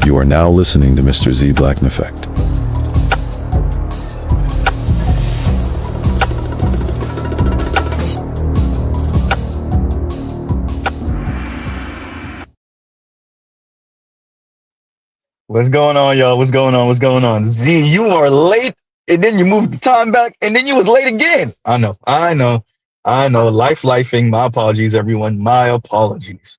You are now listening to Mr. Z Blackneffect. What's going on, y'all? What's going on? What's going on? Z, you are late, and then you moved the time back, and then you was late again. I know. Lifing. My apologies, everyone. My apologies.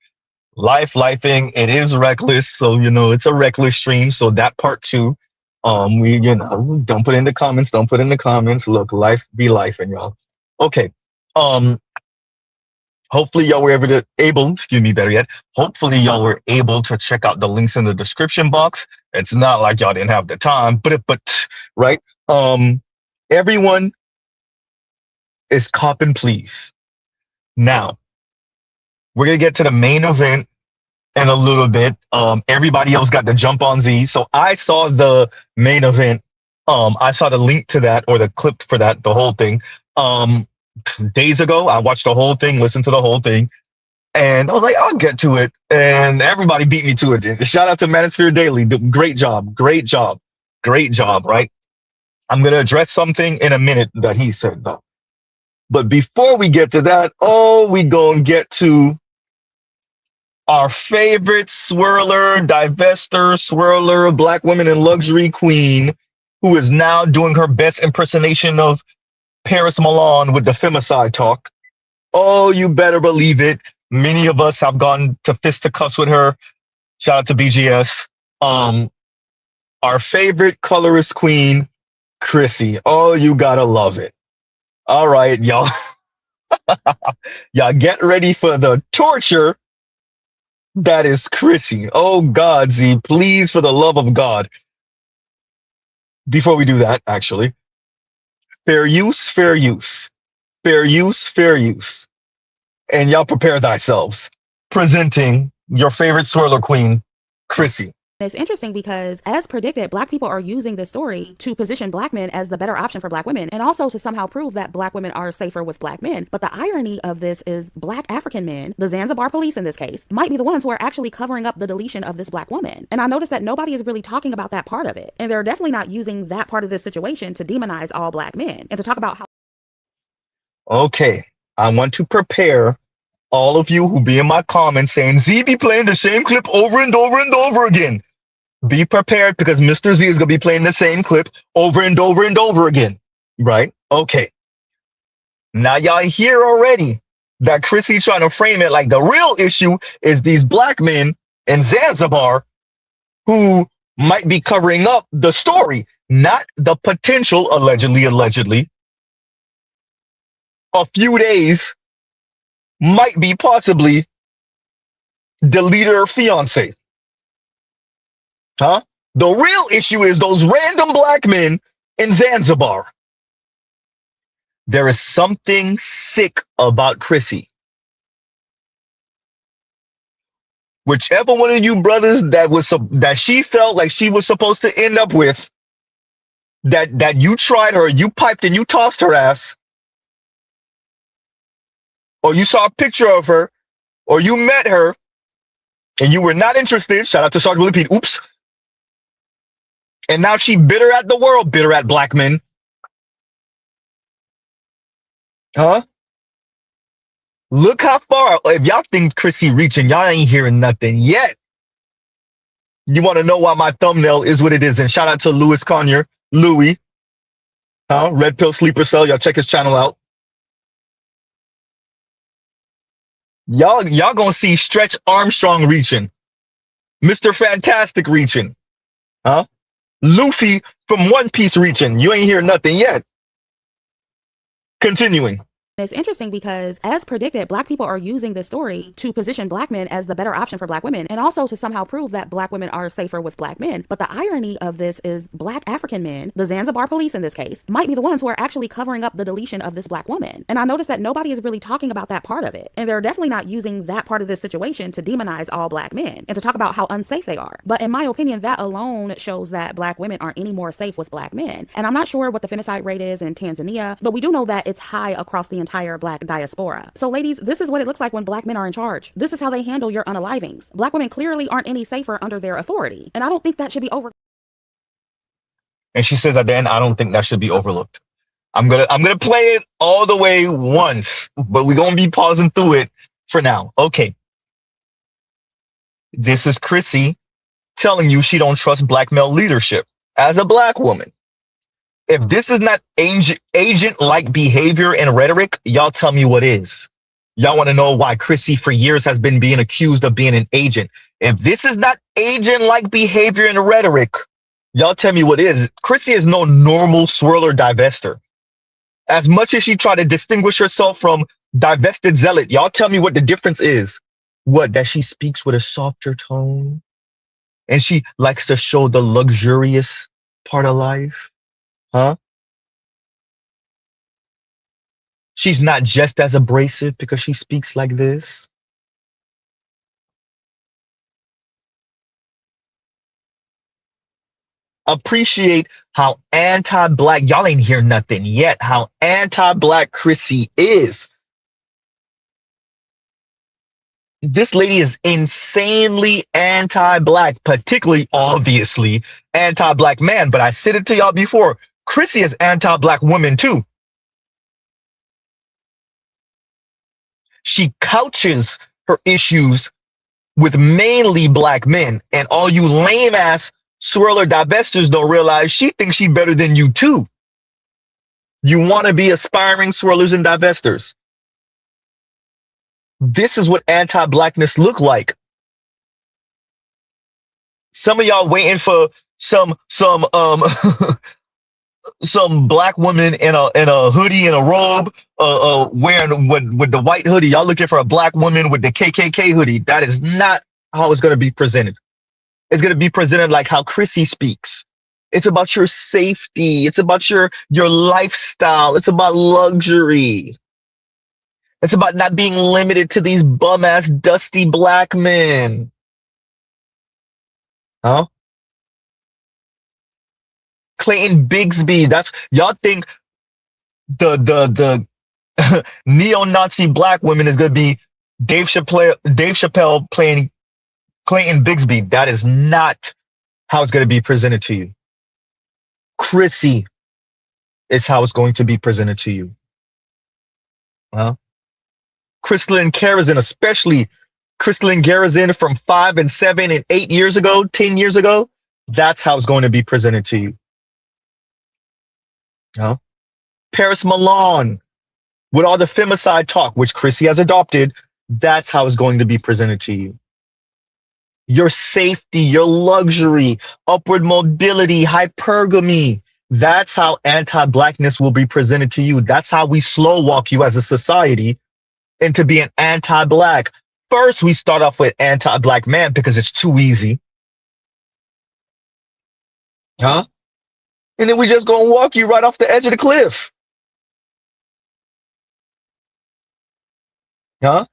Lifing. It is reckless, so it's a reckless stream. So that part too. We don't put in the comments. Don't put in the comments. Look, life be life, and y'all. Okay. Hopefully y'all were better yet, hopefully y'all were able to check out the links in the description box. It's not like y'all didn't have the time, but right? Everyone is copping Pleas. Now, we're gonna get to the main event in a little bit. Everybody else got the jump on Z. So I saw the main event. I saw the link to that, or the clip for that, the whole thing. Days ago, I watched the whole thing, listened to the whole thing, and I was like, I'll get to it. And everybody beat me to it. Shout out to Manosphere Daily. Great job, right? I'm going to address something in a minute that he said, though. But before we get to that, we going to get to our favorite swirler, black women in luxury queen, who is now doing her best impersonation of Paris Milan with the femicide talk. Oh, you better believe it. Many of us have gone to fisticuffs with her. Shout out to BGS. Our favorite colorist queen, Chrissy. Oh, you gotta love it. All right, y'all. Y'all get ready for the torture that is Chrissy. Oh, God, Z, please, for the love of God. Before we do that, actually, fair use. And y'all prepare thyselves. Presenting your favorite swirler queen, Chrissy. It's interesting because, as predicted, Black people are using this story to position Black men as the better option for Black women, and also to somehow prove that Black women are safer with Black men. But the irony of this is Black African men, the Zanzibar police in this case, might be the ones who are actually covering up the deletion of this Black woman. And I noticed that nobody is really talking about that part of it. And they're definitely not using that part of this situation to demonize all Black men and to talk about how... Okay, I want to prepare all of you who be in my comments saying, Z be playing the same clip over and over again. Be prepared, because Mr. Z is going to be playing the same clip over and over again, right? Okay. Now y'all hear already that Chrissy trying to frame it like the real issue is these Black men in Zanzibar who might be covering up the story, not the potential, allegedly, a few days might be possibly delete her fiance. Huh? The real issue is those random Black men in Zanzibar. There is something sick about Chrissy. Whichever one of you brothers that she felt like she was supposed to end up with, that you tried her, you piped and you tossed her ass, or you saw a picture of her, or you met her and you were not interested. Shout out to Sergeant Willie Pete. Oops. And now she bitter at the world, bitter at Black men. Huh? Look how far. If y'all think Chrissy reaching, y'all ain't hearing nothing yet. You want to know why my thumbnail is what it is. And shout out to Louis Conyer, Louis. Red Pill Sleeper Cell. Y'all check his channel out. Y'all gonna see Stretch Armstrong reaching. Mr. Fantastic reaching. Huh? Luffy from One Piece reaching. You ain't hear nothing yet. Continuing. It's interesting because, as predicted, Black people are using this story to position Black men as the better option for Black women, and also to somehow prove that Black women are safer with Black men. But the irony of this is Black African men, the Zanzibar police in this case, might be the ones who are actually covering up the deletion of this Black woman. And I noticed that nobody is really talking about that part of it. And they're definitely not using that part of this situation to demonize all Black men and to talk about how unsafe they are. But in my opinion, that alone shows that Black women aren't any more safe with Black men. And I'm not sure what the femicide rate is in Tanzania, but we do know that it's high across the entire black diaspora. So ladies, this is what it looks like when black men are in charge. This is how they handle your unalivings. Black women clearly aren't any safer under their authority. And I don't think that should be over. And she says at the end, I don't think that should be overlooked. I'm gonna play it all the way once, but we're gonna be pausing through it for now. Okay. This is Chrissy telling you she don't trust black male leadership as a black woman. If this is not agent-like behavior and rhetoric, y'all tell me what is. Y'all want to know why Chrissy for years has been being accused of being an agent. If this is not agent-like behavior and rhetoric, y'all tell me what is. Chrissy is no normal swirler divester. As much as she tried to distinguish herself from divested zealot, y'all tell me what the difference is. What, that she speaks with a softer tone? And she likes to show the luxurious part of life? Huh? She's not just as abrasive because she speaks like this? Appreciate how anti-black, y'all ain't hear nothing yet, how anti-black Chrissy is. This lady is insanely anti-black, particularly, obviously, anti-black man. But I said it to y'all before, Chrissy is anti-black woman too. She couches her issues with mainly black men. And all you lame ass swirler divestors don't realize she thinks she better than you too. You want to be aspiring swirlers and divestors. This is what anti-blackness look like. Some of y'all waiting for some some black woman in a hoodie and a robe, wearing with the white hoodie. Y'all looking for a black woman with the KKK hoodie. That is not how it's going to be presented. It's going to be presented like how Chrissy speaks. It's about your safety. It's about your lifestyle. It's about luxury. It's about not being limited to these bum-ass, dusty black men. Huh? Clayton Bigsby. That's, y'all think the neo-Nazi black woman is going to be Dave Chappelle playing Clayton Bigsby. That is not how it's going to be presented to you. Chrissy is how it's going to be presented to you. Huh? Crystalline Karazin, especially Crystalline Karazin from 5 and 7 and 8 years ago, 10 years ago, that's how it's going to be presented to you. Huh? Paris Milan, with all the femicide talk, which Chrissy has adopted, that's how it's going to be presented to you. Your safety, your luxury, upward mobility, hypergamy. That's how anti-blackness will be presented to you. That's how we slow walk you as a society into being anti-black. First, we start off with anti-black man because it's too easy. Huh? And then we just gonna walk you right off the edge of the cliff. Huh?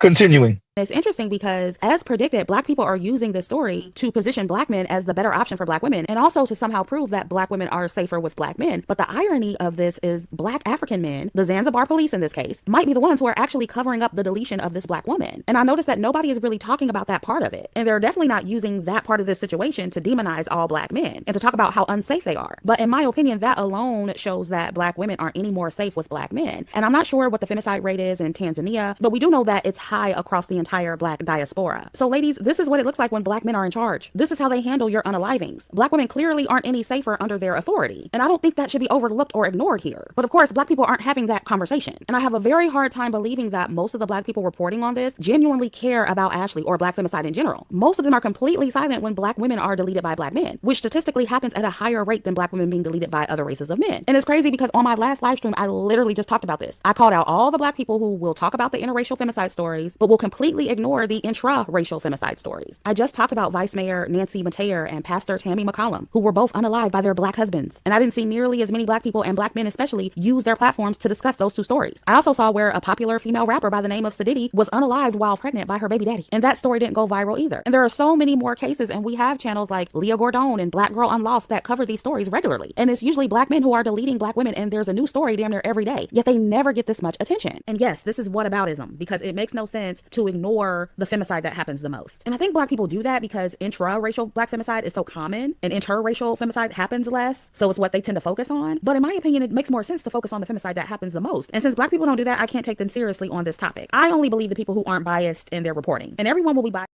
Continuing. It's interesting because, as predicted, black people are using this story to position black men as the better option for black women, and also to somehow prove that black women are safer with black men. But the irony of this is black African men, the Zanzibar police in this case, might be the ones who are actually covering up the deletion of this black woman. And I noticed that nobody is really talking about that part of it. And they're definitely not using that part of this situation to demonize all black men and to talk about how unsafe they are. But in my opinion, that alone shows that black women aren't any more safe with black men. And I'm not sure what the femicide rate is in Tanzania, but we do know that it's high across the entire black diaspora. So ladies, this is what it looks like when black men are in charge. This is how they handle your unalivings. Black women clearly aren't any safer under their authority. And I don't think that should be overlooked or ignored here. But of course, black people aren't having that conversation. And I have a very hard time believing that most of the black people reporting on this genuinely care about Ashlee or black femicide in general. Most of them are completely silent when black women are deleted by black men, which statistically happens at a higher rate than black women being deleted by other races of men. And it's crazy because on my last live stream, I literally just talked about this. I called out all the black people who will talk about the interracial femicide stories, but will completely completely ignore the intra-racial femicide stories. I just talked about Vice Mayor Nancy Mateer and Pastor Tammy McCollum, who were both unalived by their black husbands. And I didn't see nearly as many black people, and black men especially, use their platforms to discuss those two stories. I also saw where a popular female rapper by the name of Sadiddy was unalived while pregnant by her baby daddy. And that story didn't go viral either. And there are so many more cases, and we have channels like Leah Gordon and Black Girl Unlost that cover these stories regularly. And it's usually black men who are deleting black women, and there's a new story damn near every day. Yet they never get this much attention. And yes, this is whataboutism, because it makes no sense to ignore the femicide that happens the most. And I think black people do that because intra-racial black femicide is so common and interracial femicide happens less. So it's what they tend to focus on. But in my opinion, it makes more sense to focus on the femicide that happens the most. And since black people don't do that, I can't take them seriously on this topic. I only believe the people who aren't biased in their reporting. And everyone will be biased.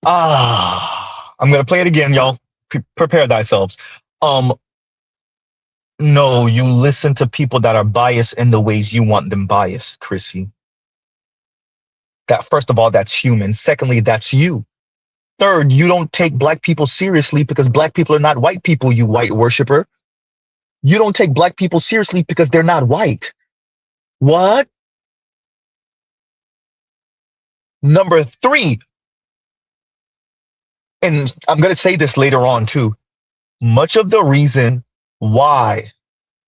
I'm going to play it again, y'all. Prepare thyselves. No, you listen to people that are biased in the ways you want them biased, Chrissy. That, first of all, that's human. Secondly, that's you. Third, you don't take black people seriously because black people are not white people, you white worshiper. You don't take black people seriously because they're not white. What? Number three, and I'm going to say this later on too, much of the reason why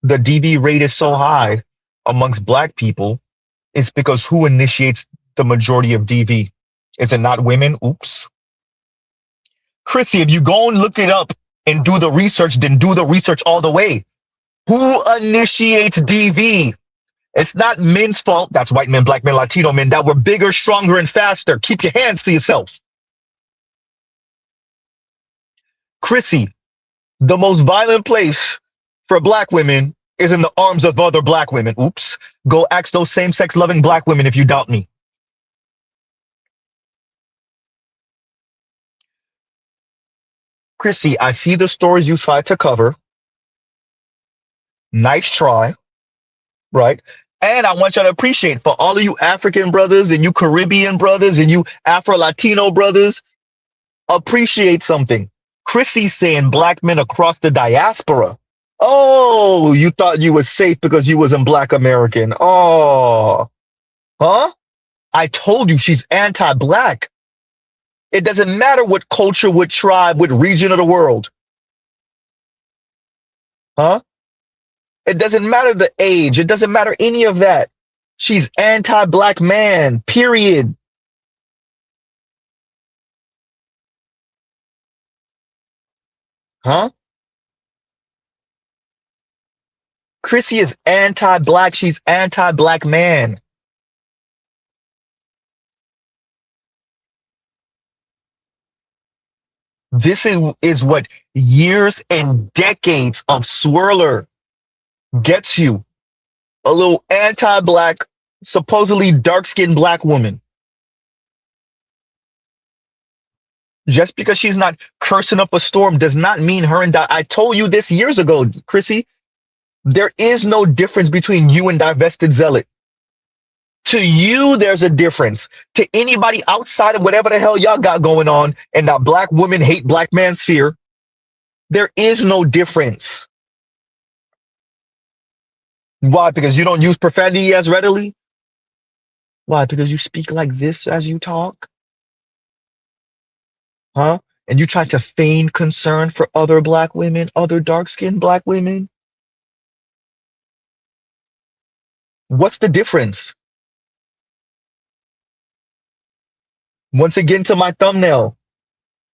the DV rate is so high amongst black people is because who initiates the majority of DV? Is it not women? Oops. Chrissy, if you go and look it up and do the research, then do the research all the way. Who initiates DV? It's not men's fault. That's white men, black men, Latino men that were bigger, stronger, and faster. Keep your hands to yourself. Chrissy, the most violent place for black women is in the arms of other black women. Oops. Go ask those same-sex loving black women if you doubt me. Chrissy, I see the stories you tried to cover. Nice try, right? And I want you to appreciate, for all of you African brothers and you Caribbean brothers and you Afro-Latino brothers, appreciate something. Chrissy's saying black men across the diaspora. Oh, you thought you were safe because you was in Black American. Oh, huh? I told you she's anti-black. It doesn't matter what culture, what tribe, what region of the world. Huh? It doesn't matter the age. It doesn't matter any of that. She's anti-black man, period. Huh? Chrissy is anti-black. She's anti-black man. This is what years and decades of swirler gets you. A little anti-black, supposedly dark-skinned black woman. Just because she's not cursing up a storm does not mean her and I told you this years ago, Chrissy. There is no difference between you and divested zealot. To you, there's a difference. To anybody outside of whatever the hell y'all got going on and that black women hate black man sphere, there is no difference. Why? Because you don't use profanity as readily? Why? Because you speak like this as you talk? Huh? And you try to feign concern for other black women, other dark-skinned black women? What's the difference? Once again to my thumbnail.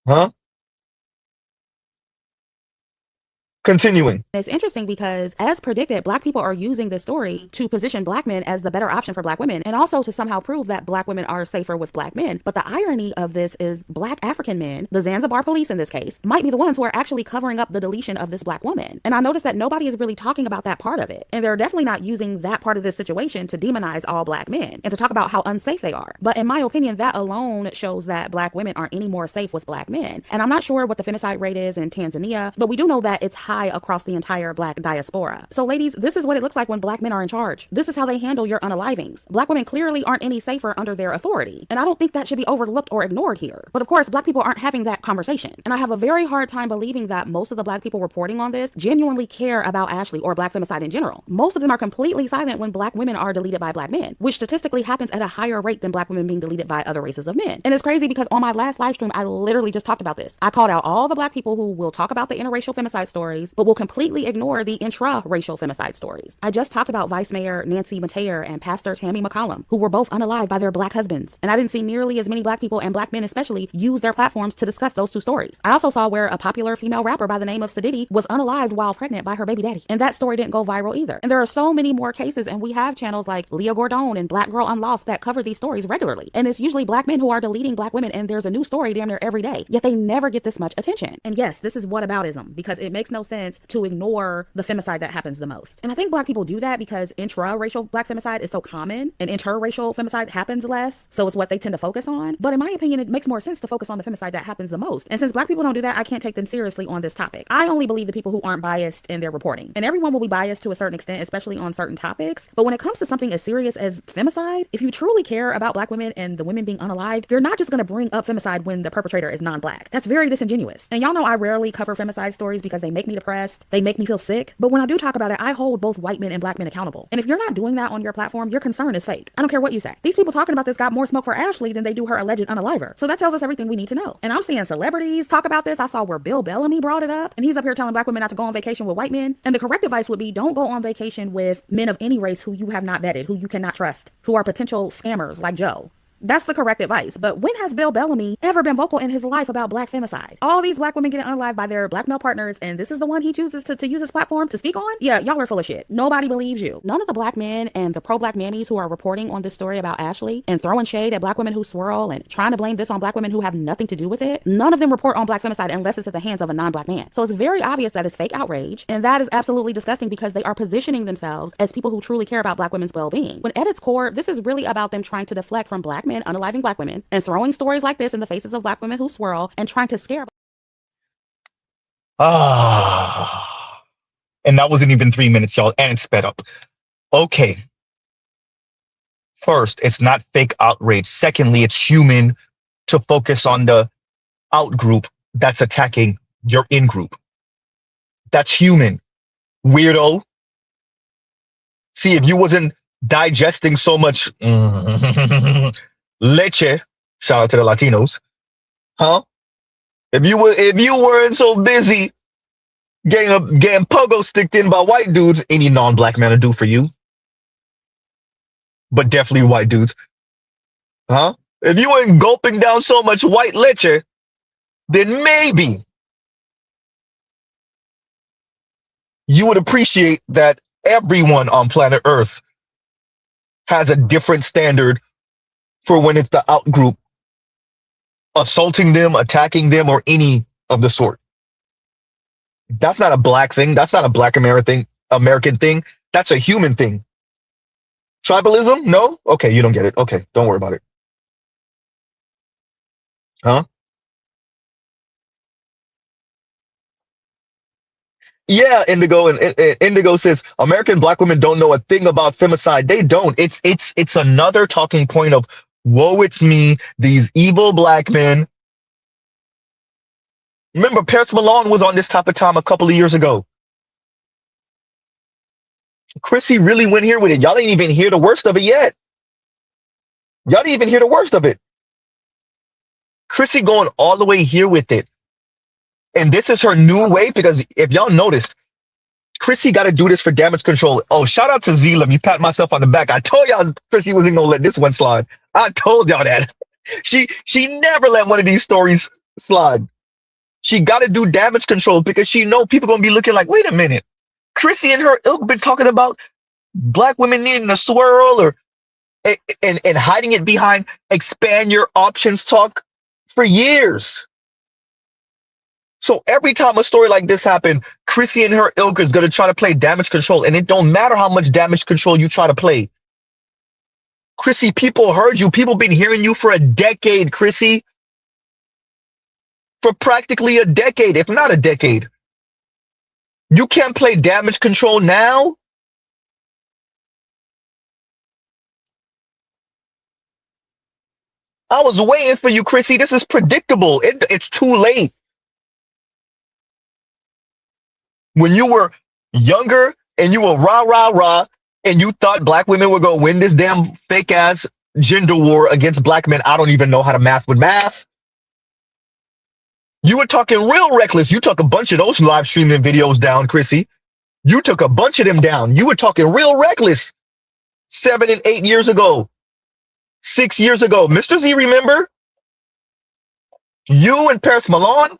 Huh? Continuing. It's interesting because, as predicted, black people are using this story to position black men as the better option for black women, and also to somehow prove that black women are safer with black men. But the irony of this is black African men, the Zanzibar police in this case, might be the ones who are actually covering up the deletion of this black woman. And I noticed that nobody is really talking about that part of it. And they're definitely not using that part of this situation to demonize all black men and to talk about how unsafe they are. But in my opinion, that alone shows that black women aren't any more safe with black men. And I'm not sure what the femicide rate is in Tanzania, but we do know that it's high high across the entire Black diaspora. So ladies, this is what it looks like when Black men are in charge. This is how they handle your unalivings. Black women clearly aren't any safer under their authority. And I don't think that should be overlooked or ignored here. But of course, Black people aren't having that conversation. And I have a very hard time believing that most of the Black people reporting on this genuinely care about Ashlee or Black femicide in general. Most of them are completely silent when Black women are deleted by Black men, which statistically happens at a higher rate than Black women being deleted by other races of men. And it's crazy because on my last live stream, I literally just talked about this. I called out all the Black people who will talk about the interracial femicide stories, but will completely ignore the intra-racial femicide stories. I just talked about Vice Mayor Nancy Mateer and Pastor Tammy McCollum, who were both unalived by their Black husbands. And I didn't see nearly as many Black people and Black men especially use their platforms to discuss those two stories. I also saw where a popular female rapper by the name of Sadiddy was unalived while pregnant by her baby daddy. And that story didn't go viral either. And there are so many more cases, and we have channels like Leah Gordon and Black Girl Unlost that cover these stories regularly. And it's usually Black men who are deleting Black women, and there's a new story damn near every day. Yet they never get this much attention. And yes, this is whataboutism, because it makes no sense to ignore the femicide that happens the most. And I think Black people do that because intra-racial Black femicide is so common and interracial femicide happens less. So it's what they tend to focus on. But in my opinion, it makes more sense to focus on the femicide that happens the most. And since Black people don't do that, I can't take them seriously on this topic. I only believe the people who aren't biased in their reporting. And everyone will be biased to a certain extent, especially on certain topics. But when it comes to something as serious as femicide, if you truly care about Black women and the women being unalived, you're not just going to bring up femicide when the perpetrator is non-Black. That's very disingenuous. And y'all know I rarely cover femicide stories because they make me depressed. They make me feel sick. But when I do talk about it, I hold both white men and Black men accountable. And if you're not doing that on your platform, your concern is fake. I don't care what you say. These people talking about this got more smoke for Ashlee than they do her alleged unaliver. So that tells us everything we need to know. And I'm seeing celebrities talk about this. I saw where Bill Bellamy brought it up, and he's up here telling Black women not to go on vacation with white men. And the correct advice would be, don't go on vacation with men of any race who you have not vetted, who you cannot trust, who are potential scammers like Joe. That's the correct advice. But when has Bill Bellamy ever been vocal in his life about Black femicide? All these Black women getting unalived by their Black male partners, and this is the one he chooses to use his platform to speak on? Yeah, y'all are full of shit. Nobody believes you. None of the Black men and the pro-Black mammies who are reporting on this story about Ashlee and throwing shade at Black women who swirl and trying to blame this on Black women who have nothing to do with it, none of them report on Black femicide unless it's at the hands of a non-Black man. So it's very obvious that it's fake outrage, and that is absolutely disgusting because they are positioning themselves as people who truly care about Black women's well-being. When at its core, this is really about them trying to deflect from Black men unaliving Black women and throwing stories like this in the faces of Black women who swirl and trying to scare. And that wasn't even 3 minutes, y'all, and sped up. Okay. First, it's not fake outrage. Secondly, it's human to focus on the out group that's attacking your in group. That's human. Weirdo. See, if you wasn't digesting so much leche, shout out to the Latinos, huh? If you weren't so busy getting pogo sticked in by white dudes, any non-Black man will do for you. But definitely white dudes, huh? If you weren't gulping down so much white leche, then maybe you would appreciate that everyone on planet Earth has a different standard for when it's the out group assaulting them, attacking them, or any of the sort. That's not a Black thing. That's not a Black American thing. That's a human thing. Tribalism? No? Okay, you don't get it. Okay, don't worry about it. Huh? Yeah, Indigo, and Indigo says American Black women don't know a thing about femicide. They don't. It's another talking point of woe, it's me, these evil Black men. Remember, Paris Malone was on this type of time a couple of years ago. Chrissy really went here with it. Y'all ain't even hear the worst of it yet. Y'all didn't even hear the worst of it. Chrissy going all the way here with it. And this is her new way, because if y'all noticed, Chrissy got to do this for damage control. Oh, shout out to Z. Let me pat myself on the back. I told y'all Chrissy wasn't going to let this one slide. I told y'all that. She never let one of these stories slide. She got to do damage control because she know people going to be looking like, wait a minute. Chrissy and her ilk been talking about Black women needing a swirl or and hiding it behind expand your options talk for years. So every time a story like this happened, Chrissy and her ilk is going to try to play damage control, and it don't matter how much damage control you try to play. Chrissy, people heard you. People been hearing you for a decade, Chrissy. For practically a decade, if not a decade. You can't play damage control now? I was waiting for you, Chrissy. This is predictable. It's too late. When you were younger and you were rah, rah, rah, and you thought black women were going to win this damn fake ass gender war against black men. I don't even know how to math with math. You were talking real reckless. You took a bunch of those live streaming videos down, Chrissy. You took a bunch of them down. You were talking real reckless 7 and 8 years ago, 6 years ago. Mr. Z, remember? You and Paris Milan,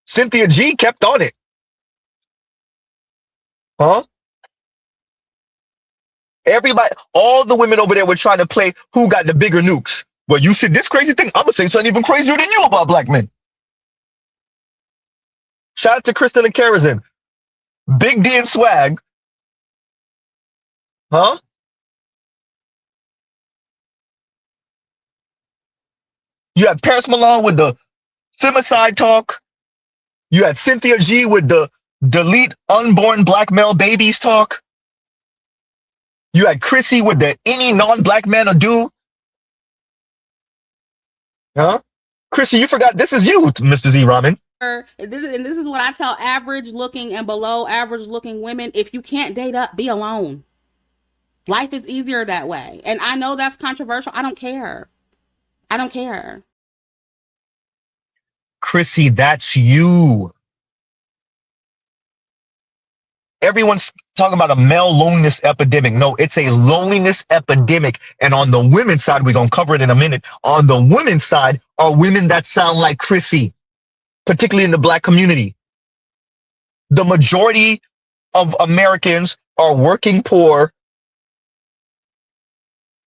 Cynthia G kept on it. Huh? Everybody, all the women over there were trying to play who got the bigger nukes. Well, you said this crazy thing. I'm going to say something even crazier than you about black men. Shout out to Kristen and Karazin. Big D and Swag. Huh? You had Paris Milan with the femicide talk. You had Cynthia G with the delete unborn black male babies talk. You had Chrissy with the any non-black man will do. Huh? Chrissy, you forgot this is you, Mr. Z Ramen. This is what I tell average looking and below average looking women. If you can't date up, be alone. Life is easier that way. And I know that's controversial. I don't care. I don't care. Chrissy, that's you. Everyone's talking about a male loneliness epidemic. No, it's a loneliness epidemic. And on the women's side, we're going to cover it in a minute. On the women's side are women that sound like Chrissy, particularly in the black community. The majority of Americans are working poor,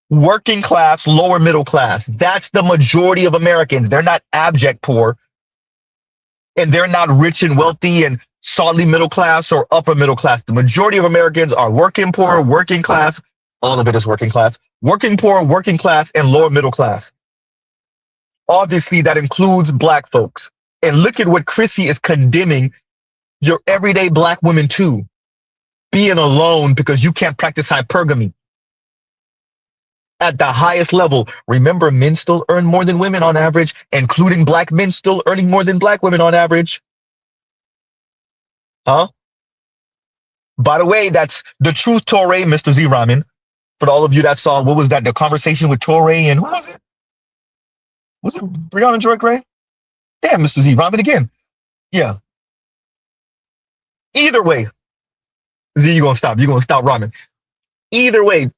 working class, lower middle class. That's the majority of Americans. They're not abject poor. And they're not rich and wealthy and solidly middle class or upper middle class. The majority of Americans are working poor, working class. All of it is working class. Working poor, working class, and lower middle class. Obviously, that includes black folks. And look at what Chrissy is condemning your everyday black women to. Being alone because you can't practice hypergamy. At the highest level, remember, men still earn more than women on average, including black men still earning more than black women on average. Huh? By the way, that's the truth, Torre, Mr. Z Ramen. For all of you that saw, what was that? The conversation with Torre and who was it? Was it Brianna Joy Gray? Damn, Mr. Z Ramen again. Yeah. Either way, Z, you're going to stop. You're going to stop Ramen. Either way,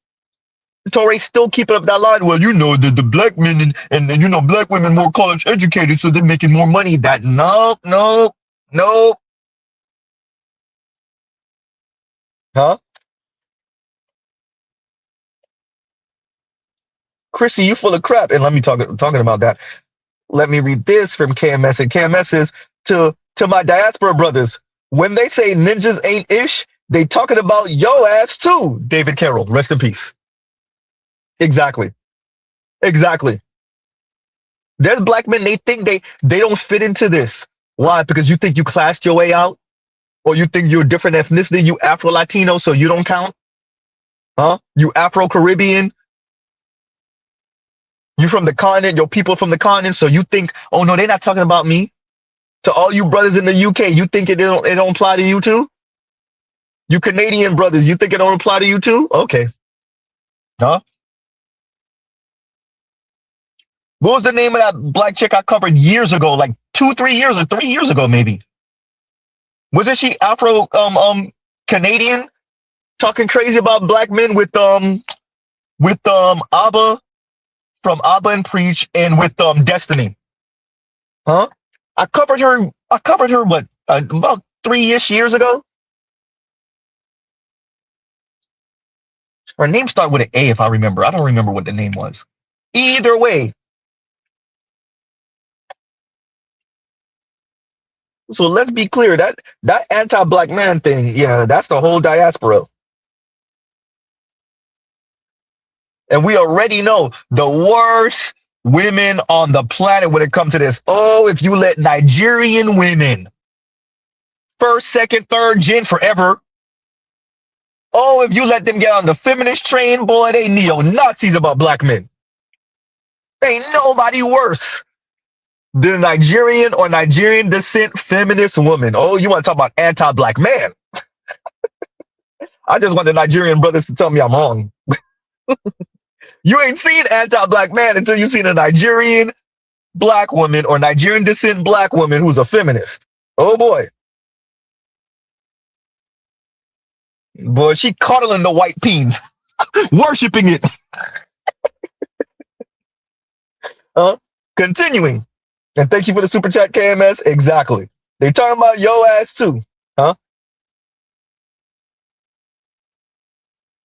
Torre still keeping up that line. Well, you know, the black men and you know, black women more college educated, so they're making more money. That no. Huh? Chrissy, you full of crap. And let me talking about that. Let me read this from KMS. And KMS is to my diaspora brothers. When they say ninjas ain't ish, they talking about yo ass too. David Carroll, rest in peace. Exactly. There's black men, they think they don't fit into this. Why? Because you think you classed your way out? Or you think you're a different ethnicity, you Afro-Latino, so you don't count? Huh? You Afro-Caribbean? You from the continent, your people from the continent, so you think, oh no, they're not talking about me. To all you brothers in the UK, you think it don't apply to you too? You Canadian brothers, you think it don't apply to you too? Okay. Huh? What was the name of that black chick I covered years ago, like 2-3 years or 3 years ago, maybe? Wasn't she Afro Canadian, talking crazy about black men with Abba from Abba and Preach, and with Destiny? Huh? I covered her what, about 3-ish years ago. Her name started with an A, if I remember. I don't remember what the name was. Either way. So let's be clear, that anti-black man thing, yeah, that's the whole diaspora. And we already know the worst women on the planet when it comes to this. Oh, if you let Nigerian women first, second, third gen forever. Oh, if you let them get on the feminist train, boy, they neo-Nazis about black men. Ain't nobody worse than a Nigerian or Nigerian descent feminist woman. Oh, you want to talk about anti-black man? I just want the Nigerian brothers to tell me I'm wrong. You ain't seen anti-black man until you seen a Nigerian black woman or Nigerian descent black woman who's a feminist. Oh boy. Boy, she coddling the white peen, worshiping it. Continuing. And thank you for the super chat, KMS. Exactly. They talking about yo ass too. Huh?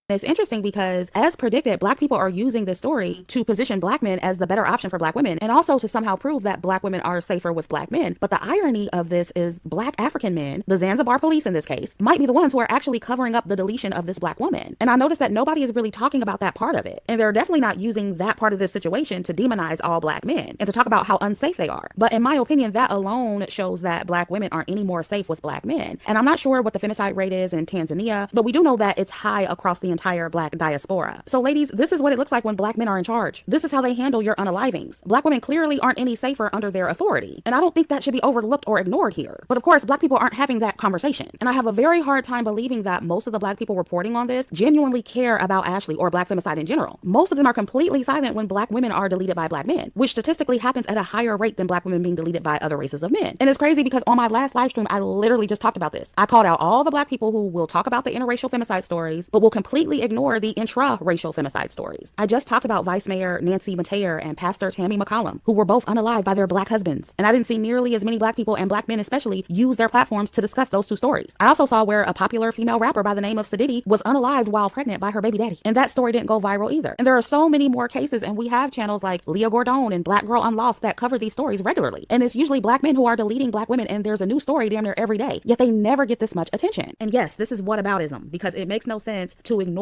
It's interesting because, as predicted, black people are using this story to position black men as the better option for black women, and also to somehow prove that black women are safer with black men. But the irony of this is black African men, the Zanzibar police in this case, might be the ones who are actually covering up the deletion of this black woman. And I noticed that nobody is really talking about that part of it. And they're definitely not using that part of this situation to demonize all black men and to talk about how unsafe they are. But in my opinion, that alone shows that black women aren't any more safe with black men. And I'm not sure what the femicide rate is in Tanzania, but we do know that it's high across the entire black diaspora. So ladies, this is what it looks like when black men are in charge. This is how they handle your unalivings. Black women clearly aren't any safer under their authority. And I don't think that should be overlooked or ignored here. But of course, black people aren't having that conversation. And I have a very hard time believing that most of the black people reporting on this genuinely care about Ashlee or black femicide in general. Most of them are completely silent when black women are deleted by black men, which statistically happens at a higher rate than black women being deleted by other races of men. And it's crazy because on my last live stream, I literally just talked about this. I called out all the black people who will talk about the interracial femicide stories, but will completely ignore the intra-racial femicide stories. I just talked about Vice Mayor Nancy Mateer and Pastor Tammy McCollum, who were both unalived by their black husbands. And I didn't see nearly as many black people, and black men especially, use their platforms to discuss those two stories. I also saw where a popular female rapper by the name of Sadiddy was unalived while pregnant by her baby daddy. And that story didn't go viral either. And there are so many more cases, and we have channels like Leah Gordon and Black Girl Unlost that cover these stories regularly. And it's usually black men who are deleting black women, and there's a new story damn near every day. Yet they never get this much attention. And yes, this is whataboutism, because it makes no sense to ignore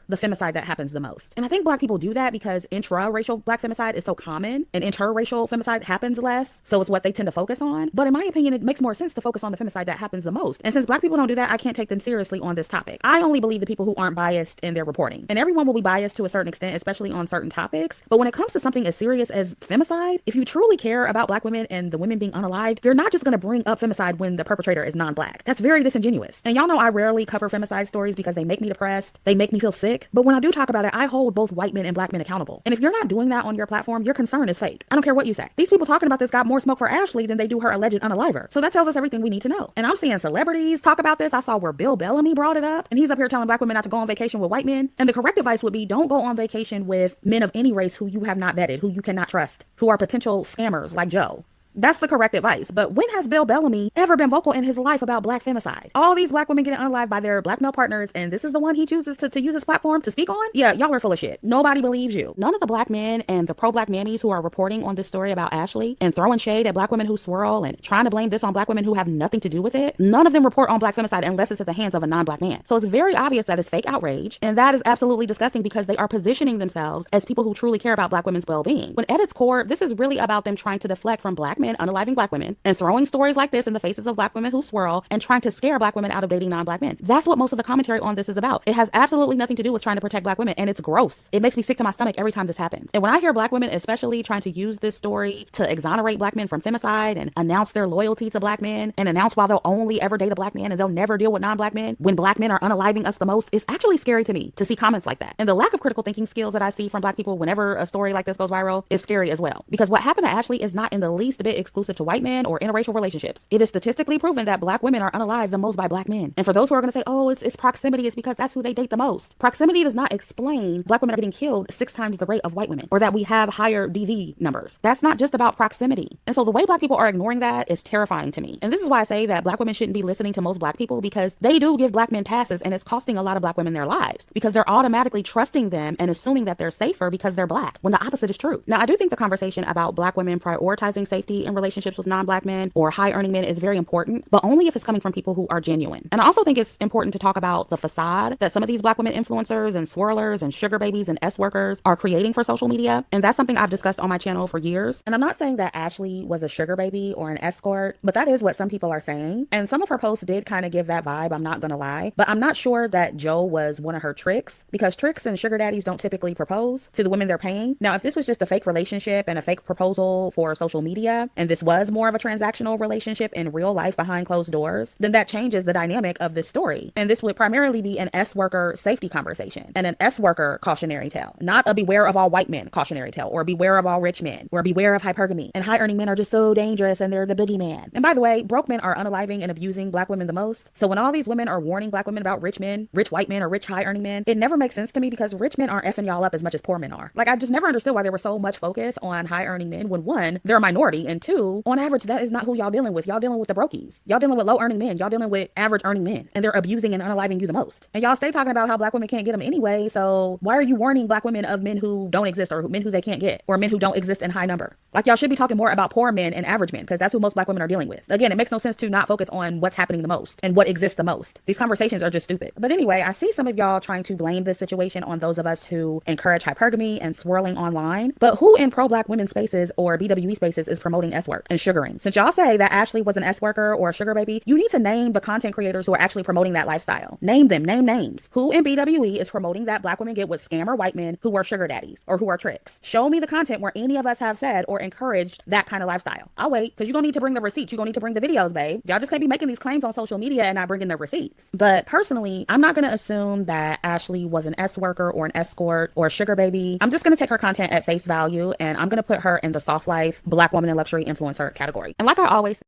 the femicide that happens the most. And I think black people do that because intra-racial black femicide is so common and interracial femicide happens less. So it's what they tend to focus on. But in my opinion, it makes more sense to focus on the femicide that happens the most. And since black people don't do that, I can't take them seriously on this topic. I only believe the people who aren't biased in their reporting. And everyone will be biased to a certain extent, especially on certain topics. But when it comes to something as serious as femicide, if you truly care about black women and the women being unalived, you're not just going to bring up femicide when the perpetrator is non-black. That's very disingenuous. And y'all know I rarely cover femicide stories because they make me depressed. They make me feel sick. But when I do talk about it, I hold both white men and black men accountable. And if you're not doing that on your platform, your concern is fake. I don't care what you say. These people talking about this got more smoke for Ashlee than they do her alleged unaliver. So that tells us everything we need to know. And I'm seeing celebrities talk about this. I saw where Bill Bellamy brought it up, and he's up here telling black women not to go on vacation with white men. And the correct advice would be, don't go on vacation with men of any race who you have not vetted, who you cannot trust, who are potential scammers like Joe. That's the correct advice. But when has Bill Bellamy ever been vocal in his life about black femicide? All these black women getting unalived by their black male partners, and this is the one he chooses to use his platform to speak on? Yeah, y'all are full of shit. Nobody believes you. None of the black men and the pro-black mammies who are reporting on this story about Ashlee and throwing shade at black women who swirl and trying to blame this on black women who have nothing to do with it, none of them report on black femicide unless it's at the hands of a non-black man. So it's very obvious that it's fake outrage, and that is absolutely disgusting because they are positioning themselves as people who truly care about black women's well-being. When at its core, this is really about them trying to deflect from black men unaliving black women and throwing stories like this in the faces of black women who swirl and trying to scare black women out of dating non-black men. That's what most of the commentary on this is about. It has absolutely nothing to do with trying to protect black women, and it's gross. It makes me sick to my stomach every time this happens. And when I hear black women especially trying to use this story to exonerate black men from femicide and announce their loyalty to black men and announce why they'll only ever date a black man and they'll never deal with non-black men when black men are unaliving us the most, it's actually scary to me to see comments like that. And the lack of critical thinking skills that I see from black people whenever a story like this goes viral is scary as well. Because what happened to Ashlee is not in the least bit exclusive to white men or interracial relationships. It is statistically proven that black women are unalived the most by black men. And for those who are going to say, oh, it's proximity, it's because that's who they date the most. Proximity does not explain black women are getting killed 6 times the rate of white women, or that we have higher DV numbers. That's not just about proximity. And so the way black people are ignoring that is terrifying to me. And this is why I say that black women shouldn't be listening to most black people, because they do give black men passes, and it's costing a lot of black women their lives because they're automatically trusting them and assuming that they're safer because they're black, when the opposite is true. Now, I do think the conversation about black women prioritizing safety be in relationships with non-black men or high earning men is very important, but only if it's coming from people who are genuine. And I also think it's important to talk about the facade that some of these black women influencers and swirlers and sugar babies and S workers are creating for social media. And that's something I've discussed on my channel for years. And I'm not saying that Ashlee was a sugar baby or an escort, but that is what some people are saying. And some of her posts did kind of give that vibe, I'm not gonna lie. But I'm not sure that Joe was one of her tricks, because tricks and sugar daddies don't typically propose to the women they're paying. Now, if this was just a fake relationship and a fake proposal for social media, and this was more of a transactional relationship in real life behind closed doors, then that changes the dynamic of this story. And this would primarily be an S worker safety conversation and an S worker cautionary tale, not a beware of all white men cautionary tale, or beware of all rich men, or beware of hypergamy. And high earning men are just so dangerous and they're the boogeyman. And by the way, broke men are unaliving and abusing black women the most. So when all these women are warning black women about rich men, rich white men, or rich high earning men, it never makes sense to me, because rich men aren't effing y'all up as much as poor men are. Like, I just never understood why there was so much focus on high earning men when, one, they're a minority, and two, on average, that is not who y'all dealing with. Y'all dealing with the brokies. Y'all dealing with low earning men. Y'all dealing with average earning men, and they're abusing and unaliving you the most. And y'all stay talking about how black women can't get them anyway. So why are you warning black women of men who don't exist, or men who they can't get, or men who don't exist in high number? Like, y'all should be talking more about poor men and average men, because that's who most black women are dealing with. Again, it makes no sense to not focus on what's happening the most and what exists the most. These conversations are just stupid. But anyway, I see some of y'all trying to blame this situation on those of us who encourage hypergamy and swirling online. But who in pro-black women spaces or BWE spaces is promoting S work and sugaring? Since y'all say that Ashlee was an S worker or a sugar baby, you need to name the content creators who are actually promoting that lifestyle. Name them, name names. Who in BWE is promoting that black women get with scammer white men who are sugar daddies or who are tricks? Show me the content where any of us have said or encouraged that kind of lifestyle. I'll wait, because you're gonna need to bring the receipts. You're gonna need to bring the videos, babe. Y'all just can't be making these claims on social media and not bringing the receipts. But personally, I'm not gonna assume that Ashlee was an S worker or an escort or a sugar baby. I'm just gonna take her content at face value, and I'm gonna put her in the soft life, black woman in luxury influencer category. And like I always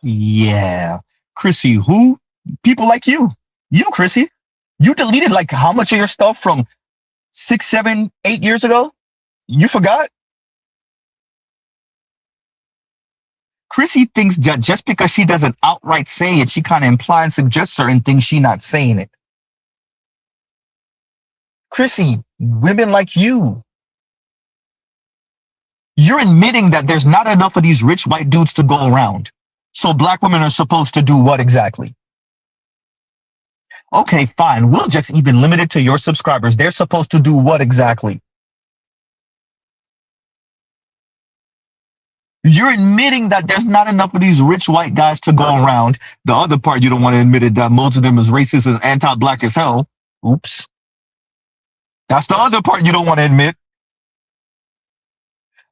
Yeah. Chrissy, who? People like you. You, Chrissy. You deleted like how much of your stuff from 6, 7, 8 years ago? You forgot? Chrissy thinks that just because she doesn't outright say it, she kind of implies and suggests certain things, she not saying it. Chrissy, women like you, you're admitting that there's not enough of these rich white dudes to go around. So black women are supposed to do what exactly? Okay, fine. We'll just even limit it to your subscribers. They're supposed to do what exactly? You're admitting that there's not enough of these rich white guys to go around. The other part you don't want to admit is that most of them is racist and anti-black as hell. Oops. That's the other part you don't want to admit.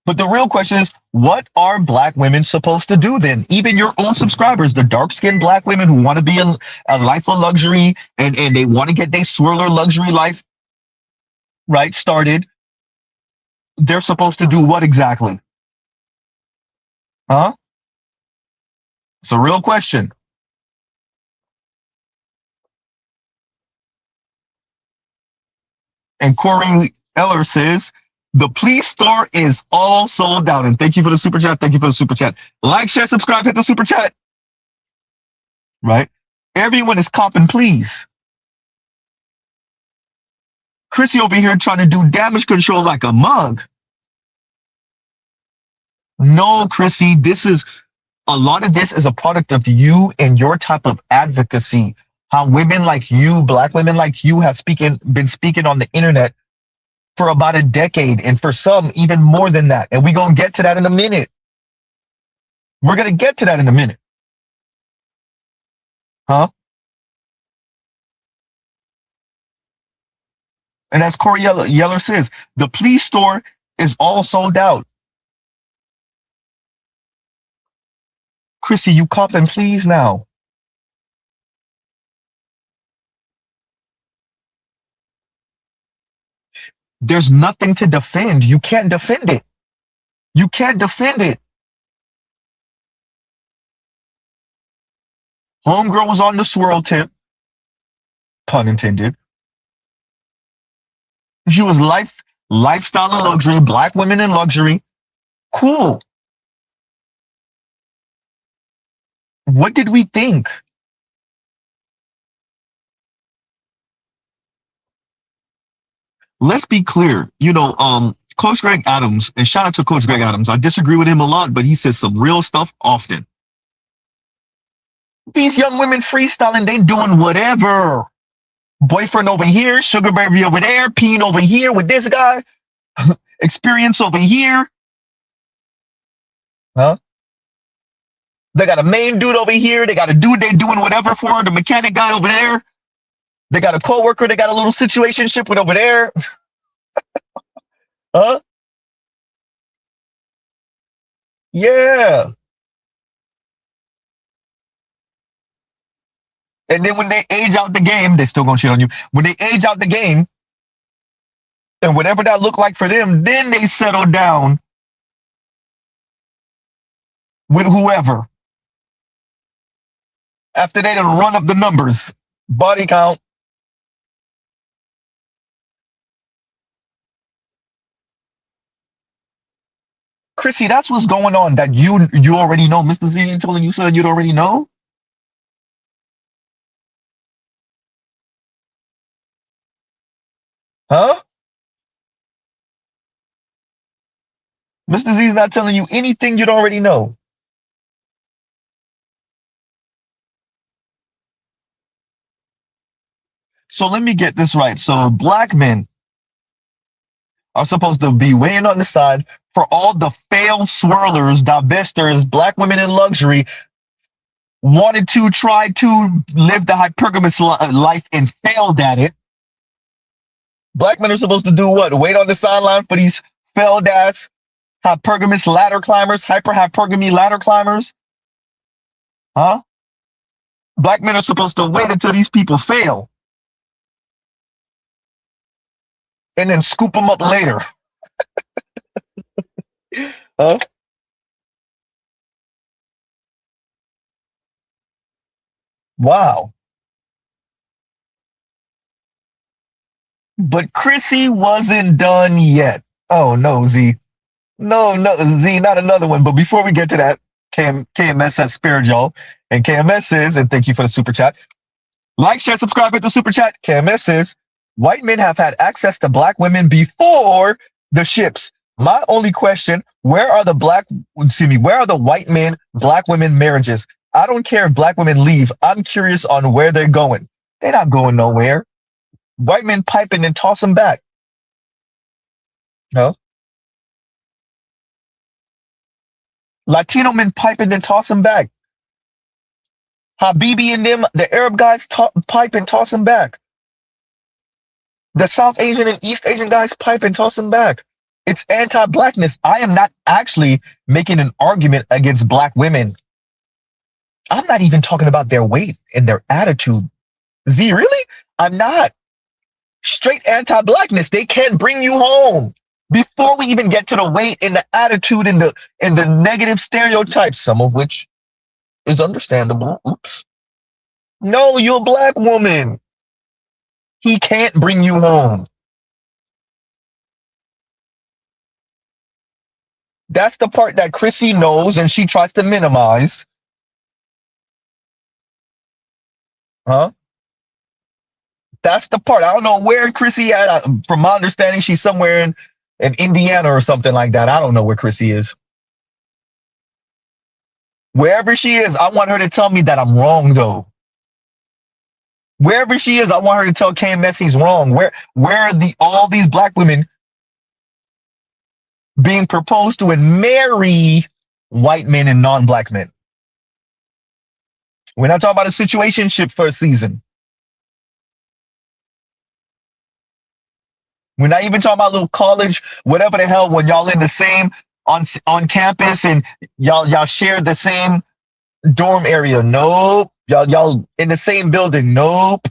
But the real question is, what are black women supposed to do then? Even your own subscribers, the dark-skinned black women who want to be a life of luxury and they want to get their swirler luxury life, right, started, they're supposed to do what exactly? Huh? It's a real question. And Corey Eller says, the Pleas store is all sold out. And thank you for the super chat. Thank you for the super chat. Like, share, subscribe, hit the super chat. Right? Everyone is copping Pleas. Chrissy over here trying to do damage control like a mug. No, Chrissy, a lot of this is a product of you and your type of advocacy. How women like you, black women like you, have been speaking on the internet for about a decade, and for some even more than that. And we're going to get to that in a minute. We're going to get to that in a minute. Huh? And as Corey Yeller says, the Pleas store is all sold out. Chrissy, you copping Pleas now. There's nothing to defend. You can't defend it. You can't defend it. Homegirl was on the swirl tip, pun intended. She was lifestyle and luxury, black women in luxury. Cool. What did we think? let's be clear. Coach Greg Adams, and shout out to Coach Greg Adams. I disagree with him a lot, but he says some real stuff often. These young women freestyling, they doing whatever. Boyfriend over here, sugar baby over there, peeing over here with this guy, experience over here. Huh? They got a main dude over here. They got a dude they doing whatever for, the mechanic guy over there. They got a coworker they got a little situationship with over there. Huh? Yeah. And then when they age out the game, they still gonna shit on you. When they age out the game, and whatever that looked like for them, then they settle down with whoever. After they done run up the numbers, body count. Chrissy, that's what's going on. That you already know. Mr. Z ain't telling you something you'd already know. Huh? Mr. Z's not telling you anything you'd already know. So let me get this right. So black men are supposed to be weighing on the side for all the failed swirlers, divestors, black women in luxury, tried to live the hypergamous life and failed at it. Black men are supposed to do what? Wait on the sideline for these failed ass hypergamous ladder climbers, hypergamy ladder climbers? Huh? Black men are supposed to wait until these people fail and then scoop them up later. Huh? Wow. But Chrissy wasn't done yet. Oh no, Z. No, Z, not another one. But before we get to that, KMS has spared y'all. And KMS says, and thank you for the super chat. Like, share, subscribe, hit the super chat. KMS says, white men have had access to black women before the ships. My only question, where are the white men, black women marriages? I don't care if black women leave. I'm curious on where they're going. They're not going nowhere. White men piping and toss them back. No? Latino men piping and toss them back. Habibi and them, the Arab guys pipe and toss them back. The South Asian and East Asian guys pipe and toss them back. It's anti-blackness. I am not actually making an argument against black women. I'm not even talking about their weight and their attitude. Z, really? I'm not. Straight anti-blackness. They can't bring you home. Before we even get to the weight and the attitude and the negative stereotypes, some of which is understandable. Oops. No, you're a black woman. He can't bring you home. That's the part that Chrissy knows and she tries to minimize. Huh? That's the part. I don't know where Chrissy at. From my understanding, she's somewhere in Indiana or something like that. I don't know where Chrissy is. Wherever she is, I want her to tell me that I'm wrong, though. Wherever she is, I want her to tell KMS he's wrong. Where are all these black women being proposed to and marry white men and non-black men? We're not talking about a situationship for a season. We're not even talking about little college, whatever the hell, when y'all in the same on campus and y'all share the same dorm area. Nope. Y'all in the same building. Nope.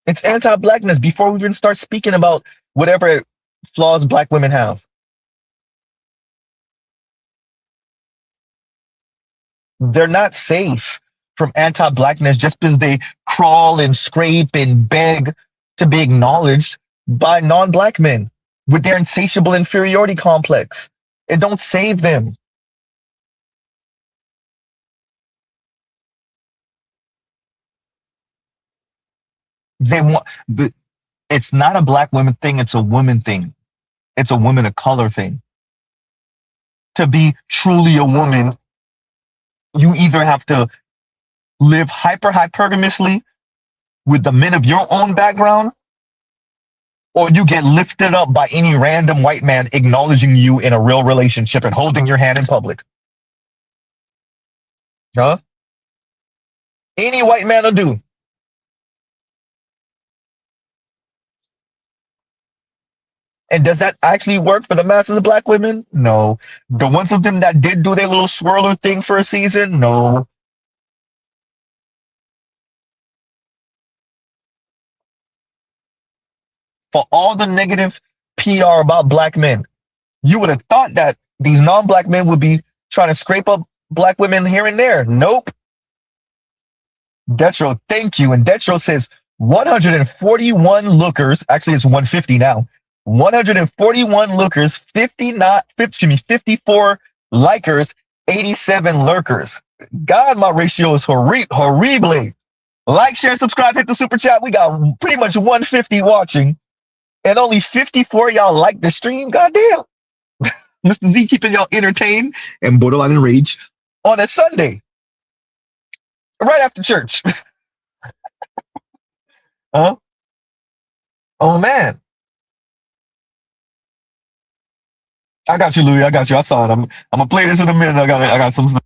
It's anti-blackness before we even start speaking about whatever flaws black women have. They're not safe from anti-blackness just because they crawl and scrape and beg to be acknowledged by non-black men with their insatiable inferiority complex. It don't save them. They want, but it's not a black women thing. It's a woman thing. It's a woman of color thing. To be truly a woman, you either have to live hypergamously with the men of your own background, or you get lifted up by any random white man acknowledging you in a real relationship and holding your hand in public. Huh? Any white man will do. And does that actually work for the masses of black women? No. The ones of them that did do their little swirler thing for a season? No. For all the negative PR about black men, you would have thought that these non-black men would be trying to scrape up black women here and there. Nope. Detro, thank you. And Detro says 141 lookers, actually it's 150 now. 141 lookers, 54 likers, 87 lurkers. God, my ratio is horrible. Like, share, subscribe, hit the super chat. We got pretty much 150 watching, and only 54 y'all like the stream. Goddamn. Mr. Z keeping y'all entertained and borderline enraged on a Sunday, right after church. Huh? Oh man. I got you, Louis. I got you. I saw it. I'm gonna play this in a minute. I got some stuff.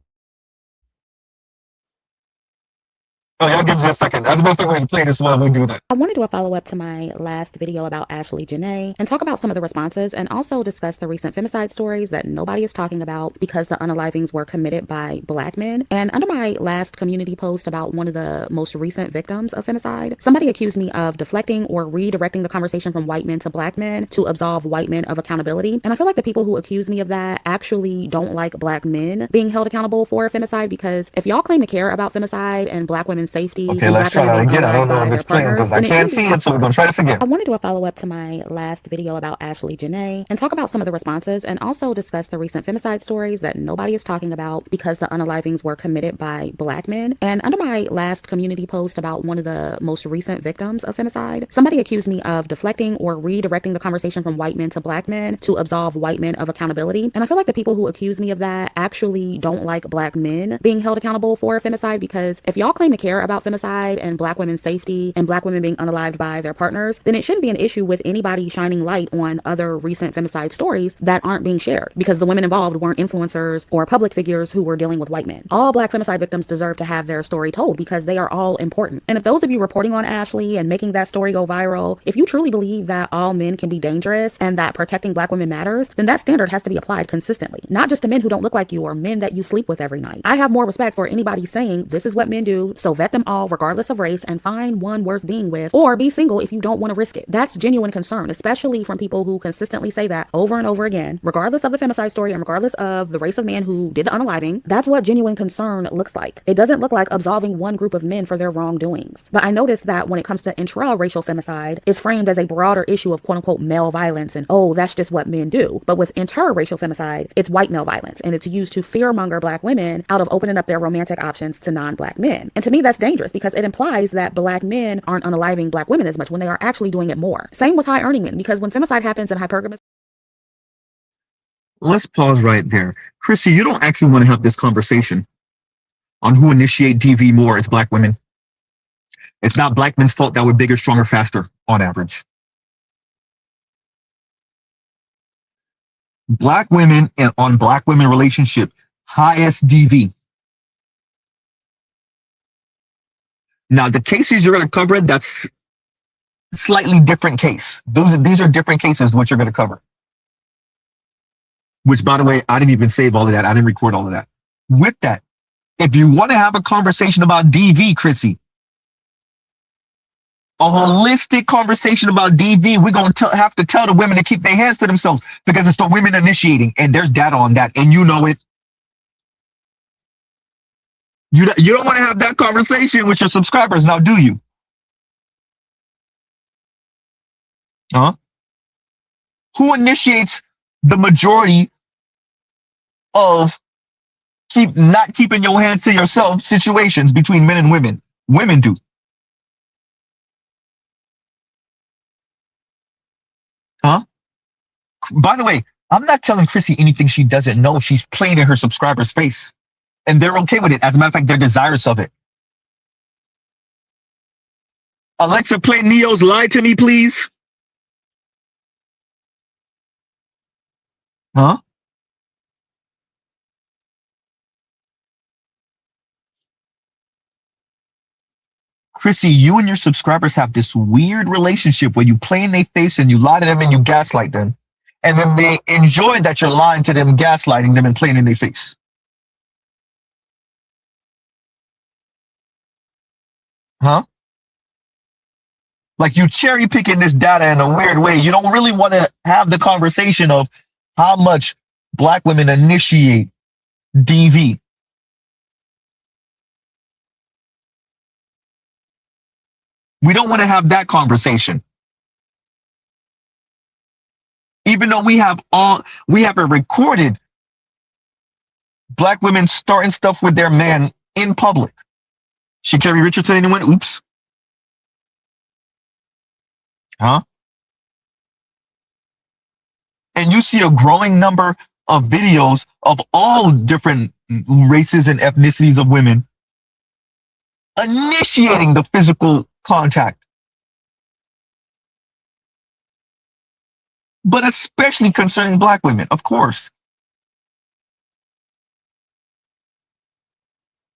Oh, y'all give us a second. As a matter of fact, we're going to play this while we do that. I want to do a follow-up to my last video about Ashlee Jenae and talk about some of the responses and also discuss the recent femicide stories that nobody is talking about because the unalivings were committed by black men. And under my last community post about one of the most recent victims of femicide, somebody accused me of deflecting or redirecting the conversation from white men to black men to absolve white men of accountability. And I feel like the people who accuse me of that actually don't like black men being held accountable for femicide, because if y'all claim to care about femicide and black women's safety. Okay, let's try that again. I don't know if it's playing because I can't see it, so we're going to try this again. I want to do a follow-up to my last video about Ashlee Jenae and talk about some of the responses and also discuss the recent femicide stories that nobody is talking about because the unalivings were committed by black men. And under my last community post about one of the most recent victims of femicide, somebody accused me of deflecting or redirecting the conversation from white men to black men to absolve white men of accountability. And I feel like the people who accuse me of that actually don't like black men being held accountable for femicide, because if y'all claim to care about femicide and black women's safety and black women being unalived by their partners, then it shouldn't be an issue with anybody shining light on other recent femicide stories that aren't being shared because the women involved weren't influencers or public figures who were dealing with white men. All black femicide victims deserve to have their story told because they are all important. And if those of you reporting on Ashlee and making that story go viral, if you truly believe that all men can be dangerous and that protecting black women matters, then that standard has to be applied consistently, not just to men who don't look like you or men that you sleep with every night. I have more respect for anybody saying this is what men do, so vet them all regardless of race and find one worth being with, or be single if you don't want to risk it. That's genuine concern, especially from people who consistently say that over and over again, regardless of the femicide story and regardless of the race of man who did the unaliving. That's what genuine concern looks like. It doesn't look like absolving one group of men for their wrongdoings. But I noticed that when it comes to intraracial femicide, it's framed as a broader issue of quote unquote male violence and oh, that's just what men do. But with interracial femicide, it's white male violence, and it's used to fearmonger black women out of opening up their romantic options to non-black men. And to me, that's dangerous because it implies that black men aren't unaliving black women as much when they are actually doing it more. Same with high earning men, because when femicide happens in hypergamy. Let's pause right there. Chrissy, you don't actually want to have this conversation on who initiate DV more. It's black women. It's not black men's fault that we're bigger, stronger, faster on average. Black women and on black women relationship, highest DV. Now, the cases you're going to cover, that's slightly different case. These are different cases what you're going to cover. Which, by the way, I didn't even save all of that. I didn't record all of that. With that, if you want to have a conversation about DV, Chrissy, a holistic conversation about DV, we're going to have to tell the women to keep their hands to themselves because it's the women initiating, and there's data on that, and you know it. You don't want to have that conversation with your subscribers now, do you? Huh? Who initiates the majority of not keeping your hands to yourself situations between men and women? Women do. Huh? By the way, I'm not telling Chrissy anything she doesn't know. She's playing in her subscriber's face. And they're okay with it. As a matter of fact, they're desirous of it. Alexa, play Neo's Lie to Me, please. Huh? Chrissy, you and your subscribers have this weird relationship where you play in their face and you lie to them and you gaslight them. And then they enjoy that you're lying to them, gaslighting them, and playing in their face. Huh? Like you cherry picking this data in a weird way. You don't really want to have the conversation of how much black women initiate DV. We don't want to have that conversation. Even though we have a recorded black women starting stuff with their man in public. Sha'Carri Richardson, anyone? Oops. Huh? And you see a growing number of videos of all different races and ethnicities of women initiating the physical contact. But especially concerning black women, of course.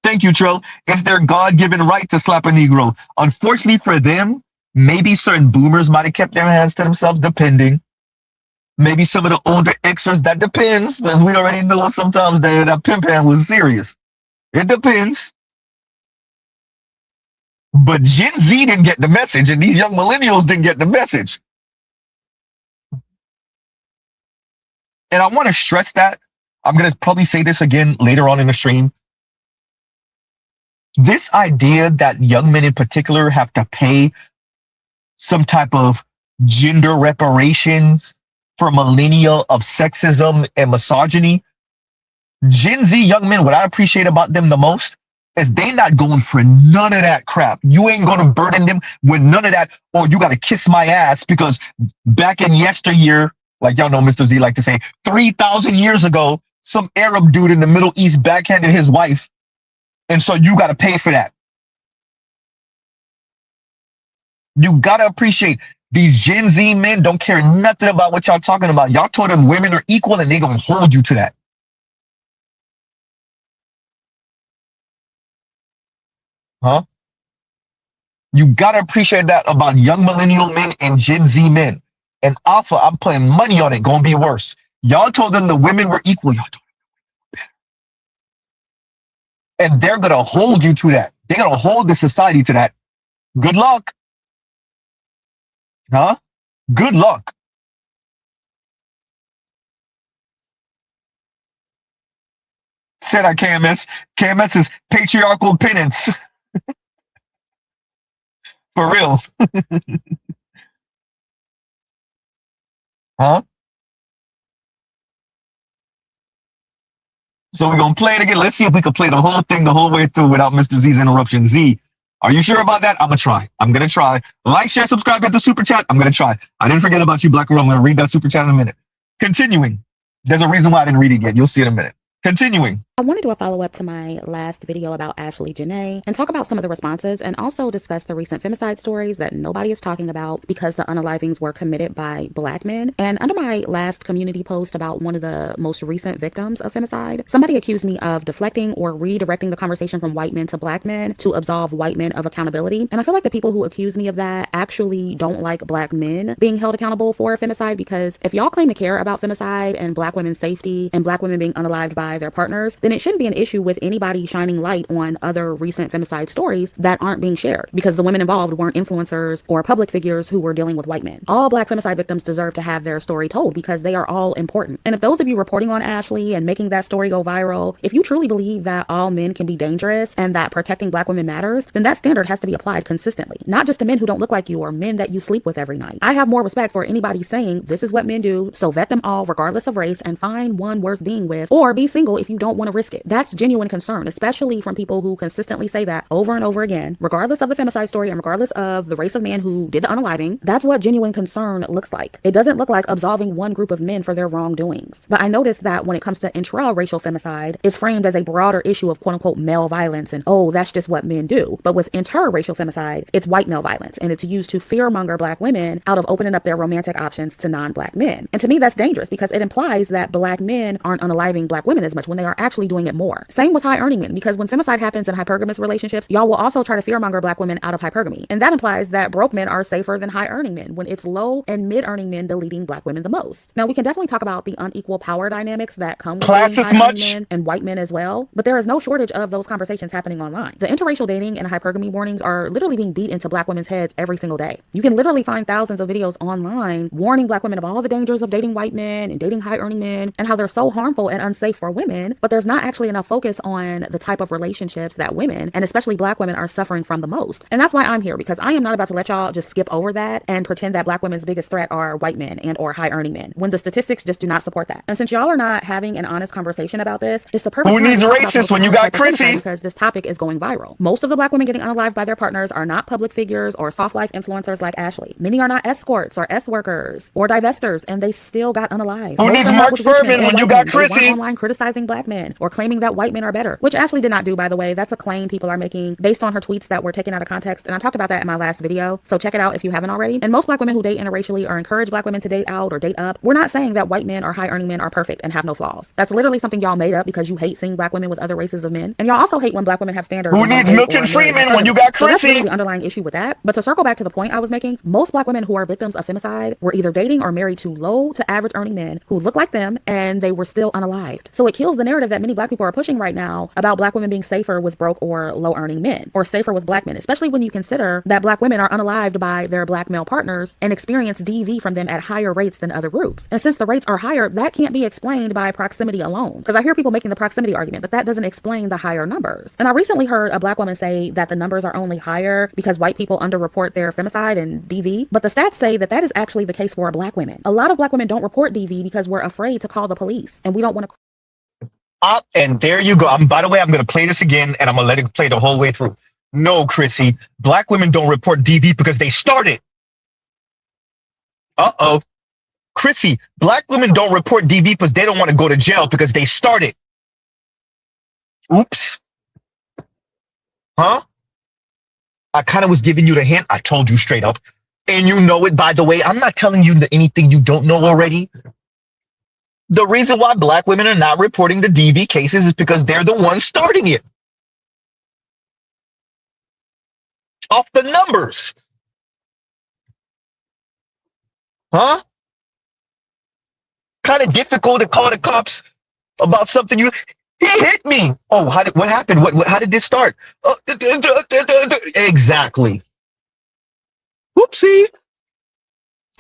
Thank you, Trill. It's their God-given right to slap a Negro. Unfortunately for them, maybe certain boomers might have kept their hands to themselves, depending. Maybe some of the older Xers, that depends, because we already know sometimes that pimp hand was serious. It depends. But Gen Z didn't get the message, and these young millennials didn't get the message. And I want to stress that. I'm going to probably say this again later on in the stream. This idea that young men in particular have to pay some type of gender reparations for millennia of sexism and misogyny. Gen Z young men, what I appreciate about them the most is they not going for none of that crap. You ain't going to burden them with none of that, or you got to kiss my ass because back in yesteryear, like y'all know Mr. Z like to say, 3,000 years ago, some Arab dude in the Middle East backhanded his wife. And so you got to pay for that. You got to appreciate these Gen Z men don't care nothing about what y'all talking about. Y'all told them women are equal and they going to hold you to that. Huh? You got to appreciate that about young millennial men and Gen Z men. And Alpha, I'm putting money on it, going to be worse. Y'all told them the women were equal. Y'all told them and they're going to hold you to that. They're going to hold the society to that. Good luck. Huh? Good luck. Said I KMS. KMS is patriarchal penance. For real. Huh? So we're going to play it again. Let's see if we can play the whole thing the whole way through without Mr. Z's interruption. Z, are you sure about that? I'm going to try. I'm going to try. Like, share, subscribe, hit the super chat. I'm going to try. I didn't forget about you, Black Girl. I'm going to read that super chat in a minute. Continuing. There's a reason why I didn't read it yet. You'll see in a minute. Continuing. I want to do a follow-up to my last video about Ashlee Jenae and talk about some of the responses and also discuss the recent femicide stories that nobody is talking about because the unalivings were committed by black men. And under my last community post about one of the most recent victims of femicide, somebody accused me of deflecting or redirecting the conversation from white men to black men to absolve white men of accountability. And I feel like the people who accuse me of that actually don't like black men being held accountable for femicide, because if y'all claim to care about femicide and black women's safety and black women being unalived by their partners, then it shouldn't be an issue with anybody shining light on other recent femicide stories that aren't being shared because the women involved weren't influencers or public figures who were dealing with white men. All black femicide victims deserve to have their story told because they are all important. And if those of you reporting on Ashlee and making that story go viral, if you truly believe that all men can be dangerous and that protecting black women matters, then that standard has to be applied consistently, not just to men who don't look like you or men that you sleep with every night. I have more respect for anybody saying this is what men do, so vet them all regardless of race and find one worth being with, or be single if you don't want to to risk it. That's genuine concern, especially from people who consistently say that over and over again, regardless of the femicide story and regardless of the race of man who did the unaliving. That's what genuine concern looks like. It doesn't look like absolving one group of men for their wrongdoings. But I noticed that when it comes to intraracial femicide, it's framed as a broader issue of quote unquote male violence and, oh, that's just what men do. But with interracial femicide, it's white male violence, and it's used to fearmonger black women out of opening up their romantic options to non-black men. And to me, that's dangerous because it implies that black men aren't unaliving black women as much when they are actually doing it more. Same with high earning men, because when femicide happens in hypergamous relationships, y'all will also try to fearmonger black women out of hypergamy. And that implies that broke men are safer than high earning men when it's low and mid earning men deleting black women the most. Now, we can definitely talk about the unequal power dynamics that come with high earning men and white men as well, but there is no shortage of those conversations happening online. The interracial dating and hypergamy warnings are literally being beat into black women's heads every single day. You can literally find thousands of videos online warning black women of all the dangers of dating white men and dating high earning men and how they're so harmful and unsafe for women, but there's not actually enough focus on the type of relationships that women, and especially black women, are suffering from the most. And that's why I'm here, because I am not about to let y'all just skip over that and pretend that black women's biggest threat are white men and or high earning men, when the statistics just do not support that. And since y'all are not having an honest conversation about this, it's the perfect Who needs racist when you got Chrissy? Because this topic is going viral. Most of the black women getting unalived by their partners are not public figures or soft life influencers like Ashlee. Many are not escorts or S-workers or divestors, and they still got unalived. Who needs Mark Furman when you got Chrissy? They weren't online criticizing black men or claiming that white men are better, which Ashlee did not do, by the way. That's a claim people are making based on her tweets that were taken out of context, and I talked about that in my last video, so check it out if you haven't already. And most black women who date interracially or encourage black women to date out or date up, we're not saying that white men or high earning men are perfect and have no flaws. That's literally something y'all made up because you hate seeing black women with other races of men, and y'all also hate when black women have standards. Who needs Milton Freeman when you got Chrissy? So that's really the underlying issue with that. But to circle back to the point I was making, most black women who are victims of femicide were either dating or married to low to average earning men who look like them, and they were still unalived. So it kills the narrative that many black people are pushing right now about black women being safer with broke or low earning men, or safer with black men, especially when you consider that black women are unalived by their black male partners and experience DV from them at higher rates than other groups. And since the rates are higher, that can't be explained by proximity alone. Because I hear people making the proximity argument, but that doesn't explain the higher numbers. And I recently heard a black woman say that the numbers are only higher because white people underreport their femicide and DV. But the stats say that that is actually the case for black women. A lot of black women don't report DV because we're afraid to call the police, and we don't want to. And there you go. By the way, I'm going to play this again, and I'm going to let it play the whole way through. No, Chrissy, black women don't report DV because they started. Uh-oh. Chrissy, black women don't report DV because they don't want to go to jail because they started. Oops. Huh? I kind of was giving you the hint. I told you straight up. And you know it, by the way. I'm not telling you anything you don't know already. The reason why black women are not reporting the DV cases is because they're the ones starting it. Off the numbers. Huh? Kind of difficult to call the cops about something you... He hit me. Oh, what happened? How did this start? Exactly. Whoopsie.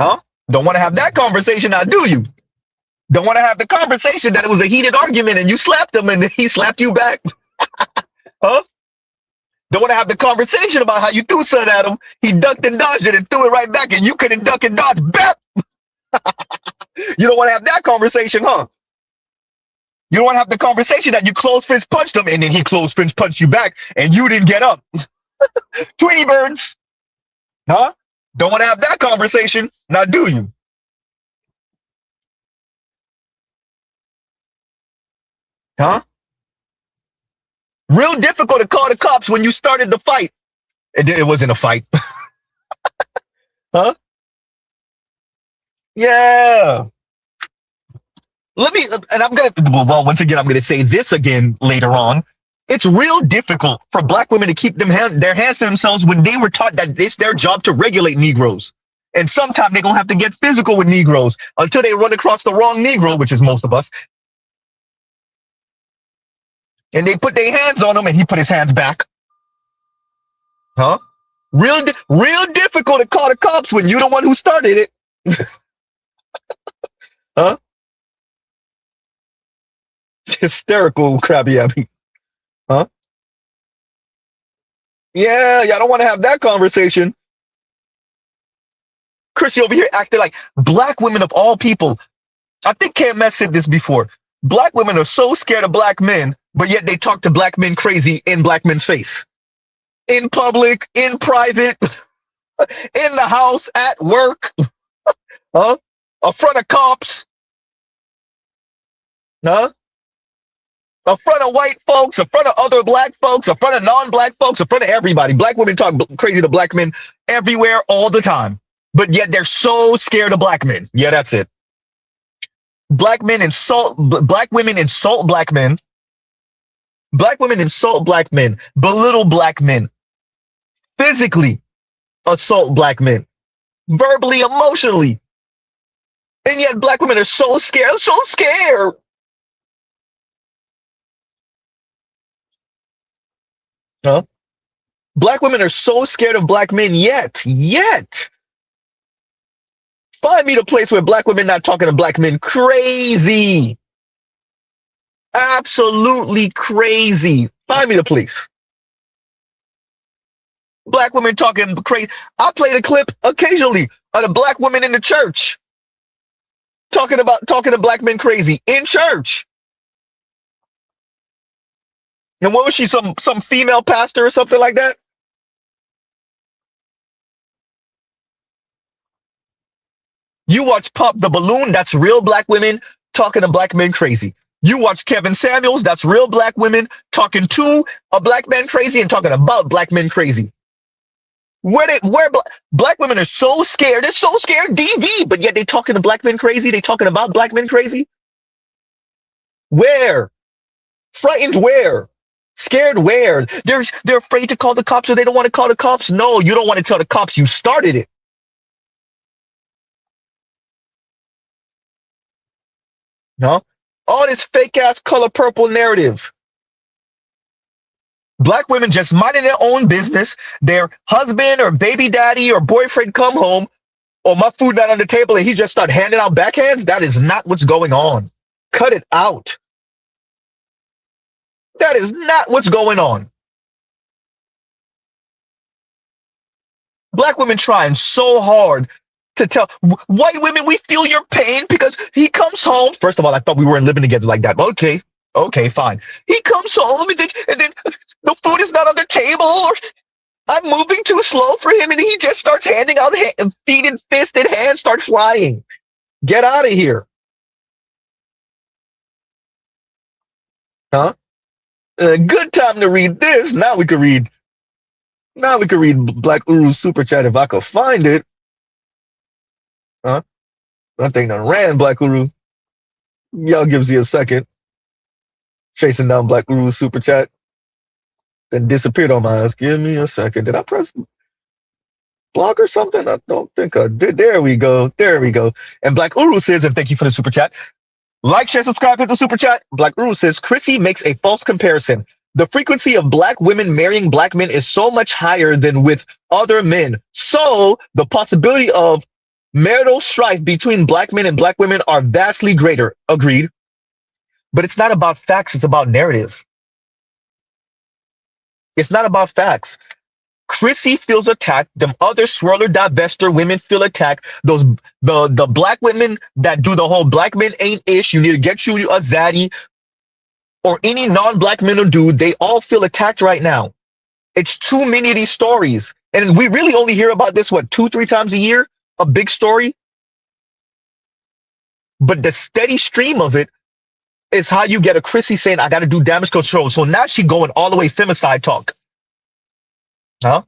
Huh? Don't want to have that conversation now, do you? Don't want to have the conversation that it was a heated argument and you slapped him and he slapped you back. Huh? Don't want to have the conversation about how you threw something at him. He ducked and dodged it and threw it right back and you couldn't duck and dodge. Bap! You don't want to have that conversation, huh? You don't want to have the conversation that you close fist punched him and then he close fist punched you back and you didn't get up. Tweety birds. Huh? Don't want to have that conversation. Now, do you? Huh? Real difficult to call the cops when you started the fight. It wasn't a fight. Huh? Yeah. Let me, and I'm going to, well, once again, I'm going to say this again later on. It's real difficult for black women to keep their hands to themselves when they were taught that it's their job to regulate Negroes. And sometimes they're going to have to get physical with Negroes until they run across the wrong Negro, which is most of us. And they put their hands on him and he put his hands back. Huh? Real difficult to call the cops when you're the one who started it. Huh? Hysterical crabby Abby. Huh? Yeah, y'all don't want to have that conversation. Chrissy over here acting like black women of all people. I think KMS said this before. Black women are so scared of black men but yet they talk to black men crazy in black men's face, in public, in private, in the house, at work, huh? In front of cops, huh? In front of white folks, in front of other black folks, in front of non-black folks, in front of everybody. Black women talk crazy to black men everywhere all the time, but yet they're so scared of black men. Yeah, that's it. Black women insult black men. Black women insult black men, belittle black men, physically assault black men, verbally, emotionally. And yet black women are so scared, so scared. Huh? Black women are so scared of black men yet. Find me the place where black women not talking to black men crazy. Absolutely crazy. Find me the place. Black women talking crazy. I play the clip occasionally of the black women in the church talking to black men crazy in church. And what was she, some female pastor or something like that? You watch Pop the Balloon, that's real black women talking to black men crazy. You watch Kevin Samuels, that's real black women talking to a black man crazy and talking about black men crazy. Black women are so scared, they're so scared, DV, but yet they talking to black men crazy, they talking about black men crazy? Where? Frightened where? Scared where? They're afraid to call the cops or they don't want to call the cops? No, you don't want to tell the cops, you started it. No? All this fake ass color purple narrative. Black women just minding their own business. Their husband or baby daddy or boyfriend come home, or my food not on the table, and he just start handing out backhands. That is not what's going on. Cut it out. That is not what's going on. Black women trying so hard to tell white women, we feel your pain because he comes home. First of all, I thought we weren't living together like that. Okay, fine. He comes home and then the food is not on the table, or I'm moving too slow for him, and he just starts handing out feet and fisted hands start flying. Get out of here. Huh? Good time to read this. Now we could read Black Uru's super chat if I could find it. Huh? That thing done ran, Black Uru. Y'all gives you a second. Chasing down Black Uru's super chat. Then disappeared on my ass. Give me a second. Did I press block or something? I don't think I did. There we go. And Black Uru says, and thank you for the super chat. Like, share, subscribe, hit the super chat. Black Uru says, Chrissy makes a false comparison. The frequency of black women marrying black men is so much higher than with other men. So the possibility of marital strife between black men and black women are vastly greater. Agreed. But it's not about facts, it's about narrative. It's not about facts. Chrissy feels attacked. Them other swirler divester women feel attacked. The black women that do the whole black men ain't ish, you need to get you a zaddy, or any non-black men or dude, they all feel attacked right now. It's too many of these stories. And we really only hear about this, what, 2-3 times a year? A big story? But the steady stream of it is how you get a Chrissy saying, I got to do damage control. So now she going all the way femicide talk. Huh?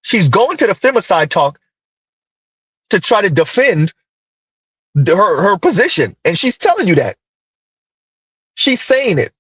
She's going to the femicide talk to try to defend her position. And she's telling you that. She's saying it.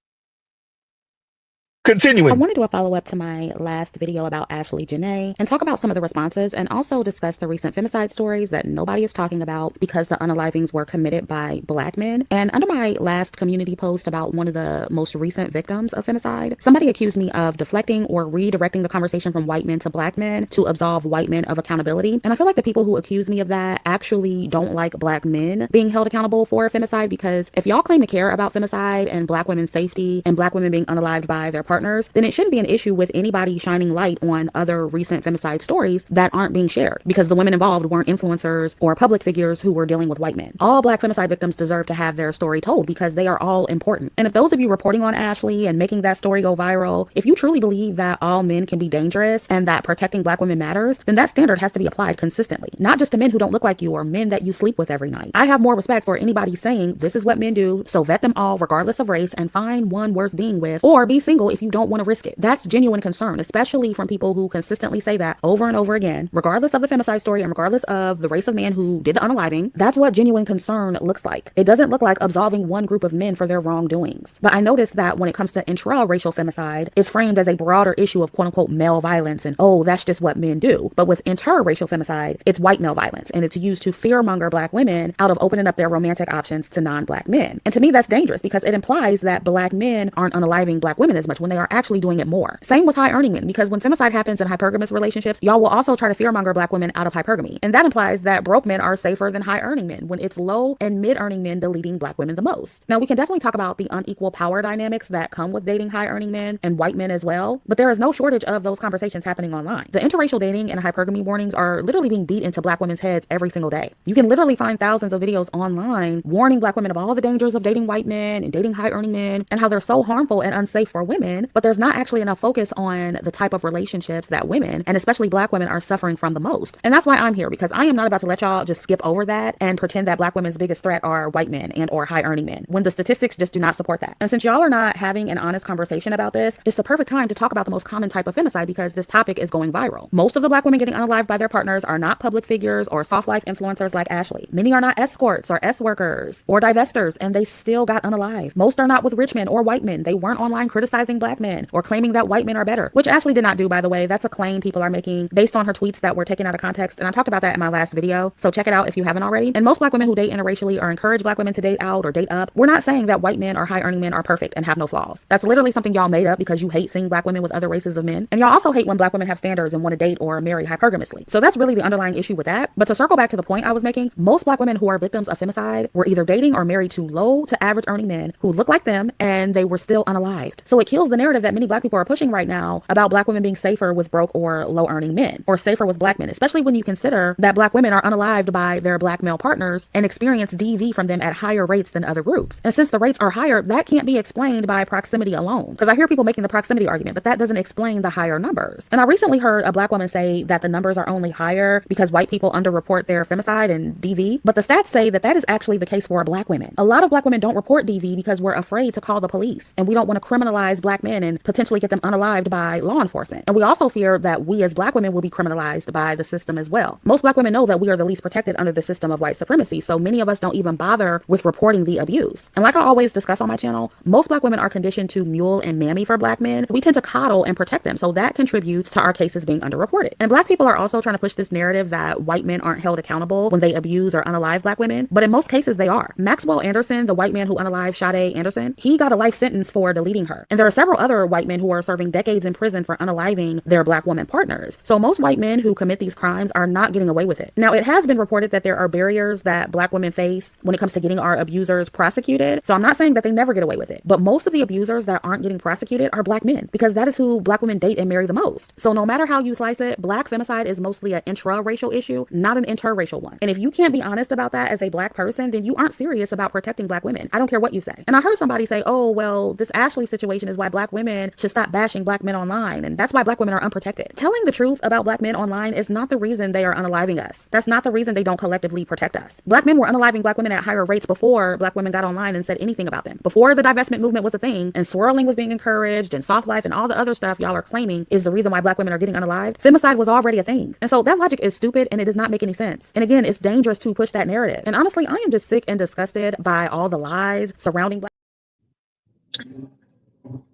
Continuing. I want to do a follow-up to my last video about Ashlee Jenae and talk about some of the responses, and also discuss the recent femicide stories that nobody is talking about because the unalivings were committed by black men. And under my last community post about one of the most recent victims of femicide, somebody accused me of deflecting or redirecting the conversation from white men to black men to absolve white men of accountability. And I feel like the people who accuse me of that actually don't like black men being held accountable for femicide, because if y'all claim to care about femicide and black women's safety and black women being unalived by their partners, then it shouldn't be an issue with anybody shining light on other recent femicide stories that aren't being shared because the women involved weren't influencers or public figures who were dealing with white men. All Black femicide victims deserve to have their story told because they are all important. And if those of you reporting on Ashlee and making that story go viral, if you truly believe that all men can be dangerous and that protecting Black women matters, then that standard has to be applied consistently, not just to men who don't look like you or men that you sleep with every night. I have more respect for anybody saying this is what men do, so vet them all regardless of race and find one worth being with, or be single if you don't want to risk it. That's genuine concern, especially from people who consistently say that over and over again, regardless of the femicide story and regardless of the race of man who did the unaliving. That's what genuine concern looks like. It doesn't look like absolving one group of men for their wrongdoings. But I noticed that when it comes to intraracial femicide, it's framed as a broader issue of quote unquote male violence and oh, that's just what men do. But with interracial femicide, it's white male violence and it's used to fearmonger Black women out of opening up their romantic options to non-Black men. And to me, that's dangerous because it implies that Black men aren't unaliving Black women as much when they are actually doing it more. Same with high earning men, because when femicide happens in hypergamous relationships, y'all will also try to fearmonger Black women out of hypergamy. And that implies that broke men are safer than high earning men when it's low and mid earning men deleting Black women the most. Now, we can definitely talk about the unequal power dynamics that come with dating high earning men and white men as well, but there is no shortage of those conversations happening online. The interracial dating and hypergamy warnings are literally being beat into Black women's heads every single day. You can literally find thousands of videos online warning Black women of all the dangers of dating white men and dating high earning men and how they're so harmful and unsafe for women, but there's not actually enough focus on the type of relationships that women, and especially Black women, are suffering from the most. And that's why I'm here, because I am not about to let y'all just skip over that and pretend that Black women's biggest threat are white men and or high earning men, when the statistics just do not support that. And since y'all are not having an honest conversation about this, it's the perfect time to talk about the most common type of femicide because this topic is going viral. Most of the Black women getting unalived by their partners are not public figures or soft life influencers like Ashlee. Many are not escorts or S-workers or divestors, and they still got unalived. Most are not with rich men or white men. They weren't online criticizing Black men or claiming that white men are better, which Ashlee did not do, by the way. That's a claim people are making based on her tweets that were taken out of context, and I talked about that in my last video, so check it out if you haven't already. And most Black women who date interracially or encourage Black women to date out or date up, we're not saying that white men or high earning men are perfect and have no flaws. That's literally something y'all made up because you hate seeing Black women with other races of men, and y'all also hate when Black women have standards and want to date or marry hypergamously. So that's really the underlying issue with that. But to circle back to the point I was making, most Black women who are victims of femicide were either dating or married to low to average earning men who look like them, and they were still unalived. So it kills the narrative that many Black people are pushing right now about Black women being safer with broke or low earning men, or safer with Black men, especially when you consider that Black women are unalived by their Black male partners and experience DV from them at higher rates than other groups. And since the rates are higher, that can't be explained by proximity alone. Because I hear people making the proximity argument, but that doesn't explain the higher numbers. And I recently heard a Black woman say that the numbers are only higher because white people underreport their femicide and DV, but the stats say that that is actually the case for Black women. A lot of Black women don't report DV because we're afraid to call the police, and we don't want to criminalize Black men and potentially get them unalived by law enforcement. And we also fear that we as Black women will be criminalized by the system as well. Most Black women know that we are the least protected under the system of white supremacy, so many of us don't even bother with reporting the abuse. And like I always discuss on my channel, most Black women are conditioned to mule and mammy for Black men. We tend to coddle and protect them, so that contributes to our cases being underreported. And Black people are also trying to push this narrative that white men aren't held accountable when they abuse or unalive Black women, but in most cases they are. Maxwell Anderson, the white man who unalived Sade Anderson, he got a life sentence for deleting her. And there are several other white men who are serving decades in prison for unaliving their Black woman partners. So most white men who commit these crimes are not getting away with it. Now, it has been reported that there are barriers that Black women face when it comes to getting our abusers prosecuted. So I'm not saying that they never get away with it, but most of the abusers that aren't getting prosecuted are Black men, because that is who Black women date and marry the most. So no matter how you slice it, Black femicide is mostly an intraracial issue, not an interracial one. And if you can't be honest about that as a Black person, then you aren't serious about protecting Black women. I don't care what you say. And I heard somebody say, oh, well, this Ashlee situation is why Black women should stop bashing Black men online, and that's why Black women are unprotected. Telling the truth about Black men online is not the reason they are unaliving us. That's not the reason they don't collectively protect us. Black men were unaliving Black women at higher rates before Black women got online and said anything about them. Before the divestment movement was a thing and swirling was being encouraged and soft life and all the other stuff y'all are claiming is the reason why Black women are getting unalived, femicide was already a thing. And so that logic is stupid and it does not make any sense. And again, it's dangerous to push that narrative. And honestly, I am just sick and disgusted by all the lies surrounding Black.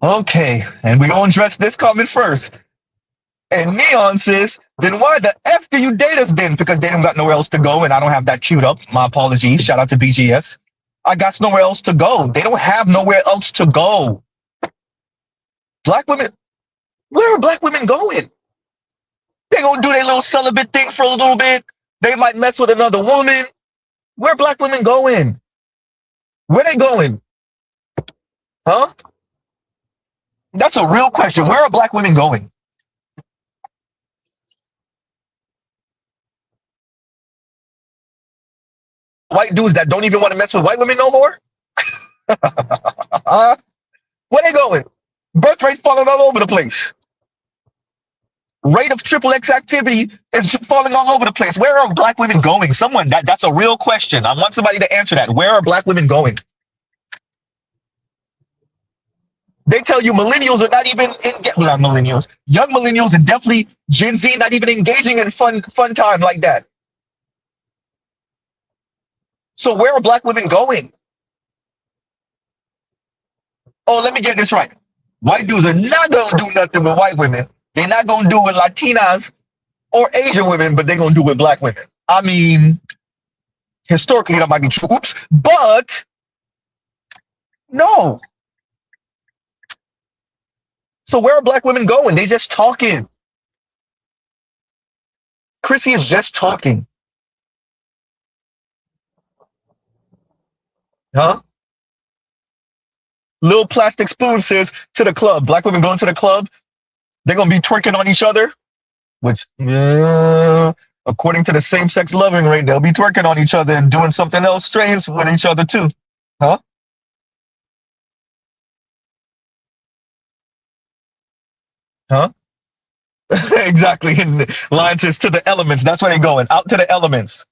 Okay, and we're going to address this comment first. And Neon says, then why the F do you date us then? Because they don't got nowhere else to go, and I don't have that queued up. My apologies. Shout out to BGS. I got nowhere else to go. They don't have nowhere else to go. Black women, where are Black women going? They gonna do their little celibate thing for a little bit. They might mess with another woman. Where are Black women going? Where they going? Huh? That's a real question. Where are black women going? White dudes that don't even want to mess with white women no more? Where they going? Birth rate falling all over the place. Rate of triple X activity is falling all over the place. Where are black women going? Someone, that's a real question. I want somebody to answer that. Where are black women going? They tell you millennials are not even not millennials, young millennials, and definitely Gen Z not even engaging in fun time like that. So where are black women going? Oh, let me get this right. White dudes are not gonna do nothing with white women. They're not gonna do it with Latinas or Asian women, but they're gonna do it with black women. I mean, historically that might be true. Oops, but no. So where are black women going? They just talking. Chrissy is just talking. Huh? Little Plastic Spoon says to the club. Black women going to the club. They're gonna be twerking on each other, which according to the same-sex loving rate, they'll be twerking on each other and doing something else strange with each other too. Huh? Huh? Exactly. And line says to the elements. That's where they're going. Out to the elements.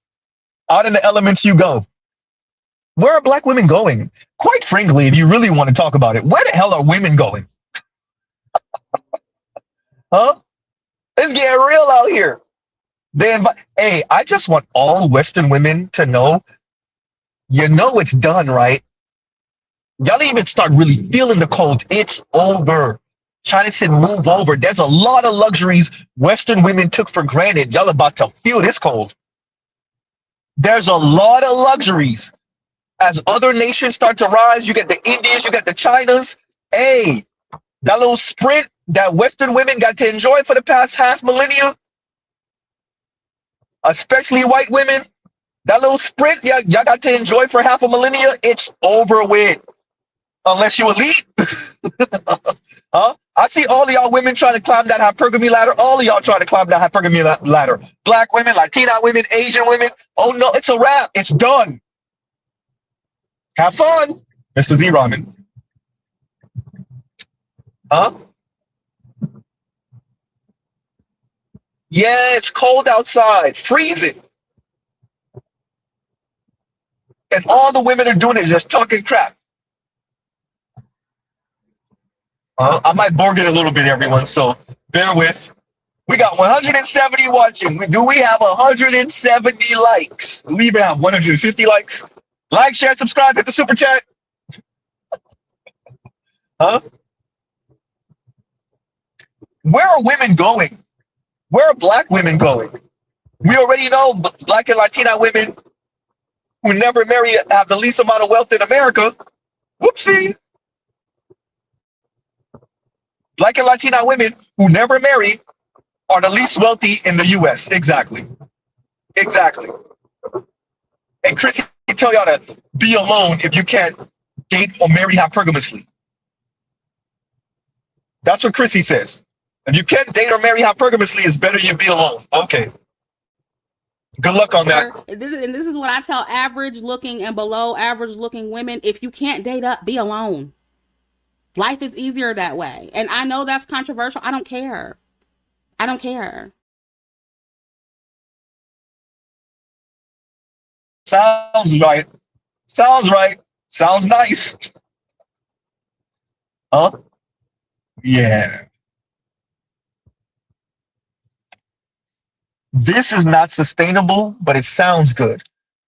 Out in the elements you go. Where are black women going? Quite frankly, if you really want to talk about it, where the hell are women going? Huh? It's getting real out here. Hey, I just want all Western women to know, you know it's done, right? Y'all even start really feeling the cold. It's over. China said move over. There's a lot of luxuries Western women took for granted. Y'all about to feel this cold. There's a lot of luxuries. As other nations start to rise, you get the Indians, you get the Chinas. Hey, that little sprint that Western women got to enjoy for the past half millennia, especially white women, that little sprint y'all got to enjoy for half a millennia, it's over with. Unless you elite. Huh? I see all of y'all women trying to climb that hypergamy ladder. All of y'all trying to climb that hypergamy ladder. Black women, Latina women, Asian women. Oh no, it's a wrap. It's done. Have fun, Mr. Z Ramen. Huh? Yeah, it's cold outside. Freezing. And all the women are doing is just talking crap. I might borg it a little bit, everyone, so bear with. We got 170 watching. Do we have 170 likes? Do we even have 150 likes? Like, share, subscribe, hit the super chat. Huh? Where are women going? Where are black women going? We already know black and Latina women who never marry have the least amount of wealth in America. Whoopsie. Black and Latina women who never marry are the least wealthy in the US. Exactly. Exactly. And Chrissy tell y'all to be alone if you can't date or marry hypergamously. That's what Chrissy says. If you can't date or marry hypergamously, it's better you be alone. Okay. Good luck on that. This is what I tell average looking and below average looking women. If you can't date up, be alone. Life is easier that way. And I know that's controversial. I don't care. I don't care. Sounds right. Sounds right. Sounds nice. Huh? Yeah. This is not sustainable, but it sounds good.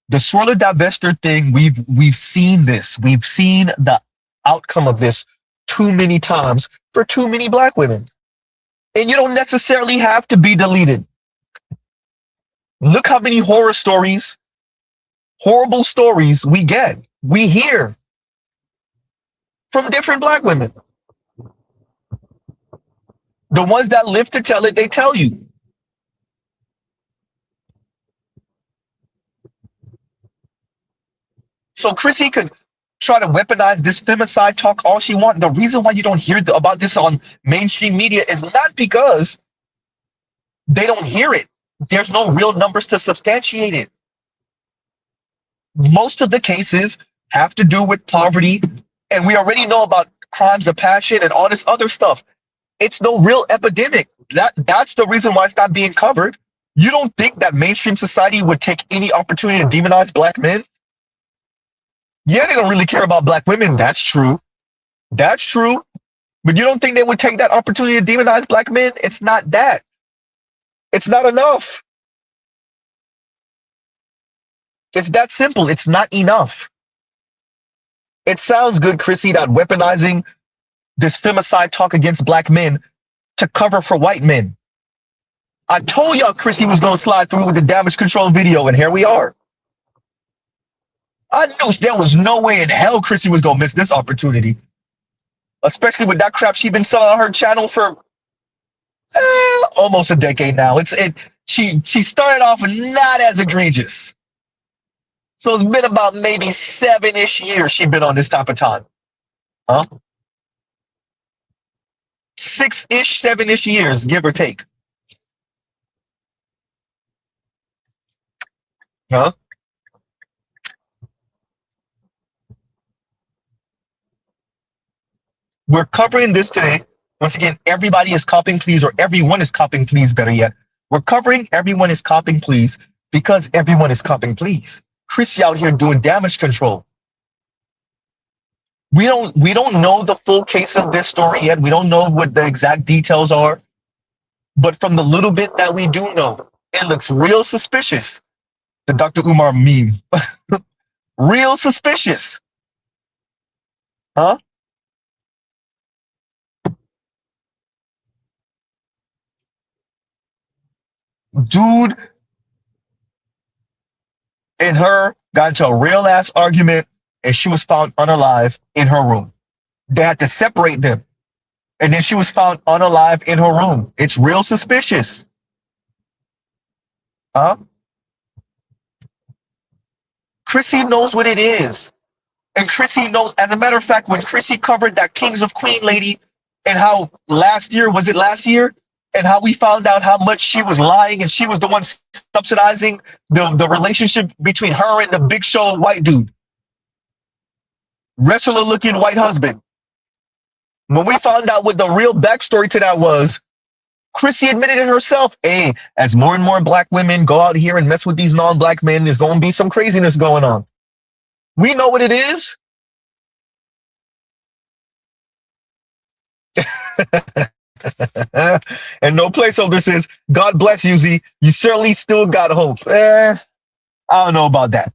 The swirler divester thing, we've seen this. We've seen the outcome of this too many times for too many black women. And you don't necessarily have to be deleted. Look how many horror stories, horrible stories we get, we hear from different black women. The ones that live to tell it, they tell you. So Chrissy could try to weaponize this femicide talk all she wants. The reason why you don't hear about this on mainstream media is not because they don't hear it. There's no real numbers to substantiate it. Most of the cases have to do with poverty, and we already know about crimes of passion and all this other stuff. It's no real epidemic. That's the reason why it's not being covered. You don't think that mainstream society would take any opportunity to demonize black men? Yeah, they don't really care about black women. That's true. That's true. But you don't think they would take that opportunity to demonize black men? It's not that. It's not enough. It's that simple. It's not enough. It sounds good, Chrissy, that weaponizing this femicide talk against black men to cover for white men. I told y'all Chrissy was going to slide through with the damage control video, and here we are. I knew there was no way in hell Chrissy was going to miss this opportunity. Especially with that crap she's been selling on her channel for almost a decade now. She started off not as egregious. So it's been about maybe 7-ish years she's been on this type of time. Huh? 6-ish, 7-ish years, give or take. Huh? We're covering this today. Once again, everybody is copying Pleas, or everyone is copying Pleas, better yet. We're covering everyone is copying Pleas because everyone is copying Pleas. Chrissy out here doing damage control. We don't know the full case of this story yet. We don't know what the exact details are. But from the little bit that we do know, it looks real suspicious. The Dr. Umar meme. Real suspicious. Huh? Dude and her got into a real ass argument, and she was found unalive in her room. They had to separate them, and then she was found unalive in her room. It's real suspicious. Huh? Chrissy knows what it is. And Chrissy knows, as a matter of fact, when Chrissy covered that Kings of Queen lady and how last year, and how we found out how much she was lying and she was the one subsidizing the relationship between her and the big show white dude. Wrestler looking white husband. When we found out what the real backstory to that was, Chrissy admitted it herself. Hey, as more and more black women go out here and mess with these non-black men, there's going to be some craziness going on. We know what it is. And no placeholder says, God bless you, Z. You certainly still got hope. I don't know about that.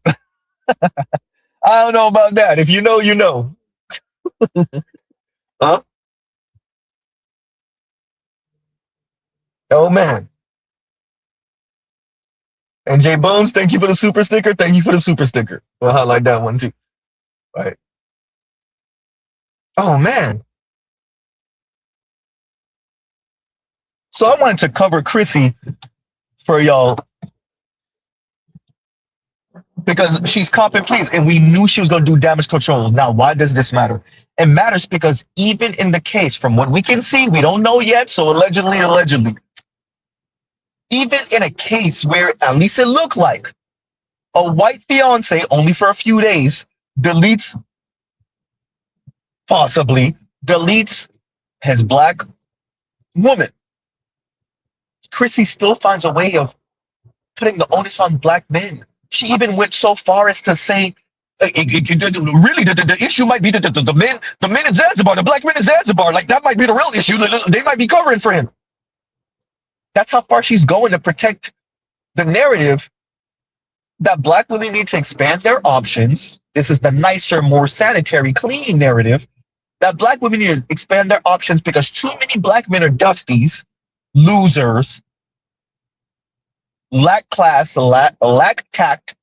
I don't know about that. If you know, you know. Huh? Oh, man. And J Bones, thank you for the super sticker. Thank you for the super sticker. We'll highlight that one too. Right. Oh, man. So I wanted to cover Chrissy for y'all because she's copying Pleas, and we knew she was going to do damage control. Now, why does this matter? It matters because even in the case, from what we can see, we don't know yet, so allegedly, even in a case where at least it looked like a white fiance only for a few days possibly deletes his black woman, Chrissy still finds a way of putting the onus on black men. She even went so far as to say, really, the issue might be the men in Zanzibar, the black men in Zanzibar. Like, that might be the real issue. They might be covering for him. That's how far she's going to protect the narrative that black women need to expand their options. This is the nicer, more sanitary, clean narrative that black women need to expand their options because too many black men are dusties, losers, lack class, lack tact,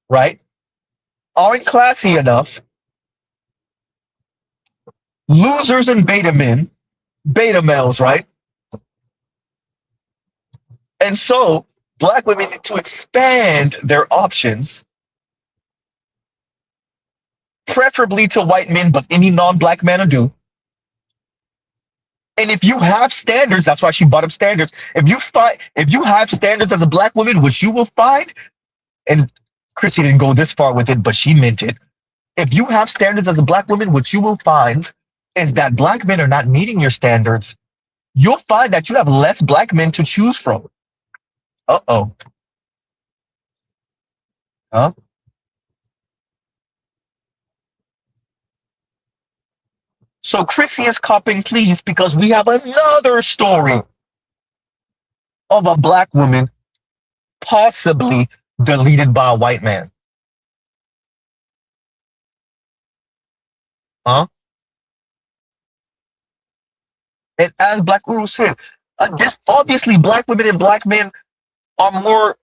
right? Aren't classy enough. Losers and beta males, right? And so black women need to expand their options preferably to white men, but any non-black man will do. And if you have standards, that's why she brought up standards. If you have standards as a black woman, which you will find, and Chrissy didn't go this far with it, but she meant it. If you have standards as a black woman, what you will find is that black men are not meeting your standards. You'll find that you have less black men to choose from. Uh-oh. Huh? So Chrissy is copping pleas because we have another story of a black woman possibly deleted by a white man. Huh? And as Black Guru said, obviously black women and black men are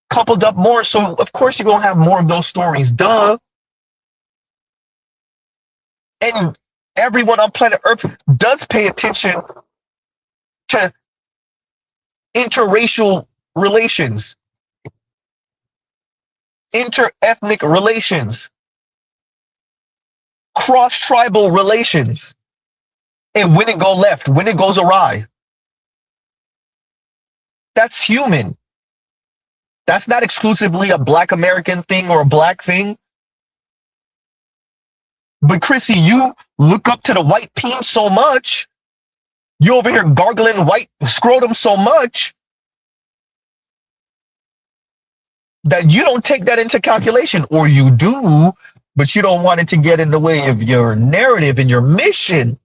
coupled up more. So of course you're gonna have more of those stories. Duh. And everyone on planet Earth does pay attention to interracial relations, inter-ethnic relations, cross-tribal relations, and when it go left, when it goes awry. That's human. That's not exclusively a black American thing or a black thing. But Chrissy, you look up to the white peen so much, you over here gargling white scrotum so much, that you don't take that into calculation, or you do, but you don't want it to get in the way of your narrative and your mission.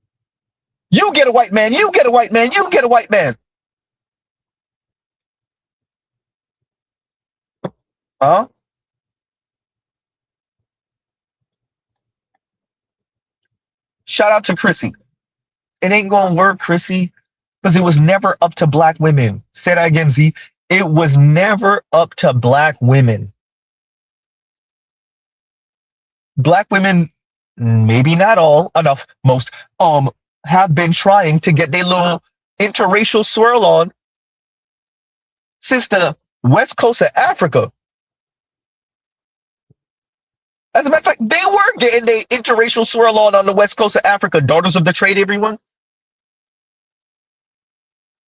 You get a white man, you get a white man, you get a white man. Huh? Shout out to Chrissy. It ain't gonna work, Chrissy, because it was never up to black women. Say that again, Z. It was never up to black women. Black women, maybe not all, enough, most, have been trying to get their little interracial swirl on since the west coast of Africa. As a matter of fact, they were getting their interracial swirl on the west coast of Africa. Daughters of the trade, everyone.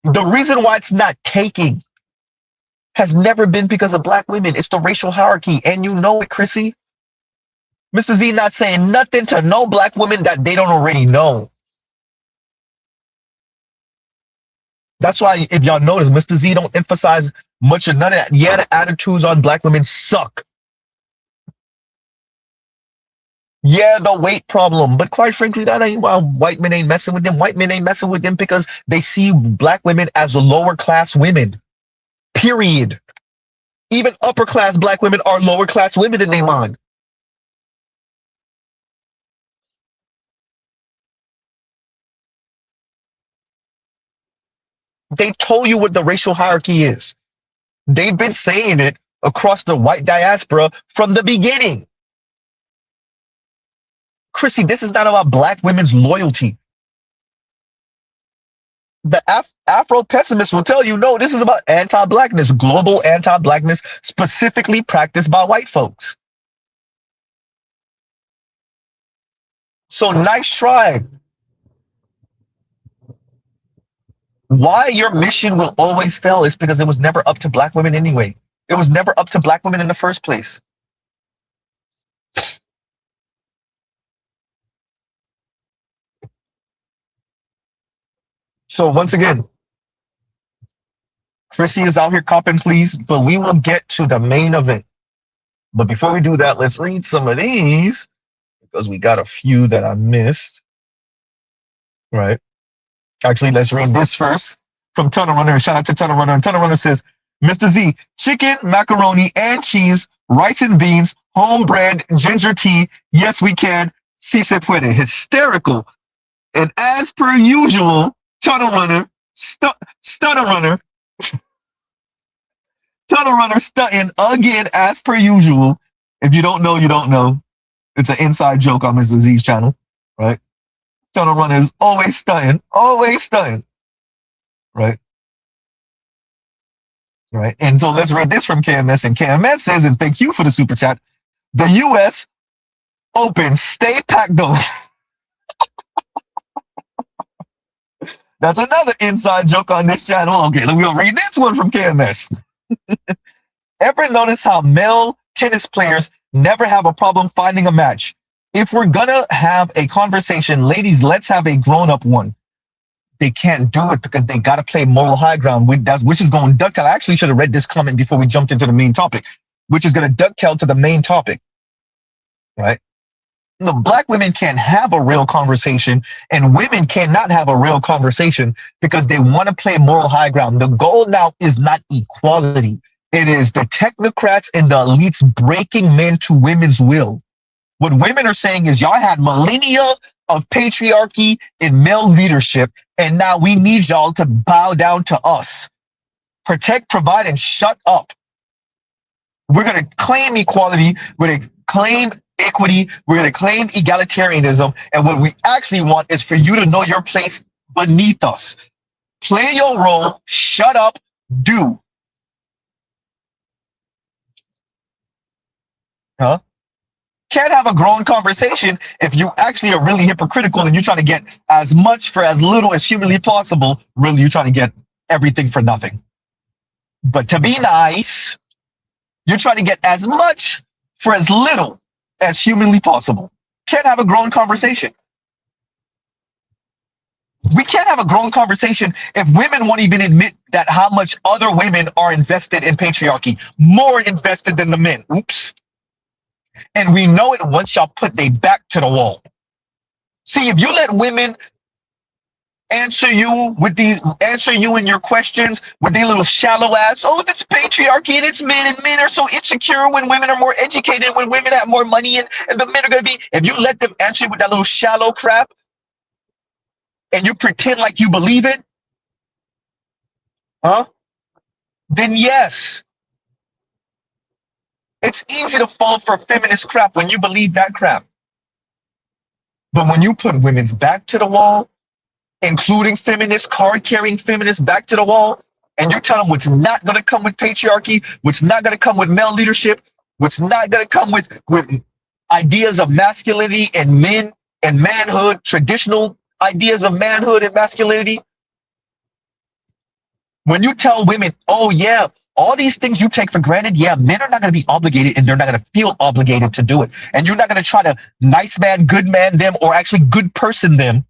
The reason why it's not taking has never been because of black women. It's the racial hierarchy, and you know it, Chrissy. Mr. Z not saying nothing to no black women that they don't already know. That's why, if y'all notice, Mr. Z don't emphasize much of none of that. Yeah, the attitudes on black women suck. Yeah, the weight problem. But quite frankly, that ain't why white men ain't messing with them. White men ain't messing with them because they see black women as lower class women. Period. Even upper class black women are lower class women in their mind. They told you what the racial hierarchy is. They've been saying it across the white diaspora from the beginning. Chrissy, this is not about black women's loyalty. The Afro pessimists will tell you, no, this is about anti-blackness, global anti-blackness, specifically practiced by white folks. So nice try. Why your mission will always fail is because it was never up to black women anyway. It was never up to black women in the first place. So once again, Chrissy is out here copping pleas, but we will get to the main event. But before we do that, let's read some of these because we got a few that I missed. Right. Actually, let's read this first from Tunnel Runner. Shout out to Tunnel Runner. And Tunnel Runner says, Mr. Z, chicken, macaroni, and cheese, rice and beans, home bread, ginger tea. Yes, we can. Si se puede. Hysterical. And as per usual, Tunnel Runner, Stunner Runner, Tunnel Runner stunting again as per usual. If you don't know, you don't know. It's an inside joke on Mr. Z's channel, right? Tunnel Runner is always stunting, right? Right. And so let's read this from KMS. And KMS says, and thank you for the super chat. The U.S. Open stay packed though. That's another inside joke on this channel. Okay, let me go read this one from KMS. Ever notice how male tennis players never have a problem finding a match? If we're gonna have a conversation, ladies, let's have a grown-up one. They can't do it because they gotta play moral high ground, which is going ducktail. I actually should have read this comment before we jumped into the main topic, which is gonna ducktail to the main topic, right? The black women can't have a real conversation, and women cannot have a real conversation because they want to play moral high ground. The goal now is not equality. It is the technocrats and the elites breaking men to women's will. What women are saying is y'all had millennia of patriarchy and male leadership, and now we need y'all to bow down to us. Protect, provide, and shut up. We're going to claim equality. We're going to claim equity. We're going to claim egalitarianism. And what we actually want is for you to know your place beneath us. Play your role. Shut up. Do. Huh? Can't have a grown conversation if you actually are really hypocritical and you're trying to get as much for as little as humanly possible. Really, you're trying to get everything for nothing. But to be nice, you're trying to get as much for as little as humanly possible. Can't have a grown conversation. We can't have a grown conversation if women won't even admit that how much other women are invested in patriarchy, more invested than the men. Oops. And we know it once y'all put their back to the wall. See, if you let women answer you in your questions with their little shallow ass, oh, it's patriarchy and it's men, and men are so insecure when women are more educated, when women have more money, and the men are going to be, if you let them answer you with that little shallow crap and you pretend like you believe it, then yes, it's easy to fall for feminist crap when you believe that crap. But when you put women's back to the wall, including feminists, card-carrying feminists back to the wall, and you tell them what's not going to come with patriarchy, what's not going to come with male leadership, what's not going to come with ideas of masculinity and men and manhood, traditional ideas of manhood and masculinity. When you tell women, oh yeah, all these things you take for granted, yeah, men are not going to be obligated and they're not going to feel obligated to do it. And you're not going to try to nice man, good man them, or actually good person them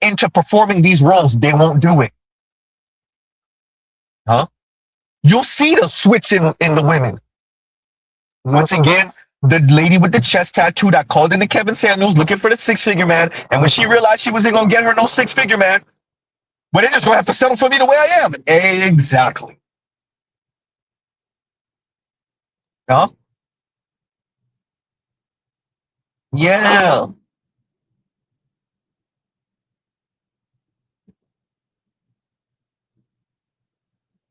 into performing these roles. They won't do it. You'll see the switch in the women. Once again, the lady with the chest tattoo that called into Kevin Samuels looking for the six-figure man, and when she realized she wasn't going to get her no six-figure man, but they're just going to have to settle for me the way I am. Exactly. Yeah.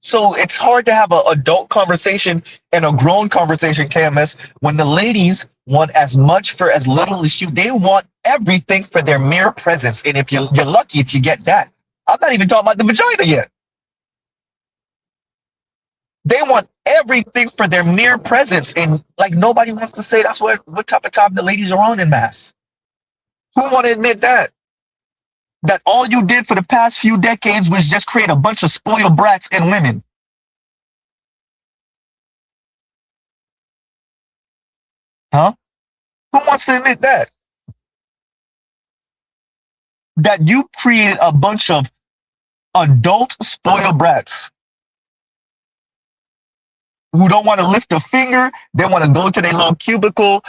So it's hard to have an adult conversation and a grown conversation, KMS, when the ladies want as much for as little as you. They want everything for their mere presence. And if you're lucky if you get that. I'm not even talking about the vagina yet. They want everything for their mere presence. And like nobody wants to say that's what type of time the ladies are on in mass. Who want to admit that? That all you did for the past few decades was just create a bunch of spoiled brats and women. Who wants to admit that? That you created a bunch of adult spoiled brats who don't want to lift a finger. They want to go to their little cubicle,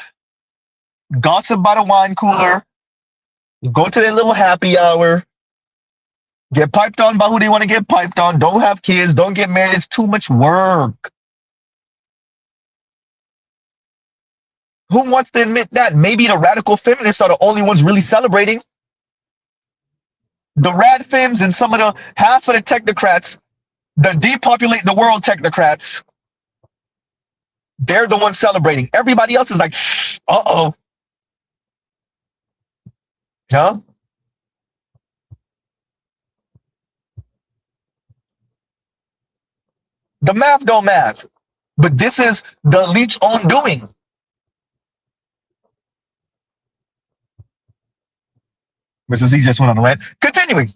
gossip by the wine cooler, go to their little happy hour, get piped on by who they want to get piped on, don't have kids, don't get married. It's too much work. Who wants to admit that? Maybe the radical feminists are the only ones really celebrating. The rad femmes and some of the half of the technocrats, the depopulate the world technocrats, they're the ones celebrating. Everybody else is like, uh-oh. The math don't math. But this is the elite's own doing. Mr. Z just went on a rant. Continuing.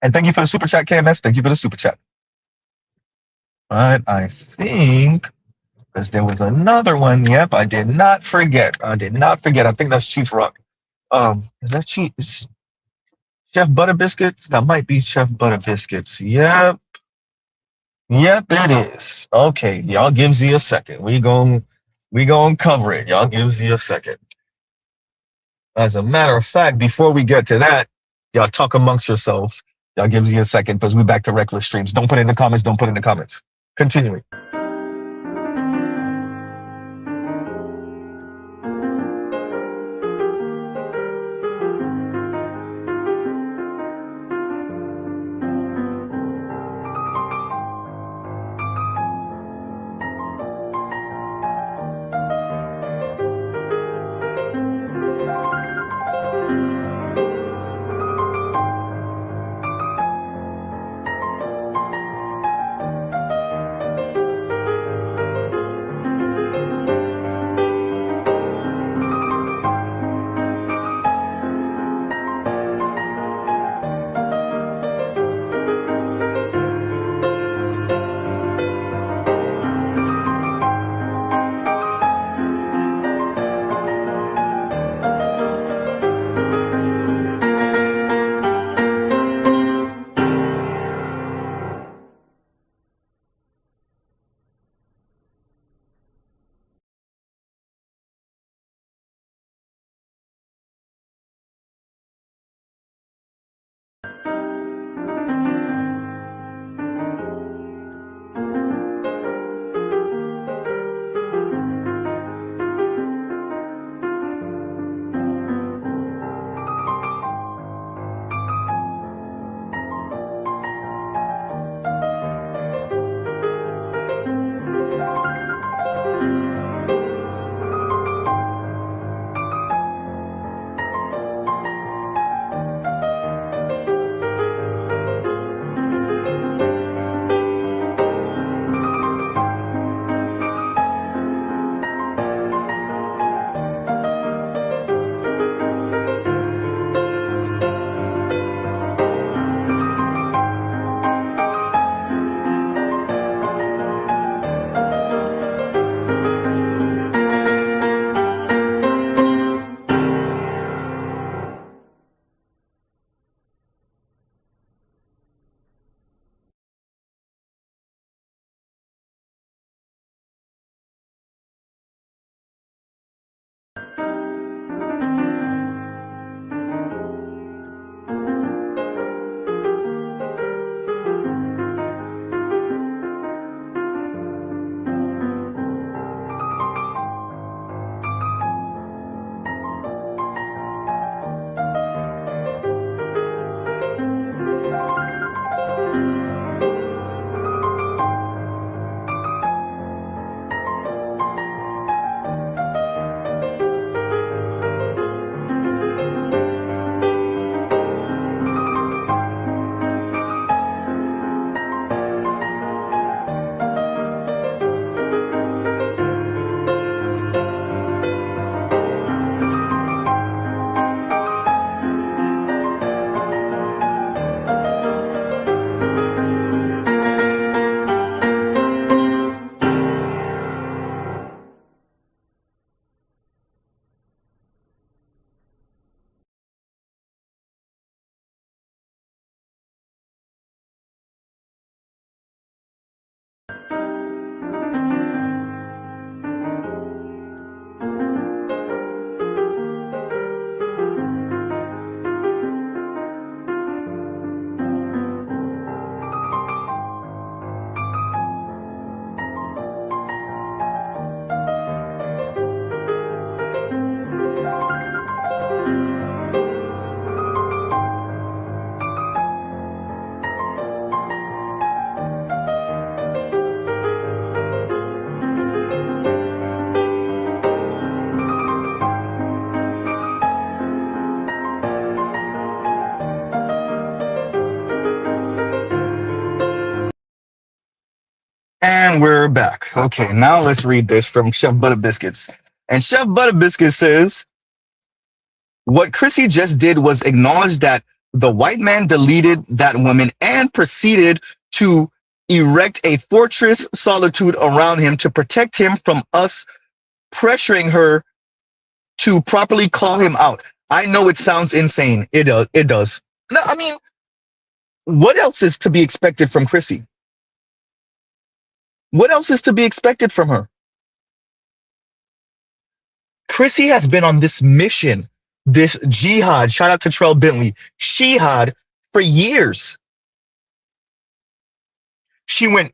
And thank you for the super chat, KMS. Thank you for the super chat. But I think, because there was another one. Yep, I did not forget. I think that's Chief Rock. Is that Chef Butter Biscuits? That might be Chef Butter Biscuits. Yep, it is. Okay, y'all give Z a second. We gon' cover it. Y'all give Z a second. As a matter of fact, before we get to that, y'all talk amongst yourselves. Y'all give Z a second because we back to reckless streams. Don't put it in the comments. Don't put it in the comments. Continuing. And we're back. Okay, now let's read this from Chef Butter Biscuits. And Chef Butter Biscuits says, What Chrissy just did was acknowledge that the white man deleted that woman and proceeded to erect a fortress solitude around him to protect him from us pressuring her to properly call him out. I know it sounds insane. It does. It does. No, I mean, what else is to be expected from Chrissy? What else is to be expected from her? Chrissy has been on this mission, this jihad, shout out to Trell Bentley, jihad for years. She went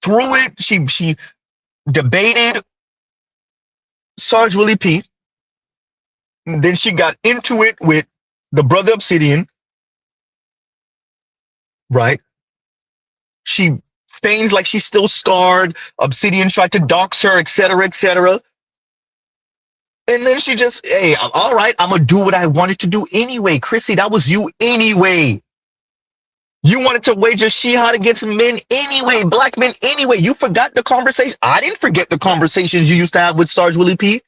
through it. She debated Sarge Willie P. Then she got into it with the brother Obsidian, right? She feigns like she's still scarred. Obsidian tried to dox her, etc., etc. And then she just, hey, all right, I'm going to do what I wanted to do anyway. Chrissy, that was you anyway. You wanted to wage a jihad against men anyway, black men anyway. You forgot the conversation. I didn't forget the conversations you used to have with Sarge Willie P.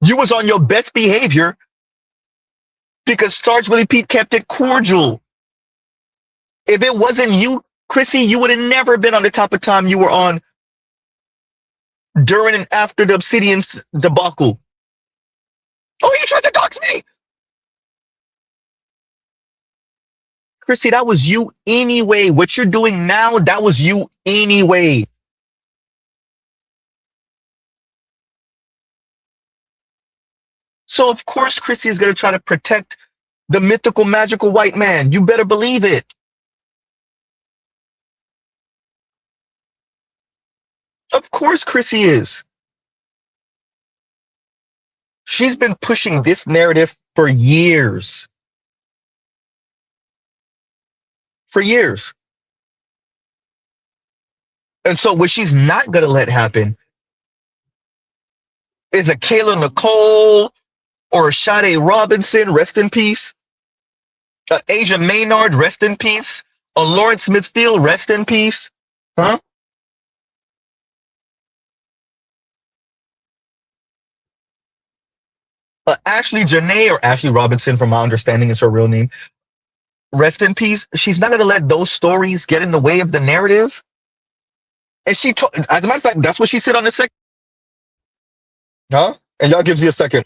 You was on your best behavior because Sarge Willie P kept it cordial. If it wasn't you, Chrissy, you would have never been on the top of time you were on during and after the Obsidian's debacle. Oh, you tried to dox me! Chrissy, that was you anyway. What you're doing now, that was you anyway. So, of course, Chrissy is going to try to protect the mythical, magical white man. You better believe it. Of course, Chrissy is. She's been pushing this narrative for years. For years. And so what she's not going to let happen is a Kayla Nicole or a Sade Robinson, rest in peace. A Asia Maynard, rest in peace. A Lawrence Smithfield, rest in peace. Huh? Ashlee Jenae, or Ashlee Robinson, from my understanding is her real name, rest in peace. She's not going to let those stories get in the way of the narrative. And she, as a matter of fact, that's what she said on the second. Huh? And y'all gives you a second.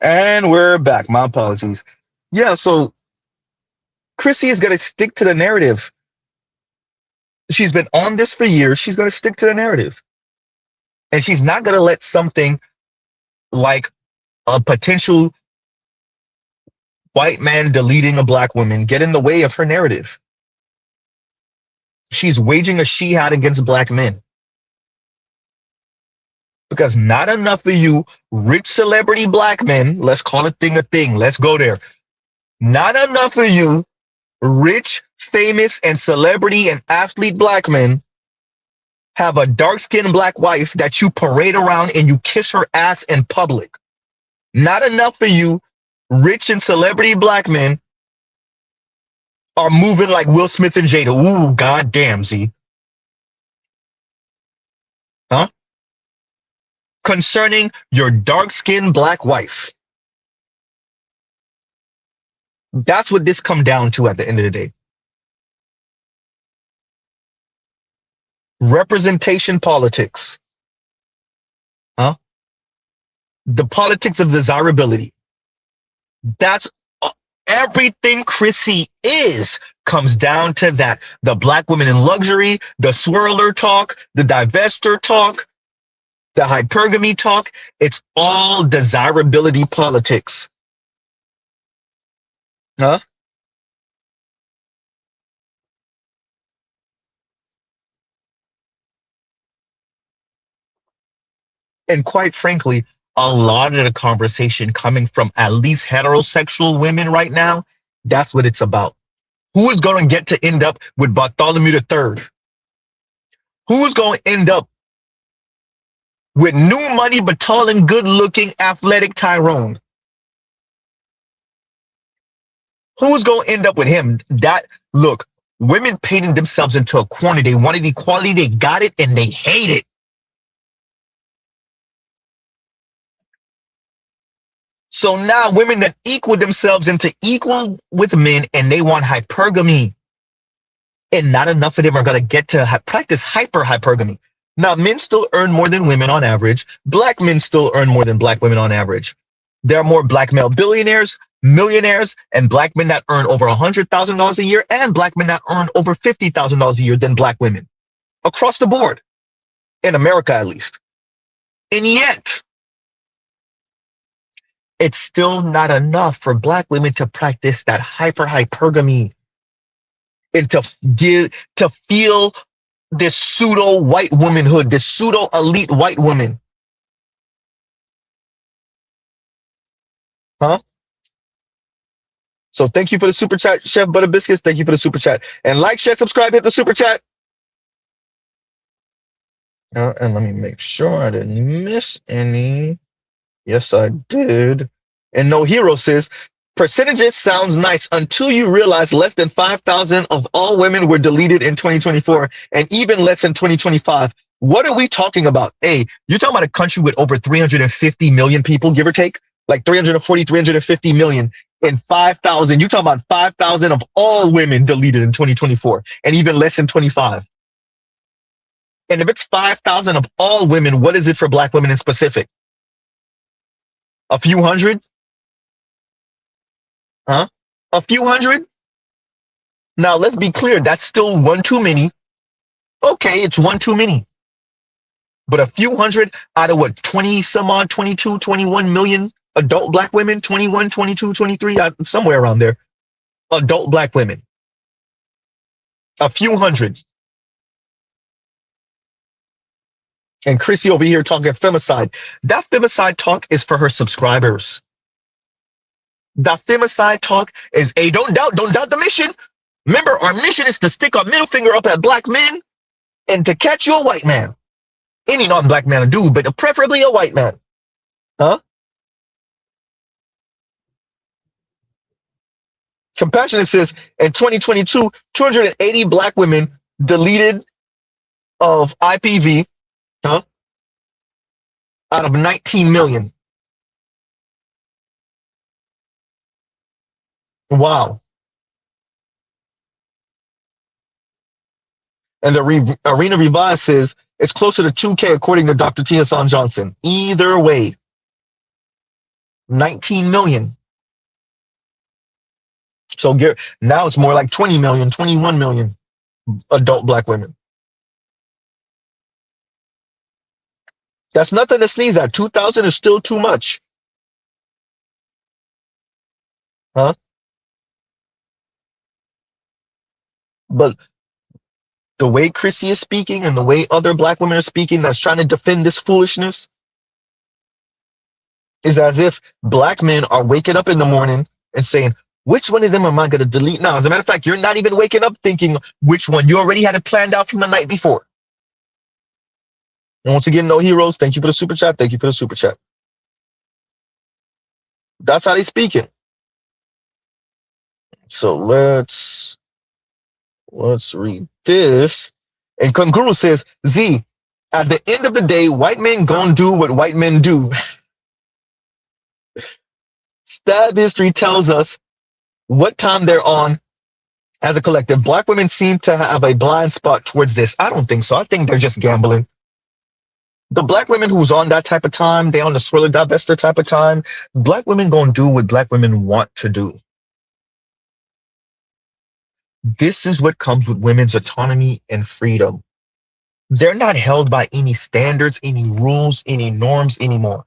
And we're back. My apologies. Yeah, so Chrissy is going to stick to the narrative. She's been on this for years. She's going to stick to the narrative. And she's not going to let something like a potential white man deleting a black woman get in the way of her narrative. She's waging a jihad against black men. Because not enough of you rich celebrity black men, let's call a thing, let's go there. Not enough of you rich, famous, and celebrity and athlete black men have a dark-skinned black wife that you parade around and you kiss her ass in public. Not enough of you rich and celebrity black men are moving like Will Smith and Jada. Ooh, goddamn, Z. Huh? Concerning your dark-skinned black wife. That's what this come down to at the end of the day. Representation politics. Huh? The politics of desirability. That's everything Chrissy is comes down to that. The black women in luxury, the swirler talk, the divester talk, the hypergamy talk, it's all desirability politics. Huh? And quite frankly, a lot of the conversation coming from at least heterosexual women right now, that's what it's about. Who is going to get to end up with Bartholomew III? Who is going to end up with new money but tall and good looking athletic Tyrone. Who's going to end up with him? That, look, women painting themselves into a corner. They wanted equality, they got it, and they hate it. So now women that equal themselves into equal with men, and they want hypergamy. And not enough of them are going to get to practice hypergamy. Now, men still earn more than women on average. Black men still earn more than black women on average. There are more black male billionaires, millionaires, and black men that earn over $100,000 a year, and black men that earn over $50,000 a year than black women. Across the board. In America, at least. And yet, it's still not enough for black women to practice that hypergamy and to feel this pseudo white womanhood, this pseudo elite white woman. Huh? So thank you for the super chat, Chef Butter Biscuits. Thank you for the super chat. And like, share, subscribe, hit the super chat. And let me make sure I didn't miss any. Yes, I did. And No Hero says, percentages sounds nice until you realize less than 5,000 of all women were deleted in 2024 and even less in 2025. What are we talking about? Hey, you're talking about a country with over 350 million people, give or take, like 340, 350 million, and 5,000. You're talking about 5,000 of all women deleted in 2024 and even less in 25. And if it's 5,000 of all women, what is it for black women in specific? A few hundred? Huh? A few hundred? Now, let's be clear. That's still one too many. Okay, it's one too many. But a few hundred out of what, 20 some odd, 22, 21 million adult black women, 21, 22, 23, somewhere around there. Adult black women. A few hundred. And Chrissy over here talking femicide. That femicide talk is for her subscribers. That femicide talk is, hey, don't doubt the mission. Remember, our mission is to stick our middle finger up at black men and to catch you a white man. Any non-black man will do, but preferably a white man. Huh? Compassionate says, in 2022, 280 black women deleted of IPV, huh? Out of 19 million. Wow. And the Arena Revised says it's closer to 2K according to Dr. Tia Son Johnson. Either way, 19 million. So now it's more like 20 million, 21 million adult black women. That's nothing to sneeze at. 2,000 is still too much. Huh? But the way Chrissy is speaking and the way other black women are speaking that's trying to defend this foolishness is as if black men are waking up in the morning and saying, which one of them am I going to delete now? As a matter of fact, you're not even waking up thinking which one. You already had it planned out from the night before. And once again, No Heroes, thank you for the super chat. Thank you for the super chat. That's how they speaking. So let's read this. And Kunguru says, Z, at the end of the day, white men gonna do what white men do. Stab history tells us what time they're on as a collective. Black women seem to have a blind spot towards this. I don't think so. I think they're just gambling. The black women who's on that type of time, they on the swirler divester type of time, black women gonna do what black women want to do. This is what comes with women's autonomy and freedom. They're not held by any standards, any rules, any norms anymore.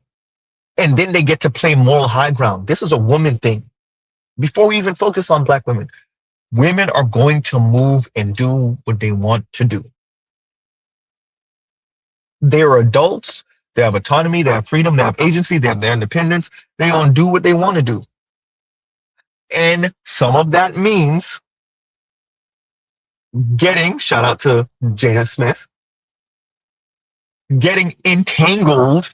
And then they get to play moral high ground. This is a woman thing. Before we even focus on black women, women are going to move and do what they want to do. They're adults. They have autonomy. They have freedom. They have agency. They have their independence. They gonna do what they want to do. And some of that means getting, shout out to Jada Smith, getting entangled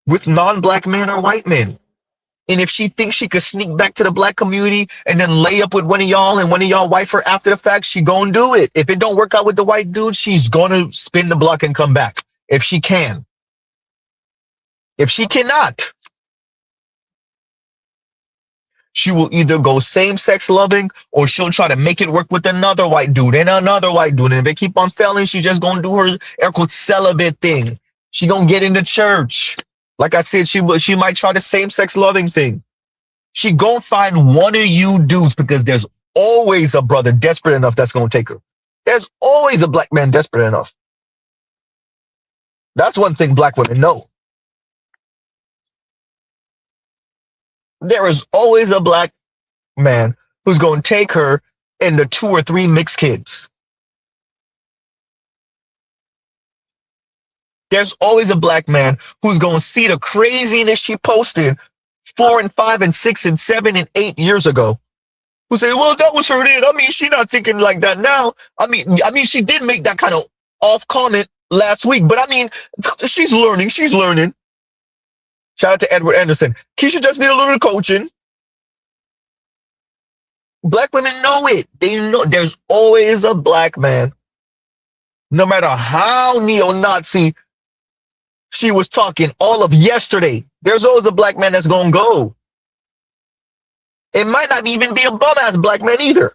with non-black men or white men. And if she thinks she could sneak back to the black community and then lay up with one of y'all and one of y'all wife her after the fact, she gonna do it. If it don't work out with the white dude, she's gonna spin the block and come back. If she can. If she cannot, she will either go same-sex loving or she'll try to make it work with another white dude and another white dude. And if they keep on failing, she just gonna do her air quote celibate thing. She gonna get into church. Like I said, she might try the same-sex loving thing. She gonna find one of you dudes because there's always a brother desperate enough that's gonna take her. There's always a black man desperate enough. That's one thing black women know. There is always a black man who's gonna take her and the 2 or 3 mixed kids. There's always a black man who's going to see the craziness she posted 4 and 5 and 6 and 7 and 8 years ago. Who say, well, that was her then. I mean, she's not thinking like that now. I mean, she did make that kind of off comment last week, but I mean, she's learning. She's learning. Shout out to Edward Anderson. Keisha just need a little coaching. Black women know it. They know there's always a black man. No matter how neo-Nazi she was talking all of yesterday, there's always a black man that's gonna go. It might not even be a bum-ass black man either.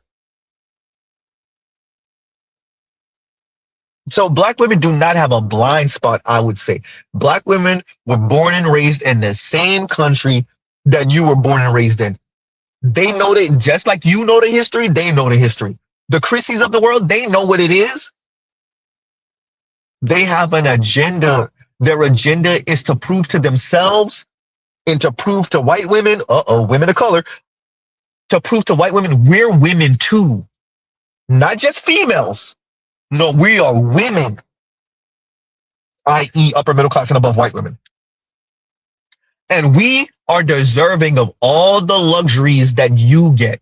So black women do not have a blind spot, I would say. Black women were born and raised in the same country that you were born and raised in. They know that, just like you know the history, they know the history. The Chrissies of the world, they know what it is. They have an agenda. Their agenda is to prove to themselves and to prove to white women, women of color, to prove to white women, we're women too. Not just females. No, we are women, i.e. upper middle class and above white women. And we are deserving of all the luxuries that you get.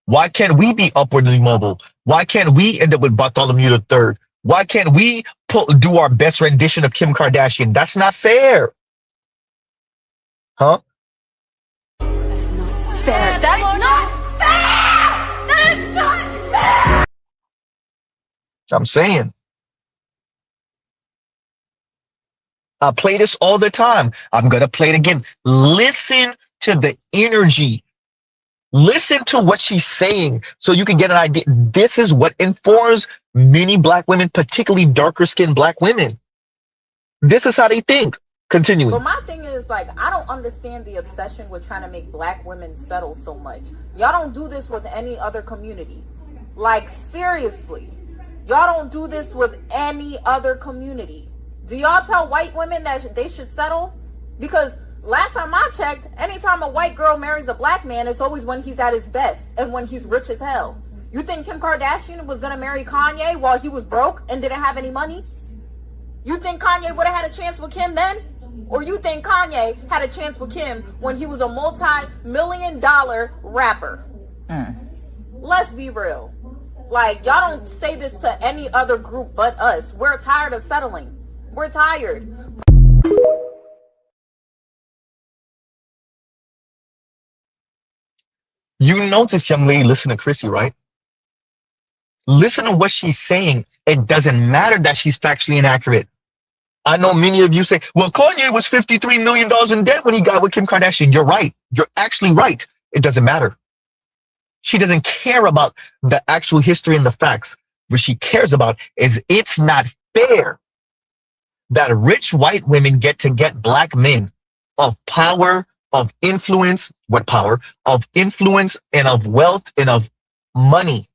Why can't we be upwardly mobile? Why can't we end up with Bartholomew III? Why can't we do our best rendition of Kim Kardashian? That's not fair. Huh? That's not fair. That is not fair! That is not fair! I'm saying. I play this all the time. I'm going to play it again. Listen to the energy. Listen to what she's saying so you can get an idea. This is what informs many black women, particularly darker skinned black women. This is how they think. Continuing. But my thing is, like, I don't understand the obsession with trying to make black women settle so much. Y'all don't do this with any other community. Like, seriously. Y'all don't do this with any other community. Do y'all tell white women that they should settle? Because last time I checked, anytime a white girl marries a black man, it's always when he's at his best and when he's rich as hell. You think Kim Kardashian was going to marry Kanye while he was broke and didn't have any money? You think Kanye would have had a chance with Kim then? Or you think Kanye had a chance with Kim when he was a multi-million-dollar rapper? Let's be real. Like, y'all don't say this to any other group but us. We're tired of settling. We're tired. You know this young lady, listen to Chrissy, right? Listen to what she's saying. It doesn't matter that she's factually inaccurate. I know many of you say, well, Kanye was $53 million in debt when he got with Kim Kardashian. You're right. You're actually right. It doesn't matter. She doesn't care about the actual history and the facts. What she cares about is it's not fair that rich white women get to get black men of power, of influence, of influence and of wealth and of money.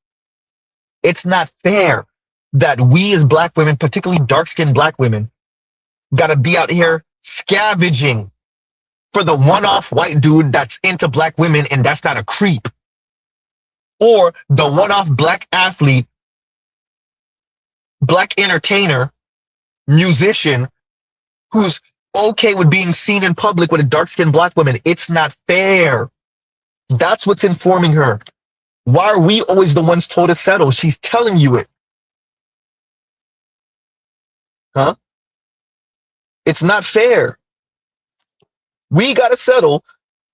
It's not fair that we as black women, particularly dark-skinned black women, got to be out here scavenging for the one-off white dude that's into black women and that's not a creep. Or the one-off black athlete, black entertainer, musician who's okay with being seen in public with a dark-skinned black woman. It's not fair. That's what's informing her. Why are we always the ones told to settle? She's telling you it. Huh? It's not fair. We got to settle,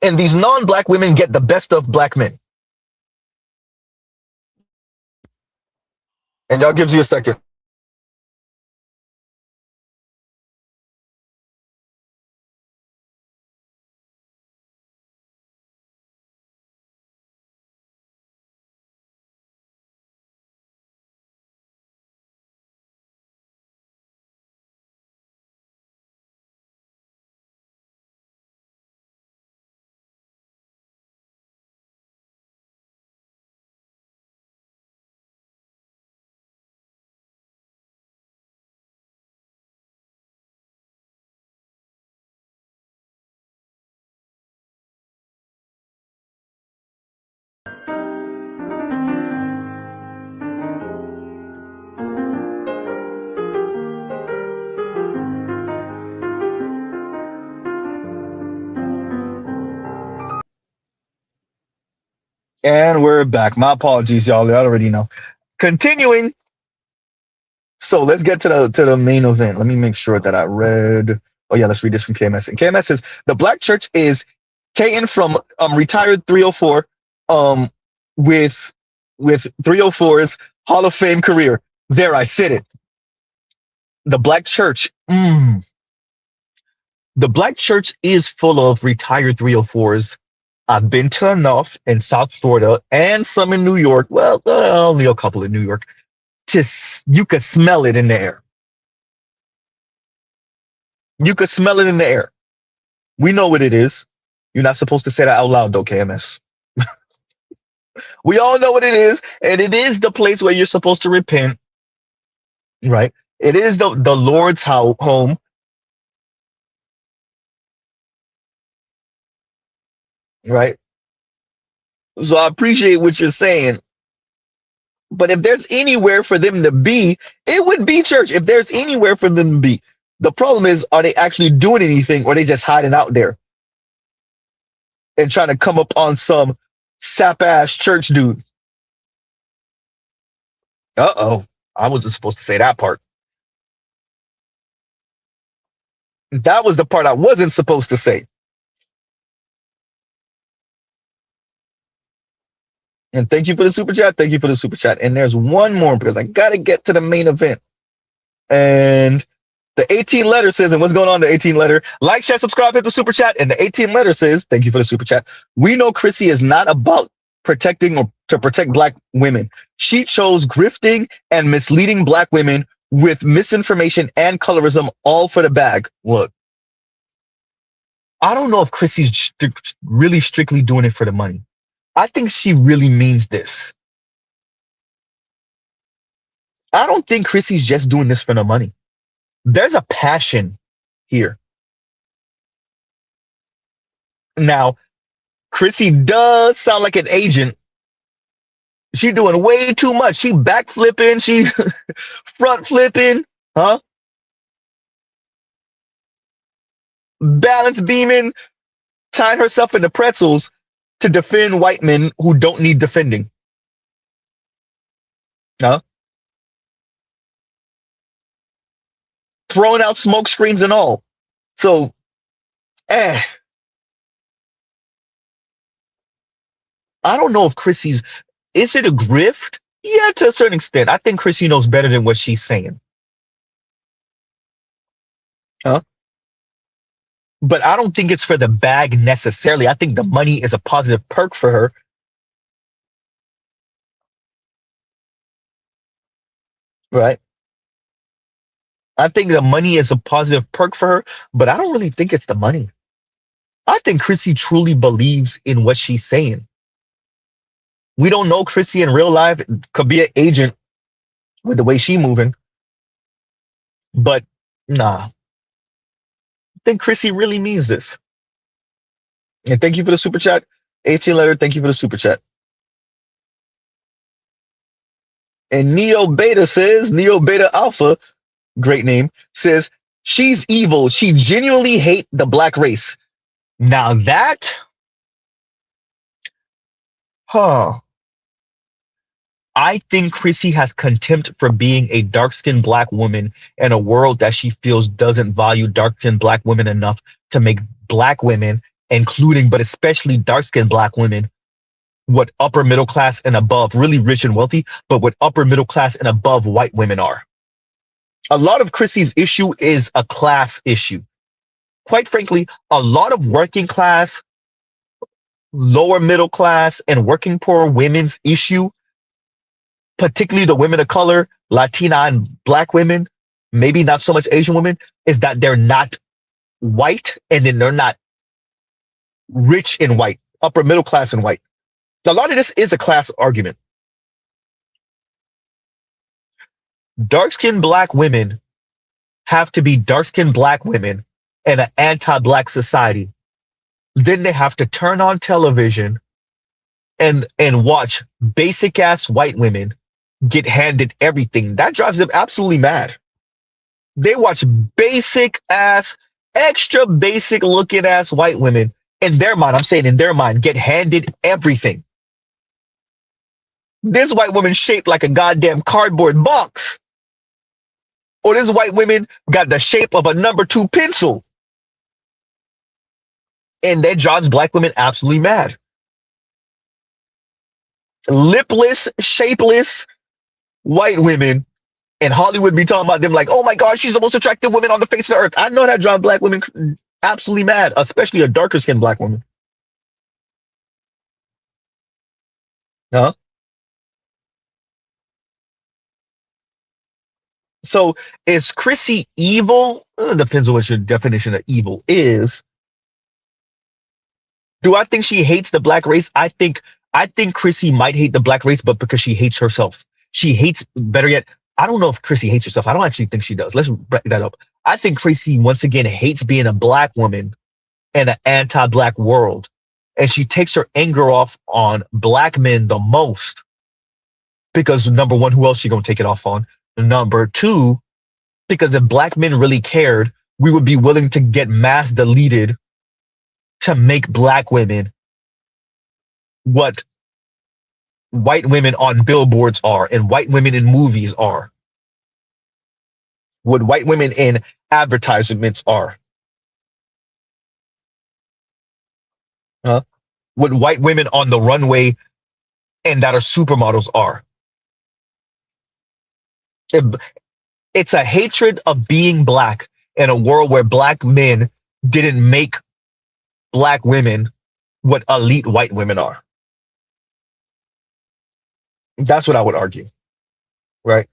and these non-black women get the best of black men. And y'all gives you a second. And we're back. My apologies, y'all. I already know. Continuing. So let's get to the main event. Let me make sure that I read. Oh yeah, let's read this from KMS. And KMS says the Black Church is Caton from retired 304 with 304's Hall of Fame career. There, I said it. The Black Church. The Black Church is full of retired 304s. I've been to enough in South Florida and some in New York. Well, only a couple in New York. You could smell it in the air. You could smell it in the air. We know what it is. You're not supposed to say that out loud, though, KMS. We all know what it is, and it is the place where you're supposed to repent, right? It is the Lord's home, right? So I appreciate what you're saying. But if there's anywhere for them to be, it would be church. If there's anywhere for them to be. The problem is, are they actually doing anything, or are they just hiding out there and trying to come up on some sap-ass church dude? Uh-oh. I wasn't supposed to say that part. That was the part I wasn't supposed to say. And thank you for the super chat. Thank you for the super chat. And there's one more because I got to get to the main event. And the 18 letter says, and what's going on, the 18 letter? Like, share, subscribe, hit the super chat. And the 18 letter says, thank you for the super chat. We know Chrissy is not about protecting or to protect black women. She chose grifting and misleading black women with misinformation and colorism, all for the bag. Look, I don't know if Chrissy's really strictly doing it for the money. I think she really means this. I don't think Chrissy's just doing this for the money. There's a passion here. Now, Chrissy does sound like an agent. She's doing way too much. She backflipping, she front flipping, huh? Balance beaming, tying herself into pretzels to defend white men who don't need defending. Huh? Throwing out smoke screens and all. So, I don't know if Chrissy's, is it a grift? Yeah, to a certain extent. I think Chrissy knows better than what she's saying. Huh? But I don't think it's for the bag necessarily. I think the money is a positive perk for her. Right? I think the money is a positive perk for her, but I don't really think it's the money. I think Chrissy truly believes in what she's saying. We don't know Chrissy in real life. Could be an agent with the way she's moving. But nah. I think Chrissy really means this. And thank you for the super chat. 18 letter, thank you for the super chat. And Neo Beta says, Neo Beta Alpha, great name, says, she's evil. She genuinely hates the black race. Now that, I think Chrissy has contempt for being a dark-skinned black woman in a world that she feels doesn't value dark-skinned black women enough to make black women, including but especially dark-skinned black women, what upper middle class and above, really rich and wealthy, but what upper middle class and above white women are. A lot of Chrissy's issue is a class issue. Quite frankly, a lot of working class, lower middle class, and working poor women's issue, particularly the women of color, Latina and black women, maybe not so much Asian women, is that they're not white, and then they're not rich and white, upper middle class and white. A lot of this is a class argument. Dark-skinned black women have to be dark-skinned black women in an anti-black society. Then they have to turn on television and watch basic-ass white women get handed everything. That drives them absolutely mad. They watch basic-ass, extra basic-looking-ass white women, in their mind, I'm saying in their mind, get handed everything. This white woman shaped like a goddamn cardboard box. Or this white woman got the shape of a number 2 pencil. And that drives black women absolutely mad. Lipless, shapeless white women, and Hollywood be talking about them like, oh my God, she's the most attractive woman on the face of the earth. I know that drives black women absolutely mad, especially a darker skinned black woman. Huh? So is Chrissy evil? Depends on what your definition of evil is. Do I think she hates the black race? I think Chrissy might hate the black race, but because she hates herself. She hates, better yet, I don't know if Chrissy hates herself. I don't actually think she does. Let's break that up. I think Chrissy, once again, hates being a black woman in an anti-black world. And she takes her anger off on black men the most. Because number one, who else she gonna take it off on? Number two, because if black men really cared, we would be willing to get mass deleted to make black women what white women on billboards are and white women in movies are. What white women in advertisements are. What white women on the runway and that are supermodels are. It's a hatred of being black in a world where black men didn't make black women what elite white women are. That's what I would argue, right?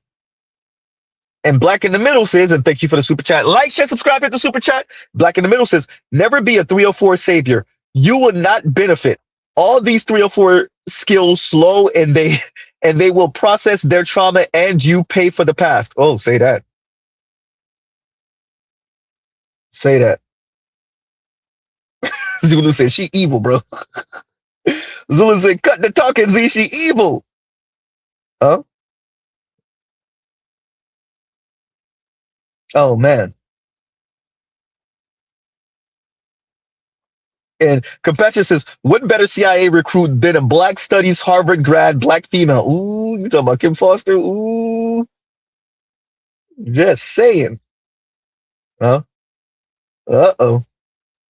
And Black in the Middle says, and thank you for the super chat. Like, share, subscribe, hit the super chat. Black in the Middle says, never be a 304 savior. You will not benefit. All these 304 skills slow, and they will process their trauma, and you pay for the past. Oh, say that. Say that. Zulu said, she evil, bro. Zulu said, cut the talking, Z, she evil. Huh? Oh, man. And Compassion says, what better CIA recruit than a black studies Harvard grad black female? Ooh, you talking about Kim Foster? Ooh. Just saying. Huh? Uh-oh.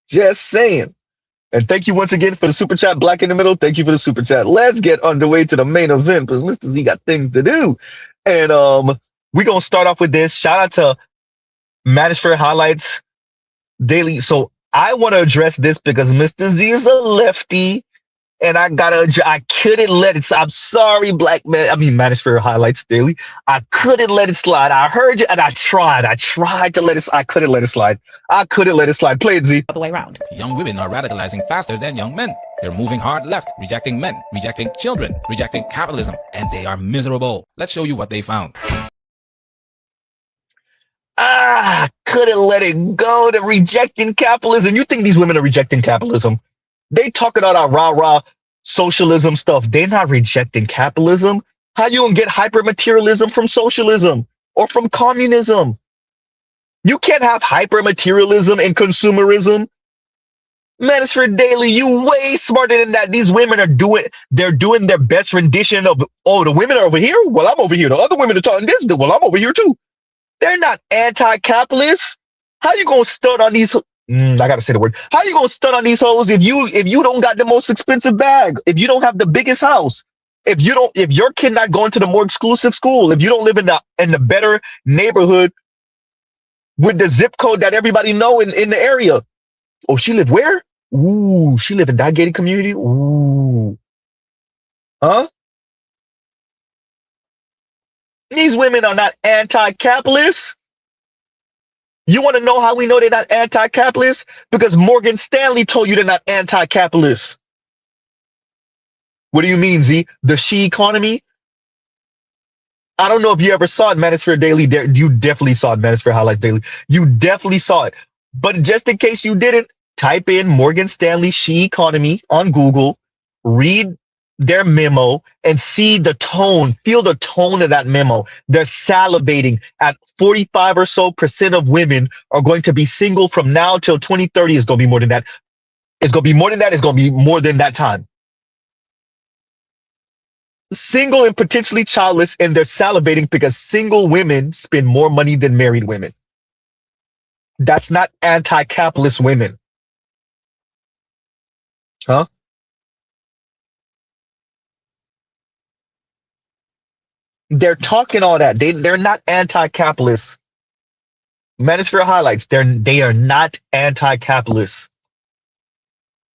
Just saying. And thank you once again for the super chat, Black in the Middle. Thank you for the super chat. Let's get underway to the main event because Mr. Z got things to do. And we're going to start off with this. Shout out to Manosphere Highlights Daily. So I want to address this because Mr. Z is a lefty. And I couldn't let it. I'm sorry, Manosphere Highlights Daily. I couldn't let it slide. I heard you and I tried to let it. I couldn't let it slide. Play it, Z. Other way around. Young women are radicalizing faster than young men. They're moving hard left, rejecting men, rejecting children, rejecting capitalism, and they are miserable. Let's show you what they found. Couldn't let it go to rejecting capitalism. You think these women are rejecting capitalism? They talking all that rah-rah socialism stuff. They're not rejecting capitalism. How you gonna get hyper-materialism from socialism or from communism? You can't have hyper-materialism and consumerism Manosphere Daily, you way smarter than that. These women are doing their best rendition of, oh, the women are over here? Well, I'm over here. The other women are talking this, well, I'm over here too. They're not anti-capitalist. How you gonna stun on these? I gotta say the word. How you gonna stun on these hoes if you don't got the most expensive bag? If you don't have the biggest house? If your kid not going to the more exclusive school? If you don't live in the better neighborhood with the zip code that everybody know in the area? Oh, she live where? Ooh, she live in that gated community? Ooh. Huh? These women are not anti-capitalist. You want to know how we know they're not anti-capitalist? Because Morgan Stanley told you they're not anti-capitalist. What do you mean, Z? The she economy? I don't know if you ever saw it, Manosphere Daily. You definitely saw it, Manosphere Highlights Daily. You definitely saw it. But just in case you didn't, type in Morgan Stanley she economy on Google, read their memo, and see the tone, feel the tone of that memo. They're salivating at 45% or so of women are going to be single from now till 2030. It's going to be more than that. It's going to be more than that. It's going to be more than that time. Single and potentially childless, and they're salivating because single women spend more money than married women. That's not anti-capitalist women. Huh? They're talking all that. They're not anti-capitalist. Manosphere Highlights. They are not anti-capitalist.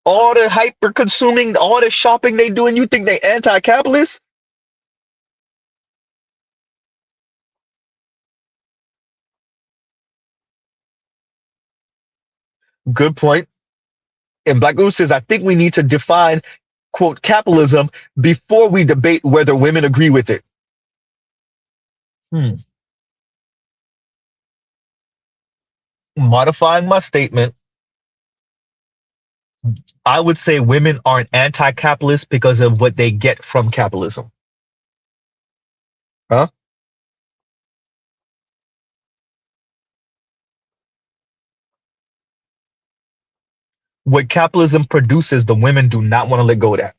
All the hyper consuming, all the shopping they do, and you think they anti-capitalist? Good point. And Black Guru says, I think we need to define, quote, capitalism before we debate whether women agree with it. Modifying my statement, I would say women aren't anti-capitalist because of what they get from capitalism. Huh? What capitalism produces, the women do not want to let go of that.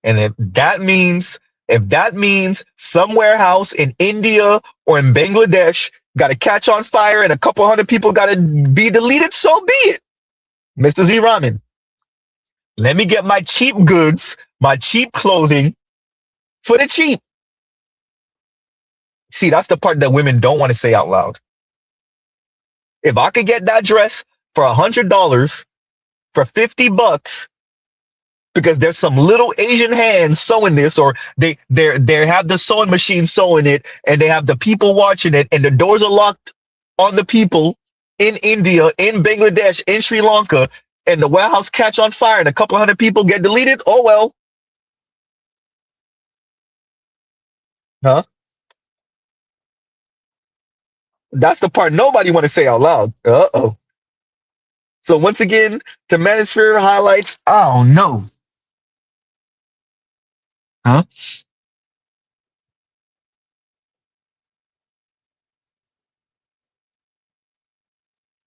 And if that means some warehouse in India or in Bangladesh got to catch on fire and a couple hundred people got to be deleted, so be it. Mr. Z Ramen, let me get my cheap goods, my cheap clothing for the cheap. See, that's the part that women don't want to say out loud. If I could get that dress for $100 for $50, because there's some little Asian hands sewing this, or they have the sewing machine sewing it, and they have the people watching it, and the doors are locked on the people in India, in Bangladesh, in Sri Lanka, and the warehouse catch on fire and a couple hundred people get deleted. Oh well. Huh? That's the part nobody want to say out loud. Uh-oh. So once again, to Manosphere Highlights, oh no. Huh?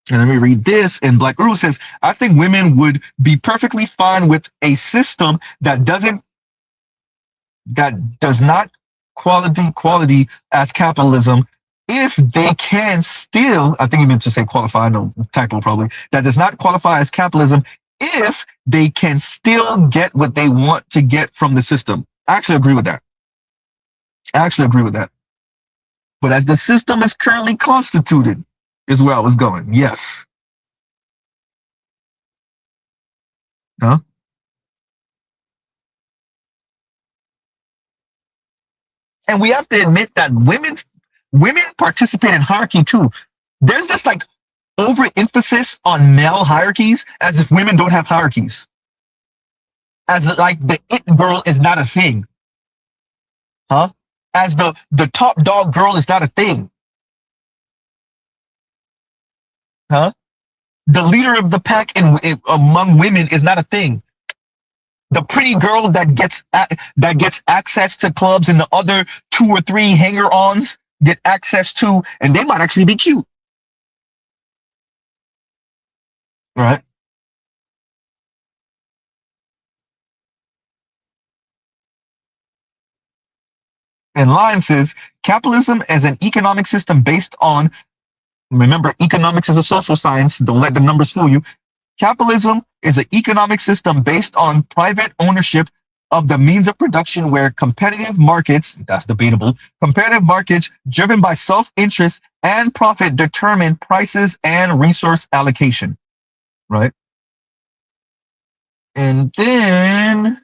And let me read this. And Black Guru says, I think women would be perfectly fine with a system that does not quality as capitalism, if they can still, I think he meant to say qualify, no typo probably, that does not qualify as capitalism if they can still get what they want to get from the system. I actually agree with that. But as the system is currently constituted, is where I was going. Yes. Huh? And we have to admit that women participate in hierarchy too. There's this like overemphasis on male hierarchies as if women don't have hierarchies. As like the it girl is not a thing. Huh? As the top dog girl is not a thing. Huh? The leader of the pack among women is not a thing. The pretty girl that gets access to clubs and the other 2 or 3 hanger-ons get access to, and they might actually be cute. Right? And line says, capitalism is an economic system based on, remember, economics is a social science. Don't let the numbers fool you. Capitalism is an economic system based on private ownership of the means of production where competitive markets, that's debatable, competitive markets driven by self-interest and profit determine prices and resource allocation, right? And then,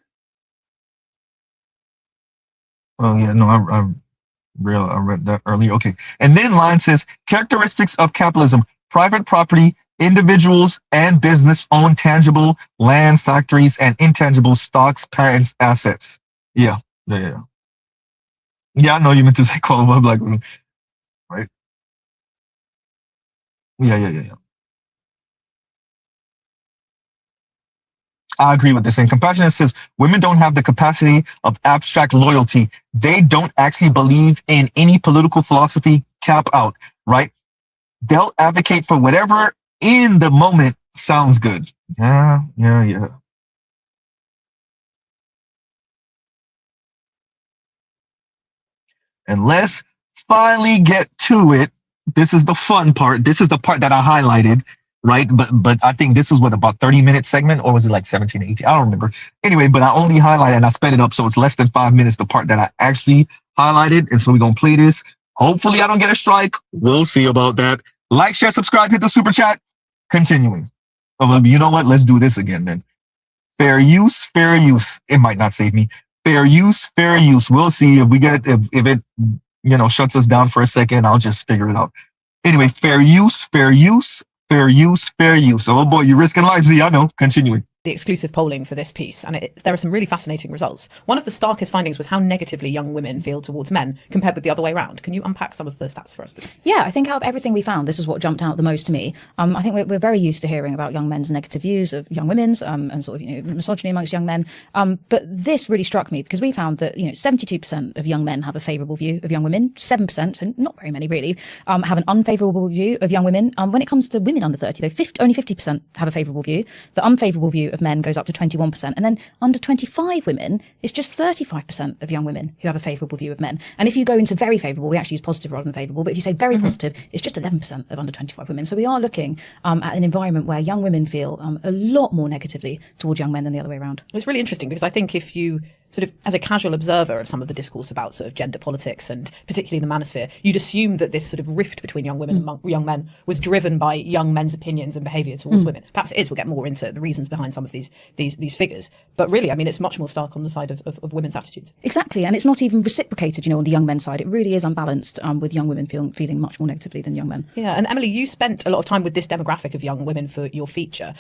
oh yeah, no, I read that earlier. Okay. And then line says, characteristics of capitalism, private property, individuals and business own tangible land, factories, and intangible stocks, patents, assets. Yeah. Yeah, I know you meant to say qualified black women, right? Yeah. I agree with this. And Compassionate says, women don't have the capacity of abstract loyalty. They don't actually believe in any political philosophy, cap out, right? They'll advocate for whatever in the moment sounds good. Yeah. And let's finally get to it. This is the fun part. This is the part that I highlighted, right? But I think this was what, about 30-minute segment, or was it like 17, 18? I don't remember. Anyway, but I only highlighted and I sped it up so it's less than 5 minutes, the part that I actually highlighted. And so we're going to play this. Hopefully I don't get a strike. We'll see about that. Like, share, subscribe, hit the super chat. Continuing. You know what? Let's do this again then. Fair use, fair use. It might not save me. Fair use, fair use. We'll see if we get, if it, shuts us down for a second. I'll just figure it out. Anyway, fair use, fair use, fair use, fair use. Oh boy, you're risking life, Z. I know. Continuing. The exclusive polling for this piece, and there are some really fascinating results. One of the starkest findings was how negatively young women feel towards men compared with the other way around. Can you unpack some of the stats for us, please? Yeah, I think out of everything we found, this is what jumped out the most to me. I think we're very used to hearing about young men's negative views of young women's and sort of misogyny amongst young men. But this really struck me because we found that 72% of young men have a favourable view of young women, 7%, so not very many really, have an unfavourable view of young women. When it comes to women under 30, though, only 50% have a favourable view. The unfavourable view of men goes up to 21%, and then under 25 women, it's just 35% of young women who have a favourable view of men. And if you go into very favourable, we actually use positive rather than favourable, but if you say very positive, it's just 11% of under 25 women. So we are looking at an environment where young women feel a lot more negatively towards young men than the other way around. It's really interesting because I think if you sort of, as a casual observer of some of the discourse about sort of gender politics and particularly the manosphere, you'd assume that this sort of rift between young women and young men was driven by young men's opinions and behaviour towards women. Perhaps it is. We'll get more into the reasons behind some of these figures. But really, I mean, it's much more stark on the side of women's attitudes. Exactly. And it's not even reciprocated, on the young men's side. It really is unbalanced with young women feeling much more negatively than young men. Yeah. And Emily, you spent a lot of time with this demographic of young women for your feature.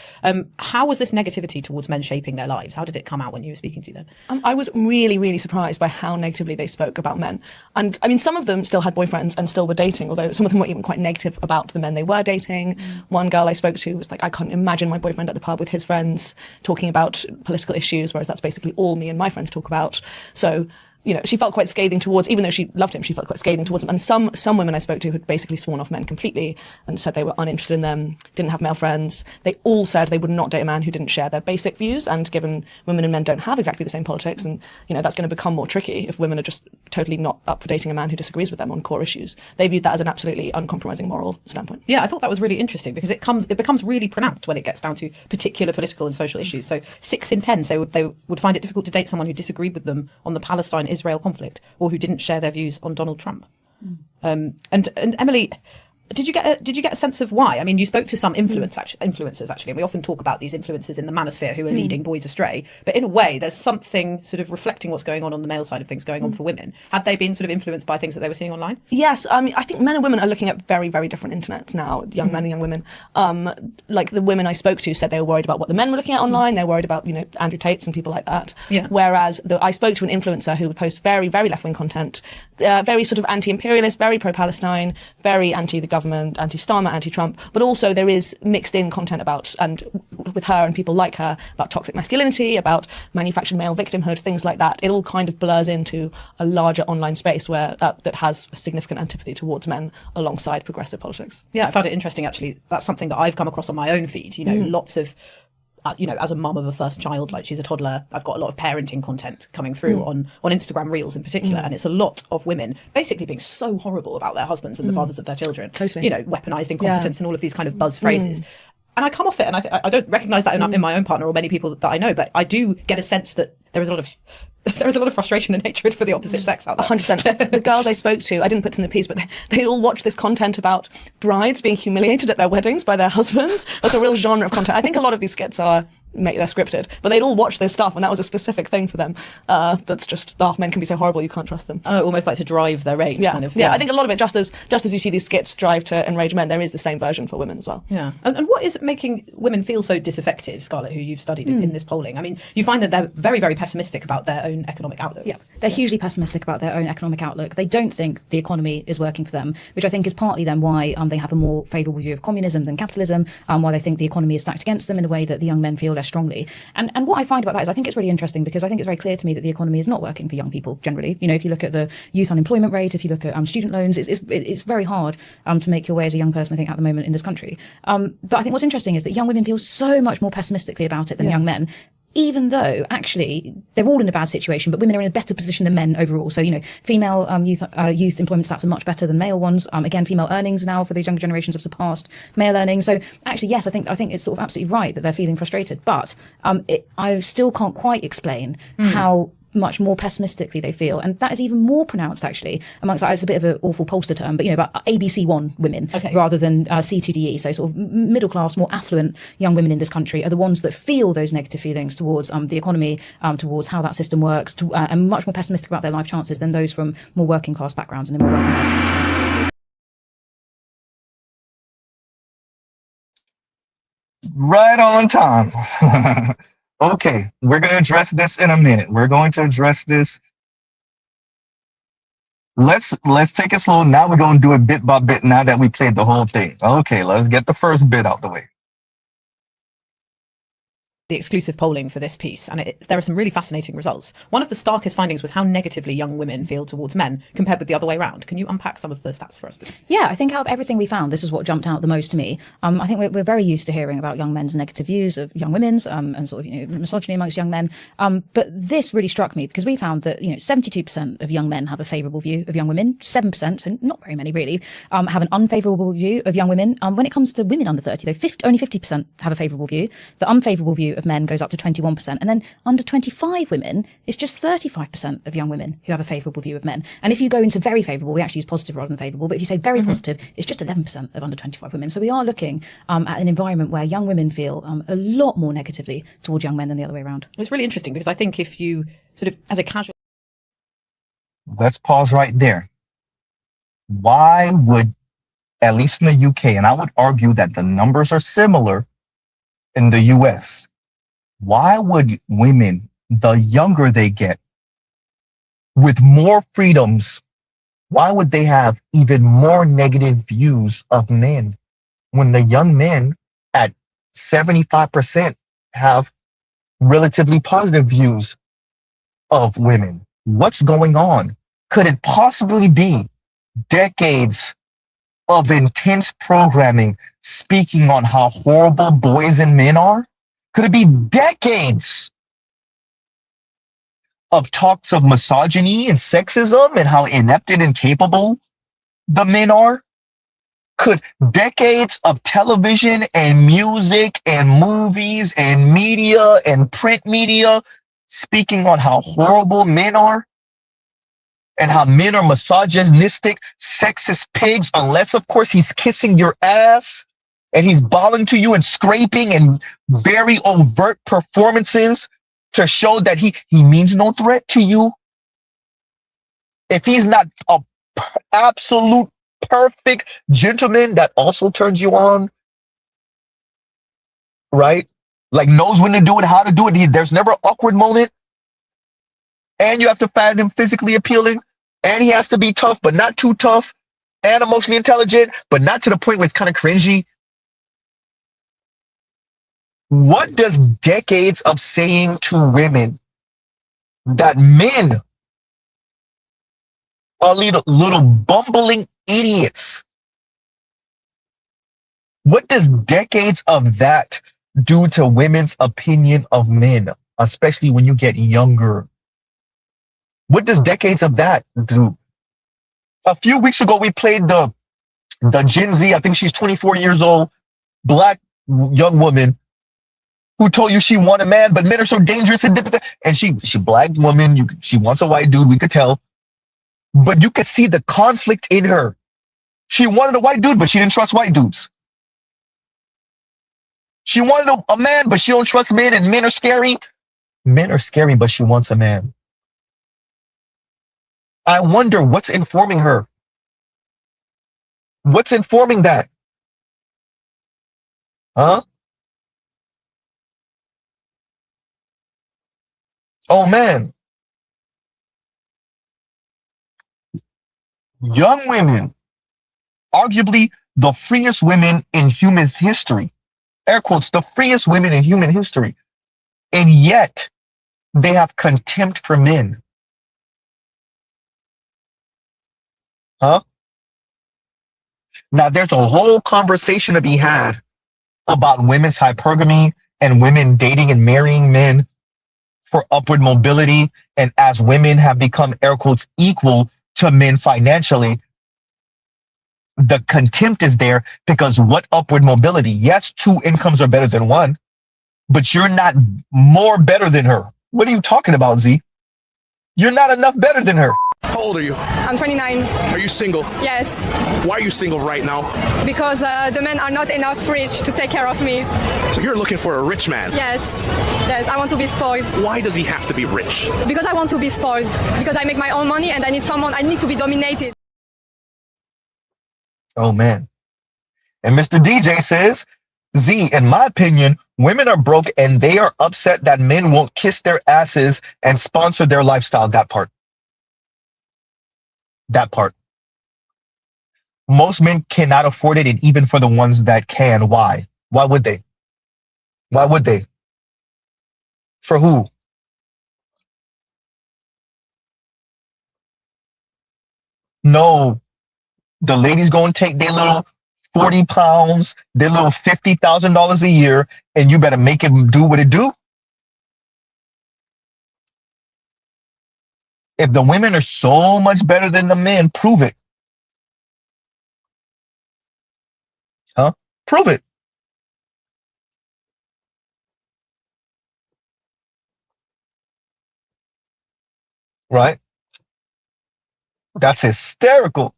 How was this negativity towards men shaping their lives? How did it come out when you were speaking to them? I was really surprised by how negatively they spoke about men. And I mean, some of them still had boyfriends and still were dating, although some of them were even quite negative about the men they were dating. One girl I spoke to was like, I can't imagine my boyfriend at the pub with his friends talking about political issues, whereas that's basically all me and my friends talk about. So, she felt quite scathing towards, even though she loved him, she felt quite scathing towards him. And some women I spoke to had basically sworn off men completely and said they were uninterested in them, didn't have male friends. They all said they would not date a man who didn't share their basic views. And given women and men don't have exactly the same politics, and, that's going to become more tricky if women are just totally not up for dating a man who disagrees with them on core issues. They viewed that as an absolutely uncompromising moral standpoint. Yeah, I thought that was really interesting because it becomes really pronounced when it gets down to particular political and social issues. So 6 in 10 say they would find it difficult to date someone who disagreed with them on the Palestine-Israel conflict, or who didn't share their views on Donald Trump. And Emily, did you get a sense of why? I mean, you spoke to some influencers actually, and we often talk about these influencers in the manosphere who are leading boys astray. But in a way, there's something sort of reflecting what's going on the male side of things going on for women. Had they been sort of influenced by things that they were seeing online? Yes, I mean, I think men and women are looking at very, very different internets now, young men and young women. Like the women I spoke to said they were worried about what the men were looking at online. They're worried about, Andrew Tate's and people like that. Yeah. Whereas I spoke to an influencer who would post very, very left-wing content, very sort of anti-imperialist, very pro-Palestine, very anti the government, anti-Starmer, anti-Trump, but also there is mixed in content about, and with her and people like her, about toxic masculinity, about manufactured male victimhood, things like that. It all kind of blurs into a larger online space where that has a significant antipathy towards men alongside progressive politics. Yeah, I found it interesting actually. That's something that I've come across on my own feed, lots of as a mum of a first child, like she's a toddler, I've got a lot of parenting content coming through on Instagram Reels in particular, and it's a lot of women basically being so horrible about their husbands and the fathers of their children. Totally. Weaponized incompetence and all of these kind of buzz phrases. And I come off it, and I don't recognise that in my own partner or many people that I know, but I do get a sense that there is a lot of frustration and hatred for the opposite sex out there. 100%. The girls I spoke to, I didn't put this in the piece, but they all watch this content about brides being humiliated at their weddings by their husbands. That's a real genre of content. I think a lot of these skits they're scripted, but they'd all watch this stuff, and that was a specific thing for them. That's just, men can be so horrible, you can't trust them. Almost like to drive their rage. Yeah, I think a lot of it, just as you see these skits drive to enrage men, there is the same version for women as well. Yeah. And what is making women feel so disaffected, Scarlett, who you've studied in this polling? I mean, you find that they're very, very pessimistic about their own economic outlook. Yeah, they're hugely pessimistic about their own economic outlook. They don't think the economy is working for them, which I think is partly then why they have a more favourable view of communism than capitalism, why they think the economy is stacked against them in a way that the young men feel less strongly. And what I find about that is I think it's really interesting, because I think it's very clear to me that the economy is not working for young people generally. If you look at the youth unemployment rate, if you look at student loans, it's very hard to make your way as a young person, I think, at the moment in this country. But I think what's interesting is that young women feel so much more pessimistically about it than young men, even though actually they're all in a bad situation, but women are in a better position than men overall. So, female youth employment stats are much better than male ones. Again, female earnings now for these younger generations have surpassed male earnings. So actually, yes, I think it's sort of absolutely right that they're feeling frustrated, but I still can't quite explain how much more pessimistically they feel, and that is even more pronounced actually amongst, it's a bit of an awful pollster term, but about ABC1 women rather than C2DE. So sort of middle class, more affluent young women in this country are the ones that feel those negative feelings towards the economy, towards how that system works, and much more pessimistic about their life chances than those from more working class backgrounds and in more working class conditions. Right on time. Okay, we're going to address this in a minute. We're going to address this. Let's take it slow. Now we're going to do it bit by bit now that we played the whole thing. Okay, let's get the first bit out the way. The exclusive polling for this piece, and there are some really fascinating results. One of the starkest findings was how negatively young women feel towards men compared with the other way around. Can you unpack some of the stats for us, please? Yeah, I think out of everything we found, this is what jumped out the most to me. I think we're very used to hearing about young men's negative views of young women's, and sort of misogyny amongst young men. But this really struck me, because we found that 72% of young men have a favourable view of young women, 7%, so not very many really, have an unfavourable view of young women. When it comes to women under 30, though, only 50% have a favourable view. The unfavourable view of men goes up to 21%, and then under 25 women, it's just 35% of young women who have a favourable view of men. And if you go into very favourable, we actually use positive rather than favourable, but if you say very positive, it's just 11% of under 25 women. So we are looking at an environment where young women feel a lot more negatively towards young men than the other way around. It's really interesting, because I think if you sort of, as a casual... Let's pause right there. Why would, at least in the UK, and I would argue that the numbers are similar in the US, why would women, the younger they get, with more freedoms, why would they have even more negative views of men when the young men at 75% have relatively positive views of women? What's going on? Could it possibly be decades of intense programming speaking on how horrible boys and men are? Could it be decades of talks of misogyny and sexism and how inept and incapable the men are? Could decades of television and music and movies and media and print media speaking on how horrible men are and how men are misogynistic, sexist pigs, unless, of course, he's kissing your ass and he's bowing to you and scraping and very overt performances to show that he means no threat to you? If he's not a absolute perfect gentleman that also turns you on, right? Like knows when to do it, how to do it. There's never an awkward moment. And you have to find him physically appealing. And he has to be tough, but not too tough. And emotionally intelligent, but not to the point where it's kind of cringy. What does decades of saying to women that men are little bumbling idiots, what does decades of that due to women's opinion of men, especially when you get younger. What does decades of that do? A few weeks ago, we played the Gen Z, I think she's 24 years old, black young woman who told you she wanted a man, but men are so dangerous and she black woman, she wants a white dude, we could tell. But you could see the conflict in her. She wanted a white dude, but she didn't trust white dudes. She wanted a man, but she don't trust men, and men are scary. Men are scary, but she wants a man. I wonder what's informing her. What's informing that? Huh? Oh man. Young women, arguably the freest women in human history, air quotes, the freest women in human history, and yet they have contempt for men. Huh? Now there's a whole conversation to be had about women's hypergamy and women dating and marrying men for upward mobility, and as women have become, air quotes, equal to men financially, the contempt is there because what upward mobility? Yes, 2 incomes are better than 1, but you're not more better than her. What are you talking about, Z? You're not enough better than her. How old are you? I'm 29. Are you single? Yes. Why are you single right now? Because the men are not enough rich to take care of me. So you're looking for a rich man? Yes. Yes, I want to be spoiled. Why does he have to be rich? Because I want to be spoiled. Because I make my own money and I need to be dominated. Oh man. And Mr. DJ says, Z, in my opinion, women are broke and they are upset that men won't kiss their asses and sponsor their lifestyle. That part. That part. Most men cannot afford it, and even for the ones that can, why? Why would they? Why would they? For who? No. The ladies gonna take their little 40 pounds, their little $50,000 a year, and you better make it do what it do. If the women are so much better than the men, prove it. Huh? Prove it. Right? That's hysterical.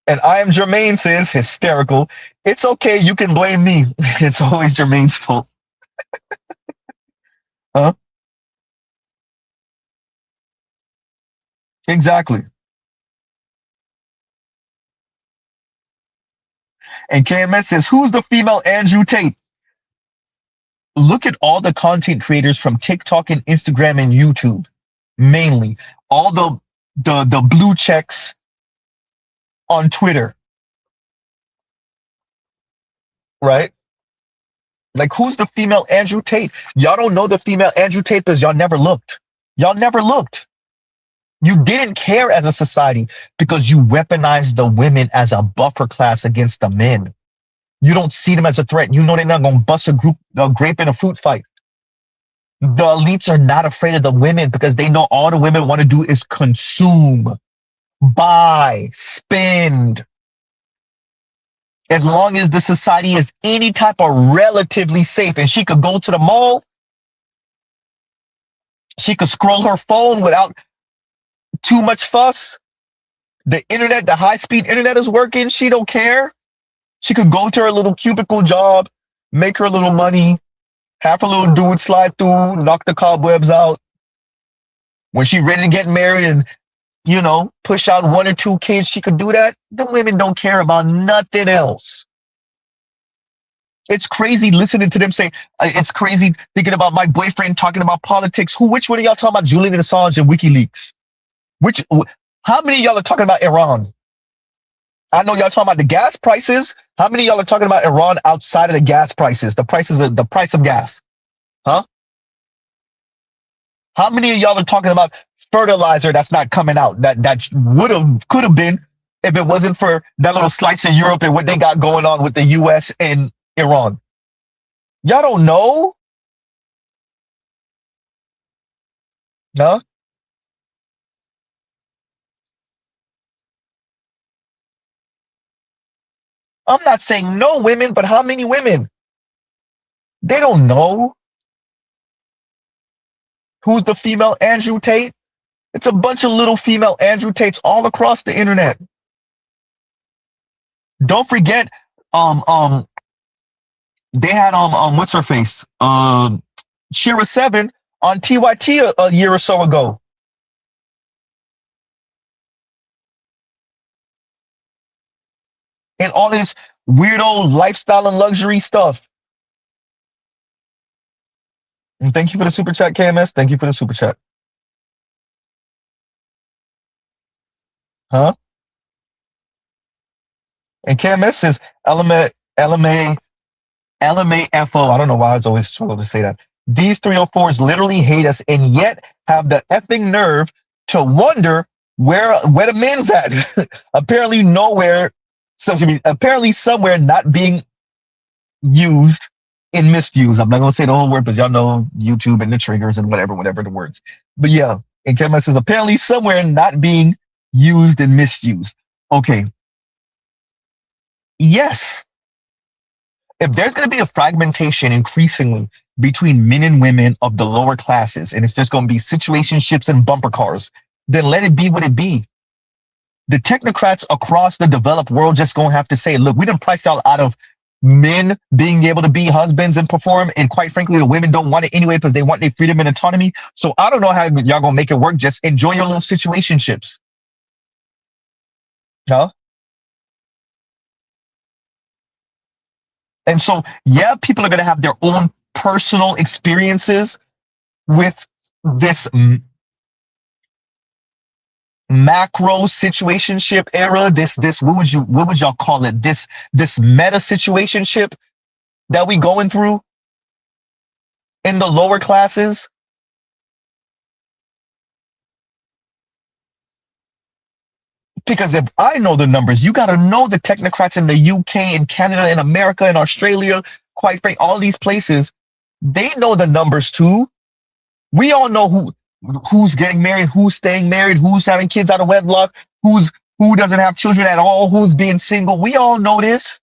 And I am Jermaine says, hysterical. It's okay, you can blame me. It's always Jermaine's fault. Huh? Exactly. And KMS says, who's the female Andrew Tate? Look at all the content creators from TikTok and Instagram and YouTube, mainly. All the blue checks on Twitter. Right? Like, who's the female Andrew Tate? Y'all don't know the female Andrew Tate because y'all never looked. Y'all never looked. You didn't care as a society because you weaponized the women as a buffer class against the men. You don't see them as a threat. You know they're not going to bust a grape in a fruit fight. The elites are not afraid of the women because they know all the women want to do is consume, buy, spend. As long as the society is any type of relatively safe and she could go to the mall, she could scroll her phone without too much fuss. The internet, the high-speed internet is working. She don't care. She could go to her little cubicle job, make her little money, have her little dude slide through, knock the cobwebs out. When she ready to get married and, you know, push out 1 or 2 kids, she could do that. The women don't care about nothing else. It's crazy listening to them say, it's crazy thinking about my boyfriend talking about politics. Which one of y'all talking about Julian Assange and WikiLeaks? How many of y'all are talking about Iran? I know y'all talking about the gas prices. How many of y'all are talking about Iran outside of the gas prices? The price of gas. Huh? How many of y'all are talking about fertilizer that's not coming out? That could have been if it wasn't for that little slice of Europe and what they got going on with the US and Iran. Y'all don't know? Huh? I'm not saying no women, but how many women? They don't know who's the female Andrew Tate. It's a bunch of little female Andrew Tates all across the internet. Don't forget, they had what's her face? Shira 7 on TYT a year or so ago. And all this weirdo lifestyle and luxury stuff. And thank you for the super chat, KMS. Thank you for the super chat. Huh? And KMS says LMAFO. I don't know why I was always struggle to say that. These 304s literally hate us and yet have the effing nerve to wonder where the men's at. Apparently nowhere. So apparently somewhere not being used and misused. I'm not gonna say the whole word, but y'all know YouTube and the triggers and whatever the words. But yeah, and Kevin says apparently somewhere not being used and misused. Okay. Yes. If there's gonna be a fragmentation increasingly between men and women of the lower classes, and it's just gonna be situationships and bumper cars, then let it be what it be. The technocrats across the developed world just gonna have to say, look, we done priced y'all out of men being able to be husbands and perform, and quite frankly, the women don't want it anyway because they want their freedom and autonomy. So I don't know how y'all gonna make it work. Just enjoy your little situationships. Huh? And so, yeah, people are gonna have their own personal experiences with this macro situationship era, this what would y'all call it, this meta situationship that we going through in the lower classes. Because if I know the numbers, you got to know the technocrats in the UK and Canada and America and Australia, quite frankly, all these places, they know the numbers too. We all know who's getting married, who's staying married, who's having kids out of wedlock, who doesn't have children at all, who's being single. We all know this.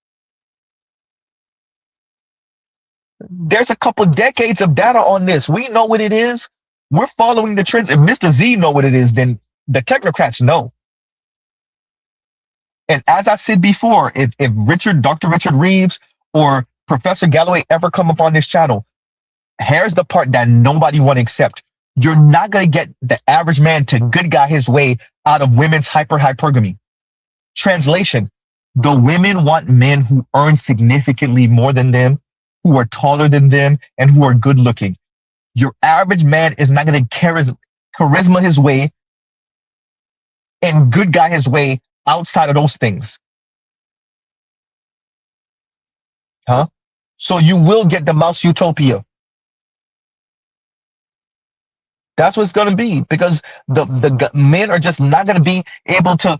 There's a couple decades of data on this. We know what it is. We're following the trends. If Mr. Z know what it is, then the technocrats know. And as I said before, if Dr. Richard Reeves or Professor Galloway ever come up on this channel, here's the part that nobody want to accept. You're not going to get the average man to good guy his way out of women's hypergamy. Translation, the women want men who earn significantly more than them, who are taller than them, and who are good looking. Your average man is not going to charisma his way and good guy his way outside of those things. Huh? So you will get the mouse utopia. That's what it's going to be, because the men are just not going to be able to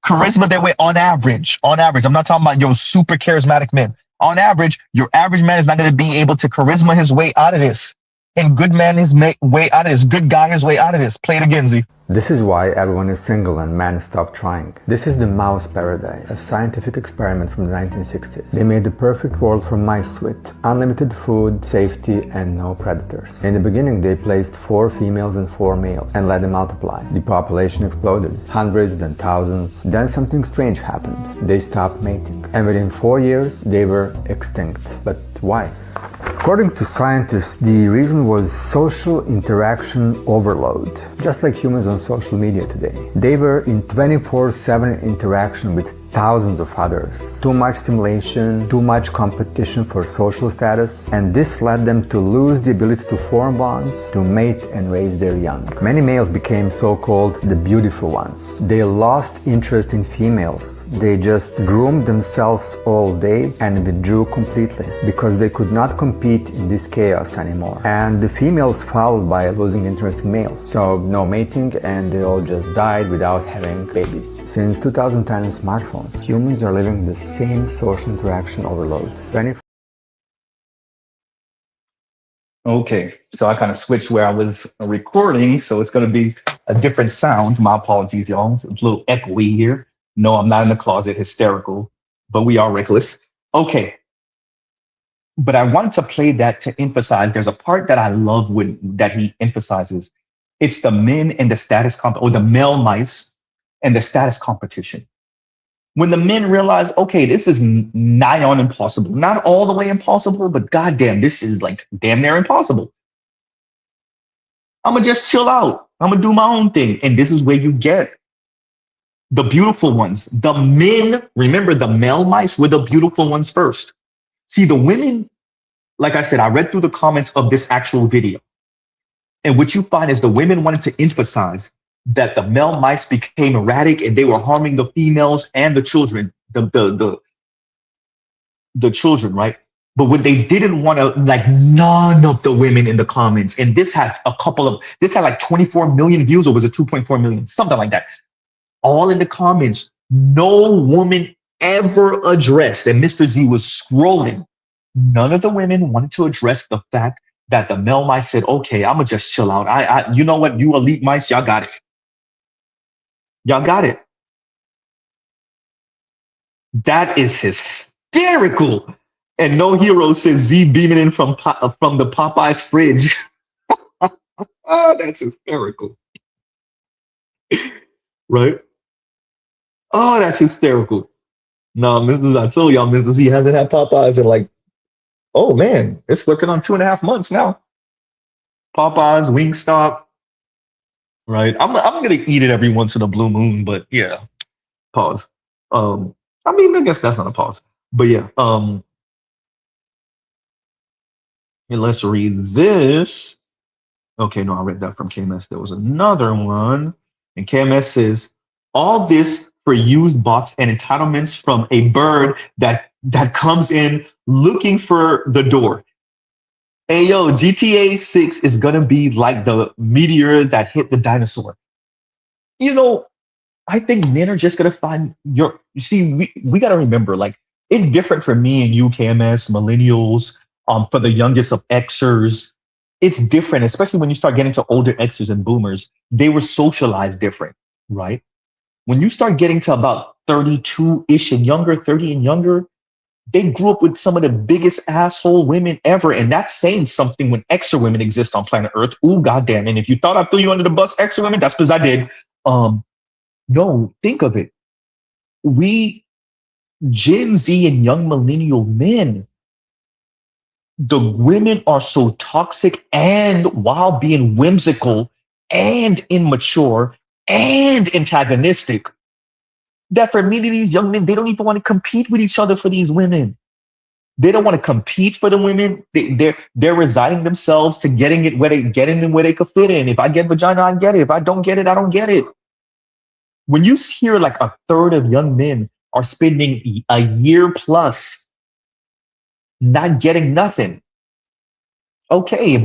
charisma their way on average. On average, I'm not talking about your super charismatic men. On average, your average man is not going to be able to charisma his way out of this. And good man his way out of this. Good guy his way out of this. Play it again, Z. This is why everyone is single and men stop trying. This is the mouse paradise, a scientific experiment from the 1960s. They made the perfect world for mice with unlimited food, safety, and no predators. In the beginning, they placed 4 females and 4 males and let them multiply. The population exploded, hundreds, then thousands. Then something strange happened. They stopped mating. And within 4 years, they were extinct. But why? According to scientists, the reason was social interaction overload. Just like humans on social media today. They were in 24/7 interaction with thousands of others. Too much stimulation, too much competition for social status, and this led them to lose the ability to form bonds, to mate and raise their young. Many males became so-called the beautiful ones. They lost interest in females. They just groomed themselves all day and withdrew completely because they could not compete in this chaos anymore. And the females followed by losing interest in males. So no mating, and they all just died without having babies. Since 2010 smartphones, humans are living the same social interaction overload. Okay, so I kind of switched where I was recording, so it's going to be a different sound. My apologies, y'all. It's a little echoey here. No, I'm not in the closet hysterical, but we are reckless. Okay, but I wanted to play that to emphasize there's a part that I love that he emphasizes. It's the men and the status or the male mice and the status competition. When the men realize, okay, this is nigh on impossible, not all the way impossible, but goddamn, this is like damn near impossible. I'm gonna just chill out. I'm gonna do my own thing. And this is where you get the beautiful ones. The men, remember the male mice were the beautiful ones first. See, the women, like I said, I read through the comments of this actual video. And what you find is the women wanted to emphasize that the male mice became erratic and they were harming the females and the children, the children, right? But what they didn't want to, like, none of the women in the comments, and this had like 24 million views, or was it 2.4 million? Something like that. All in the comments, no woman ever addressed, and Mr. Z was scrolling. None of the women wanted to address the fact that the male mice said, okay, I'm gonna just chill out. You know what, you elite mice, y'all got it. Y'all got it. That is hysterical. And No Hero says Z beaming in from the Popeye's fridge. Oh, that's hysterical. Right? Oh, that's hysterical. No, I told y'all, Mr. Z hasn't had Popeyes in like, oh man, it's working on 2.5 months now. Popeyes, Wingstop. Right. I'm gonna eat it every once in a blue moon, but yeah. Pause. I mean, I guess that's not a pause. But yeah. And let's read this. Okay, no, I read that from KMS. There was another one. And KMS says, all this for used bots and entitlements from a bird that comes in looking for the door. Hey, yo, GTA 6 is going to be like the meteor that hit the dinosaur. You know, I think men are just going to find you see, we got to remember, like, it's different for me and you, KMS, millennials, for the youngest of Xers. It's different, especially when you start getting to older Xers and boomers. They were socialized different, right? When you start getting to about 32-ish and younger, 30 and younger, they grew up with some of the biggest asshole women ever. And that's saying something when extra women exist on planet Earth. Ooh, goddamn. And if you thought I threw you under the bus, extra women, that's because I did. No, think of it. We, Gen Z and young millennial men, the women are so toxic and while being whimsical and immature and antagonistic, that for many of these young men, they don't even want to compete with each other for these women. They don't want to compete for the women. They're resigning themselves to getting it where they could fit in. If I get vagina, I get it. If I don't get it, I don't get it. When you hear like a third of young men are spending a year plus not getting nothing. Okay,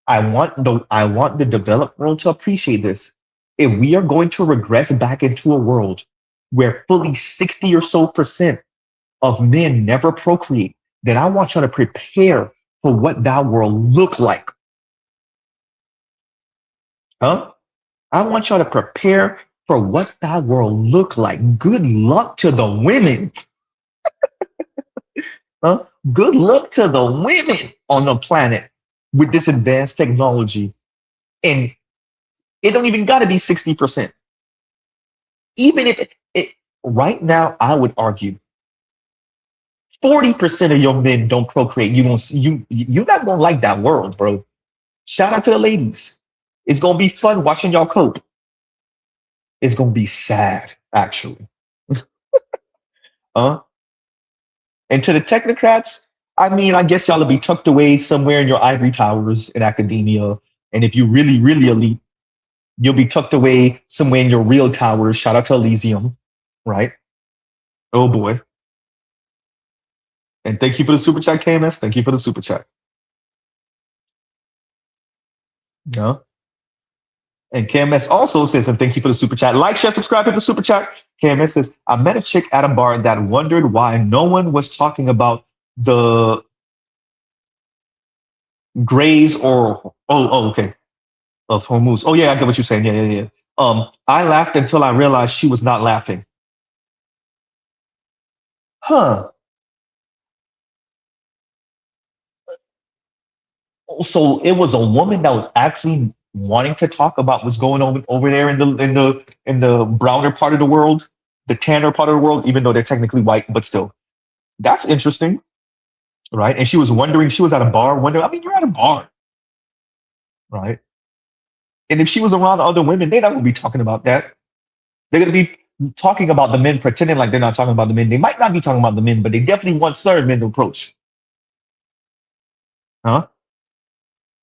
I want the developed world to appreciate this. If we are going to regress back into a world where fully 60 or so % of men never procreate, then I want you to prepare for what that world look like. Huh? I want y'all to prepare for what that world look like. Good luck to the women. Huh? Good luck to the women on the planet with this advanced technology. And it don't even got to be 60%. Even if right now, I would argue 40% of your men don't procreate. You're not gonna like that world, bro. Shout out to the ladies. It's gonna be fun watching y'all cope. It's gonna be sad, actually. And to the technocrats, I mean, I guess y'all will be tucked away somewhere in your ivory towers in academia. And if you really, really elite, you'll be tucked away somewhere in your real towers. Shout out to Elysium, right? Oh boy. And thank you for the super chat, KMS. Thank you for the super chat. Yeah. And KMS also says, and thank you for the super chat. Like, share, subscribe to the super chat. KMS says, I met a chick at a bar that wondered why no one was talking about the Grays or okay, of Hormuz. Oh yeah, I get what you're saying. Yeah. I laughed until I realized she was not laughing. Huh. So it was a woman that was actually wanting to talk about what's going on over there in the browner part of the world, the tanner part of the world, even though they're technically white, but still. That's interesting, right? And she was wondering, she was at a bar wondering, I mean, you're at a bar, right? And if she was around other women, they're not gonna be talking about that. They're gonna be talking about the men, pretending like they're not talking about the men. They might not be talking about the men, but they definitely want certain men to approach. Huh?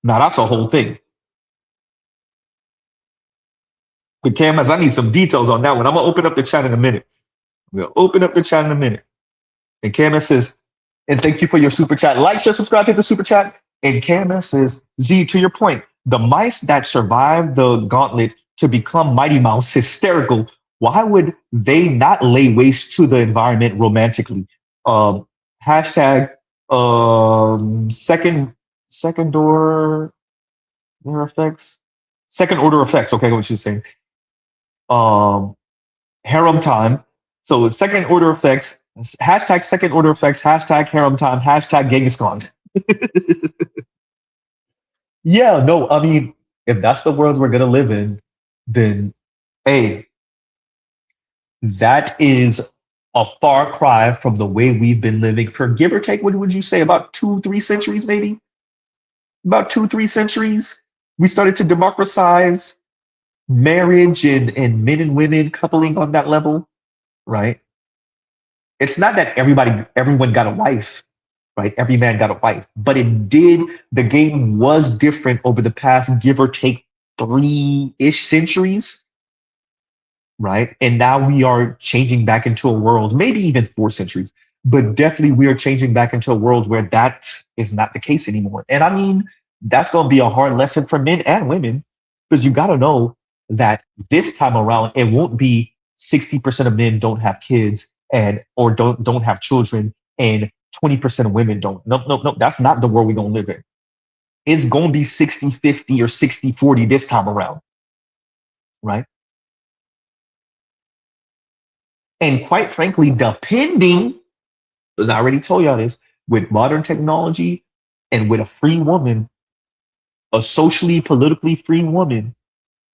Now that's a whole thing. But Camas, I need some details on that one. I'm gonna open up the chat in a minute. We'll open up the chat in a minute. And Camas says, and thank you for your super chat. Like, share, subscribe, hit the super chat. And Camas says, Z, to your point, the mice that survived the gauntlet to become Mighty Mouse, hysterical. Why would they not lay waste to the environment romantically? Hashtag second order effects. Second order effects. Okay, what she's saying. Harem time. So second order effects. Hashtag second order effects. Hashtag harem time. Hashtag Genghis Khan. Yeah, no, I mean, if that's the world we're gonna live in, then hey, that is a far cry from the way we've been living for give or take, what would you say, about 2-3 centuries, maybe? About 2-3 centuries. We started to democratize marriage and men and women coupling on that level, right? It's not that everyone got a wife, right? Every man got a wife, but the game was different over the past, give or take 3-ish centuries, right? And now we are changing back into a world, maybe even 4 centuries, but definitely we are changing back into a world where that is not the case anymore. And I mean, that's going to be a hard lesson for men and women, because you got to know that this time around, it won't be 60% of men don't have kids or don't have children, and 20% of women don't. No, that's not the world we're going to live in. It's going to be 60-50 or 60-40 this time around, right? And quite frankly, depending, as I already told y'all this, with modern technology and with a free woman, a socially, politically free woman,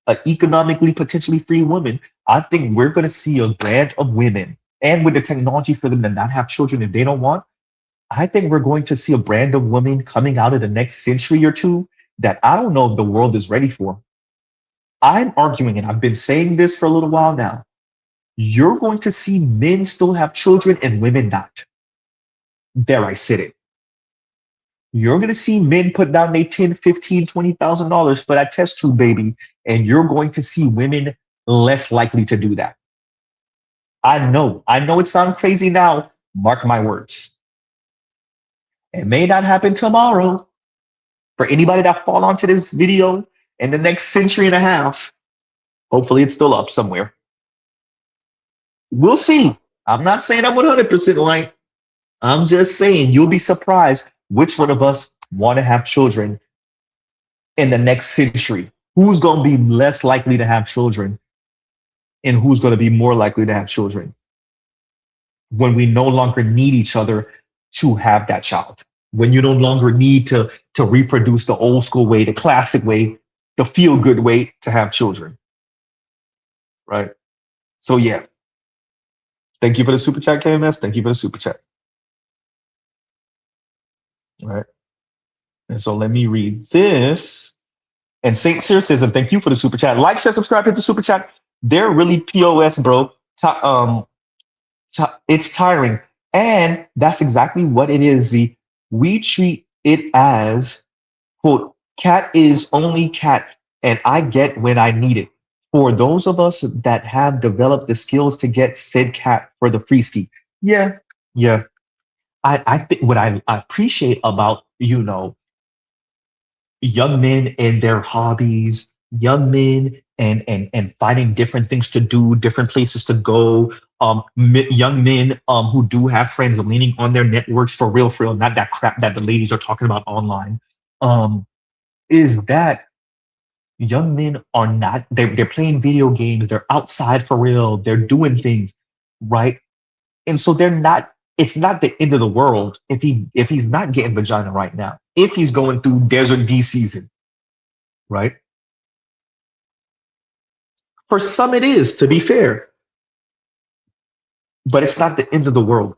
an economically, potentially free woman, I think we're going to see a brand of women, and with the technology for them to not have children if they don't want, I think we're going to see a brand of women coming out of the next century or two that I don't know if the world is ready for. I'm arguing, and I've been saying this for a little while now, you're going to see men still have children and women not. There I said it. You're going to see men put down their $10, $15, $20,000 for that test tube baby, and you're going to see women less likely to do that. I know it sounds crazy now. Mark my words. It may not happen tomorrow. For anybody that fall onto this video in the next century and a half, hopefully it's still up somewhere. We'll see. I'm not saying I'm 100% right. I'm just saying you'll be surprised which one of us want to have children in the next century. Who's going to be less likely to have children and who's going to be more likely to have children when we no longer need each other to have that child. When you no longer need to reproduce the old school way, the classic way, the feel good way to have children. Right? So yeah. Thank you for the super chat, KMS. Thank you for the super chat. All right. And so let me read this. And St. Cyr says, and thank you for the super chat. Like, share, subscribe, hit the super chat. They're really POS, bro. It's tiring. And that's exactly what it is, Z. We treat it as, quote, cat is only cat, and I get when I need it. For those of us that have developed the skills to get said cat for the free ski. Yeah. I think what I appreciate about, young men and their hobbies, young men and finding different things to do, different places to go, young men who do have friends leaning on their networks for real, not that crap that the ladies are talking about online. is that young men are not, they're playing video games, they're outside for real, they're doing things, right? And so they're not, it's not the end of the world if he's not getting vagina right now, if he's going through Desert D season, right? For some it is, to be fair, but it's not the end of the world.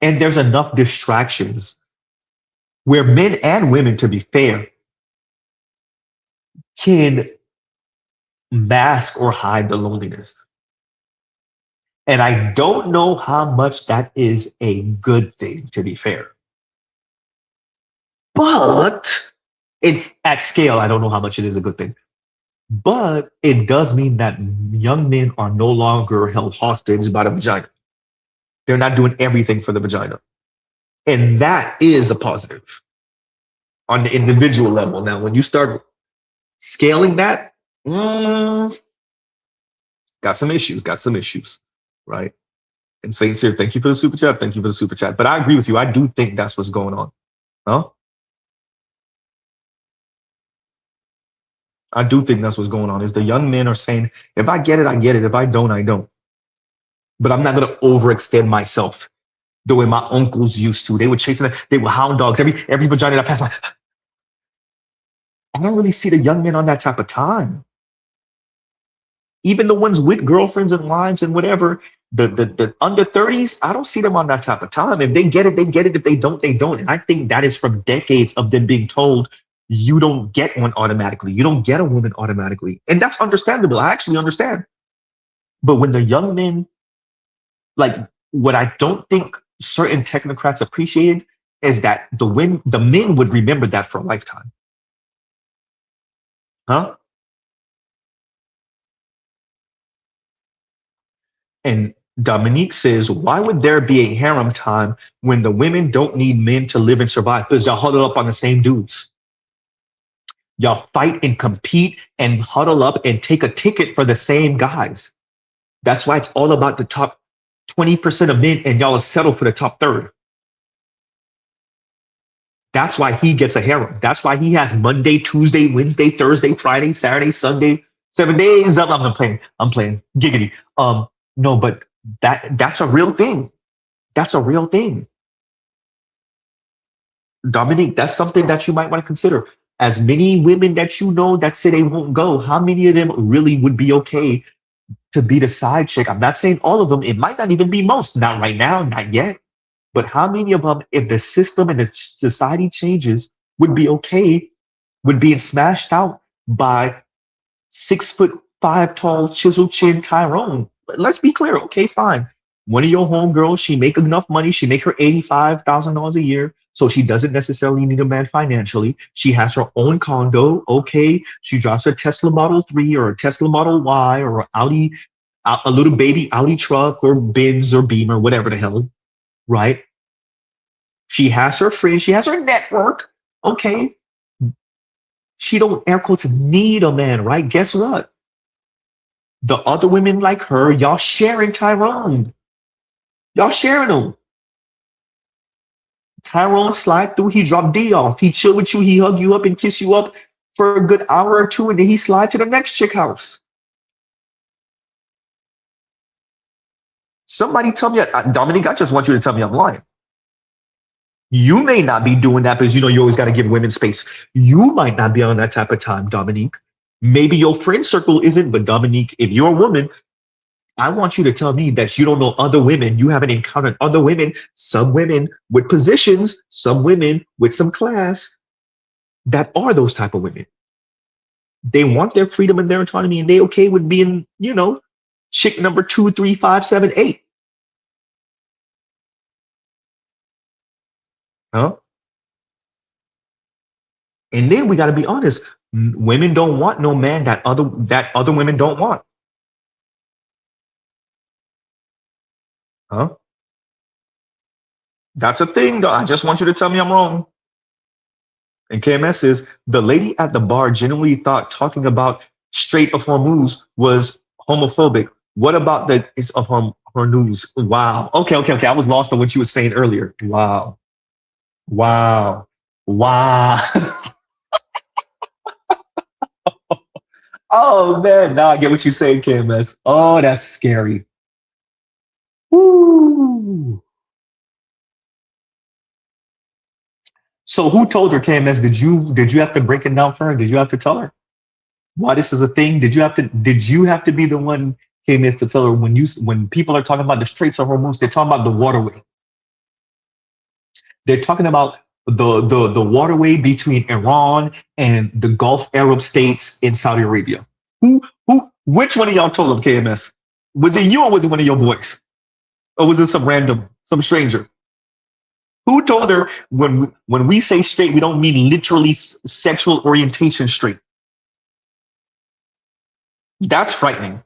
And there's enough distractions where men and women, to be fair, can mask or hide the loneliness. And I don't know how much that is a good thing, to be fair. But at scale, I don't know how much it is a good thing. But it does mean that young men are no longer held hostage by the vagina. They're not doing everything for the vagina. And that is a positive on the individual level. Now, when you start scaling that, got some issues, right? And Saints here, thank you for the super chat. Thank you for the super chat. But I agree with you. I do think that's what's going on. Huh? I do think that's what's going on. Is the young men are saying, if I get it, I get it. If I don't, I don't. But I'm not going to overextend myself the way my uncles used to. They were chasing it. They were hound dogs. Every vagina that passed by. I don't really see the young men on that type of time. Even the ones with girlfriends and wives and whatever, the under 30s, I don't see them on that type of time. If they get it, they get it. If they don't, they don't. And I think that is from decades of them being told, you don't get one automatically. You don't get a woman automatically. And that's understandable. I actually understand. But when the young men, like what I don't think certain technocrats appreciated is that the men would remember that for a lifetime. Huh? And Dominique says, why would there be a harem time when the women don't need men to live and survive? Because y'all huddle up on the same dudes. Y'all fight and compete and huddle up and take a ticket for the same guys. That's why it's all about the top 20% of men, and y'all will settle for the top third. That's why he gets a harem. That's why he has Monday, Tuesday, Wednesday, Thursday, Friday, Saturday, Sunday, 7 days. I'm playing giggity. No, but that's a real thing. That's a real thing. Dominique, that's something that you might want to consider. As many women that you know that say they won't go, how many of them really would be okay to be the side chick? I'm not saying all of them. It might not even be most. Not right now, not yet. But how many of them, if the system and the society changes, would be okay with being smashed out by 6'5" tall, chisel chin Tyrone? Let's be clear. Okay, fine. One of your homegirls, she make enough money. She make her $85,000 a year. So she doesn't necessarily need a man financially. She has her own condo. Okay. She drives a Tesla Model 3 or a Tesla Model Y or an Audi, a little baby Audi truck or Benz or Beamer, whatever the hell. Right? She has her friends. She has her network. Okay. She don't, air quotes, need a man, right? Guess what? The other women like her, y'all sharing Tyrone. Y'all sharing him. Tyrone slide through, he drop D off. He chill with you, he hug you up and kiss you up for a good hour or two, and then he slide to the next chick house. Somebody tell me, Dominique, I just want you to tell me I'm lying. You may not be doing that because you know you always got to give women space. You might not be on that type of time, Dominique. Maybe your friend circle isn't, but Dominique, if you're a woman, I want you to tell me that you don't know other women, you haven't encountered other women, some women with positions, some women with some class that are those type of women. They want their freedom and their autonomy, and they okay with being, you know, chick number 2, 3, 5, 7, 8. Huh? And then we got to be honest. Women don't want no man that other women don't want. Huh? That's a thing, though. I just want you to tell me I'm wrong. And KMS says, the lady at the bar genuinely thought talking about straight of her moves was homophobic. What about the is of her news? Wow. Okay. I was lost on what you were saying earlier. Wow. Wow. Oh man, now I get what you're saying, KMS. Oh, that's scary. Woo. So who told her, KMS? Did you have to break it down for her? Did you have to tell her why this is a thing? Did you have to be the one, KMS, to tell her when people are talking about the Straits of Hormuz, they're talking about the waterway. They're talking about the waterway between Iran and the Gulf Arab states in Saudi Arabia. Which one of y'all told them, KMS? Was it you or was it one of your boys? Or was it some stranger? Who told her when we say straight, we don't mean literally sexual orientation straight? That's frightening.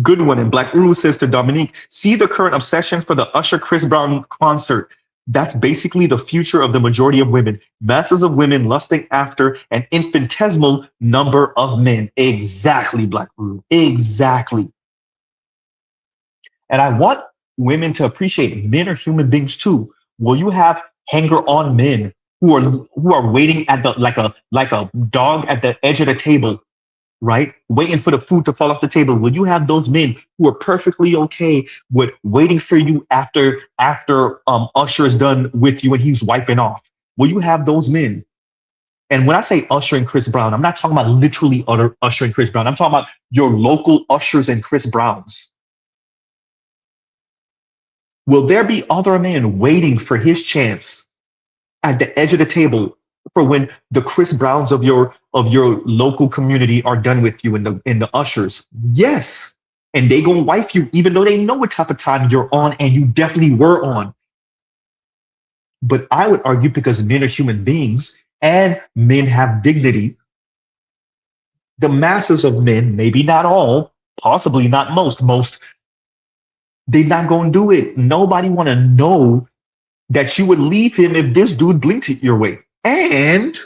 Good one. And Black Uru says to Dominique, see the current obsession for the Usher Chris Brown concert. That's basically the future of the majority of women. Masses of women lusting after an infinitesimal number of men. Exactly, Black Uru. Exactly. And I want women to appreciate men are human beings too. Will you have hanger-on men who are waiting at the like a dog at the edge of the table, right? Waiting for the food to fall off the table. Will you have those men who are perfectly okay with waiting for you after Usher is done with you and he's wiping off? Will you have those men? And when I say Usher and Chris Brown, I'm not talking about literally Usher and Chris Brown. I'm talking about your local Ushers and Chris Browns. Will there be other men waiting for his chance at the edge of the table for when the Chris Browns of your local community are done with you and the Ushers? Yes. And they gonna wife you even though they know what type of time you're on and you definitely were on. But I would argue because men are human beings and men have dignity, the masses of men, maybe not all, possibly not most, they're not gonna do it. Nobody wanna know that you would leave him if this dude blinked it your way. And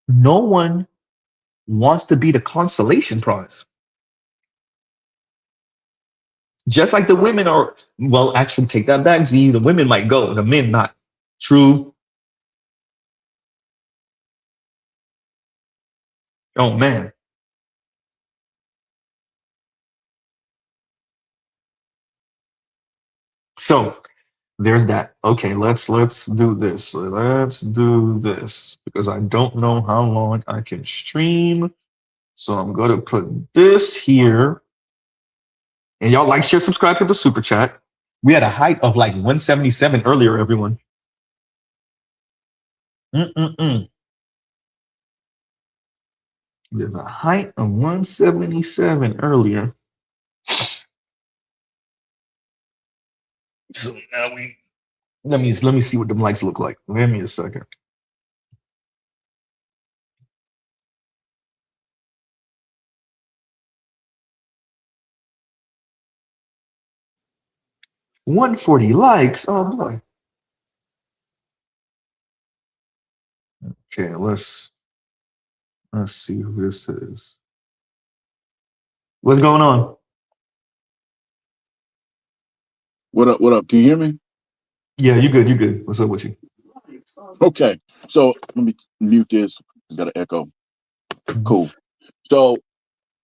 no one wants to be the consolation prize. Just like the women are, well, actually take that back, Z. The women might go, the men not. True. Oh man. So there's that. Okay, let's do this. Let's do this because I don't know how long I can stream. So I'm gonna put this here. And y'all like, share, subscribe to the super chat. We had a height of like 177 earlier, everyone. We had a height of 177 earlier. So now let me see what the likes look like. Give me a second. $140 likes. Oh boy. Okay, let's see who this is. What's going on? What up? What up? Can you hear me? Yeah, you good. You good. What's up with you? Okay. So let me mute this. It's got an echo. Cool. So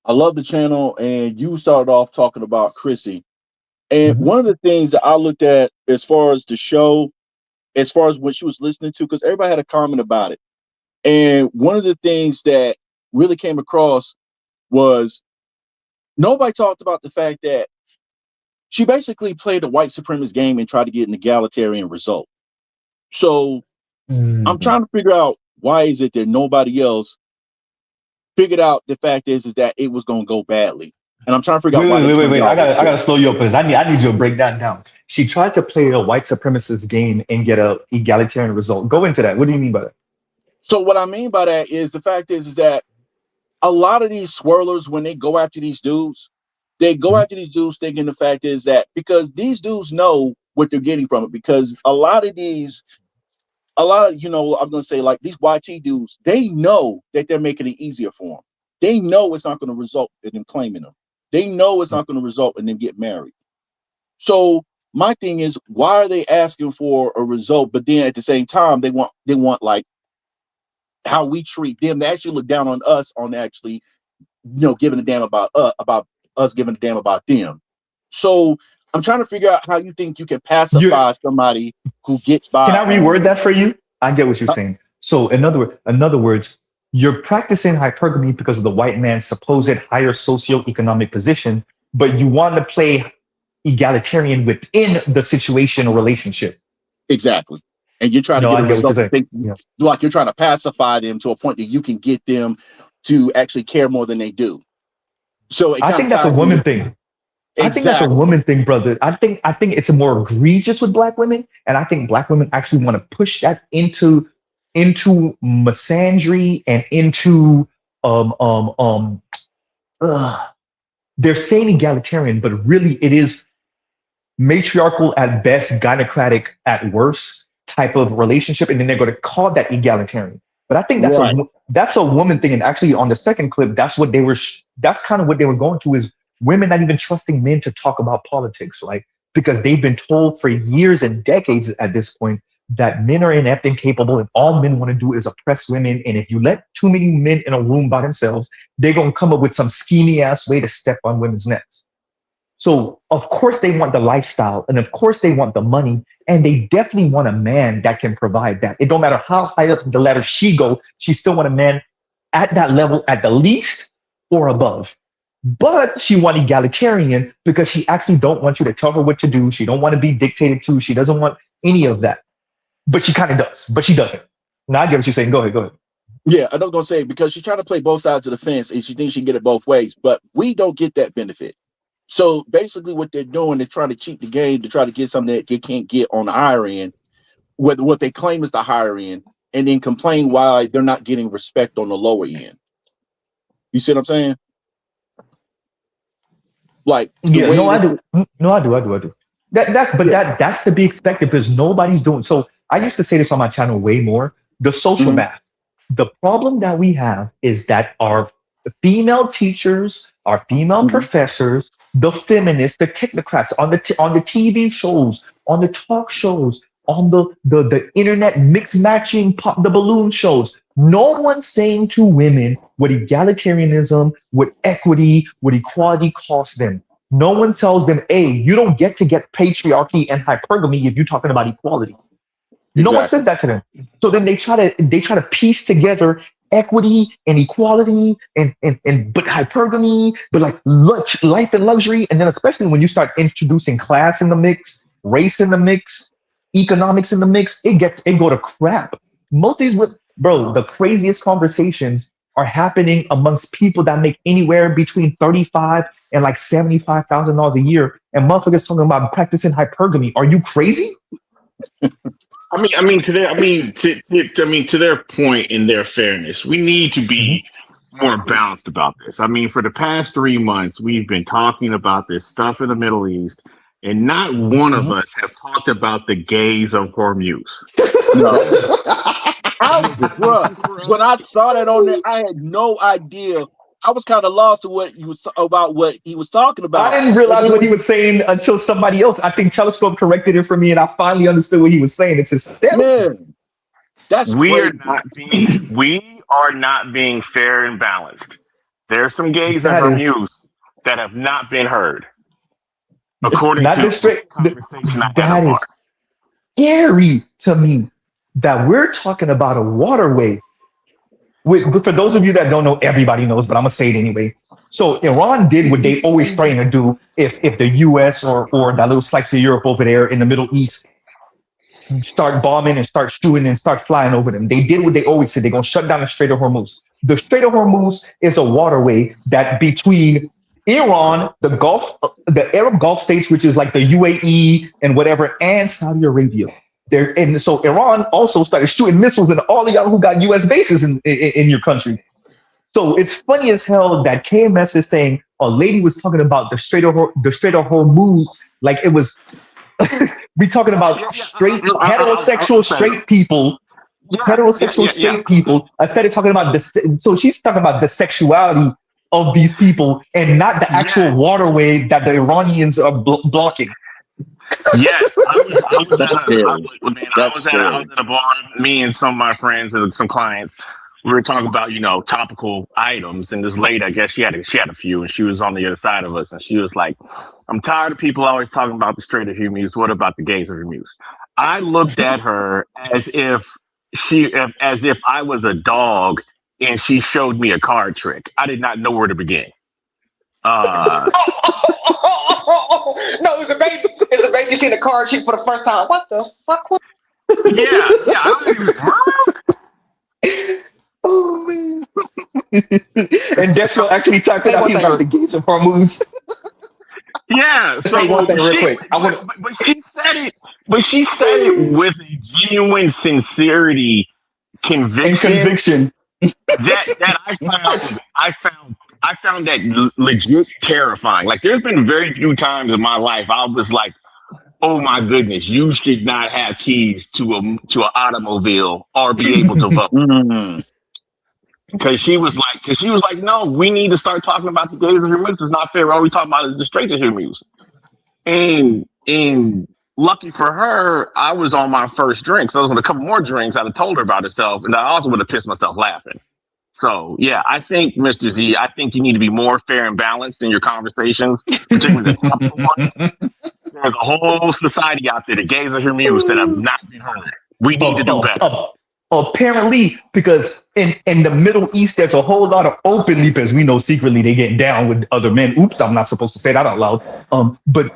I love the channel, and you started off talking about Chrissy. And one of the things that I looked at as far as the show, as far as what she was listening to, because everybody had a comment about it. And one of the things that really came across was nobody talked about the fact that she basically played a white supremacist game and tried to get an egalitarian result. So I'm trying to figure out why is it that nobody else figured out the fact is that it was going to go badly. And I'm trying to figure out why. Wait. I gotta slow you up because I need you to break that down. She tried to play a white supremacist game and get a egalitarian result. Go into that. What do you mean by that? So what I mean by that is the fact is that a lot of these swirlers, when they go after these dudes, they go after these dudes thinking the fact is that because these dudes know what they're getting from it, because a lot of, you know, I'm going to say like these YT dudes, they know that they're making it easier for them. They know it's not going to result in them claiming them. They know it's not going to result in them getting married. So my thing is, why are they asking for a result, but then at the same time they want like how we treat them? They actually look down on us on actually, giving a damn about us giving a damn about them. So I'm trying to figure out how you think you can pacify somebody who gets by. Can I reword that for you? I get what you're saying. So in other words, you're practicing hypergamy because of the white man's supposed higher socioeconomic position, but you want to play egalitarian within the situation or relationship. Exactly. And you're trying to get a result. Like you're trying to pacify them to a point that you can get them to actually care more than they do. So I think that's a woman thing. Exactly. I think that's a woman's thing, brother. I think it's more egregious with black women, and I think black women actually want to push that into misandry and into they're saying egalitarian, but really it is matriarchal at best, gynocratic at worst type of relationship, and then they're going to call that egalitarian. But I think that's a woman thing, and actually on the second clip, that's kind of what they were going to, is women not even trusting men to talk about politics, like, because they've been told for years and decades at this point that men are inept and incapable, and all men want to do is oppress women. And if you let too many men in a room by themselves, they're going to come up with some schemy ass way to step on women's necks. So of course they want the lifestyle, and of course they want the money, and they definitely want a man that can provide that. It don't matter how high up the ladder she go, she still want a man at that level at the least or above. But she want egalitarian because she actually don't want you to tell her what to do. She don't want to be dictated to. She doesn't want any of that. But she kind of does, but she doesn't. Now I get what you're saying. Go ahead. Yeah, I was going to say, because she's trying to play both sides of the fence and she thinks she can get it both ways, but we don't get that benefit. So basically what they're doing is trying to cheat the game to try to get something that they can't get on the higher end, what they claim is the higher end, and then complain why they're not getting respect on the lower end. You see what I'm saying? Like, I do. That's to be expected because nobody's doing. So I used to say this on my channel way more. The social math. The problem that we have is that our female teachers, our female professors, the feminists, the technocrats on the TV shows, on the talk shows, on the internet mix matching pop the balloon shows. No one's saying to women what egalitarianism, what equity, what equality costs them. No one tells them, hey, you don't get to get patriarchy and hypergamy if you're talking about equality. Exactly. No one says that to them. So then they try to piece together equity and equality and but hypergamy, but like life and luxury. And then especially when you start introducing class in the mix, race in the mix, economics in the mix, it go to crap. Most of these, bro, the craziest conversations are happening amongst people that make anywhere between $35,000 and like $75,000 a year, and motherfuckers talking about practicing hypergamy. Are you crazy? To their point, in their fairness, we need to be more balanced about this. I mean, for the past 3 months, we've been talking about this stuff in the Middle East, and not one of us have talked about the gays of Hormuz. No. When I saw that on there, I had no idea. I was kind of lost to what he was talking about. I didn't realize what he was saying until somebody else, I think Telescope, corrected it for me, and I finally understood what he was saying. It's hysterical. We are not being fair and balanced. There are some gays in Hormuz that have not been heard. According to the conversation I had is scary to me that we're talking about a waterway. But for those of you that don't know, everybody knows, but I'm gonna say it anyway. So Iran did what they always trying to do if the US or that little slice of Europe over there in the Middle East start bombing and start shooting and start flying over them. They did what they always said. They're gonna shut down the Strait of Hormuz. The Strait of Hormuz is a waterway that between Iran, the Arab Gulf states, which is like the UAE and whatever, and Saudi Arabia. And so Iran also started shooting missiles at all of y'all who got U.S. bases in your country. So it's funny as hell that KMS is saying a lady was talking about the Strait of Hormuz like it was. We talking about heterosexual straight people. People. I started talking about this. So she's talking about the sexuality of these people and not the actual waterway that the Iranians are blocking. Yes, I was That's at a, scary. I was at a bar. Me and some of my friends and some clients. We were talking about topical items, and this lady, I guess she had a few, and she was on the other side of us, and she was like, "I'm tired of people always talking about the straight of your muse. What about the gays of your muse?" I looked at her as if I was a dog, and she showed me a card trick. I did not know where to begin. No, it's a baby. It's a baby seeing the card sheet for the first time. What the fuck? Yeah. I don't even. Oh man. And Destro actually typed it out. He's like the gates of Hormuz. Yeah. Say one thing real quick. But she said it. But she said it with a genuine sincerity, conviction. that I found that legit terrifying. Like, there's been very few times in my life I was like, "Oh my goodness, you should not have keys to an automobile or be able to vote." Because she was like, "No, we need to start talking about the gays of your muse. It's not fair. All we talk about is the straight of your muse." And lucky for her, I was on my first drink. So there was a couple more drinks. I'd have told her about herself, and I also would have pissed myself laughing. So yeah, I think, Mr. Z, I think you need to be more fair and balanced in your conversations, particularly the topical ones. There's a whole society out there, the gays of your muse, that have not been heard. We need to do better. Apparently, because in the Middle East, there's a whole lot of openly, because we know secretly they get down with other men. Oops, I'm not supposed to say that out loud. But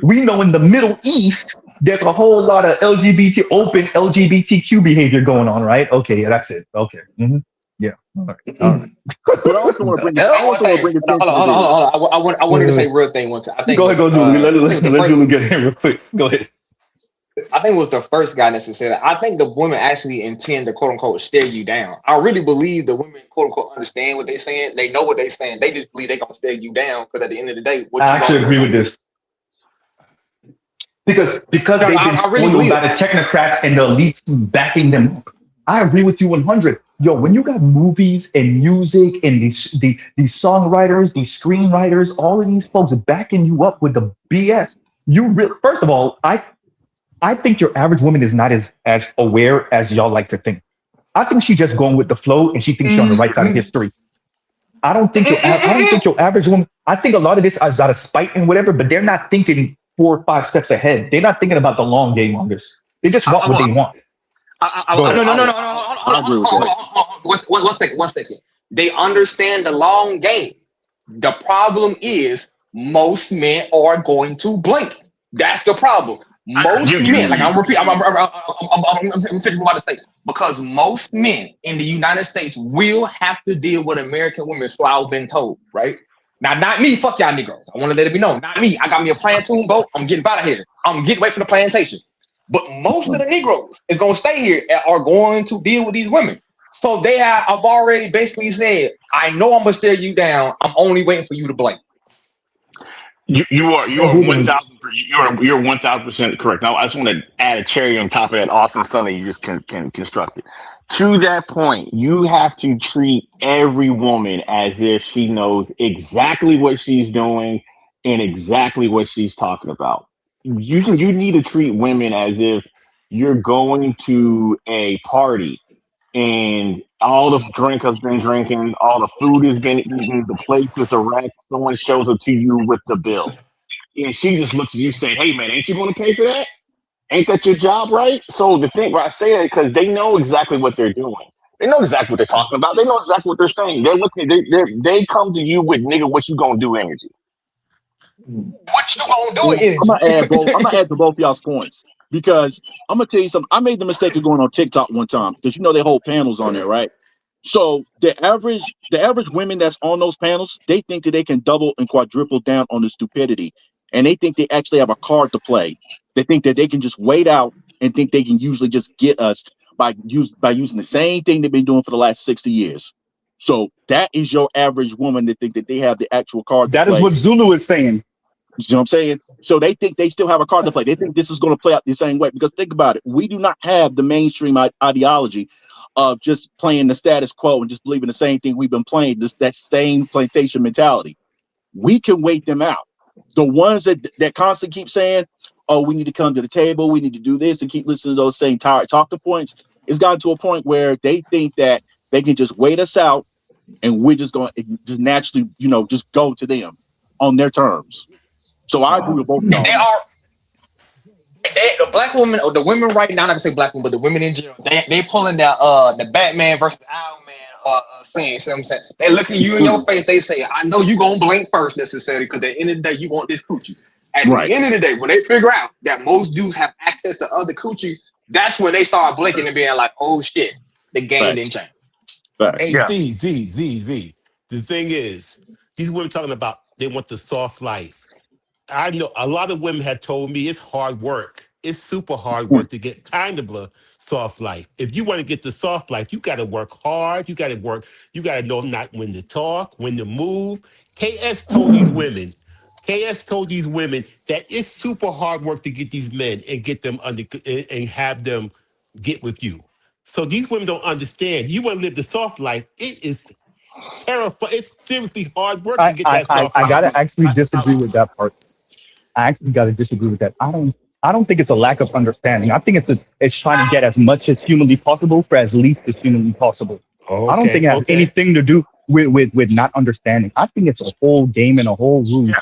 we know in the Middle East, there's a whole lot of open LGBTQ behavior going on, right? Okay, yeah, that's it. Okay. Mm-hmm. Yeah. All right. But I also want to bring it. Hold on. I wanted to say real thing one time. I think go ahead, Zulu. Let Zulu get in real quick. Go ahead. I think it was the first guy that said that. I think the women actually intend to quote unquote stare you down. I really believe the women quote unquote understand what they're saying. They know what they're saying. They just believe they're gonna stare you down because at the end of the day, I actually agree with this. Because they've been spoiled by the technocrats and the elites backing them. I agree with you 100. Yo, when you got movies and music and these songwriters, these screenwriters, all of these folks backing you up with the BS, first of all, I think your average woman is not as aware as y'all like to think. I think she's just going with the flow, and she thinks she's on the right side of history. I don't think your average woman. I think a lot of this is out of spite and whatever, but they're not thinking 4 or 5 steps ahead. They're not thinking about the long game on this. They just want what they want. No. One second. They understand the long game. The problem is most men are going to blink. That's the problem. Most men, like I'm about to say, because most men in the United States will have to deal with American women, so I've been told, right? Now, not me, fuck y'all Negroes. I want to let it be known. Not me. I got me a plantation boat. I'm getting out of here. I'm getting away from the plantation. But most of the Negroes is going to stay here and are going to deal with these women. So I've already basically said, I know I'm going to stare you down. I'm only waiting for you to blink. You are 1,000% correct. Now I just want to add a cherry on top of that awesome Sunday you just can construct it. To that point, you have to treat every woman as if she knows exactly what she's doing and exactly what she's talking about. You need to treat women as if you're going to a party and all the drink has been drinking, all the food has been eaten, the place is a wreck. Someone shows up to you with the bill, and she just looks at you saying, "Hey man, ain't you going to pay for that? Ain't that your job, right?" So the thing where I say that because they know exactly what they're doing. They know exactly what they're talking about. They know exactly what they're saying. They're looking. They come to you with "nigga, what you gonna do?" energy. What you gonna do energy? I'm gonna add to both y'all's points. Because I'm gonna tell you something. I made the mistake of going on TikTok one time because they hold panels on there, right? So the average women that's on those panels, they think that they can double and quadruple down on the stupidity, and they think they actually have a card to play. They think that they can just wait out and think they can usually just get us by using the same thing they've been doing for the last 60 years. So that is your average woman that think that they have the actual card. That is what Zulu is saying. You know what I'm saying? So they think they still have a card to play. They think this is going to play out the same way. Because think about it. We do not have the mainstream ideology of just playing the status quo and just believing the same thing we've been playing, that same plantation mentality. We can wait them out. The ones that constantly keep saying, oh, we need to come to the table, we need to do this, and keep listening to those same tired talking points. It's gotten to a point where they think that they can just wait us out and we're just going to just naturally, just go to them on their terms. So I agree with both of y'all. The black women, or the women right now, I'm not gonna say black women, but the women in general, they pulling that the Batman versus Owlman scene. See what I'm saying? They look at you in your face, they say, I know you gonna blink first necessarily, because at the end of the day, you want this coochie. At the end of the day, when they figure out that most dudes have access to other coochie, that's when they start blinking and being like, oh shit, the game didn't change. Hey, Z. The thing is, these women talking about they want the soft life. I know a lot of women have told me it's hard work. It's super hard work to get kind of a soft life. If you want to get the soft life, you got to work hard. You got to know not when to talk, when to move. KS told these women that it's super hard work to get these men and get them under and have them get with you. So these women don't understand. You want to live the soft life. It is terrifying. It's seriously hard work to get that soft life. I gotta actually disagree with that part. I actually gotta disagree with that. I don't think it's a lack of understanding. I think it's trying to get as much as humanly possible for as least as humanly possible. I don't think it has anything to do with not understanding. I think it's a whole game and a whole rule.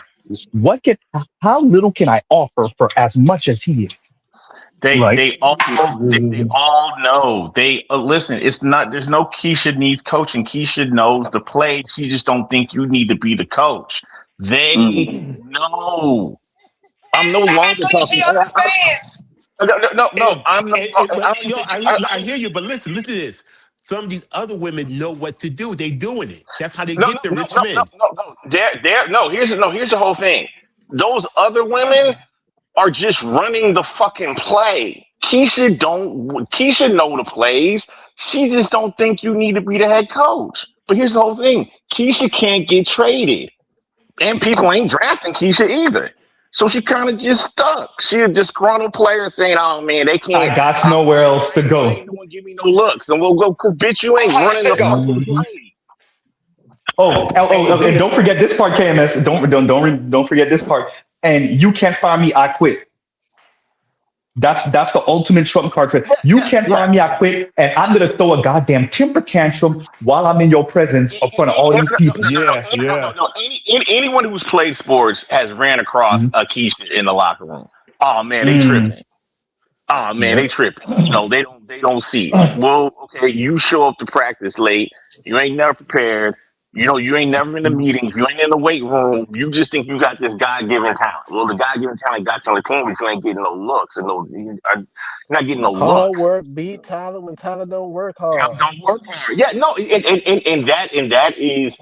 How little can I offer for as much as he is? They all know. They listen. It's not. There's no Keisha needs coaching. Keisha knows the play. She just don't think you need to be the coach. They know. I'm no longer talking. No. I hear you, but listen to this. Some of these other women know what to do. They doing it. That's how they get the rich men. Here's the whole thing. Those other women are just running the fucking play. Keisha know the plays. She just don't think you need to be the head coach. But here's the whole thing. Keisha can't get traded. And people ain't drafting Keisha either. So she kind of just stuck. She a disgruntled player saying, oh man, they can't. I got nowhere else to go. They ain't gonna give me no looks. And we'll go, because bitch, you ain't running the fucking play. And don't forget this part, KMS. Don't forget this part. And you can't fire me, I quit. That's the ultimate trump card for it. You can't fire me, I quit, and I'm gonna throw a goddamn temper tantrum while I'm in your presence in front of all these people. Anyone who's played sports has ran across a Keisha in the locker room. Oh man, they tripping. Oh man, they tripping. They don't see it. Well, okay, you show up to practice late. You ain't never prepared. You ain't never in the meetings. You ain't in the weight room. You just think you got this God-given talent. Well, the God-given talent got you on the team, but you ain't getting no looks. And you're not getting no hard looks. Work beat Tyler when Tyler don't work hard. Don't work hard. Yeah, no, and that is,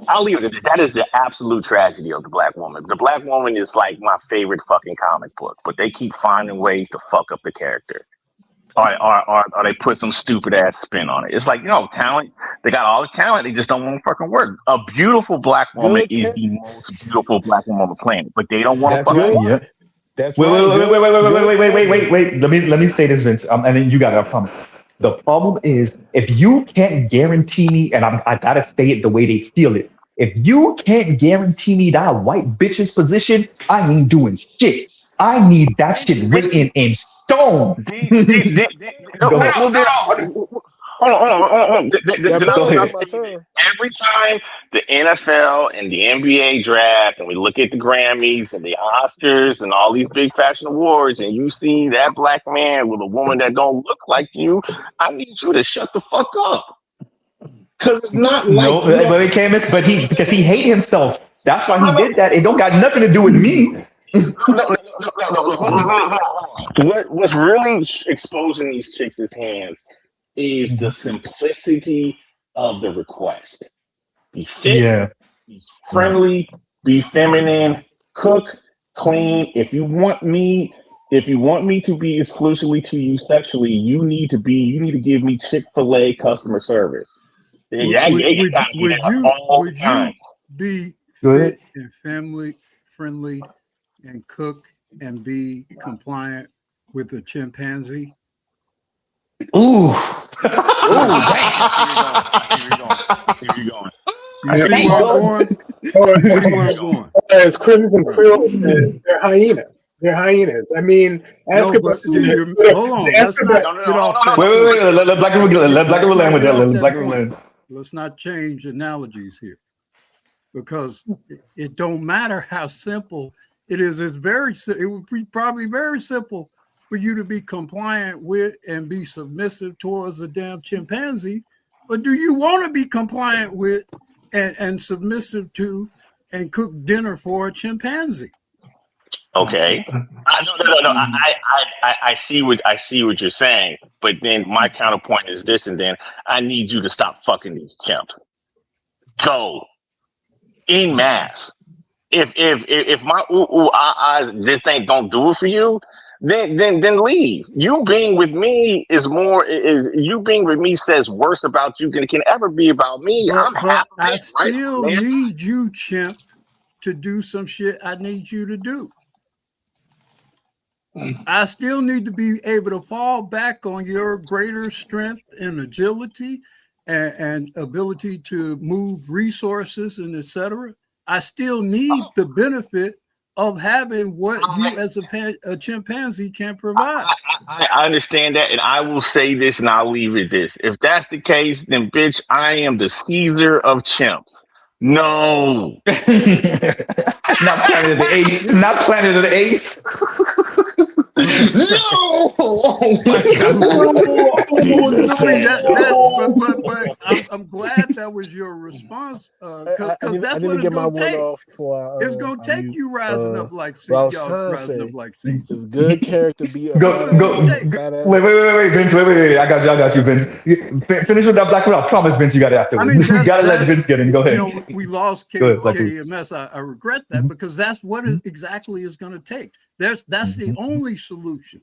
I'll leave it. That is the absolute tragedy of the black woman. The black woman is like my favorite fucking comic book, but they keep finding ways to fuck up the character. Or they put some stupid ass spin on it. It's like, talent. They got all the talent. They just don't want to fucking work. A beautiful black woman is the most beautiful black woman on the planet, but they don't want to fucking work. Yep. That's wait. Let me say this, Vince. And then you got it. I promise. The problem is if you can't guarantee me, and I gotta say it the way they feel it. If you can't guarantee me that white bitch's position, I ain't doing shit. I need that shit written in stone. Hold on. Every time the NFL and the NBA draft, and we look at the Grammys and the Oscars and all these big fashion awards, and you see that black man with a woman that don't look like you, I need you to shut the fuck up. Because it's not like because he hate himself. That's why he did that. It don't got nothing to do with me. No. What's really exposing these chicks' hands is the simplicity of the request. Be fit, be friendly, be feminine, cook, clean. If you want me to be exclusively to you sexually, you need to give me Chick-fil-A customer service. Would you be fit and family friendly and cook and be compliant with a chimpanzee? Ooh. I see where you're going. You see where I'm going? As Crimson Quill and their hyena. They're hyenas. I mean, No, but hold on. Let's not get off that. Wait. Let Black people land with that. Let Black people land. Let's not change analogies here, because it don't matter how simple it is. It would be probably very simple for you to be compliant with and be submissive towards a damn chimpanzee. But do you want to be compliant with and submissive to and cook dinner for a chimpanzee? Okay. No. I see what you're saying, but then my counterpoint is this, and then I need you to stop fucking these chimps. Go en masse. If my this thing don't do it for you, then leave. You being with me is you being with me says worse about you than it can ever be about me. But I still need you, chimp, to do some shit I need you to do. I still need to be able to fall back on your greater strength and agility and ability to move resources and etc. I still need the benefit of having what you as a chimpanzee can provide. I understand that, and I will say this, and I'll leave it this. If that's the case, then bitch, I am the Caesar of chimps. No. Not Planet of the Apes. Not Planet of the Apes. No. But I'm glad that was your response, because that's what it's going to take. It's going to take you rising up like Caesar. It's good character be a Go. Wait, Vince. Wait. I got you, Vince. Finish with that Black Widow. I promise, Vince, you got it afterwards. I mean, you got to let Vince get in. Go ahead. You know, we lost KMS. I regret that, because that's what it exactly is going to take. That's the only solution.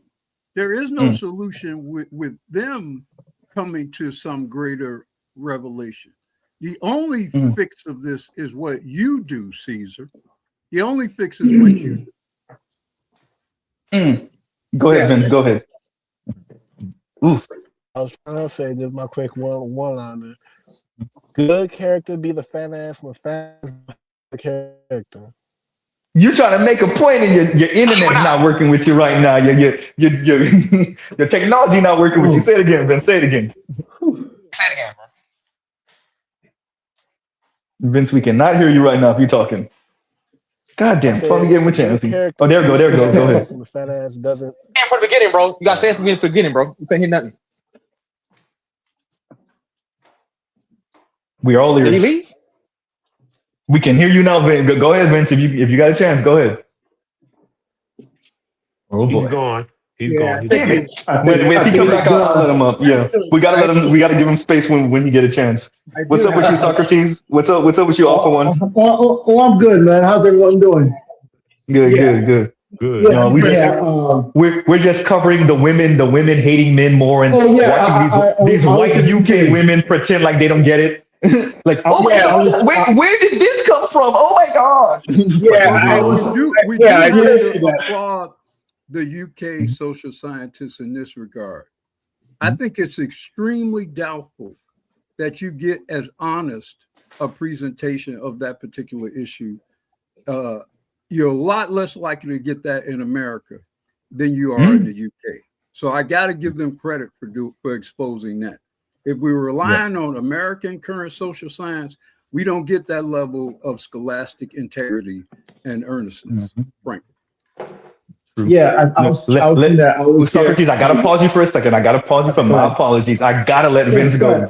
There is no solution with them coming to some greater revelation. The only fix of this is what you do, Caesar. The only fix is what you do. Go ahead, Vince. Go ahead. Oof. I was trying to say this, my quick one-liner. Good character be the fat ass with fat character. You trying to make a point, and your internet's not working with you right now. Your technology not working with you. Say it again, Vince. Say it again. Say it again, bro. Vince, we cannot hear you right now if you're talking. God damn, finally give him a chance. Oh, there we go. Go ahead. The fat ass doesn't. Say it from the beginning, bro. You got to say it from the beginning, bro. You can't hear nothing. We are all ears. Did he leave? We can hear you now, Vince. Go ahead, Vince. If you got a chance, go ahead. Oh boy. He's gone. Damn it. If he comes back, I'll let him up. Yeah, we gotta let him. We gotta give him space when you get a chance. What's up with you, Socrates? What's up with you, Alpha One? I'm good, man. How's everyone doing? Good. We're just covering the women hating men more, and watching these white UK women pretend like they don't get it. Like, where did this come from? Oh my God! We do applaud the UK social scientists in this regard. I think it's extremely doubtful that you get as honest a presentation of that particular issue. You're a lot less likely to get that in America than you are in the UK. So I got to give them credit for exposing that. If we were relying on American current social science, we don't get that level of scholastic integrity and earnestness, frankly. Yeah, Socrates, I gotta pause you for a second. I gotta pause you for my apologies. I gotta let Vince go.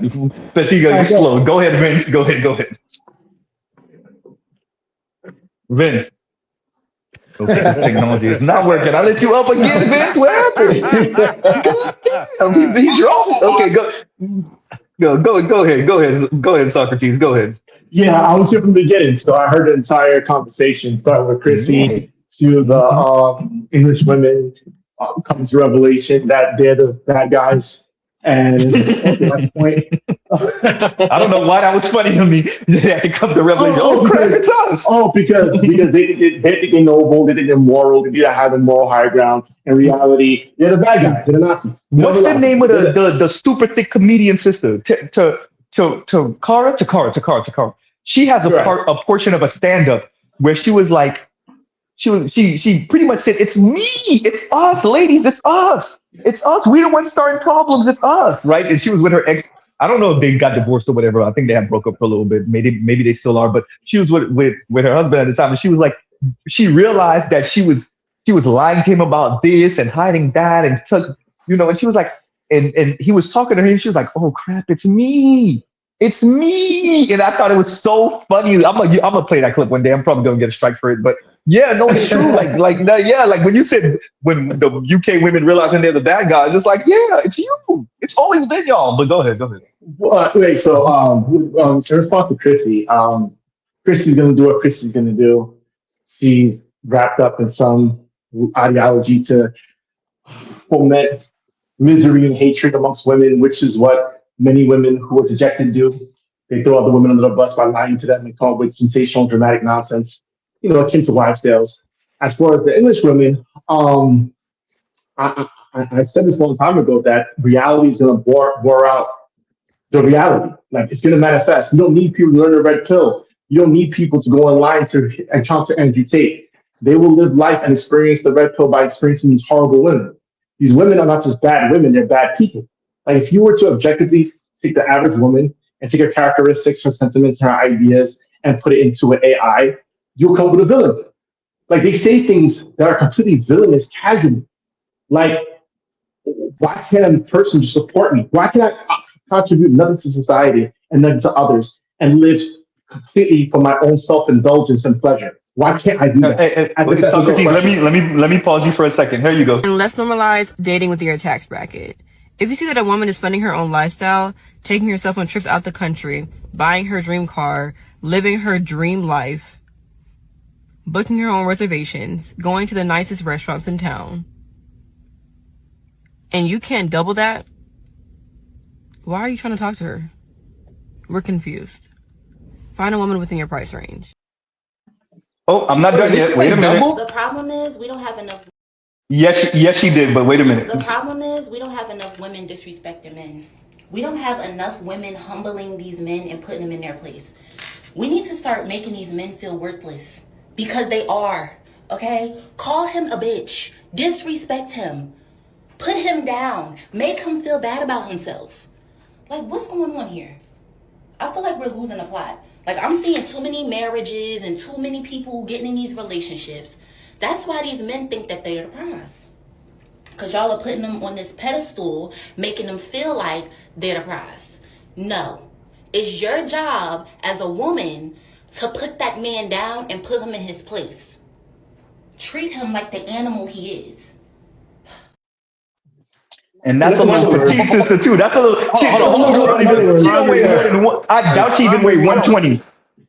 But he goes slow. Go ahead, Vince. Go ahead. Vince. Okay, this technology is not working. I let you up again, Vince. What happened? God damn, he dropped. Okay, go ahead, Socrates. Go ahead. Yeah, I was here from the beginning, so I heard the entire conversation, starting with Chrissy to the English women coming to revelation that they're the bad guys. And my point. I don't know why that was funny to me. They had to come to revelation. It's us. Because they think they're noble, they think they're moral, they think they have a moral higher ground. In reality, they're the bad guys. They're the Nazis. What's the name of the super thick comedian sister? Takara. She has a portion of a stand-up where she was like, she pretty much said, "It's me, it's us, ladies, it's us, it's us. We the ones starting problems. It's us, right?" And she was with her ex. I don't know if they got divorced or whatever. I think they had broke up for a little bit. Maybe they still are. But she was with her husband at the time, and she was like, she realized that she was lying to him about this and hiding that, and and she was like, and he was talking to her, and she was like, "Oh crap, it's me." It's me, and I thought it was so funny. I'm gonna play that clip one day. I'm probably gonna get a strike for it, but yeah, no, it's true. Like when you said when the UK women realizing they're the bad guys, it's like, yeah, it's you. It's always been y'all. But go ahead. Well, wait. So, in response to Chrissy, Chrissy's gonna do what Chrissy's gonna do. She's wrapped up in some ideology to foment misery and hatred amongst women, which is what many women who are dejected do. They throw other women under the bus by lying to them and come up with sensational, dramatic nonsense, akin to wives' tales. As far as the English women, I said this a long time ago that reality is going to bore out the reality. Like, it's going to manifest. You don't need people to learn the red pill. You don't need people to go online to encounter Andrew Tate. They will live life and experience the red pill by experiencing these horrible women. These women are not just bad women, they're bad people. Like, if you were to objectively take the average woman and take her characteristics, her sentiments, her ideas, and put it into an AI, you'll come with a villain. Like, they say things that are completely villainous casually. Like, why can't a person just support me? Why can't I contribute nothing to society and nothing to others and live completely for my own self-indulgence and pleasure? Why can't I do that? Socrates, let me pause you for a second. Here you go. And let's normalize dating with your tax bracket. If you see that a woman is funding her own lifestyle, taking herself on trips out the country, buying her dream car, living her dream life, booking her own reservations, going to the nicest restaurants in town, and you can't double that, why are you trying to talk to her? We're confused. Find a woman within your price range. Oh, I'm not done yet. Wait a minute. The problem is we don't have enough. Yes, she did, but wait a minute. The problem is we don't have enough women disrespecting men. We don't have enough women humbling these men and putting them in their place. We need to start making these men feel worthless because they are, okay? Call him a bitch. Disrespect him. Put him down. Make him feel bad about himself. Like, what's going on here? I feel like we're losing the plot. Like, I'm seeing too many marriages and too many people getting in these relationships. That's why these men think that they're the prize. Because y'all are putting them on this pedestal, making them feel like they're the prize. No. It's your job as a woman to put that man down and put him in his place. Treat him like the animal he is. And that's a little petite sister too. That's a little. I doubt she even weighed 120.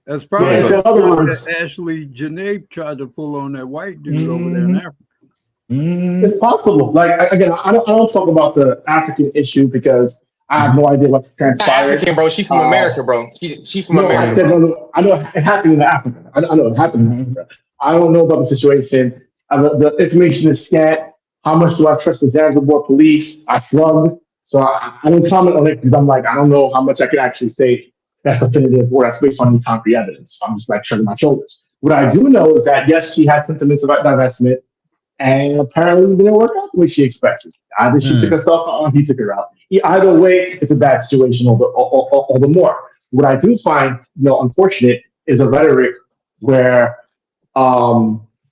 That's probably what Ashlee Jenae tried to pull on that white dude over there in Africa. It's possible. Like, again, I don't talk about the African issue because I have no idea what transpired. African, bro. She from America, bro. She from America. I know it happened in Africa. I know it happened in Africa. I don't know about the situation. The information is scant. How much do I trust the Zanzibar police? I shrugged. So I don't comment on it because I'm like, I don't know how much I can actually say that's definitive or that's based on any concrete evidence. So I'm just like shrugging my shoulders. What I do know is that, yes, she had sentiments about divestment, and apparently it didn't work out the way she expected. Either she took herself out or he took her out. Either way, it's a bad situation all the more. What I do find, unfortunate is a rhetoric where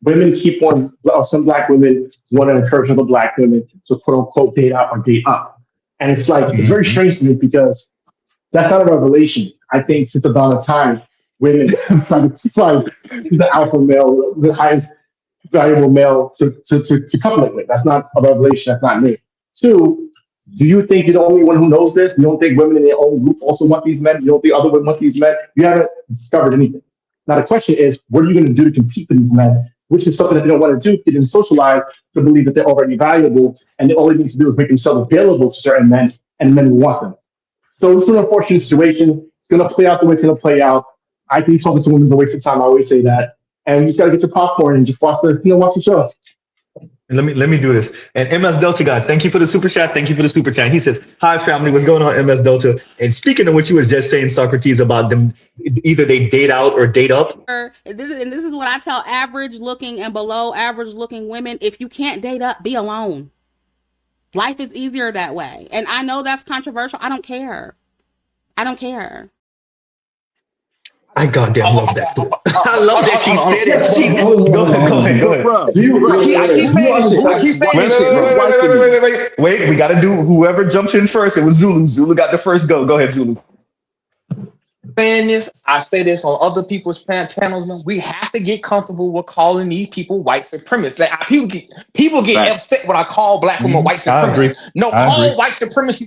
women keep on, some black women want to encourage other black women to quote unquote date out or date up. And it's like, it's very strange to me because that's not a revelation. I think since the dawn of time, women have tried to find the alpha male, the highest valuable male to couple it with. That's not a revelation. That's not new. Two, do you think you're the only one who knows this? You don't think women in their own group also want these men? You don't think other women want these men? You haven't discovered anything. Now the question is, what are you going to do to compete with these men? Which is something that they don't want to do. They didn't socialize to believe that they're already valuable, and all they need to do is make themselves available to certain men, and men will want them. So it's an unfortunate situation. It's going to play out the way it's going to play out. I think talking to women is a waste of time. I always say that. And you just got to get your popcorn and just watch the show. Let me do this. And MS Delta God, thank you for the super chat. Thank you for the super chat. He says, "Hi family, what's going on, MS Delta?" And speaking of what you was just saying, Socrates, about them, either they date out or date up. This is what I tell average looking and below average looking women: if you can't date up, be alone. Life is easier that way. And I know that's controversial. I don't care. I don't care. I goddamn love that. I love that she said it. She go ahead. Wait, we gotta do whoever jumps in first. It was Zulu. Zulu got the first go. Go ahead, Zulu. Saying this, I say this on other people's panels. Man, we have to get comfortable with calling these people white supremacists. Like people get upset when I call black women white supremacists. No, call white supremacy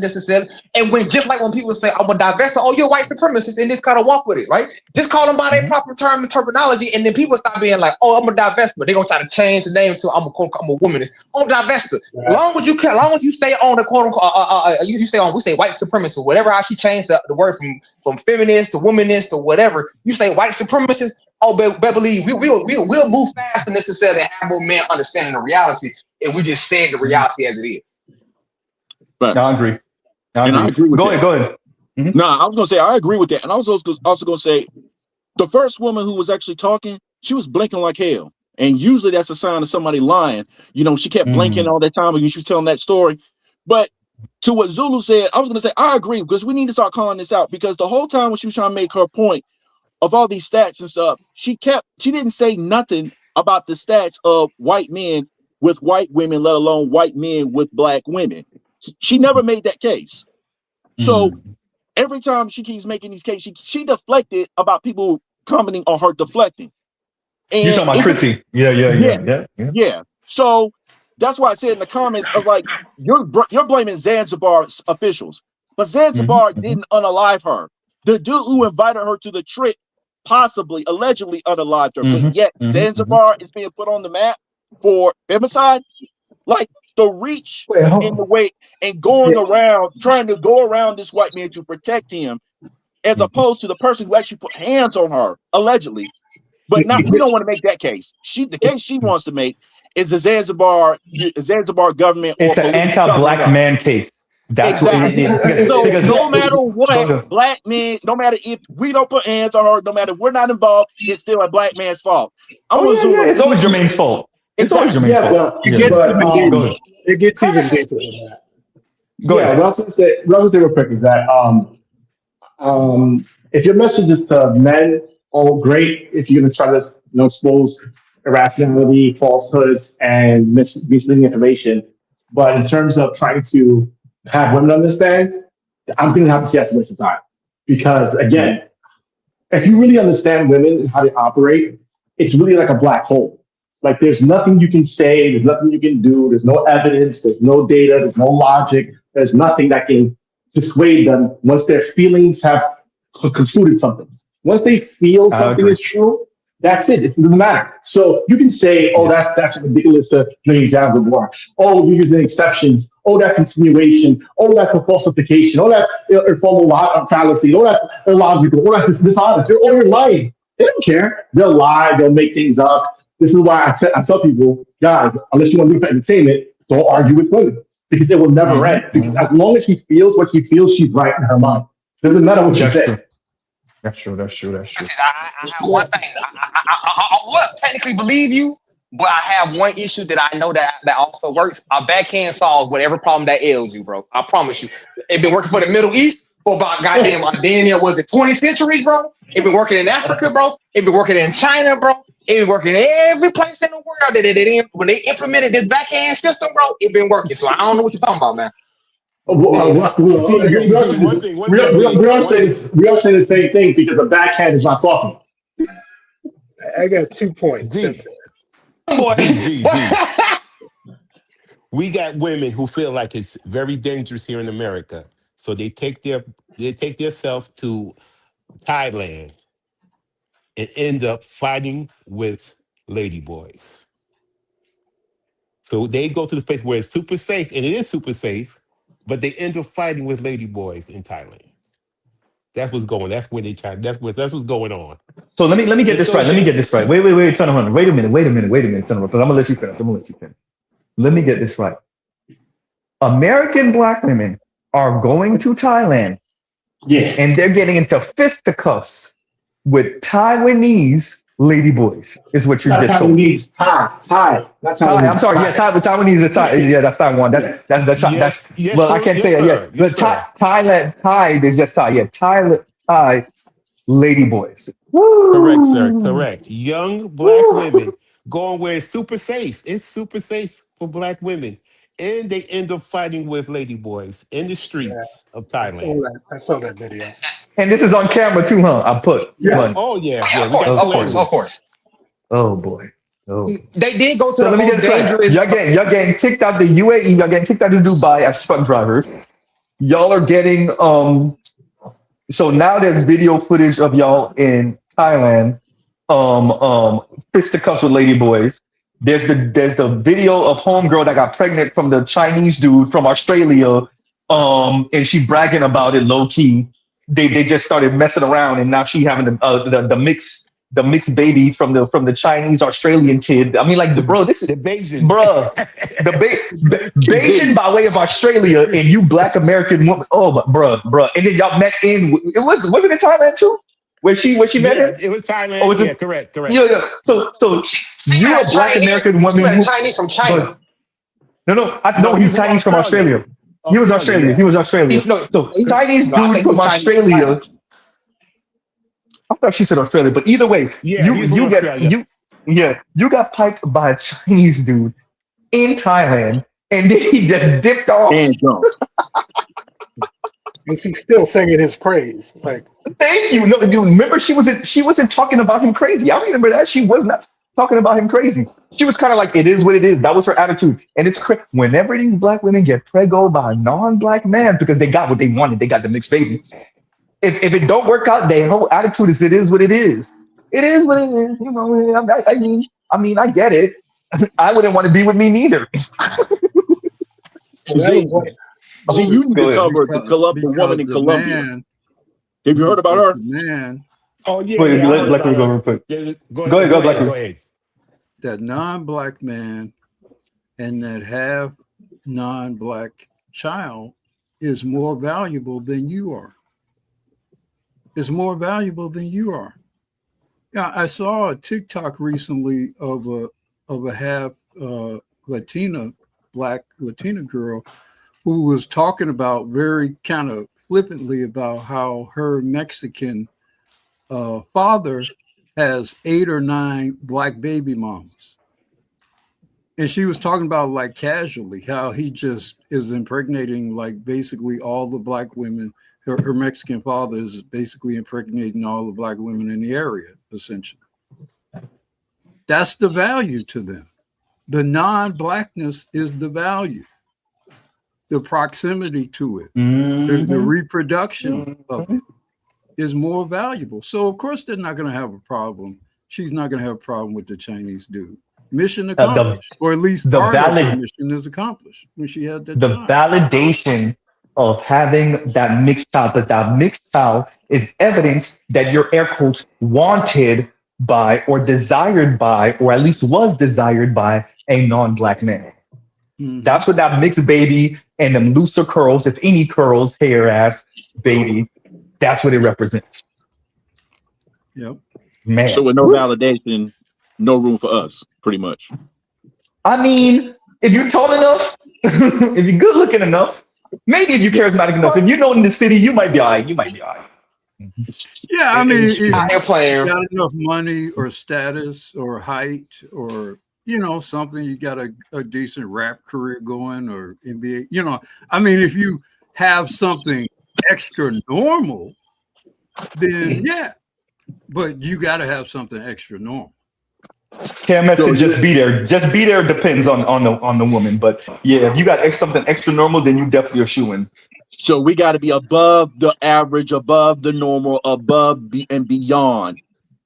necessarily. And when just like when people say I'm a divester, oh, you're white supremacist, and just kind of walk with it, right? Just call them by their proper term and terminology, and then people stop being like, oh, I'm a divester. They're gonna try to change the name to I'm a womanist. I'm a divester. As long as you stay on the quote unquote, you stay on. We say white supremacist, whatever. How she changed the word from feminist to womanist or whatever, you say white supremacist. Oh, believe we'll move fast and necessarily have more men understanding the reality, and we just saying the reality as it is. But I agree. I agree with that. Go ahead. Mm-hmm. No, I was gonna say I agree with that, and I was also gonna say the first woman who was actually talking, she was blinking like hell, and usually that's a sign of somebody lying. You know, she kept blinking all that time when she was telling that story, but. To what Zulu said, I was going to say, I agree, because we need to start calling this out, because the whole time when she was trying to make her point of all these stats and stuff, she didn't say nothing about the stats of white men with white women, let alone white men with black women. She never made that case. So every time she keeps making these cases, she deflected about people commenting on her deflecting. And you're talking about Chrissy. Yeah. So that's why I said in the comments, I was like, you're blaming Zanzibar officials, but Zanzibar didn't unalive her. The dude who invited her to the trip possibly, allegedly unalived her, but yet Zanzibar is being put on the map for femicide. Like the reach in the way and going around, trying to go around this white man to protect him, as opposed to the person who actually put hands on her, allegedly. But we don't want to make that case. The case she wants to make is the Zanzibar government. It's an anti-black man case. That's exactly. So no matter what, black men, no matter if we don't put hands on her, no matter if we're not involved, it's still a black man's fault. It's always Jermaine's fault. It's always Jermaine's fault. It gets even deeper than that. What I was going to say real quick is that if your message is to men, oh great, if you're going to try to expose irrationality, falsehoods, and misleading information, but in terms of trying to have women understand, I'm going to have to say that's a waste of time. Because again, if you really understand women and how they operate, it's really like a black hole. Like there's nothing you can say, there's nothing you can do, there's no evidence, there's no data, there's no logic, there's nothing that can dissuade them once their feelings have concluded something. Once they feel something is true, that's it. It doesn't matter. So you can say, "Oh, that's ridiculous to make examples of war. Oh, you're using exceptions. Oh, that's insinuation. Oh, that's a falsification. Oh, that's informal fallacy. Oh, that's illogical. Oh, that's dishonest. You're lying." They don't care. They'll lie. They'll make things up. This is why I tell people, guys, unless you want to do for entertainment, don't argue with women because it will never end. Because as long as she feels what she feels, she's right in her mind. Doesn't matter what you say. That's true. I have one thing. I would technically believe you, but I have one issue that I know that also works. A backhand solves whatever problem that ails you, bro. I promise you. It's been working for the Middle East for about goddamn was it 20th century, bro? It's been working in Africa, bro. It's been working in China, bro. It's been working in every place in the world that when they implemented this backhand system, bro. It's been working. So I don't know what you're talking about, man. We all say the same thing because the backhand is not talking. I got 2 points. We got women who feel like it's very dangerous here in America, so they take themselves to Thailand and end up fighting with ladyboys. So they go to the place where it's super safe, and it is super safe, but they end up fighting with ladyboys in Thailand. That's what's going. That's where they try. That's what's going on. So let me get It's this so right. Let me get dangerous. this right. Wait, turn around. Wait a minute, turn around. Because I'm gonna let you finish. Let me get this right. American black women are going to Thailand, and they're getting into fisticuffs with Taiwanese ladyboys. Is what you Not just told me. Taiwanese, Thai. Not Thai. Taiwanese. I'm sorry. Yeah, Taiwanese is Thai. Yeah, that's Taiwan. That's. Yes, Well, I sir. can't Yes, say it. Yeah, sir. Yes, but sir. Thailand. Thai is just Thai. Yeah, Thai ladyboys. Correct, sir. Woo! Correct. Young black Woo! women going where it's super safe. It's super safe for black women. And they end up fighting with ladyboys in the Yeah, streets of Thailand. I saw that video. And this is on camera too, huh? I put Yes. money. Oh yeah, yeah. Of We course, got Of two of course, of course. angles. course. Oh boy. Oh boy. They did go to So the let me get most this right. dangerous. Y'all getting kicked out the UAE. Y'all getting kicked out of Dubai as truck drivers. Y'all are getting So now there's video footage of y'all in Thailand, fisticuffs with ladyboys. There's the video of homegirl that got pregnant from the Chinese dude from Australia, and she's bragging about it low key. They just started messing around, and now she having the mixed baby from the Chinese Australian kid. I mean, like bro, this is The Bayesian. bruh, Bayesian by way of Australia, and you black American woman. Oh, but bruh, and then y'all met in. Was it in Thailand too? Where she met Yeah, him? it was Thailand. Or was Yeah, it? correct. Yeah. So you a black American She woman had who? Chinese from China. But, no, No, he's he's from Chinese from Australia. Australia. He was Australian. Yeah. He was Australian. No, So he's Chinese no, I dude think he from was Chinese from Australia. China. I thought she said Australia, but either way, Yeah, he's from Australia. you got piped by a Chinese dude in Thailand, and then he just dipped off. And jump. And she's still singing his praise. Like, Thank you. No, you remember she wasn't talking about him crazy. I remember that she was not talking about him crazy. She was kind of like, it is what it is. That was her attitude. And it's whenever these black women get preggo by a non-black man because they got what they wanted, they got the mixed baby. If it don't work out, their whole attitude is it is what it is. It is what it is. You know, I mean, I get it. I wouldn't want to be with me neither. Z, you need to cover the woman in the Colombia. man, Have you heard about her? the man, Oh yeah, Wait, yeah. I heard let about me go her. real quick. Yeah, Go ahead. Go ahead. that non-black man and that half non-black child is more valuable than you are. Is more valuable than you are. Yeah, I saw a TikTok recently of a half black Latina girl who was talking about very kind of flippantly about how her Mexican father has 8 or 9 black baby mamas. And she was talking about like casually how he just is impregnating like basically all the black women. Her Mexican father is basically impregnating all the black women in the area, essentially. That's the value to them. The non-blackness is the value. The proximity to it, the reproduction of it is more valuable. So of course they're not going to have a problem. She's not going to have a problem with the Chinese dude. Mission accomplished, or at least part of the mission is accomplished when she had that. The validation of having that mixed child, because that mixed child is evidence that you're air quotes wanted by or desired by, or at least was desired by a non-black man. That's what that mixed baby and them looser curls, if any curls, hair ass baby, that's what it represents. Yep. Man. So with no validation, no room for us, pretty much. I mean, if you're tall enough, if you're good looking enough, maybe if you're charismatic enough, if you know in the city, you might be all right. Yeah, I mean, if you got enough money or status or height or, you know, something, you got a decent rap career going or NBA, you know, I mean, if you have something extra normal, then yeah, but you got to have something extra normal. KMS said just be there. Just be there depends on the woman. But yeah, if you got something extra normal, then you definitely are shooing. So we got to be above the average, above the normal, above and beyond.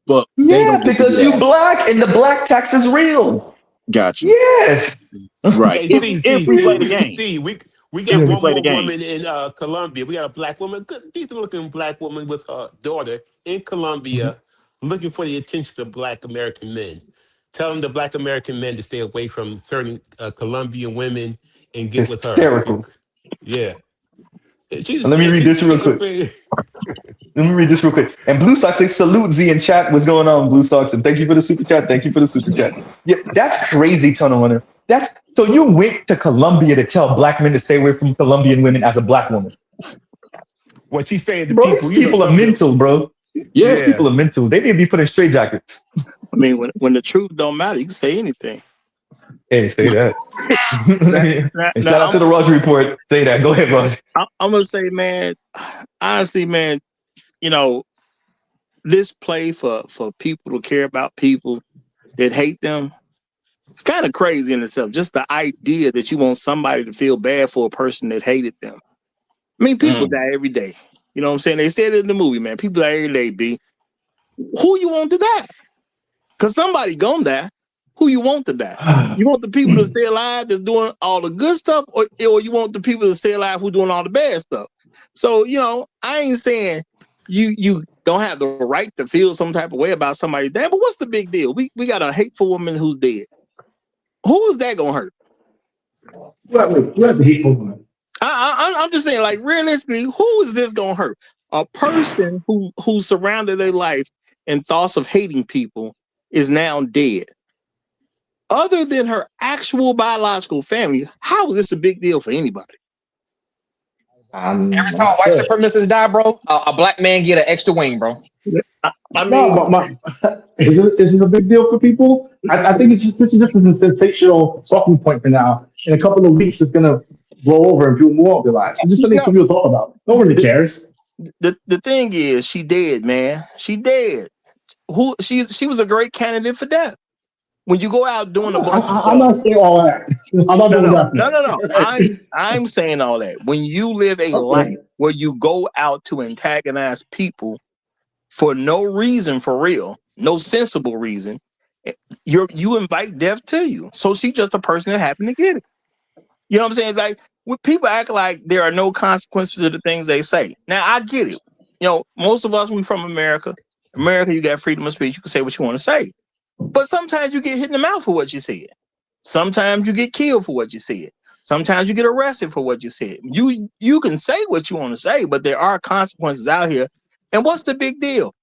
But yeah, because you black and the black tax is real. Gotcha. Yes. Right. Hey, if we play the game. Steve, We Soon got as we one play the more game. woman in Colombia. We got a black woman, good, decent-looking black woman with her daughter in Colombia, looking for the attention of black American men. Telling the black American men to stay away from certain Colombian women and get with her. Hysterical. Yeah. And let me read this real quick. Let me read this real quick. And Blue Sox says, salute Z in chat. What's going on, Blue Sox? And thank you for the super chat. Thank you for the super chat. Yeah, that's crazy, Tunnel Runner. That's so you went to Colombia to tell black men to stay away from Colombian women as a black woman. What she's saying to Bro, people, these people are mental, bro. Yeah, these people are mental. They need to be put in straitjackets. I mean, when the truth don't matter, you can say anything. Hey, say that. And shout out to the Raj Report. Say that. Go ahead, Raj. I'm gonna say, man, honestly, man, you know, this play for people to care about people that hate them, it's kind of crazy in itself. Just the idea that you want somebody to feel bad for a person that hated them. I mean, people die every day. You know what I'm saying? They said it in the movie, man. People die every day, B. Who you want to die? Because somebody gonna die. Who you want to die? You want the people to stay alive that's doing all the good stuff, or you want the people to stay alive who doing all the bad stuff? So, you know, I ain't saying you don't have the right to feel some type of way about somebody dead, but what's the big deal? We got a hateful woman who's dead. Who is that gonna hurt? Who has a hateful woman? I'm just saying, like, realistically, who is this gonna hurt? A person who surrounded their life in thoughts of hating people is now dead. Other than her actual biological family, how is this a big deal for anybody? Every time white supremacists die, bro, a black man get an extra wing, bro. I mean, is it a big deal for people? I think it's just a sensational talking point for now. In a couple of weeks, it's gonna blow over and people move on their lives. It's just something for people to talk about. No one really cares. The thing is, she dead, man. She dead. She was a great candidate for death. When you go out doing a bunch of stuff, I'm not saying all that. I'm not doing that. No. I'm saying all that. When you live a life where you go out to antagonize people for no reason, for real, no sensible reason, you invite death to you. So she's just a person that happened to get it. You know what I'm saying? Like, when people act like there are no consequences to the things they say. Now, I get it. You know, most of us, we from America. America, you got freedom of speech. You can say what you want to say. But sometimes you get hit in the mouth for what you said. Sometimes you get killed for what you said. Sometimes you get arrested for what you said. You can say what you want to say, but there are consequences out here. And what's the big deal?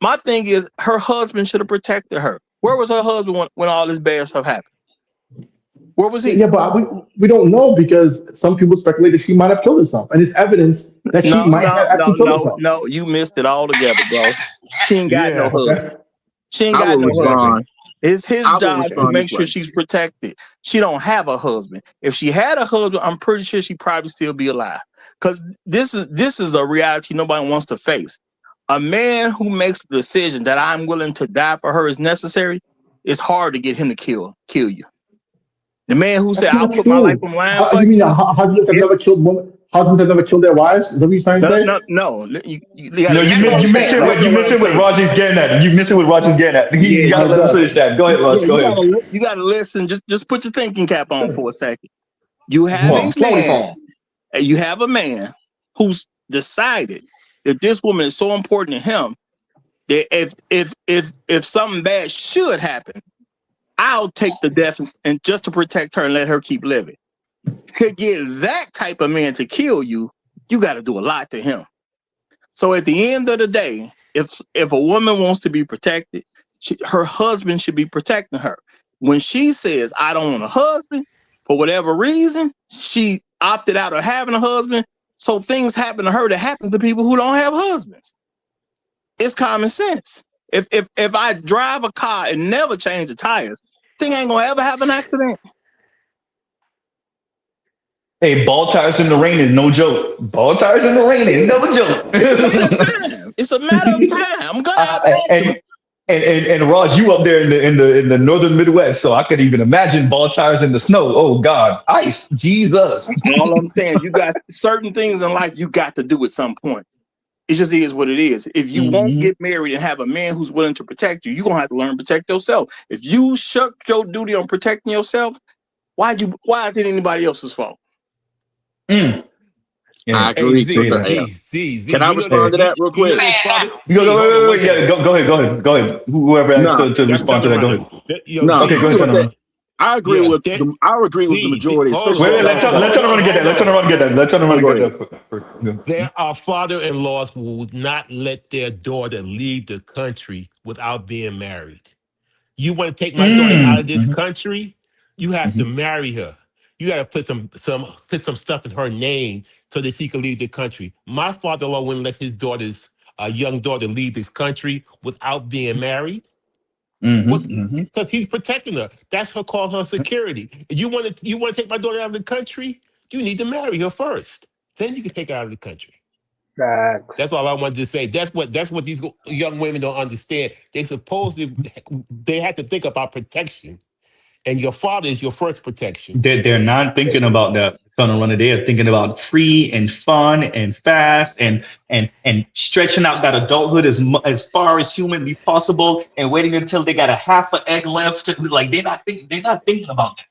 My thing is, her husband should have protected her. Where was her husband when all this bad stuff happened? Where was he? Yeah, but we don't know, because some people speculate that she might have killed herself, and it's evidence that she might have actually killed herself. No, you missed it altogether, bro. She ain't got no husband. She ain't got no husband. It's his job to make sure she's protected. She don't have a husband. If she had a husband, I'm pretty sure she'd probably still be alive. Because this is a reality nobody wants to face. A man who makes the decision that I'm willing to die for her is necessary, it's hard to get him to kill you. The man who said, I'll put my life on the line for you. You mean husbands have never killed women? Husbands have never killed their wives? Is that what you're trying to say? No. You mentioned what Roger's getting at. You mentioned what Roger's getting at. You gotta let him finish that. Go ahead, Roger. Go ahead. You gotta listen. Just put your thinking cap on for a second. You have a man who's decided that this woman is so important to him that if something bad should happen, I'll take the death and just to protect her and let her keep living. To get that type of man to kill you, you got to do a lot to him. So at the end of the day, if a woman wants to be protected, her husband should be protecting her. When she says, I don't want a husband, for whatever reason, she opted out of having a husband. So things happen to her that happen to people who don't have husbands. It's common sense. If I drive a car and never change the tires, thing ain't gonna ever have an accident. Hey, ball tires in the rain is no joke. Ball tires in the rain is no joke. It's a matter of time. I'm gonna have an and Raj, you up there in the northern Midwest, so I could even imagine ball tires in the snow. Oh God, ice, Jesus. All I'm saying, you got certain things in life you got to do at some point. It just is what it is. If you won't get married and have a man who's willing to protect you, you're going to have to learn to protect yourself. If you shuck your duty on protecting yourself, why is it anybody else's fault? Mm. Yeah. I agree with the F. Can I You know respond that to that real you know quick? his father. Wait. Yeah, go ahead. Whoever asked No, to I'm respond to telling that, go Runner. ahead. Yo, no, Okay, go Z. ahead, look Turner. at. I agree Yeah, with I agree with the majority, hold especially Wait, the on, let last Turner part. run get that. Let Turner run get that. Let Turner Oh, run go get ahead. that first. there are father-in-laws who would not let their daughter leave the country without being married. You want to take my daughter out of this country? You have to marry her. You got to put some stuff in her name so that she can leave the country. My father-in-law wouldn't let his young daughter leave this country without being married. Because he's protecting her. That's her call her security. You want to take my daughter out of the country? You need to marry her first. Then you can take her out of the country. Facts. That's all I wanted to say. That's what these young women don't understand. They have to think about protection, and your father is your first protection. They're not thinking about that, Turner Runner. They are thinking about free and fun and fast and stretching out that adulthood as far as humanly possible and waiting until they got a half an egg left. Like they're not thinking about that.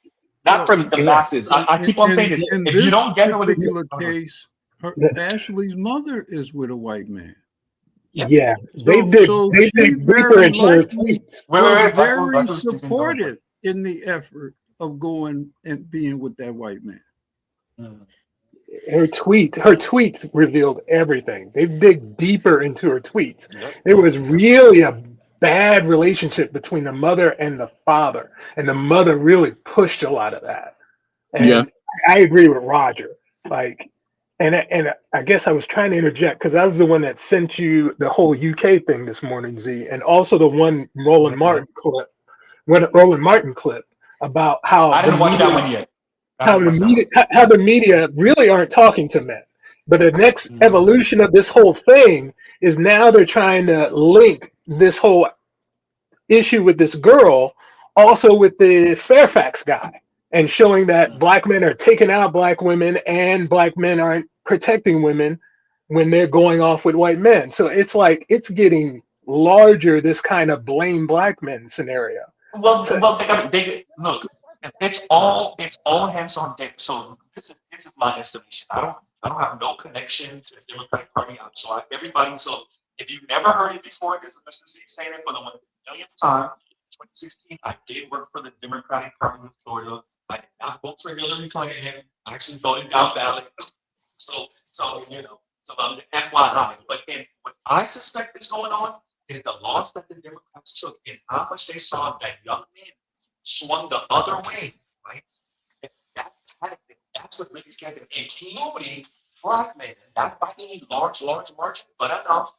Not from the masses. I keep on saying this. In If you this don't get what it is, particular case, Ashley's mother is with a white man. Yeah, they So dig she deeper very into her likely tweets. was very supportive in the effort of going and being with that white man. Her tweets revealed everything. They dig deeper into her tweets. There was really a bad relationship between the mother and the father, and the mother really pushed a lot of that. Yeah. And I agree with Roger. Like, and I guess I was trying to interject because I was the one that sent you the whole UK thing this morning, Z, and also the one Roland Martin clip about how I didn't watch that one yet. how the media really aren't talking to men. But the next evolution of this whole thing is now they're trying to link this whole issue with this girl also with the Fairfax guy and showing that black men are taking out black women and black men aren't protecting women when they're going off with white men. So it's like it's getting larger, this kind of blame black men scenario. Well, they look. It's all hands on deck. So this is my estimation. I don't have no connection to the Democratic Party. So if you've never heard it before, this is Mr. C saying it for the 1,000,000th time. 2016, I did work for the Democratic Party of Florida. I did not vote for Hillary Clinton. I actually voted down ballot. So the FYI. But what I suspect is going on is the loss that the Democrats took and how much they saw that young men swung the other way, right? And that's what really scared them, including black men, not by any large margin, but enough,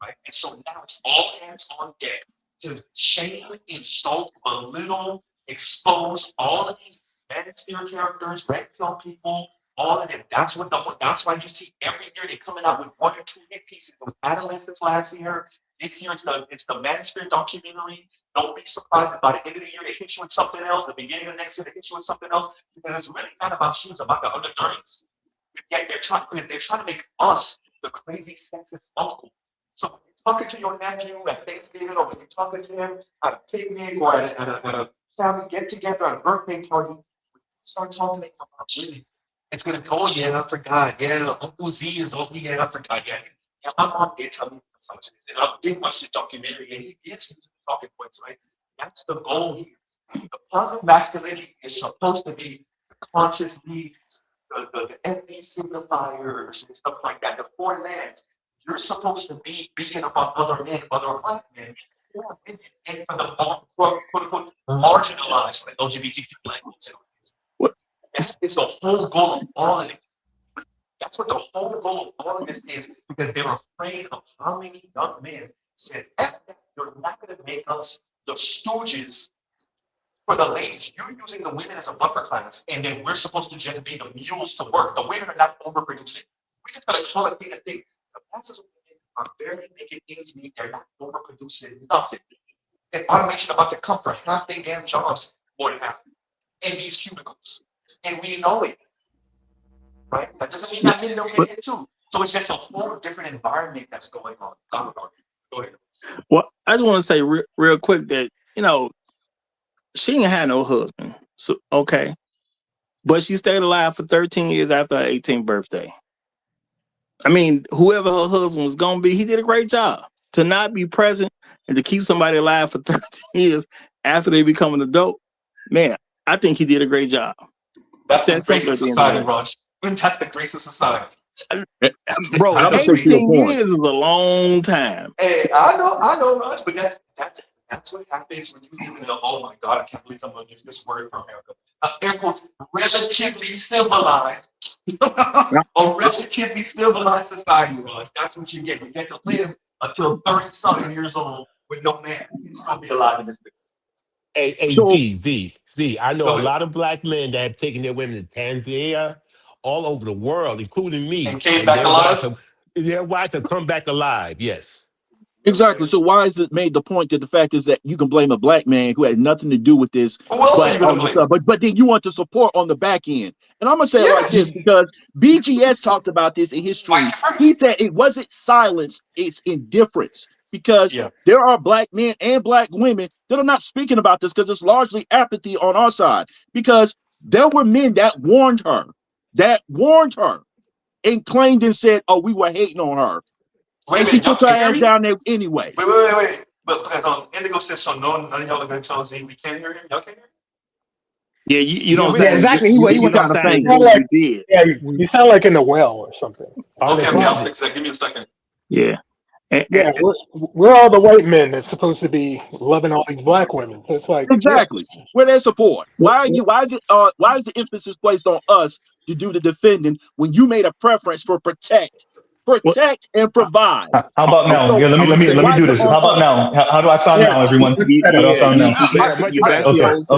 right? And so now it's all hands on deck to shame, insult, belittle, expose all of these manosphere characters, red pill people, all of them. That's why you see every year they're coming out with 1 or 2 hit pieces. It was Adolescence last year. This year it's the Manosphere documentary. Don't be surprised if by the end of the year they hit you with something else. The beginning of next year they hit you with something else because it's really not about shoes, about the under 30s. Yet they're trying to make us the crazy sexist uncle. So when you're talking to your nephew at Thanksgiving, or when you're talking to him at a picnic or at a family get together at a birthday party, start talking about really. It's gonna go, oh yeah, I forgot. Yeah, Uncle Z is over here, I forgot. Yeah, my mom did tell me some of this. And I did watch the documentary and he did see the talking points, right? That's the goal here. The positive masculinity is supposed to be the conscious need, the empty signifiers and stuff like that, the 4 lands. You're supposed to be being about other men, other black men, and for the quote unquote marginalized like LGBTQ language. That is the whole goal of all of it. That's what the whole goal of all of this is, because they're afraid of how many young men said, you're not going to make us the stooges for the ladies. You're using the women as a buffer class, and then we're supposed to just be the mules to work. The women are not overproducing. We just got to call it thing to thing. The masses of women are barely making ends meet. They're not overproducing nothing. And automation about to come for half their damn jobs, more than half, in these cubicles. And we know it. Right? That doesn't mean that men don't get hit too. So it's just a whole different environment that's going on. Go ahead. Well, I just want to say real quick that, she ain't had no husband. So, okay. but she stayed alive for 13 years after her 18th birthday. I mean, whoever her husband was going to be, he did a great job. To not be present and to keep somebody alive for 13 years after they become an adult, man, I think he did a great job. That's the grace of society, Raj. That's the grace of society. Bro, 18 years is a long time. Hey, I know, Raj, but that's what happens when you live in oh my God, I can't believe I'm going to use this word for America. Air quotes, relatively civilized. A relatively civilized society, Raj. That's what you get. You get to live until 30-something years old with no man. And still be alive in this thing. Hey, Z. I know a lot of black men that have taken their women to Tanzania, all over the world, including me. And came back alive? Their wives have come back alive, yes. Exactly. So why is it made the point that the fact is that you can blame a black man who had nothing to do with this, but then you want to support on the back end? And I'm gonna say it like this because BGS talked about this in his stream. He said it wasn't silence, it's indifference. Because there are black men and black women that are not speaking about this because it's largely apathy on our side. Because there were men that warned her, and claimed and said, "Oh, we were hating on her." And she took her ass down there anyway. Wait. But because Indigo says so, none of y'all are going to tell Z we can't hear him. Y'all can't hear him? Yeah, you don't say exactly. He went down the thing. Yeah, you sound like in a well or something. Okay, I'll fix that. Give me a second. Yeah. We're all the white men that's supposed to be loving all these black women. So it's like exactly where their support. Why is the emphasis placed on us to do the defending when you made a preference for protect and provide? How about now? Yeah, let me do this. How about now? How do I sound now, everyone? How do I sound now?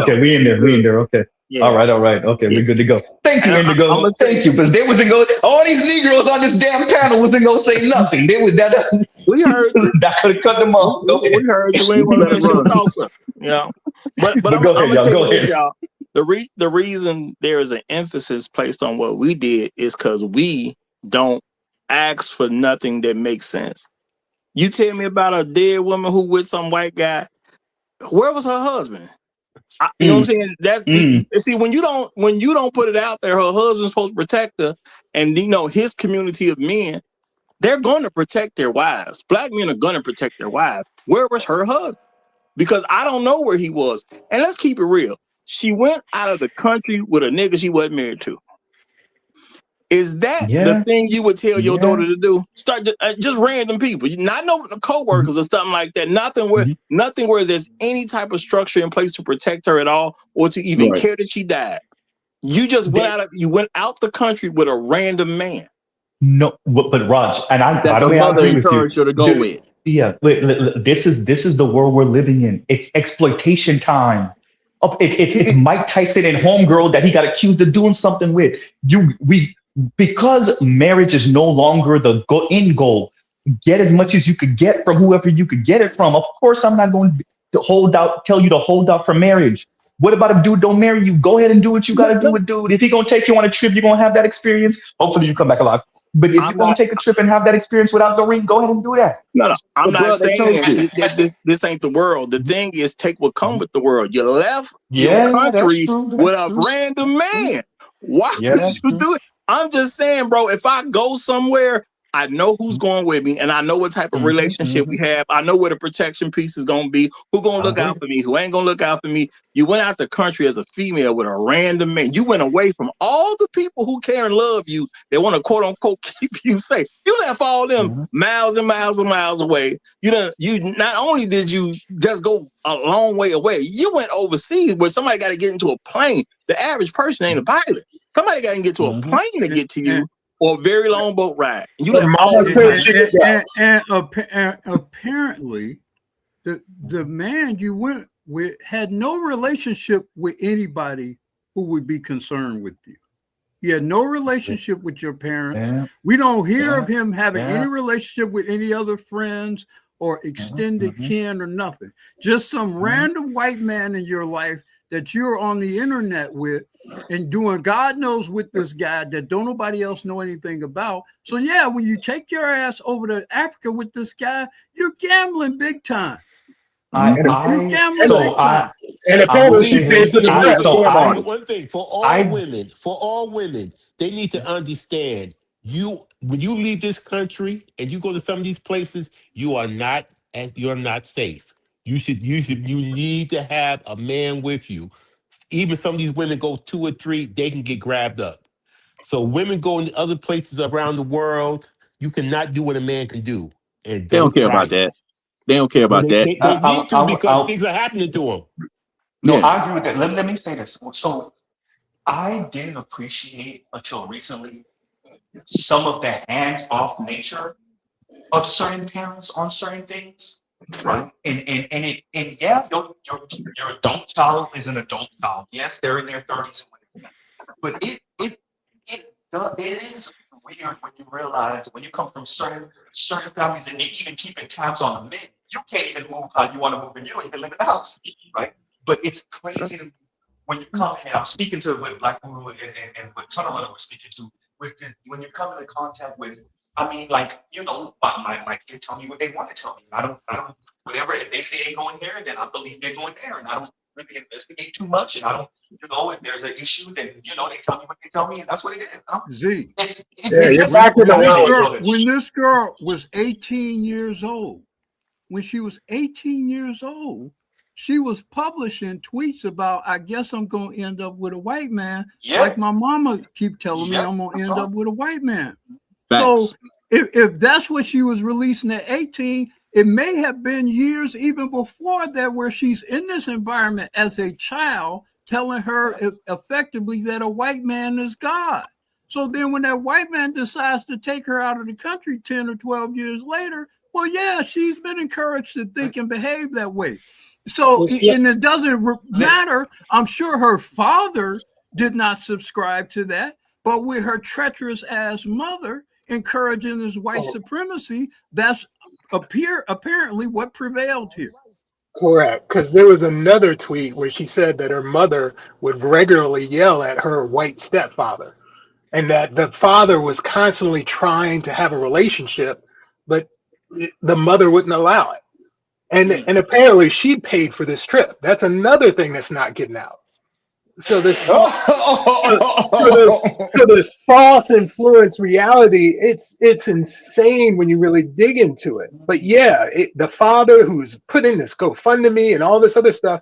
Okay, we in there. Okay. Yeah. All right. Okay, we're good to go. Thank you, Indigo. Thank you, because they wasn't going. All these Negroes on this damn panel wasn't gonna say nothing. They was that. We heard that could have cut them off. We heard you ain't want to run. Yeah, but I'm gonna tell you, y'all. The reason there is an emphasis placed on what we did is because we don't ask for nothing that makes sense. You tell me about a dead woman who with some white guy. Where was her husband? You know what I'm saying? See, when you don't put it out there, her husband's supposed to protect her, and his community of men, they're going to protect their wives. Black men are going to protect their wives. Where was her husband? Because I don't know where he was. And let's keep it real. She went out of the country with a nigga she wasn't married to. Is that the thing you would tell your daughter to do? Start just random people, not no co-workers or something like that. Nothing where there's any type of structure in place to protect her at all, or to even care that she died. You just went out the country with a random man. No, but Raj, and by the way, I agree with you. To go with. Yeah, this is the world we're living in. It's exploitation time. It's Mike Tyson and Homegirl that he got accused of doing something with. Because marriage is no longer the end goal. Get as much as you could get from whoever you could get it from. Of course, I'm not going to tell you to hold out for marriage. What about if dude don't marry you? Go ahead and do what you got to do with dude. If he gonna take you on a trip, you're gonna have that experience. Hopefully, you come back alive. But if you're gonna take a trip and have that experience without the ring, go ahead and do that. No, I'm not saying this ain't the world. The thing is, take what comes with the world. You left your country with a random man. Why would you do it? I'm just saying, bro, if I go somewhere, I know who's going with me, and I know what type of relationship we have. I know where the protection piece is going to be, who's going to look out for me, who ain't going to look out for me. You went out the country as a female with a random man. You went away from all the people who care and love you. They want to, quote unquote, keep you safe. You left all them miles and miles and miles away. You not only did you just go a long way away, you went overseas where somebody got to get into a plane. The average person ain't a pilot. Somebody got to get to a plane to get to you, or a very long boat ride. And you apparently, the man you went with had no relationship with anybody who would be concerned with you. He had no relationship with your parents. We don't hear of him having any relationship with any other friends or extended kin or nothing. Just some random white man in your life that you're on the internet with and doing God knows with this guy that don't nobody else know anything about. So yeah, when you take your ass over to Africa with this guy, you're gambling big time. And I apparently she believe paid for the I dress. so Scam I artist. one thing for all women, they need to understand you when you leave this country and you go to some of these places, you're not safe. You need to have a man with you. Even some of these women go 2 or 3, they can get grabbed up. So women go in other places around the world, you cannot do what a man can do. And They don't don't care try about it. that. They don't care Well, about that. they need to because things are happening to them. No, Yeah. I agree with that. Let me say this. So I didn't appreciate until recently some of the hands-off nature of certain parents on certain things, right? And yeah, your adult child is an adult child. Yes, they're in their 30s, but it is weird when you realize when you come from certain families and they even keeping tabs on the men. You can't even move how you want to move, and you don't even live in the house, right? But it's crazy to when you come in. I'm speaking to what Black Guru and what Tunnel was speaking to. When you come into contact with, I mean, like, my kid tell me what they want to tell me. I don't, whatever, if they say they're going there, then I believe they're going there. And I don't really investigate too much. And I don't, if there's an issue, then, they tell me what they tell me. And that's what it is. Z. You're back in the house. When this girl was 18 years old, when she was 18 years old, she was publishing tweets about, I guess I'm going to end up with a white man. Yeah. Like my mama keep telling me Yeah. I'm going to end up with a white man. Facts. So if that's what she was releasing at 18, it may have been years even before that where she's in this environment as a child telling her effectively that a white man is God. So then when that white man decides to take her out of the country 10 or 12 years later, well, yeah, she's been encouraged to think and behave that way. So, and it doesn't matter. I'm sure her father did not subscribe to that, but with her treacherous ass mother encouraging this white supremacy, that's apparently what prevailed here. Correct, because there was another tweet where she said that her mother would regularly yell at her white stepfather, and that the father was constantly trying to have a relationship, but the mother wouldn't allow it. And apparently she paid for this trip. That's another thing that's not getting out. So this this false influence reality, it's insane when you really dig into it. But yeah, the father who's putting this GoFundMe and all this other stuff,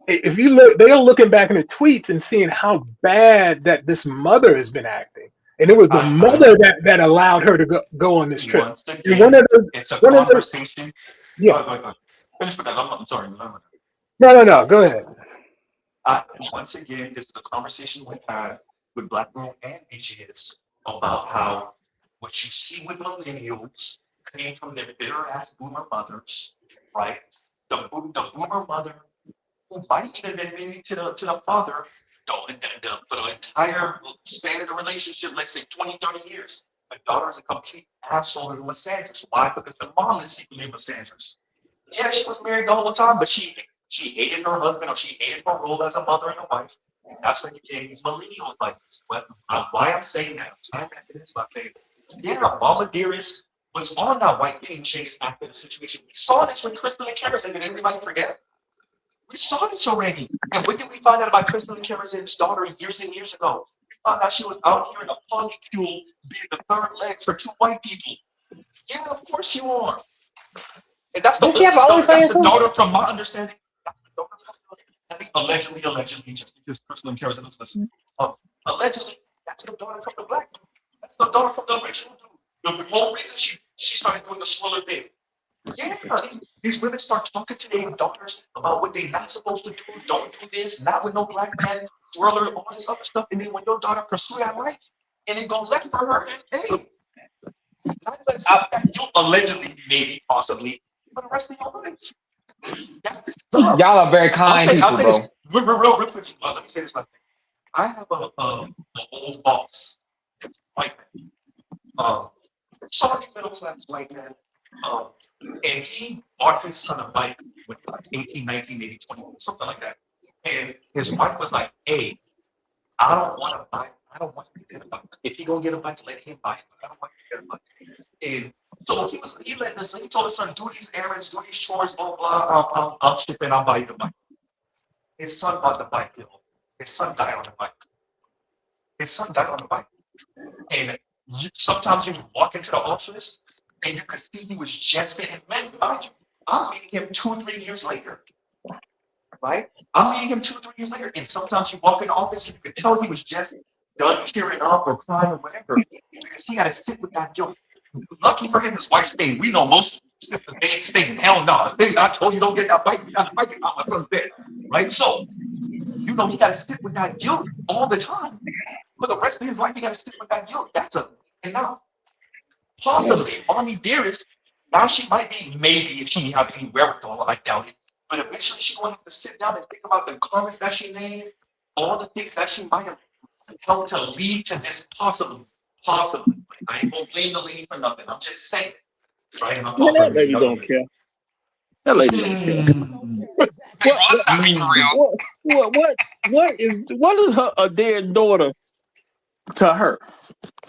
if you look, they are looking back in the tweets and seeing how bad that this mother has been acting. And it was the mother that allowed her to go on this trip. Again, And one of those, it's a conversation. yeah. Go ahead. Finish with that. I'm sorry. No, go ahead. Once again, this is a conversation we had with Black Room and BGS about how what you see with millennials came from their bitter ass boomer mothers, right? The boomer mother who might even been married to the father for the entire span of the relationship, let's say 20, 30 years. The daughter is a complete asshole to misandrous. Why? Because the mom is secretly misandrous. Yeah, she was married the whole time, but she hated her husband, or she hated her role as a mother and a wife. That's when you became these millennials like this. Why I'm saying that, I'm back to this by saying, yeah, Mama Dearest was on that white pink chase after the situation. We saw this with Crystal and Kerrison. Did everybody forget? We saw this already. And what did we find out about Crystal and Kerrison's daughter years and years ago? We found out she was out here in a polycule being the third leg for 2 white people. Yeah, of course you are. And that's the daughter, from my understanding. Allegedly, just because Crystal and Kerrison is listening. Allegedly, that's the daughter from the black dude. That's the daughter from the original dude. The whole reason she started doing the swirler thing. Yeah, these women start talking to their daughters about what they're not supposed to do. Don't do this. Not with no black man. Swirler, all this other stuff. And then when your daughter pursue that life, and then go left for her, then hey, you allegedly, maybe, possibly, for the rest of your life. Y'all are very kind people, bro. Real quick. Let me say this last thing. I have an old boss, white man, sorry, middle class white man, and he bought his son a bike when he was like 18, 19, maybe 20, something like that. And his wife was like, "Hey, I don't want to buy. I don't want to get a bike. If he gonna get a bike, let him buy it. But I don't want to get a bike." And so he told his son, "Do these errands, do these chores, blah blah. I'll chip in. I'll buy you the bike." His son bought the bike, yo. His son died on the bike. His son died on the bike. And sometimes you walk into the office and you could see he was just getting men. I'm meeting him 2 or 3 years later. Right? I'm meeting him 2 or 3 years later. And sometimes you walk in the office and you could tell he was just done tearing up or crying or whatever. Because he had to sit with that guilt. Lucky for him, his wife stayed. We know most sisters, they ain't staying. Hell no. I told you don't get that bike. You got the bike. My son's dead. Right? So, you know, he got to sit with that guilt all the time. For the rest of his life, he got to sit with that guilt. And now, possibly, Army Dearest, now she might be, maybe, if she have any wherewithal, I doubt it. But eventually, she's going to have to sit down and think about the comments that she made, all the things that she might have helped to lead to this possibly. I ain't gonna blame the lady for nothing. I'm just saying. Right? And I'm Man, that lady don't care. That lady don't care. What is her a dead daughter to her?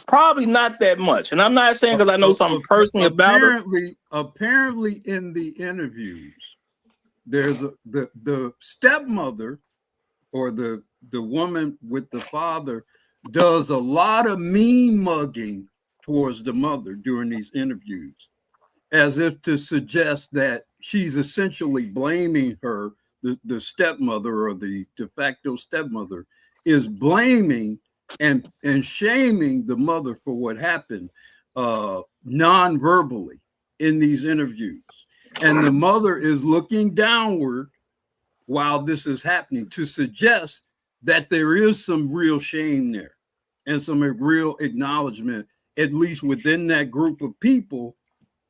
Probably not that much. And I'm not saying because I know something personally about her. Apparently, in the interviews, there's the stepmother or the woman with the father does a lot of mean mugging towards the mother during these interviews, as if to suggest that she's essentially blaming her, the stepmother or the de facto stepmother is blaming and shaming the mother for what happened non-verbally in these interviews. And the mother is looking downward while this is happening to suggest that there is some real shame there and some real acknowledgement, at least within that group of people,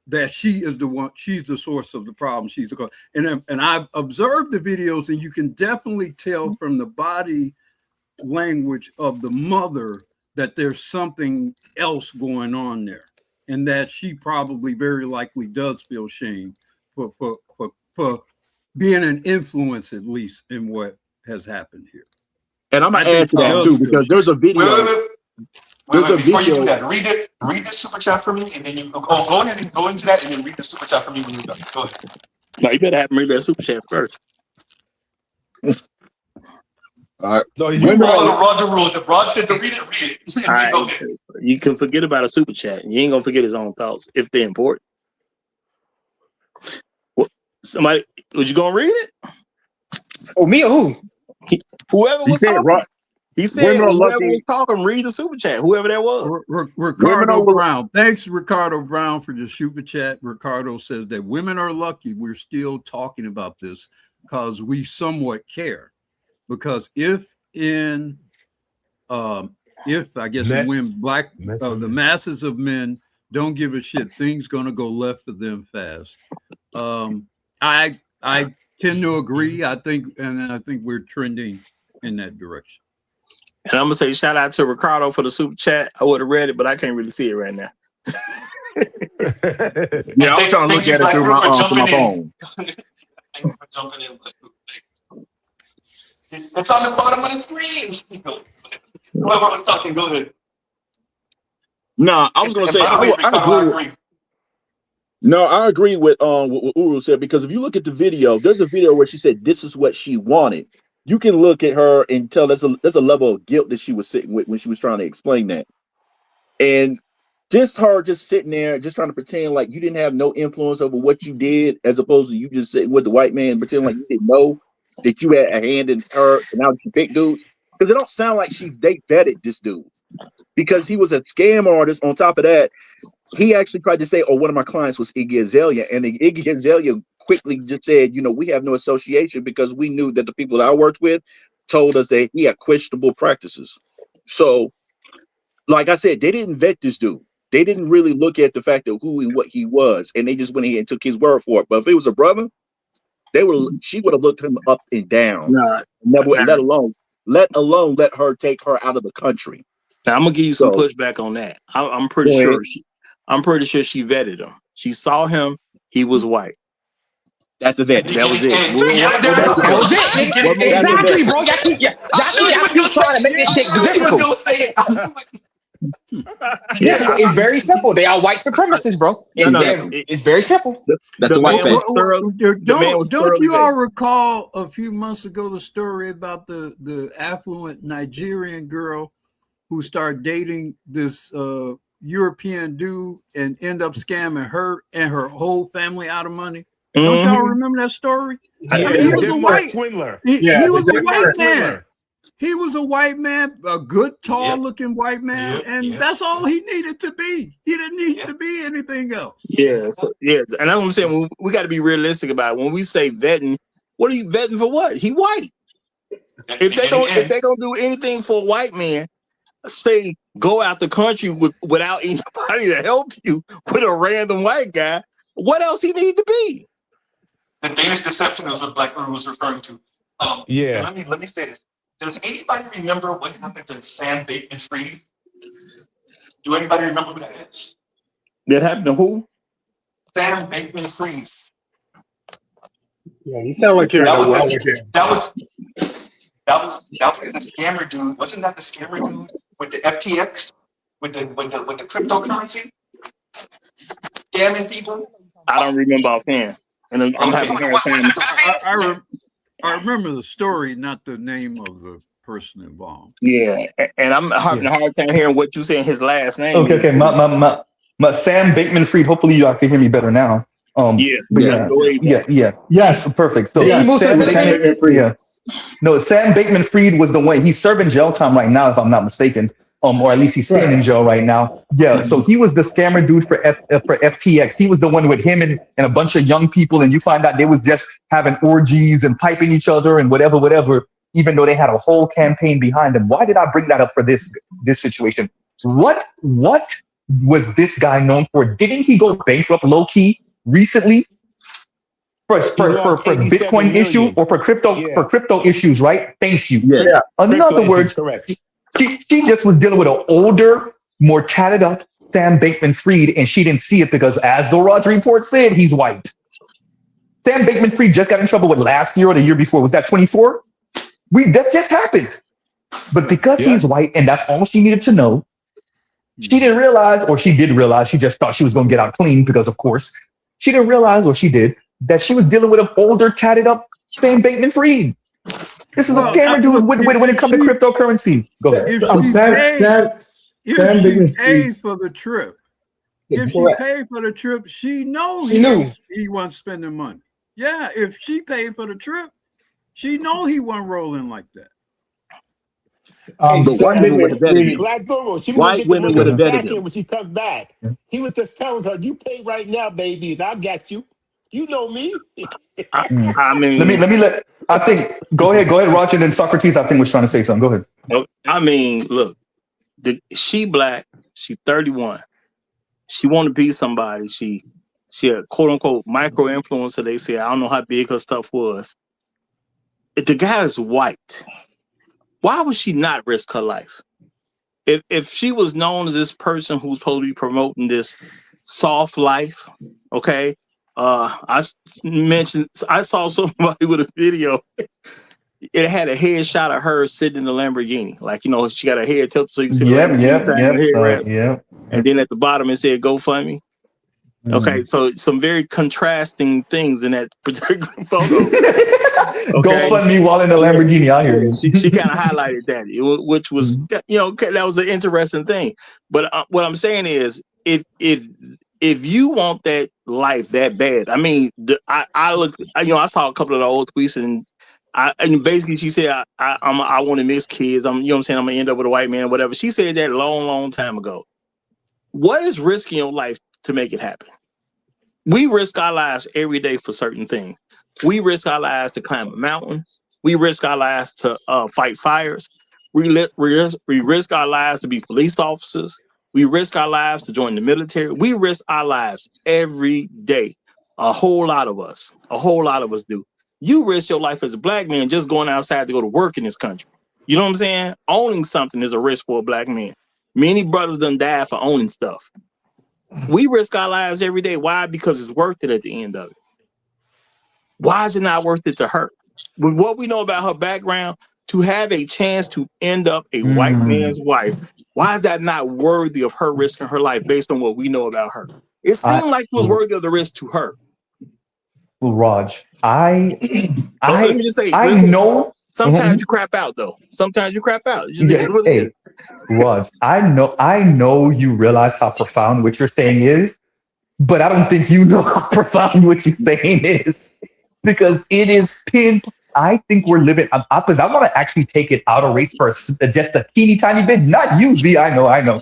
that she is the one, she's the source of the problem. She's the cause. And I've observed the videos, and you can definitely tell from the body language of the mother that there's something else going on there, and that she probably very likely does feel shame for being an influence, at least in what has happened here. And I'm gonna add to that too, because there's a video. Before you do that, read the super chat for me, and then you go ahead and go into that, and then read the super chat for me when you're done. Go ahead. No, you better have me read that super chat first. All right. No, you follow the Roger rules. If Rod said to read it. All right. You can forget about a super chat. You ain't gonna forget his own thoughts if they're important. Somebody, was you gonna read it? Oh, me or who? Whoever was talking. He said whoever was talking, read the super chat. Whoever that was. Ricardo Brown. Thanks, Ricardo Brown, for the super chat. Ricardo says that women are lucky we're still talking about this because we somewhat care. Because if I guess when the masses of men don't give a shit, things gonna go left for them fast. I tend to agree. I think we're trending in that direction. And I'm gonna say shout out to Ricardo for the super chat. I would have read it, but I can't really see it right now. Yeah, I'm trying to look at it through my phone. Thank you for jumping in. It's on the bottom of the screen. Whoever was talking, go ahead. No, I was gonna say I agree. No, I agree with what Uru said, because if you look at the video, there's a video where she said this is what she wanted. You can look at her and tell there's a level of guilt that she was sitting with when she was trying to explain that. And just her just sitting there, just trying to pretend like you didn't have no influence over what you did, as opposed to you just sitting with the white man, pretending like you didn't know that you had a hand in her, and now you big dude. Because it don't sound like they vetted this dude, because he was a scam artist. On top of that, he actually tried to say, oh, one of my clients was Iggy Azalea, and Iggy Azalea quickly just said, we have no association, because we knew that the people that I worked with told us that he had questionable practices. So, like I said, they didn't vet this dude. They didn't really look at the fact of who and what he was, and they just went ahead and took his word for it. But if it was a brother, she would have looked him up and down. Let alone let her take her out of the country. Now I'm gonna give you some pushback on that. I'm pretty sure she vetted him. She saw him. He was white. That's the vet. That was it. Exactly, bro. Y'all keep trying to make this shit difficult. Yeah, it's very simple. They are white supremacists, bro. It's very simple. That's the white face. Don't you all recall a few months ago the story about the affluent Nigerian girl who started dating this European dude and end up scamming her and her whole family out of money? Don't y'all remember that story? Yeah, I mean, he was a white swindler. He was a white man. He was a white man, a good, tall-looking white man, and that's all he needed to be. He didn't need to be anything else. Yes, yes, and that's what I'm saying. We got to be realistic about it. When we say vetting, what are you vetting for? What? He white. If they don't do anything for a white man, say go out the country without anybody to help you with a random white guy. What else he need to be? The Danish deception is what Black Woman was referring to. Let me say this. Does anybody remember what happened to Sam Bankman-Fried? Do anybody remember who that is? That happened to who? Sam Bankman-Fried. Yeah, you sound like you're that was the scammer dude. Wasn't that the scammer dude with the FTX, with the cryptocurrency, scamming people? I don't remember offhand, and I'm having a hard time. I remember the story, not the name of the person involved. Yeah, and I'm having a hard time hearing what you saying his last name. Okay. My Sam Bankman-Fried. Hopefully, y'all can hear me better now. Yes, perfect. So Sam Bankman-Fried was the one. He's serving jail time right now, if I'm not mistaken. Or at least he's staying in jail right now. Yeah, so he was the scammer dude for FTX. He was the one with him and a bunch of young people, and you find out they was just having orgies and piping each other and whatever, even though they had a whole campaign behind them. Why did I bring that up for this situation? What was this guy known for? Didn't he go bankrupt low-key recently for Bitcoin issue or for crypto issues, right? Thank you. Yeah. In other words, correct. She just was dealing with an older, more tatted up Sam Bankman-Fried, and she didn't see it because, as the Roger report said, he's white. Sam Bankman-Fried just got in trouble with last year or the year before. Was that 24? That just happened. But because he's white, and that's all she needed to know, she didn't realize, or she did realize, she just thought she was going to get out clean because, of course, she didn't realize, or she did, that she was dealing with an older, tatted up Sam Bankman-Fried. This is a scammer dude when it comes to cryptocurrency. Go ahead. If she paid for the trip, she knows he wasn't spending money. Yeah, if she paid for the trip, she know he wasn't rolling like that. Black girl, she was get the money back in when she comes back. He was just telling her, "You pay right now, baby, and I got you. You know me." I mean, go ahead, Roger, and then Socrates, I think, was trying to say something. Go ahead. I mean, look, she black, she 31. She want to be somebody. She a quote unquote micro influencer. They say, I don't know how big her stuff was. If the guy is white, why would she not risk her life? If she was known as this person who's supposed to be promoting this soft life, okay. I saw somebody with a video. It had a headshot of her sitting in the Lamborghini, like, she got her head tilted so you can see and then at the bottom it said GoFundMe. Okay, so some very contrasting things in that particular photo. GoFundMe while in the Lamborghini. I hear you. She kind of highlighted that, which was that was an interesting thing. But what I'm saying is, if you want that life that bad, I mean, I saw a couple of the old tweets, and basically she said, I want to miss kids. I'm gonna end up with a white man, whatever. She said that long time ago. What is risking your life to make it happen? We risk our lives every day for certain things. We risk our lives to climb a mountain. We risk our lives to fight fires. We risk our lives to be police officers. We risk our lives to join the military. We risk our lives every day. A whole lot of us do. You risk your life as a black man just going outside to go to work in this country. You know what I'm saying? Owning something is a risk for a black man. Many brothers done died for owning stuff. We risk our lives every day. Why? Because it's worth it at the end of it. Why is it not worth it to her? With what we know about her background, to have a chance to end up a white man's wife, why is that not worthy of her risking her life based on what we know about her? It seemed like it was worthy of the risk to her. Well, Raj, Let me just say, I know. Sometimes you crap out, though. Sometimes you crap out. It's just, Yeah, hey, Raj, I know you realize how profound what you're saying is, but I don't think you know how profound what you're saying is, because it is pinned. I think we're living, because I want to actually take it out of race for just a teeny tiny bit. Not you, Z. I know.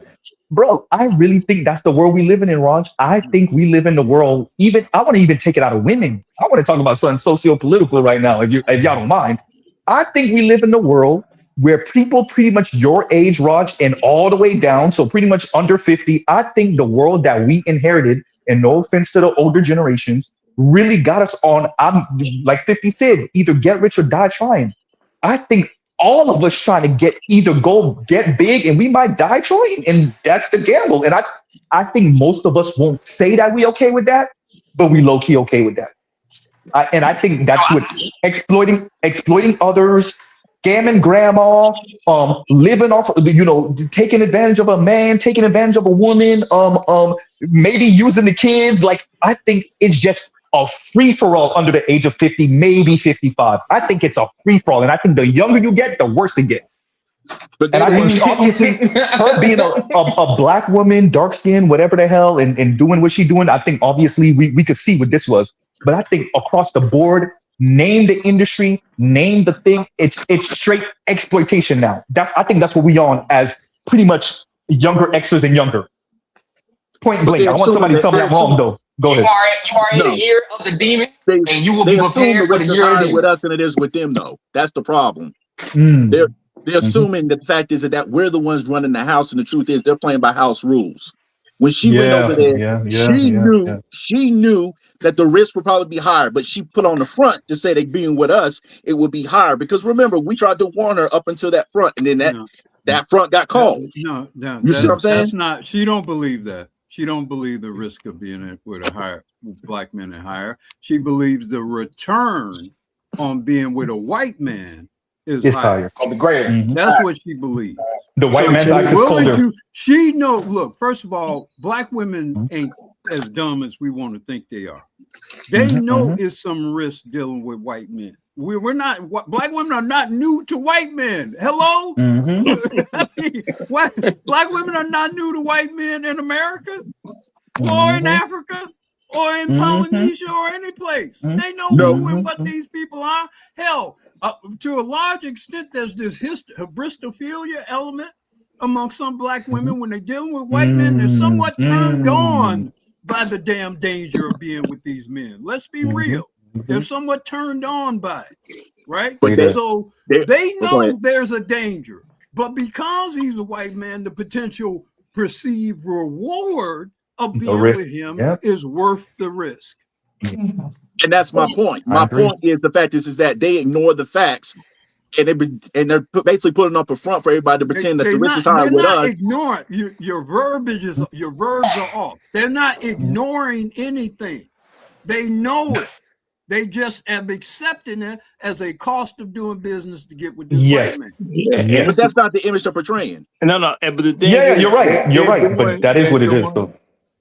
Bro, I really think that's the world we live in, Raj. I think we live in the world, I want to even take it out of women. I want to talk about something socio-political right now, if y'all don't mind. I think we live in the world where people pretty much your age, Raj, and all the way down, so pretty much under 50, I think the world that we inherited, and no offense to the older generations, really got us on, I'm like 50 said, either get rich or die trying. I think all of us trying to get big, and we might die trying, and that's the gamble. And I think most of us won't say that we okay with that, but we low-key okay with that. And I think that's what exploiting others, scamming grandma, living off, taking advantage of a man, taking advantage of a woman, maybe using the kids. Like, I think it's just a free for all under the age of 50, maybe 55. I think it's a free for all, and I think the younger you get, the worse it gets. And I think obviously her being a black woman, dark skin, whatever the hell, and doing what she's doing, I think obviously we could see what this was. But I think across the board, name the industry, name the thing, it's straight exploitation now. I think that's what we on as pretty much younger exes and younger. Point blank. I want somebody to tell me I'm wrong though. Go ahead. You are in the year of the demon, and you will be prepared for the year of the demon. With us than it is with them, though. That's the problem. They're assuming the fact is that we're the ones running the house, and the truth is they're playing by house rules. When she went over there, she knew that the risk would probably be higher, but she put on the front to say that being with us, it would be higher. Because remember, we tried to warn her up until that front, and then that front got called. No, you see what I'm saying? That's not. She don't believe that. She don't believe the risk of being with a higher black men and higher. She believes the return on being with a white man is higher. Gonna be greater. That's what she believes. The white man's life is colder. She knows. Look, first of all, black women ain't as dumb as we want to think they are. They know it's some risk dealing with white men. We're not. Black women are not new to white men. Hello. I mean, black women are not new to white men in America, or in Africa, or in Polynesia, or any place. They know who and what these people are. Hell, to a large extent, there's this Bristophilia element among some black women when they're dealing with white men. They're somewhat turned on by the damn danger of being with these men. Let's be real. They're somewhat turned on by it, right? So they know there's a danger. But because he's a white man, the potential perceived reward of being with him is worth the risk. And that's my point. My point is the fact is that they ignore the facts, and they're basically putting up a front for everybody to pretend that the risk is higher with us. Ignoring your verbs are off. They're not ignoring anything. They know it. They just have accepted it as a cost of doing business to get with this white man. But that's not the image they're portraying. No. But the thing you're right. You're right. But that is what it is. So.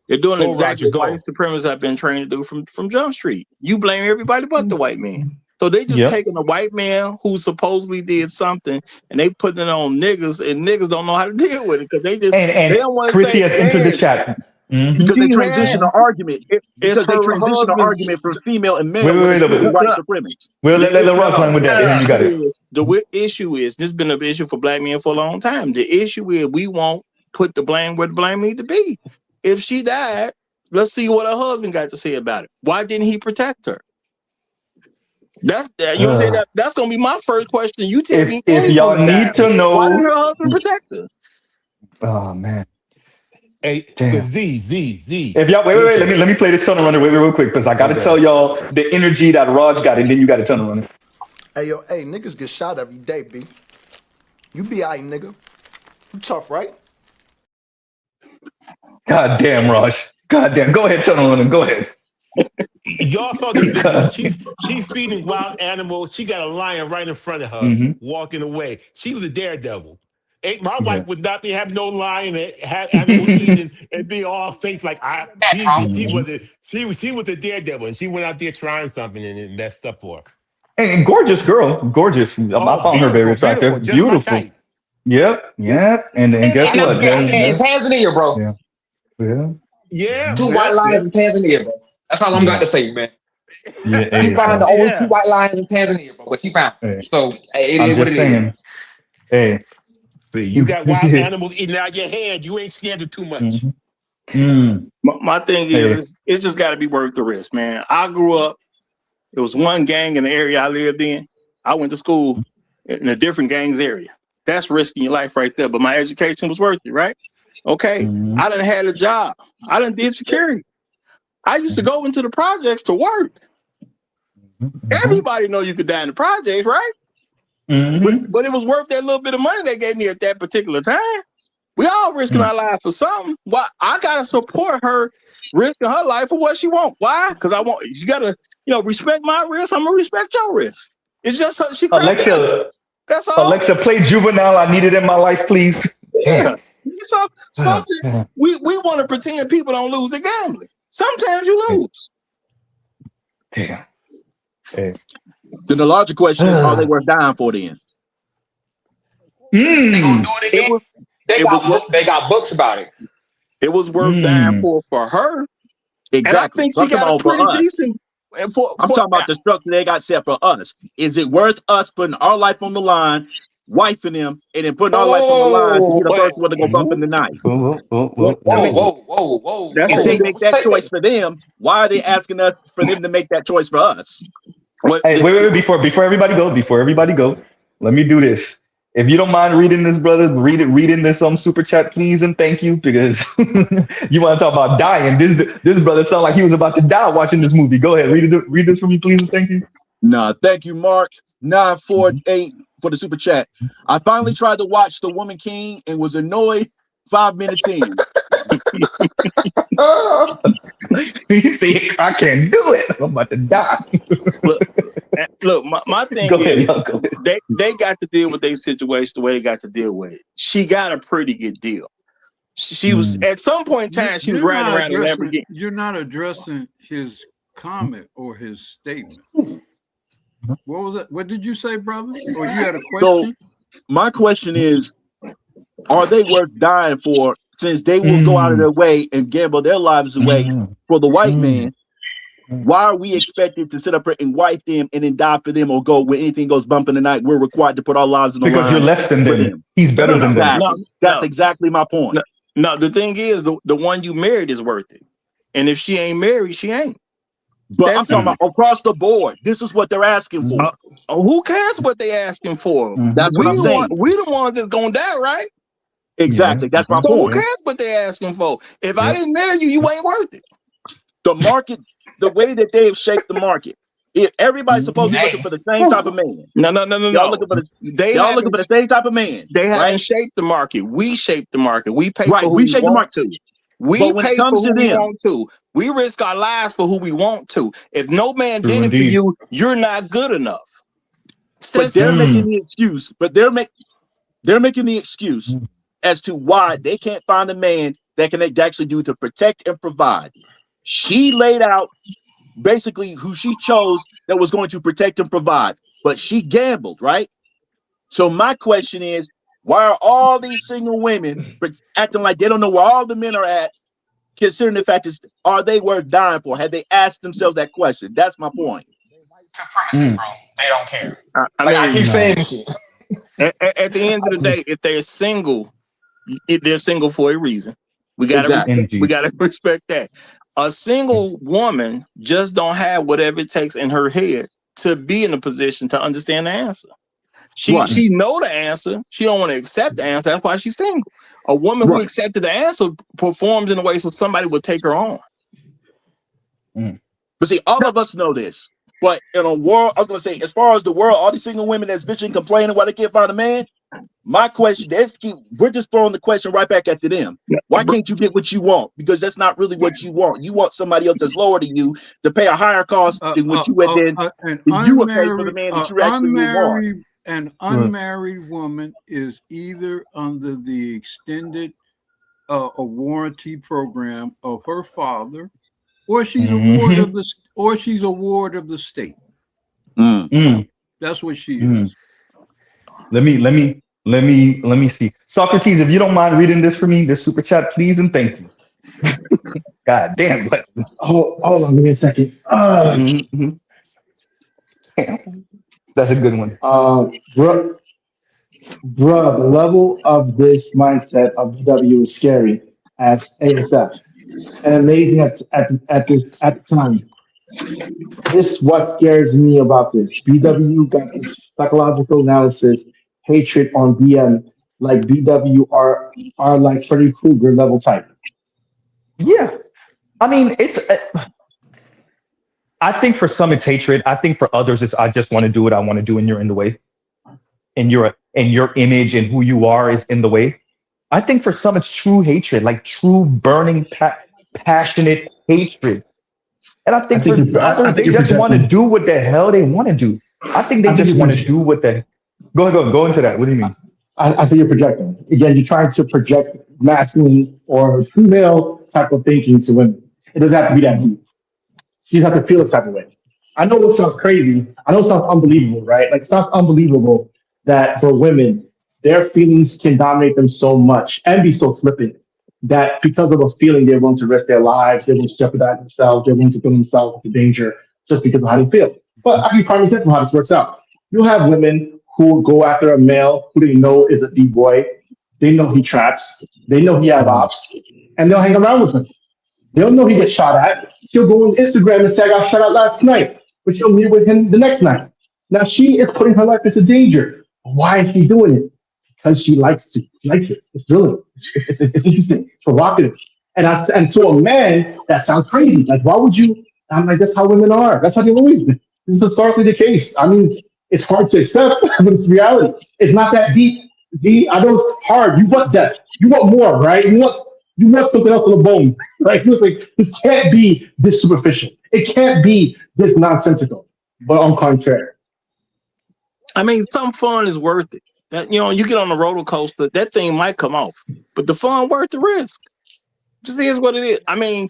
They're doing exactly what white supremacists have been trained to do from Jump Street. You blame everybody but the white man. So they just taking a white man who supposedly did something, and they putting it on niggas, and niggas don't know how to deal with it because they just they don't want to Chrissy has entered the chat. Because they transition the argument. Because they transition the argument from female and male to white supremacists. We'll let Ross run with that. And then you got it. The issue is, this has been an issue for black men for a long time. The issue is we won't put the blame where the blame needs to be. If she died, let's see what her husband got to say about it. Why didn't he protect her? That's gonna be my first question. You tell me if y'all need to know, why did her husband protect her? Oh man. Hey, Z. If y'all wait, let me play this tunnel runner real quick because I got to tell y'all the energy that Raj got, and then you got a tunnel runner. Hey niggas get shot every day, B. You be alright, nigga. You tough, right? God damn, Raj. God damn. Go ahead, tunnel runner. Go ahead. y'all saw the video. She's feeding wild animals. She got a lion right in front of her, walking away. She was a daredevil. My wife would not be having no lion and have animals eating and be all safe like she was a daredevil and she went out there trying something and it messed up for her. And gorgeous girl, gorgeous. I found her very attractive, just my beautiful. type. Yep. And guess what? In Tanzania, bro. Yeah. 2 white lions in Tanzania, bro. That's all I'm got to say, man. Yeah, She found the only 2 white lions in Tanzania, bro. But she found it. So it is what it is. Hey. See, you got wild animals eating out your hand. You ain't scared of too much. My thing is, it's just got to be worth the risk, man. I grew up. There was one gang in the area I lived in. I went to school in a different gang's area. That's risking your life right there. But my education was worth it, right? Okay. I done had a job. I done did security. I used to go into the projects to work. Everybody know you could die in the projects, right? But it was worth that little bit of money they gave me at that particular time. We all risking our lives for something. Why? I gotta support her risking her life for what she wants. Why? Because you gotta, respect my risk. I'm gonna respect your risk. It's just she. Alexa, that's all. Alexa, play Juvenile. I need it in my life, please. Yeah. So something we want to pretend people don't lose at gambling. Sometimes you lose. Damn. Hey. Then the larger question is, are they worth dying for then? They gonna do it again. They got books about it. It was worth dying for her. Exactly. And I think she got a pretty decent. I'm talking about the structure they got set for us. Is it worth us putting our life on the line, wifing them, and then putting our life on the line to be the first one to go bump in the night? Whoa. If they make that choice for them, why are they asking us for them to make that choice for us? Hey, wait, before everybody go, let me do this. If you don't mind reading this, brother, read in this super chat, please, and thank you, because you want to talk about dying. This brother sounded like he was about to die watching this movie. Go ahead, read this for me, please, and thank you. Nah, thank you, Mark 948 for the super chat. I finally tried to watch The Woman King and was annoyed 5 minutes in. He said, I can't do it. I'm about to die. Look, my thing is, they got to deal with their situation the way they got to deal with it. She got a pretty good deal. She was, at some point in time, she was riding around in Lamborghini. You're not addressing his comment or his statement. What was it? What did you say, brother? Or you had a question? So my question is, are they worth dying for, since they will go out of their way and gamble their lives away for the white man? Why are we expected to sit up and wife them and then die for them, or go when anything goes bump in the night? We're required to put our lives in the line. Because you're less than them. He's better than them. That's exactly my point. No, the thing is, the one you married is worth it. And if she ain't married, she ain't. But I'm talking about across the board. This is what they're asking for. Who cares what they asking for? That's what I'm saying. We the ones that's gonna die, right? Exactly. That's my so point. Who cares what they asking for? If I didn't marry you, you ain't worth it. The market, the way that they have shaped the market, if everybody's supposed to be looking for the same type of man. No. Y'all looking for the same type of man. They haven't shaped the market. We shaped the market. We pay for who we we shape the want market. to. We pay for who we want to. We risk our lives for who we want to. If no man did it for you, you're not good enough. But they're making the excuse. They're making the excuse as to why they can't find a man that can actually do to protect and provide. She laid out basically who she chose that was going to protect and provide, but she gambled, right? So my question is, why are all these single women acting like they don't know where all the men are at, considering the fact is, are they worth dying for? Have they asked themselves that question? That's my point. Supremacy, bro. They don't care. I keep saying this shit. At the end of the day, if they're single, they're single for a reason. We gotta respect that. A single woman just don't have whatever it takes in her head to be in a position to understand the answer. She know the answer. She don't want to accept the answer. That's why she's single. A woman who accepted the answer performs in a way so somebody would take her on. But see, all of us know this. But in a world, I was gonna say, as far as the world, all these single women that's bitching, complaining why they can't find a man, My question, we're just throwing the question right back at them. Why can't you get what you want? Because that's not really what you want. You want somebody else that's lower than you to pay a higher cost than what you would then you would pay for the man that you actually would want. An unmarried woman is either under the extended a warranty program of her father, or she's a ward of the state. That's what she is. Let me see. Socrates, if you don't mind reading this for me, this super chat, please and thank you. God damn. But hold on, give me a second. That's a good one. Bruh, the level of this mindset of BW is scary as ASF and amazing at the time. This what scares me about this. BW got this psychological analysis, hatred on BM, like BW are like Freddy Krueger level type. Yeah. I mean, I think for some it's hatred. I think for others it's I just want to do what I want to do and you're in the way. And your image and who you are is in the way. I think for some it's true hatred, like true burning, passionate hatred. And I think for others, they just want to do what the hell they want to do. I think they just want to do what the... Go into that. What do you mean? I think you're projecting. Again, you're trying to project masculine or female type of thinking to women. It doesn't have to be that deep. You have to feel a type of way. I know it sounds crazy. I know it sounds unbelievable, right? Like, it sounds unbelievable that for women, their feelings can dominate them so much and be so flippant that because of a feeling, they're willing to risk their lives, they're willing to jeopardize themselves, they're willing to put themselves into danger just because of how they feel. But I can prime example how this works out. You'll have women who go after a male who they know is a D-boy, they know he traps, they know he has ops, and they'll hang around with him. They'll know he gets shot at. She'll go on Instagram and say, I got shot at last night, but she'll meet with him the next night. Now she is putting her life into danger. Why is she doing it? Because she likes to. She likes it. It's thrilling. It's interesting. It's provocative. And to a man, that sounds crazy. Like, why would you? I'm like, that's how women are. That's how they've always been. This is historically the case. I mean, it's hard to accept, but it's reality. It's not that deep. See, I know it's hard. You want death. You want more, right? You want something else on the bone. Right? It's like, this can't be this superficial. It can't be this nonsensical. But on contrary. I mean, some fun is worth it. That, you know, you get on a roller coaster, that thing might come off, but the fun worth the risk. Just is what it is. I mean,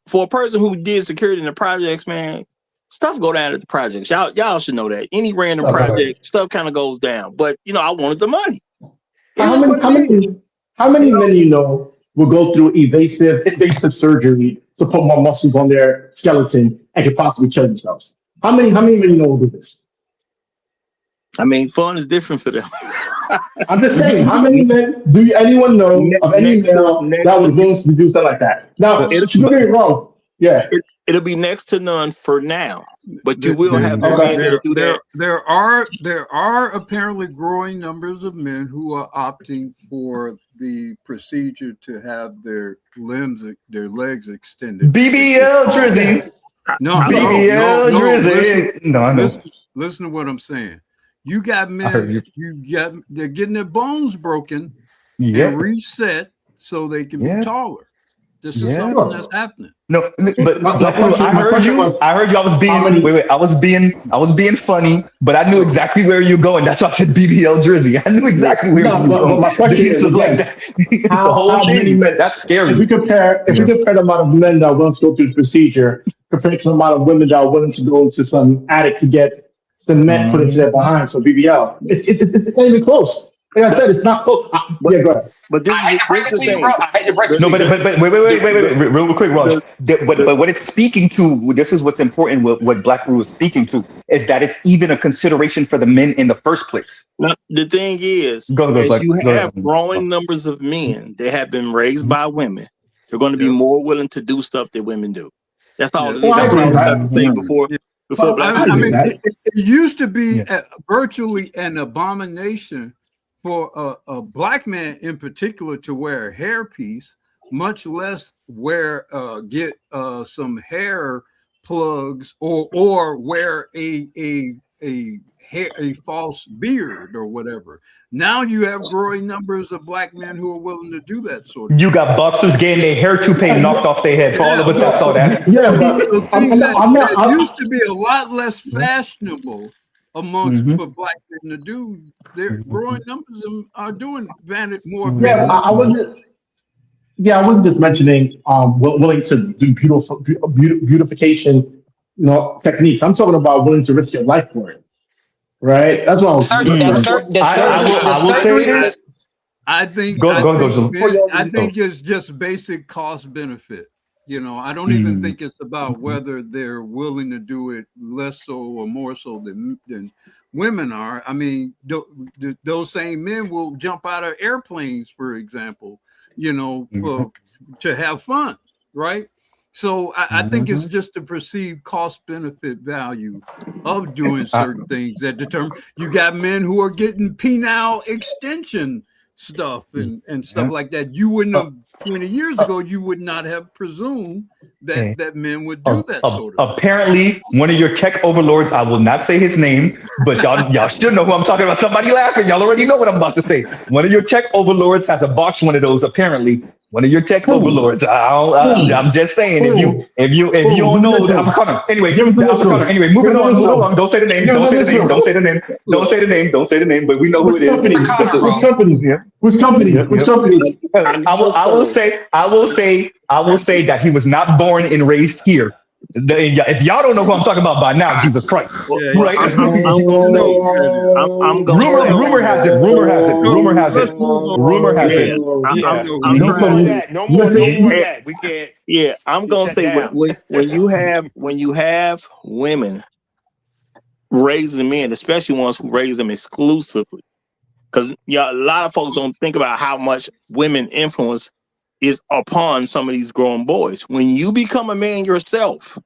for a person who did security in the projects, man, stuff go down at the projects. Y'all should know that. Any random project, stuff kind of goes down. But you know, I wanted the money. How many men you know will go through invasive surgery to put more muscles on their skeleton and could possibly kill themselves? How many men you know will do this? I mean, fun is different for them. I'm just saying, how many men do anyone know of any male that would willing to do something like that? Now, don't get me wrong. Yeah, it'll be next to none for now, but you will have men that do that. There are apparently growing numbers of men who are opting for the procedure to have their legs extended. BBL Drizzy. No, BBL Drizzy. No. Listen to what I'm saying. You got men, they're getting their bones broken and reset so they can be taller. This is something that's happening. No, but I heard you. I heard you. I was being wait. I was being funny, but I knew exactly where you're going. That's why I said BBL Drizzy. I knew exactly where you're going. My question is again, how many men? That's scary. If we compare the amount of men that are willing to go through the procedure compared to the amount of women that are willing to go into some attic to get cement put into their behinds for BBL, it's not even close. Like I said, it's not close. Yeah, go ahead. But this is the thing. No, but wait, real quick, Raj. But what it's speaking to, this is what's important. What Black Rule is speaking to is that it's even a consideration for the men in the first place. Now, the thing is, as you have growing numbers of men that have been raised by women, they're going to be more willing to do stuff that women do. That's all. That's what I was about to say before. I mean, it used to be virtually an abomination for a black man in particular to wear a hairpiece, much less get some hair plugs or wear a hair, a false beard or whatever. Now you have growing numbers of black men who are willing to do that sort of You got boxers getting their hair toupee knocked off their head. For all of us that saw that. Yeah, but so things that used to be a lot less fashionable amongst for black men to do, their growing numbers are doing more. Yeah, I wasn't. Yeah, I wasn't just mentioning willing to do beautification, techniques. I'm talking about willing to risk your life for it. Right? That's what I was saying. I will say this. I think it's just basic cost benefit. I don't even think it's about whether they're willing to do it less so or more so than women are. I mean, those same men will jump out of airplanes, for example, to have fun, right? So I think it's just the perceived cost benefit value of doing certain things that determine. You got men who are getting penile extension stuff and stuff like that. You wouldn't have 20 years ago. You would not have presumed that men would do that sort of. Apparently, one of your tech overlords. I will not say his name, but y'all should know who I'm talking about. Somebody laughing. Y'all already know what I'm about to say. One of your tech overlords has a box one of those. Apparently, one of your tech overlords. I'm just saying. If you don't know, I'm coming. Anyway, anyway, moving on. Don't say the name. Don't say the name. Don't say the name. Don't say the name. Don't say the name. But we know who it is. Which company? Which company? I will say that he was not born and raised here. If y'all don't know who I'm talking about by now, Jesus Christ. Right? Rumor has it. No more that. We can't. Yeah, I'm gonna say when you have women raising men, especially ones who raise them exclusively, because a lot of folks don't think about how much women influence is upon some of these grown boys. When you become a man yourself,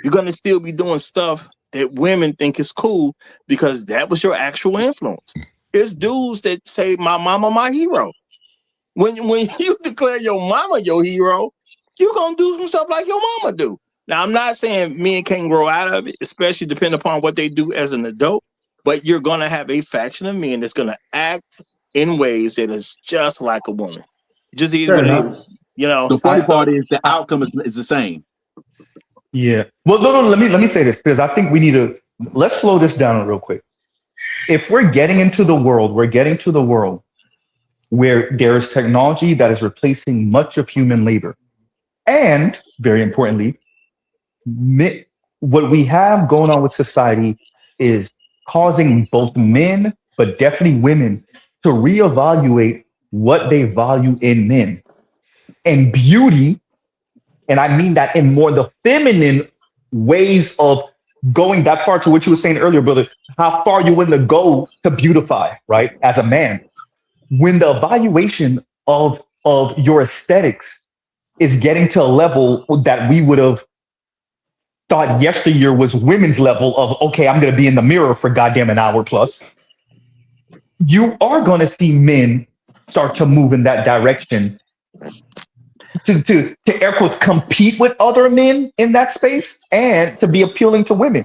you're going to still be doing stuff that women think is cool because that was your actual influence. There's dudes that say, my mama, my hero. When you declare your mama your hero, you're going to do some stuff like your mama do. Now, I'm not saying men can't grow out of it, especially depending upon what they do as an adult, but you're going to have a faction of men that's going to act in ways that is just like a woman. Just is what it is. The funny part is the outcome is the same. Yeah. Well, no. Let me say this because I think we need to let's slow this down real quick. If we're getting into the world, where there is technology that is replacing much of human labor, and very importantly, what we have going on with society is causing both men, but definitely women, to reevaluate what they value in men. And beauty, and I mean that in more the feminine ways of going that far to what you were saying earlier, brother, how far you're willing to go to beautify, right, as a man. When the evaluation of your aesthetics is getting to a level that we would have thought yesteryear was women's level of, okay, I'm going to be in the mirror for goddamn an hour plus, you are going to see men start to move in that direction to air quotes compete with other men in that space and to be appealing to women.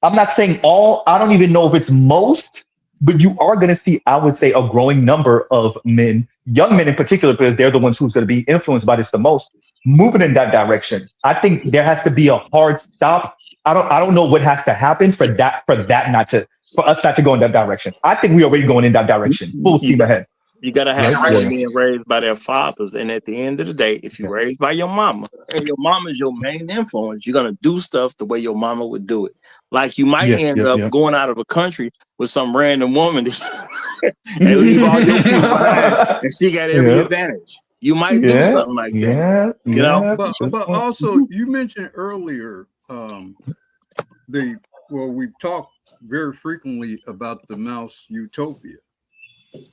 I'm not saying all, I don't even know if it's most, but you are going to see, I would say, a growing number of men, young men in particular, because they're the ones who's going to be influenced by this the most, moving in that direction. I think there has to be a hard stop. I don't know what has to happen for us not to go in that direction. I think we're already going in that direction, full steam ahead. You gotta have women being raised by their fathers, and at the end of the day, if you're raised by your mama, and your mama is your main influence, you're gonna do stuff the way your mama would do it. Like you might end up going out of a country with some random woman and leave all your people behind, and she got every advantage. You might do something like that. You know, but also you mentioned earlier we've talked very frequently about the mouse utopia.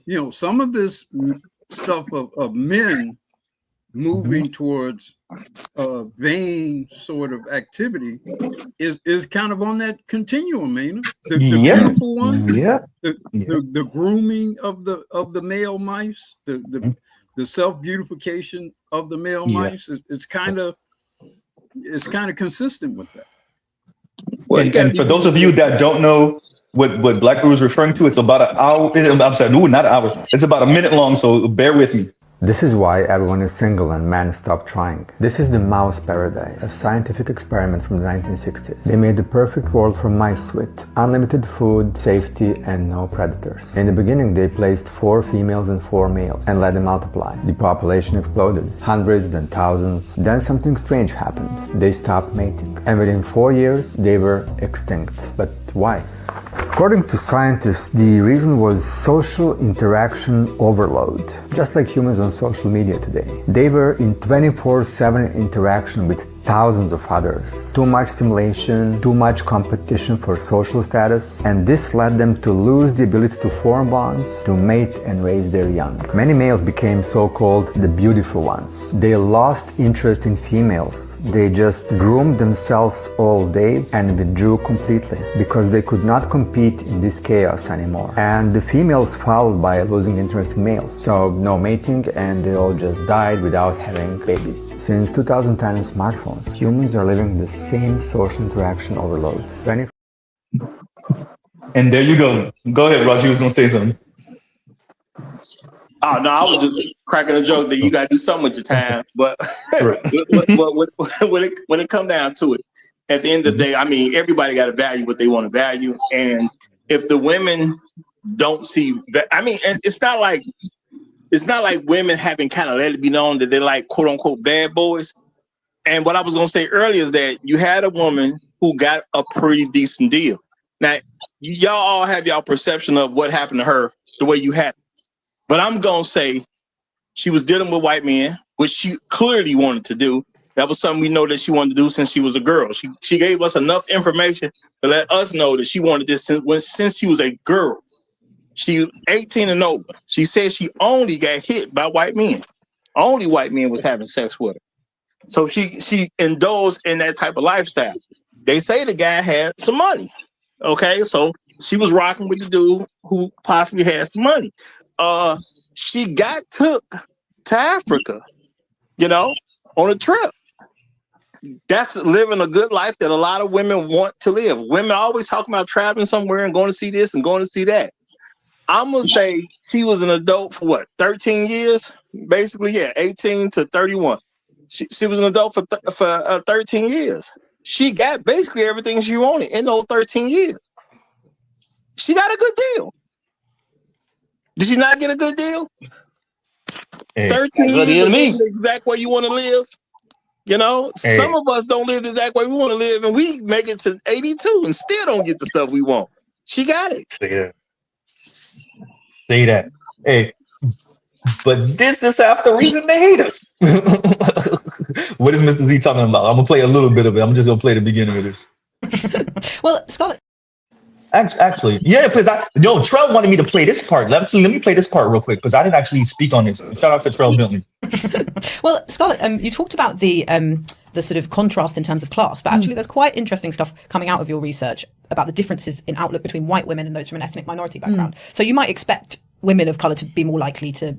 You know, some of this stuff of men moving towards vain sort of activity is kind of on that continuum, man. The beautiful one, the grooming of the male mice, the self-beautification of the male mice. It's kind of consistent with that. And for those of you that don't know, what Black Guru is referring to. It's about an hour. I'm sorry, no, not an hour. It's about a minute long. So bear with me. This is why everyone is single and men stop trying. This is the mouse paradise, a scientific experiment from the 1960s. They made the perfect world for mice with unlimited food, safety, and no predators. In the beginning, they placed 4 females and 4 males and let them multiply. The population exploded, hundreds, then thousands. Then something strange happened. They stopped mating. And within 4 years, they were extinct. But why? According to scientists, the reason was social interaction overload. Just like humans on social media today. They were in 24/7 interaction with thousands of others. Too much stimulation, too much competition for social status, and this led them to lose the ability to form bonds, to mate and raise their young. Many males became so-called the beautiful ones. They lost interest in females. They just groomed themselves all day and withdrew completely because they could not compete in this chaos anymore. And the females followed by losing interest in males. So no mating, and they all just died without having babies. Since 2010 smartphones, humans are living the same social interaction overload. And there you go. Go ahead, Ross. You was gonna say something. Oh no, I was just cracking a joke that you got to do something with your time. But when it come down to it, at the end of the day, I mean, everybody got to value what they want to value, and if the women don't see, I mean, and it's not like women haven't kind of let it be known that they're like quote unquote bad boys. And what I was gonna say earlier is that you had a woman who got a pretty decent deal. Now, y'all all have y'all perception of what happened to her the way you had. But I'm gonna say she was dealing with white men, which she clearly wanted to do. That was something we know that she wanted to do since she was a girl. She gave us enough information to let us know that she wanted this since she was a girl. She was 18 and over. She said she only got hit by white men. Only white men was having sex with her. So she indulged in that type of lifestyle. They say the guy had some money. Okay, so she was rocking with the dude who possibly had some money. She got took to Africa, on a trip. That's living a good life that a lot of women want to live. Women always talking about traveling somewhere and going to see this and going to see that. I'm going to say she was an adult for what, 13 years? Basically, yeah, 18 to 31. She was an adult for 13 years. She got basically everything she wanted in those 13 years. She got a good deal. Did she not get a good deal? Hey, 13 years to live the exact way you want to live. Some of us don't live the exact way we want to live, and we make it to 82 and still don't get the stuff we want. She got it. Say that. Hey, but this is half the reason they hate us. What is Mr. Z talking about? I'm gonna play a little bit of it. I'm just gonna play the beginning of this. Well, Scarlett. Actually, yeah, because Trell wanted me to play this part. Let me play this part real quick because I didn't actually speak on this. Shout out to Trell Bentley. Well, Scarlett, you talked about the sort of contrast in terms of class, but actually there's quite interesting stuff coming out of your research about the differences in outlook between white women and those from an ethnic minority background. So you might expect women of colour to be more likely to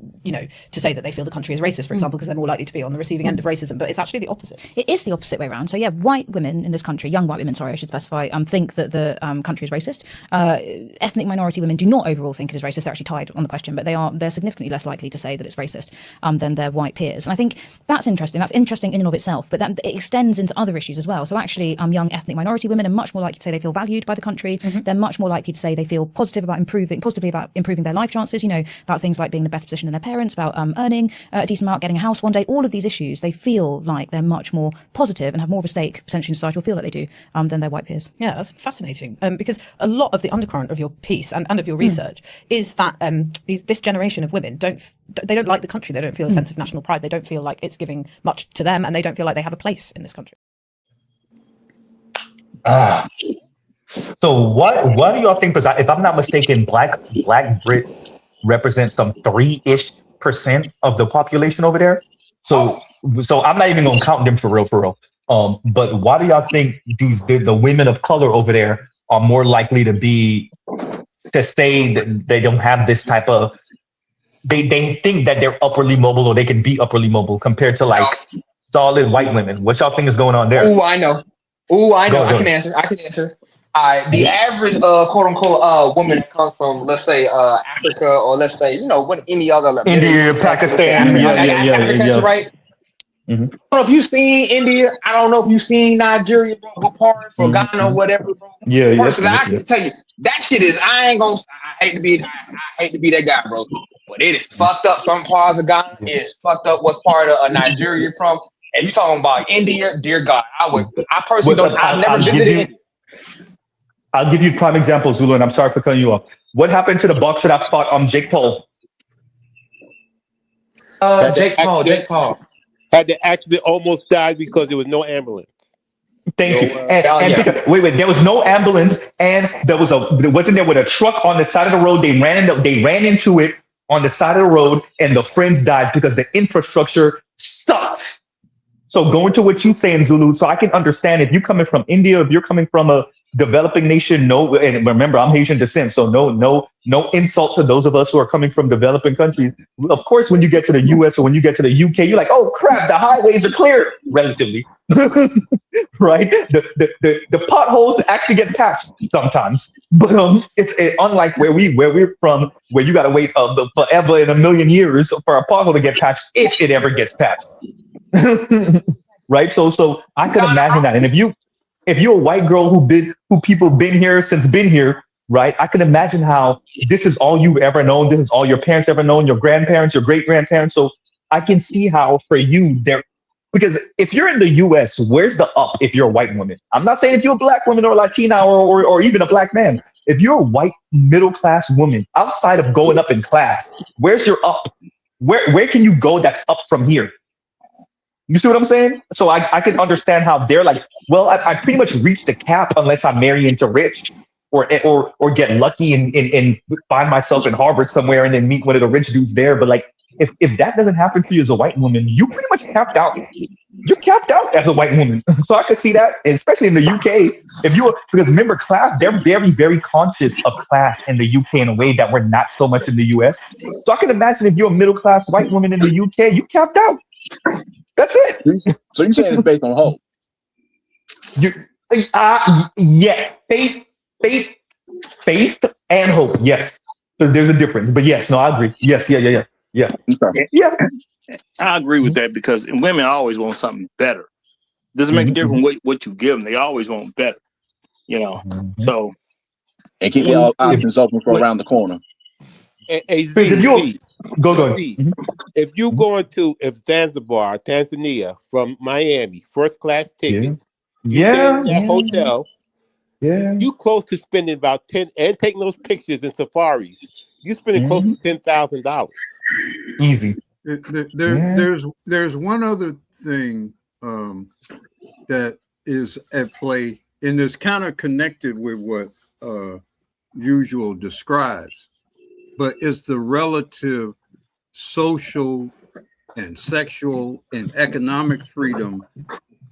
say that they feel the country is racist, for example, because they're more likely to be on the receiving end of racism, but it's actually the opposite. It is the opposite way around. So yeah, white women in this country, young white women, sorry, I should specify, think that the country is racist. Ethnic minority women do not overall think it is racist. They're actually tied on the question, but they're significantly less likely to say that it's racist than their white peers. And I think that's interesting. That's interesting in and of itself, but that it extends into other issues as well. So actually, young ethnic minority women are much more likely to say they feel valued by the country. They're much more likely to say they feel positively about improving their life chances, about things like being in a better position than their parents, about earning a decent amount, getting a house one day. All of these issues, they feel like they're much more positive and have more of a stake potentially in society, or feel like they do, than their white peers. Yeah, that's fascinating. Because a lot of the undercurrent of your piece and of your research is that this generation of women don't like the country. They don't feel a sense of national pride. They don't feel like it's giving much to them, and they don't feel like they have a place in this country. So why do y'all think? Because if I'm not mistaken, black Brits represent some 3-ish% of the population over there. So I'm not even gonna count them for real. But why do y'all think the women of color over there are more likely to say that they don't have this type of they think that they're upperly mobile, or they can be upperly mobile compared to like solid white women? What y'all think is going on there? I know. I can answer. the average quote unquote woman that comes from, let's say, Africa, or let's say, what any other India, Pakistan, Africa, right? Mm-hmm. I don't know if you've seen India. I don't know if you've seen Nigeria, bro, what parts, or Ghana, or whatever, bro. Personally, I can tell you that shit is. I hate to be that guy, bro. But it is fucked up. Some parts of Ghana is fucked up. What part of Nigeria you're from? And you talking about India? Dear God, I personally don't. I've never visited India. I'll give you prime example, Zulu, and I'm sorry for cutting you off. What happened to the boxer that fought Jake Paul? Jake Paul. Had the accident, almost died because there was no ambulance. Thank you. Because, wait, there was no ambulance, and wasn't there with a truck on the side of the road. They ran into it on the side of the road, and the friends died because the infrastructure sucks. So going to what you're saying, Zulu, so I can understand if you're coming from India, if you're coming from a developing nation, and remember, I'm Haitian descent, so no insult to those of us who are coming from developing countries. Of course, when you get to the US or when you get to the UK, you're like, oh crap, the highways are clear, relatively. Right? The potholes actually get patched sometimes, but it's unlike where we're from, where you got to wait forever in a million years for a pothole to get patched, if it ever gets patched. Right? So I could imagine that. And if you're a white girl who people been here, right? I can imagine how this is all you've ever known. This is all your parents ever known, your grandparents, your great grandparents. So I can see how for you because if you're in the US, where's the up if you're a white woman? I'm not saying if you're a black woman or Latina or even a black man. If you're a white middle class woman, outside of going up in class, where's your up? Where can you go that's up from here? You see what I'm saying? So I can understand how they're like, well, I pretty much reached the cap unless I marry into rich or get lucky and find myself in Harvard somewhere and then meet one of the rich dudes there. But like, if that doesn't happen for you as a white woman, you pretty much capped out. You're capped out as a white woman. So I can see that, especially in the UK. Because remember, class, they're very, very conscious of class in the UK in a way that we're not so much in the US. So I can imagine if you're a middle class white woman in the UK, you capped out. That's it. So you're saying it's based on hope? Yeah, faith and hope. Yes, so there's a difference. But yes, no, I agree. Yes, yeah. Okay. Yeah, I agree with that because women always want something better. Doesn't make a difference what you give them; they always want better. So and keep your options open for around the corner. Go. If you going to Zanzibar, Tanzania from Miami, first class tickets, you stay in that hotel. Yeah, you close to spending about 10 and taking those pictures in safaris. You spending close to $10,000. Easy. There's one other thing that is at play, and is kind of connected with what Usual describes, but it's the relative social and sexual and economic freedom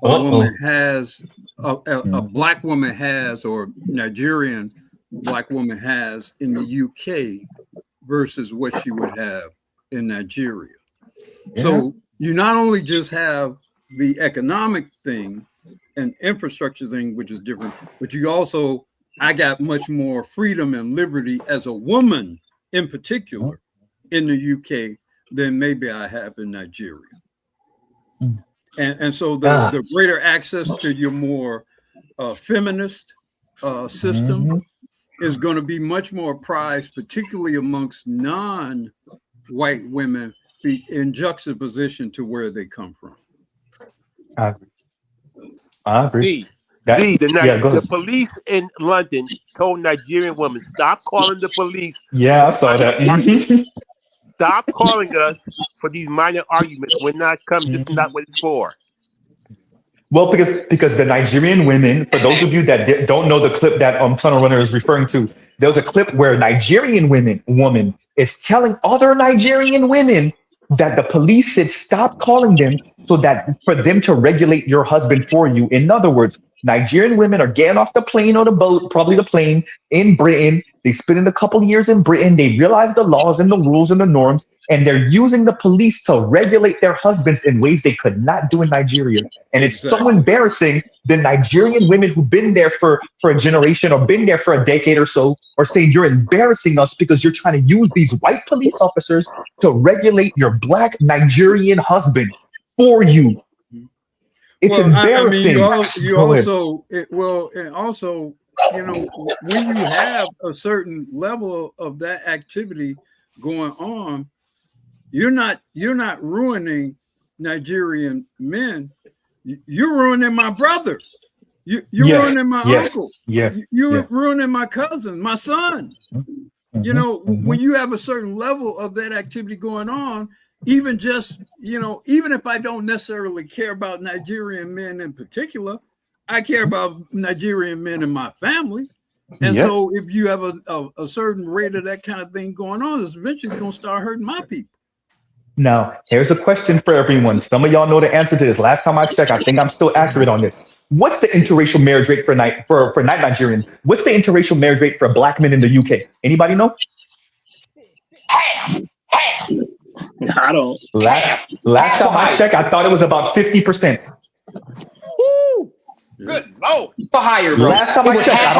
a woman has, a black woman has, or Nigerian black woman has in the UK versus what she would have in Nigeria. So you not only just have the economic thing and infrastructure thing, which is different, but you also, I got much more freedom and liberty as a woman in particular in the UK than maybe I have in Nigeria. And so the greater access to your more feminist system is going to be much more prized, particularly amongst non-white women in juxtaposition to where they come from. I agree. The police in London told Nigerian women, stop calling the police. Yeah, I saw that. Stop calling us for these minor arguments. We're not coming. This is not what it's for. Well, because the Nigerian women, for those of you that don't know the clip that Tunnel Runner is referring to, there was a clip where a Nigerian woman is telling other Nigerian women that the police said stop calling them so that for them to regulate your husband for you. In other words, Nigerian women are getting off the plane or the boat, probably the plane in Britain, They spent a couple of years in Britain. They realized the laws and the rules and the norms, and they're using the police to regulate their husbands in ways they could not do in Nigeria. And it's so embarrassing. The Nigerian women who've been there for a generation or been there for a decade or so are saying you're embarrassing us because you're trying to use these white police officers to regulate your black Nigerian husband for you. It's embarrassing. And also, you know, when you have a certain level of that activity going on, you're not ruining Nigerian men. You're ruining my brother. You're ruining my uncle. You're ruining my cousin, my son. You know, when you have a certain level of that activity going on, even just, you know, even if I don't necessarily care about Nigerian men in particular, I care about Nigerian men in my family. And so if you have a certain rate of that kind of thing going on, it's eventually going to start hurting my people. Now, here's a question for everyone. Some of y'all know the answer to this. Last time I checked, I think I'm still accurate on this. What's the interracial marriage rate for not Nigerians? What's the interracial marriage rate for black men in the UK? Anybody know? I don't. Last time I checked, I thought it was about 50%. Good Lord, for higher, bro. Last time I checked, I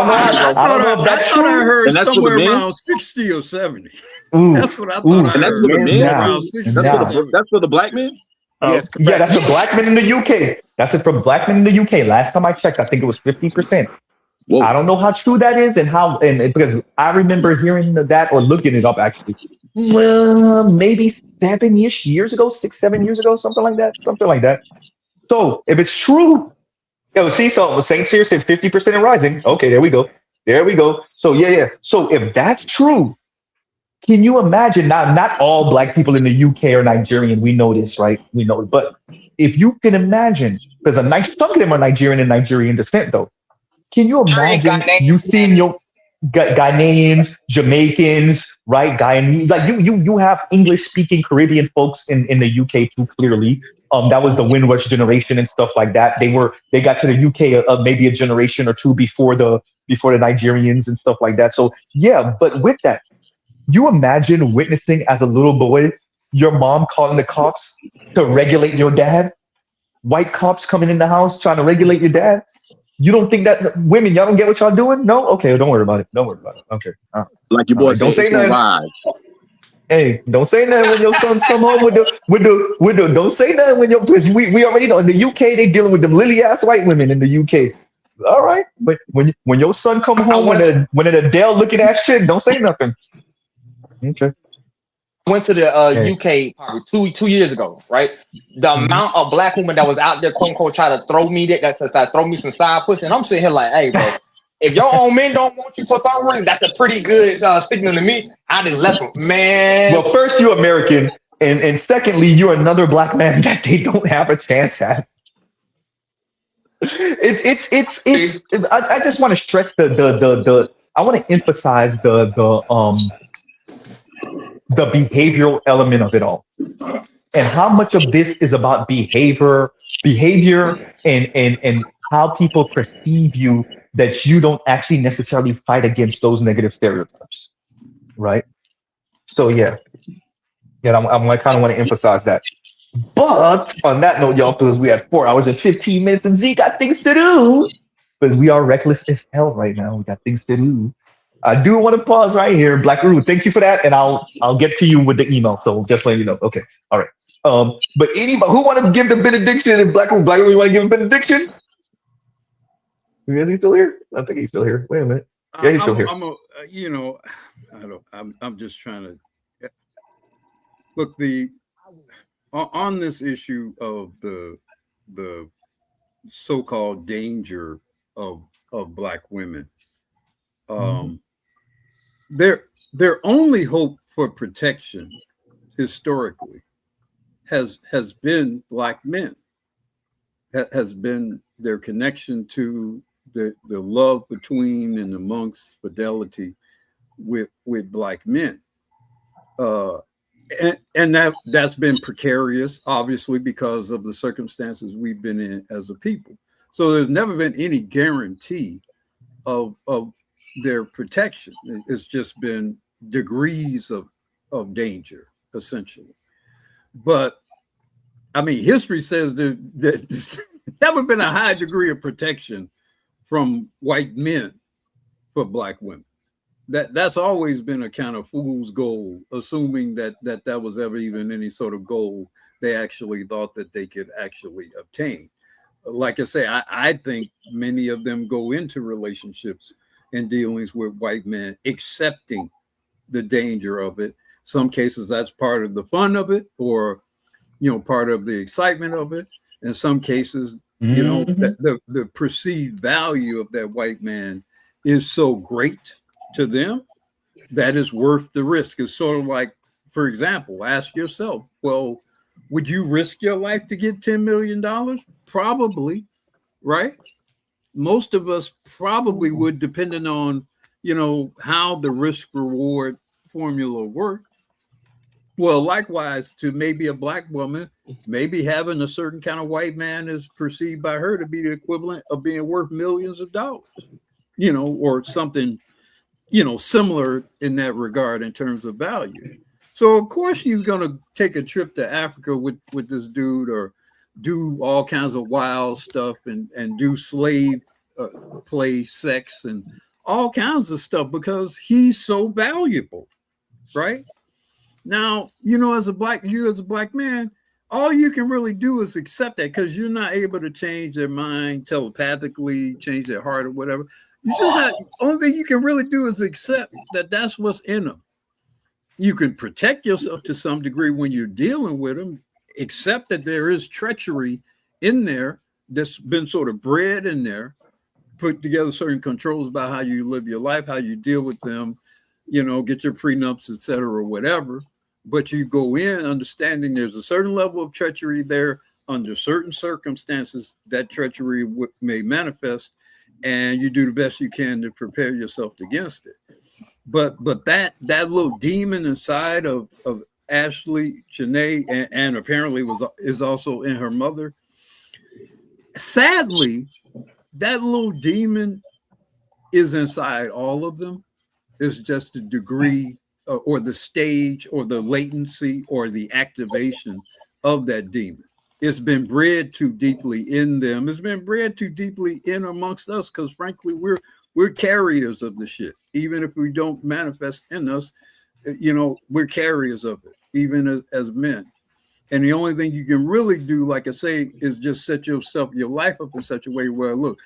don't know if that's true. I heard somewhere around 60 or 70. That's what I thought. And that's for the men. That's for the black men. Yes, yeah, that's for black men in the UK. That's it for black men in the UK. Last time I checked, I think it was 50%. I don't know how true that is and because I remember hearing that or looking it up actually. Well, maybe 7-ish years ago, 6-7 years ago, something like that. So if it's true, see, so Saint Cyr said 50% and rising. Okay, there we go. So yeah. So if that's true, can you imagine? Now, not all black people in the UK are Nigerian. We know this, right? We know, but if you can imagine, because a nice chunk of them are Nigerian and Nigerian descent, though. Can you imagine you seeing your Ghanaians, Jamaicans, right? Guyanese, like you have English-speaking Caribbean folks in the UK too. Clearly, that was the Windrush generation and stuff like that. They got to the UK maybe a generation or two before the Nigerians and stuff like that. So yeah, but with that, you imagine witnessing as a little boy your mom calling the cops to regulate your dad, white cops coming in the house trying to regulate your dad. You don't think that women, y'all don't get what y'all doing? No? Okay, don't worry about it. Okay. Like your boy don't say nothing. Hey, don't say nothing when your sons come home with the don't say nothing when because we already know in the UK they dealing with them lily ass white women in the UK. All right, but when your son come home when an Adele looking at shit, don't say nothing. Okay. Went to the UK probably two years ago, right? The amount of black women that was out there, quote unquote, try to throw me throw me some side pussy, and I'm sitting here like, hey, bro, if your own men don't want you for some reason, that's a pretty good signal to me. I just left them, man. Well, first you're American, and secondly you're another black man that they don't have a chance at. It's. I just want to stress the. I want to emphasize the behavioral element of it all, and how much of this is about behavior, and how people perceive you, that you don't actually necessarily fight against those negative stereotypes, right? So yeah, I kind of want to emphasize that. But on that note, y'all, because we had 4 hours and 15 minutes, and Z got things to do, because we are reckless as hell right now. We got things to do. I do want to pause right here. Black Roo, thank you for that, and I'll get to you with the email. So just letting you know. Okay, all right. But anybody who want to give the benediction, and Black Roo, you want to give a benediction? Is he still here? I think he's still here. Wait a minute. Yeah, he's still here. I'm just trying to look on this issue of the so-called danger of black women. Their only hope for protection historically has been black men. That has been their connection to the love between and amongst fidelity with black men. And that's been precarious, obviously, because of the circumstances we've been in as a people. So there's never been any guarantee of their protection. It's just been degrees of danger, essentially. But I mean, history says that that would have been a high degree of protection from white men for black women. That's always been a kind of fool's goal, assuming that was ever even any sort of goal they actually thought that they could actually obtain. Like I say, I think many of them go into relationships and dealings with white men, accepting the danger of it. Some cases that's part of the fun of it, or part of the excitement of it. In some cases, the perceived value of that white man is so great to them that is worth the risk. It's sort of like, for example, ask yourself, well, would you risk your life to get $10 million? Probably, right? Most of us probably would, depending on, how the risk reward formula worked. Well, likewise, to maybe a black woman, maybe having a certain kind of white man is perceived by her to be the equivalent of being worth millions of dollars, or something, similar in that regard in terms of value. So of course she's gonna take a trip to Africa with this dude, or do all kinds of wild stuff and do slave play, sex, and all kinds of stuff because he's so valuable, right? Now, as a black man, all you can really do is accept that, because you're not able to change their mind telepathically, change their heart or whatever. You just have, only thing you can really do is accept that that's what's in them. You can protect yourself to some degree when you're dealing with them, accept that there is treachery in there that's been sort of bred in there, put together certain controls about how you live your life, how you deal with them, get your prenups, etc., or whatever. But you go in understanding there's a certain level of treachery there under certain circumstances that treachery may manifest, and you do the best you can to prepare yourself against it. But that little demon inside of Ashlee Jenae, and apparently is also in her mother. Sadly, that little demon is inside all of them. It's just the degree or the stage or the latency or the activation of that demon. It's been bred too deeply in them. It's been bred too deeply in amongst us, because frankly, we're carriers of the shit. Even if we don't manifest in us, we're carriers of it, even as men. And the only thing you can really do, like I say, is just set your life up in such a way where, look,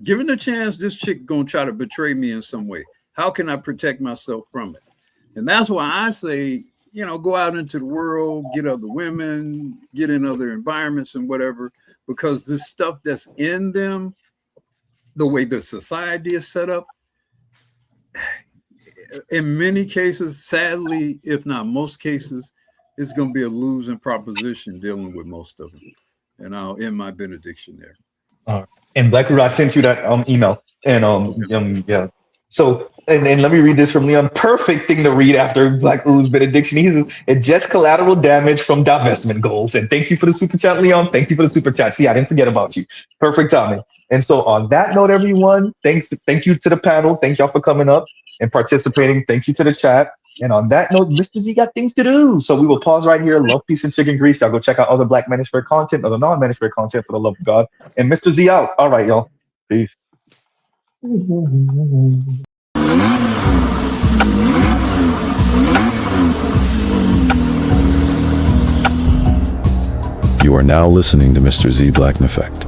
given the chance, this chick gonna try to betray me in some way. How can I protect myself from it? And that's why I say, go out into the world, get other women, get in other environments and whatever, because this stuff that's in them, the way the society is set up, in many cases, sadly, if not most cases, it's going to be a losing proposition dealing with most of them. And I'll end my benediction there. And Black Guru, I sent you that email. And yeah. So, and let me read this from Leon. Perfect thing to read after Black Guru's benediction. He says, it's just collateral damage from divestment goals. And thank you for the super chat, Leon. Thank you for the super chat. See, I didn't forget about you. Perfect timing. And so on that note, everyone, thank you to the panel. Thank y'all for coming up and participating. Thank you to the chat. And on that note, Mr. Z got things to do. So we will pause right here. Love, peace, and chicken grease. I'll go check out other Black Manosphere content, other non-Manosphere content, for the love of God. And Mr. Z out. All right, y'all. Peace. You are now listening to Mr. Z Blackneffect.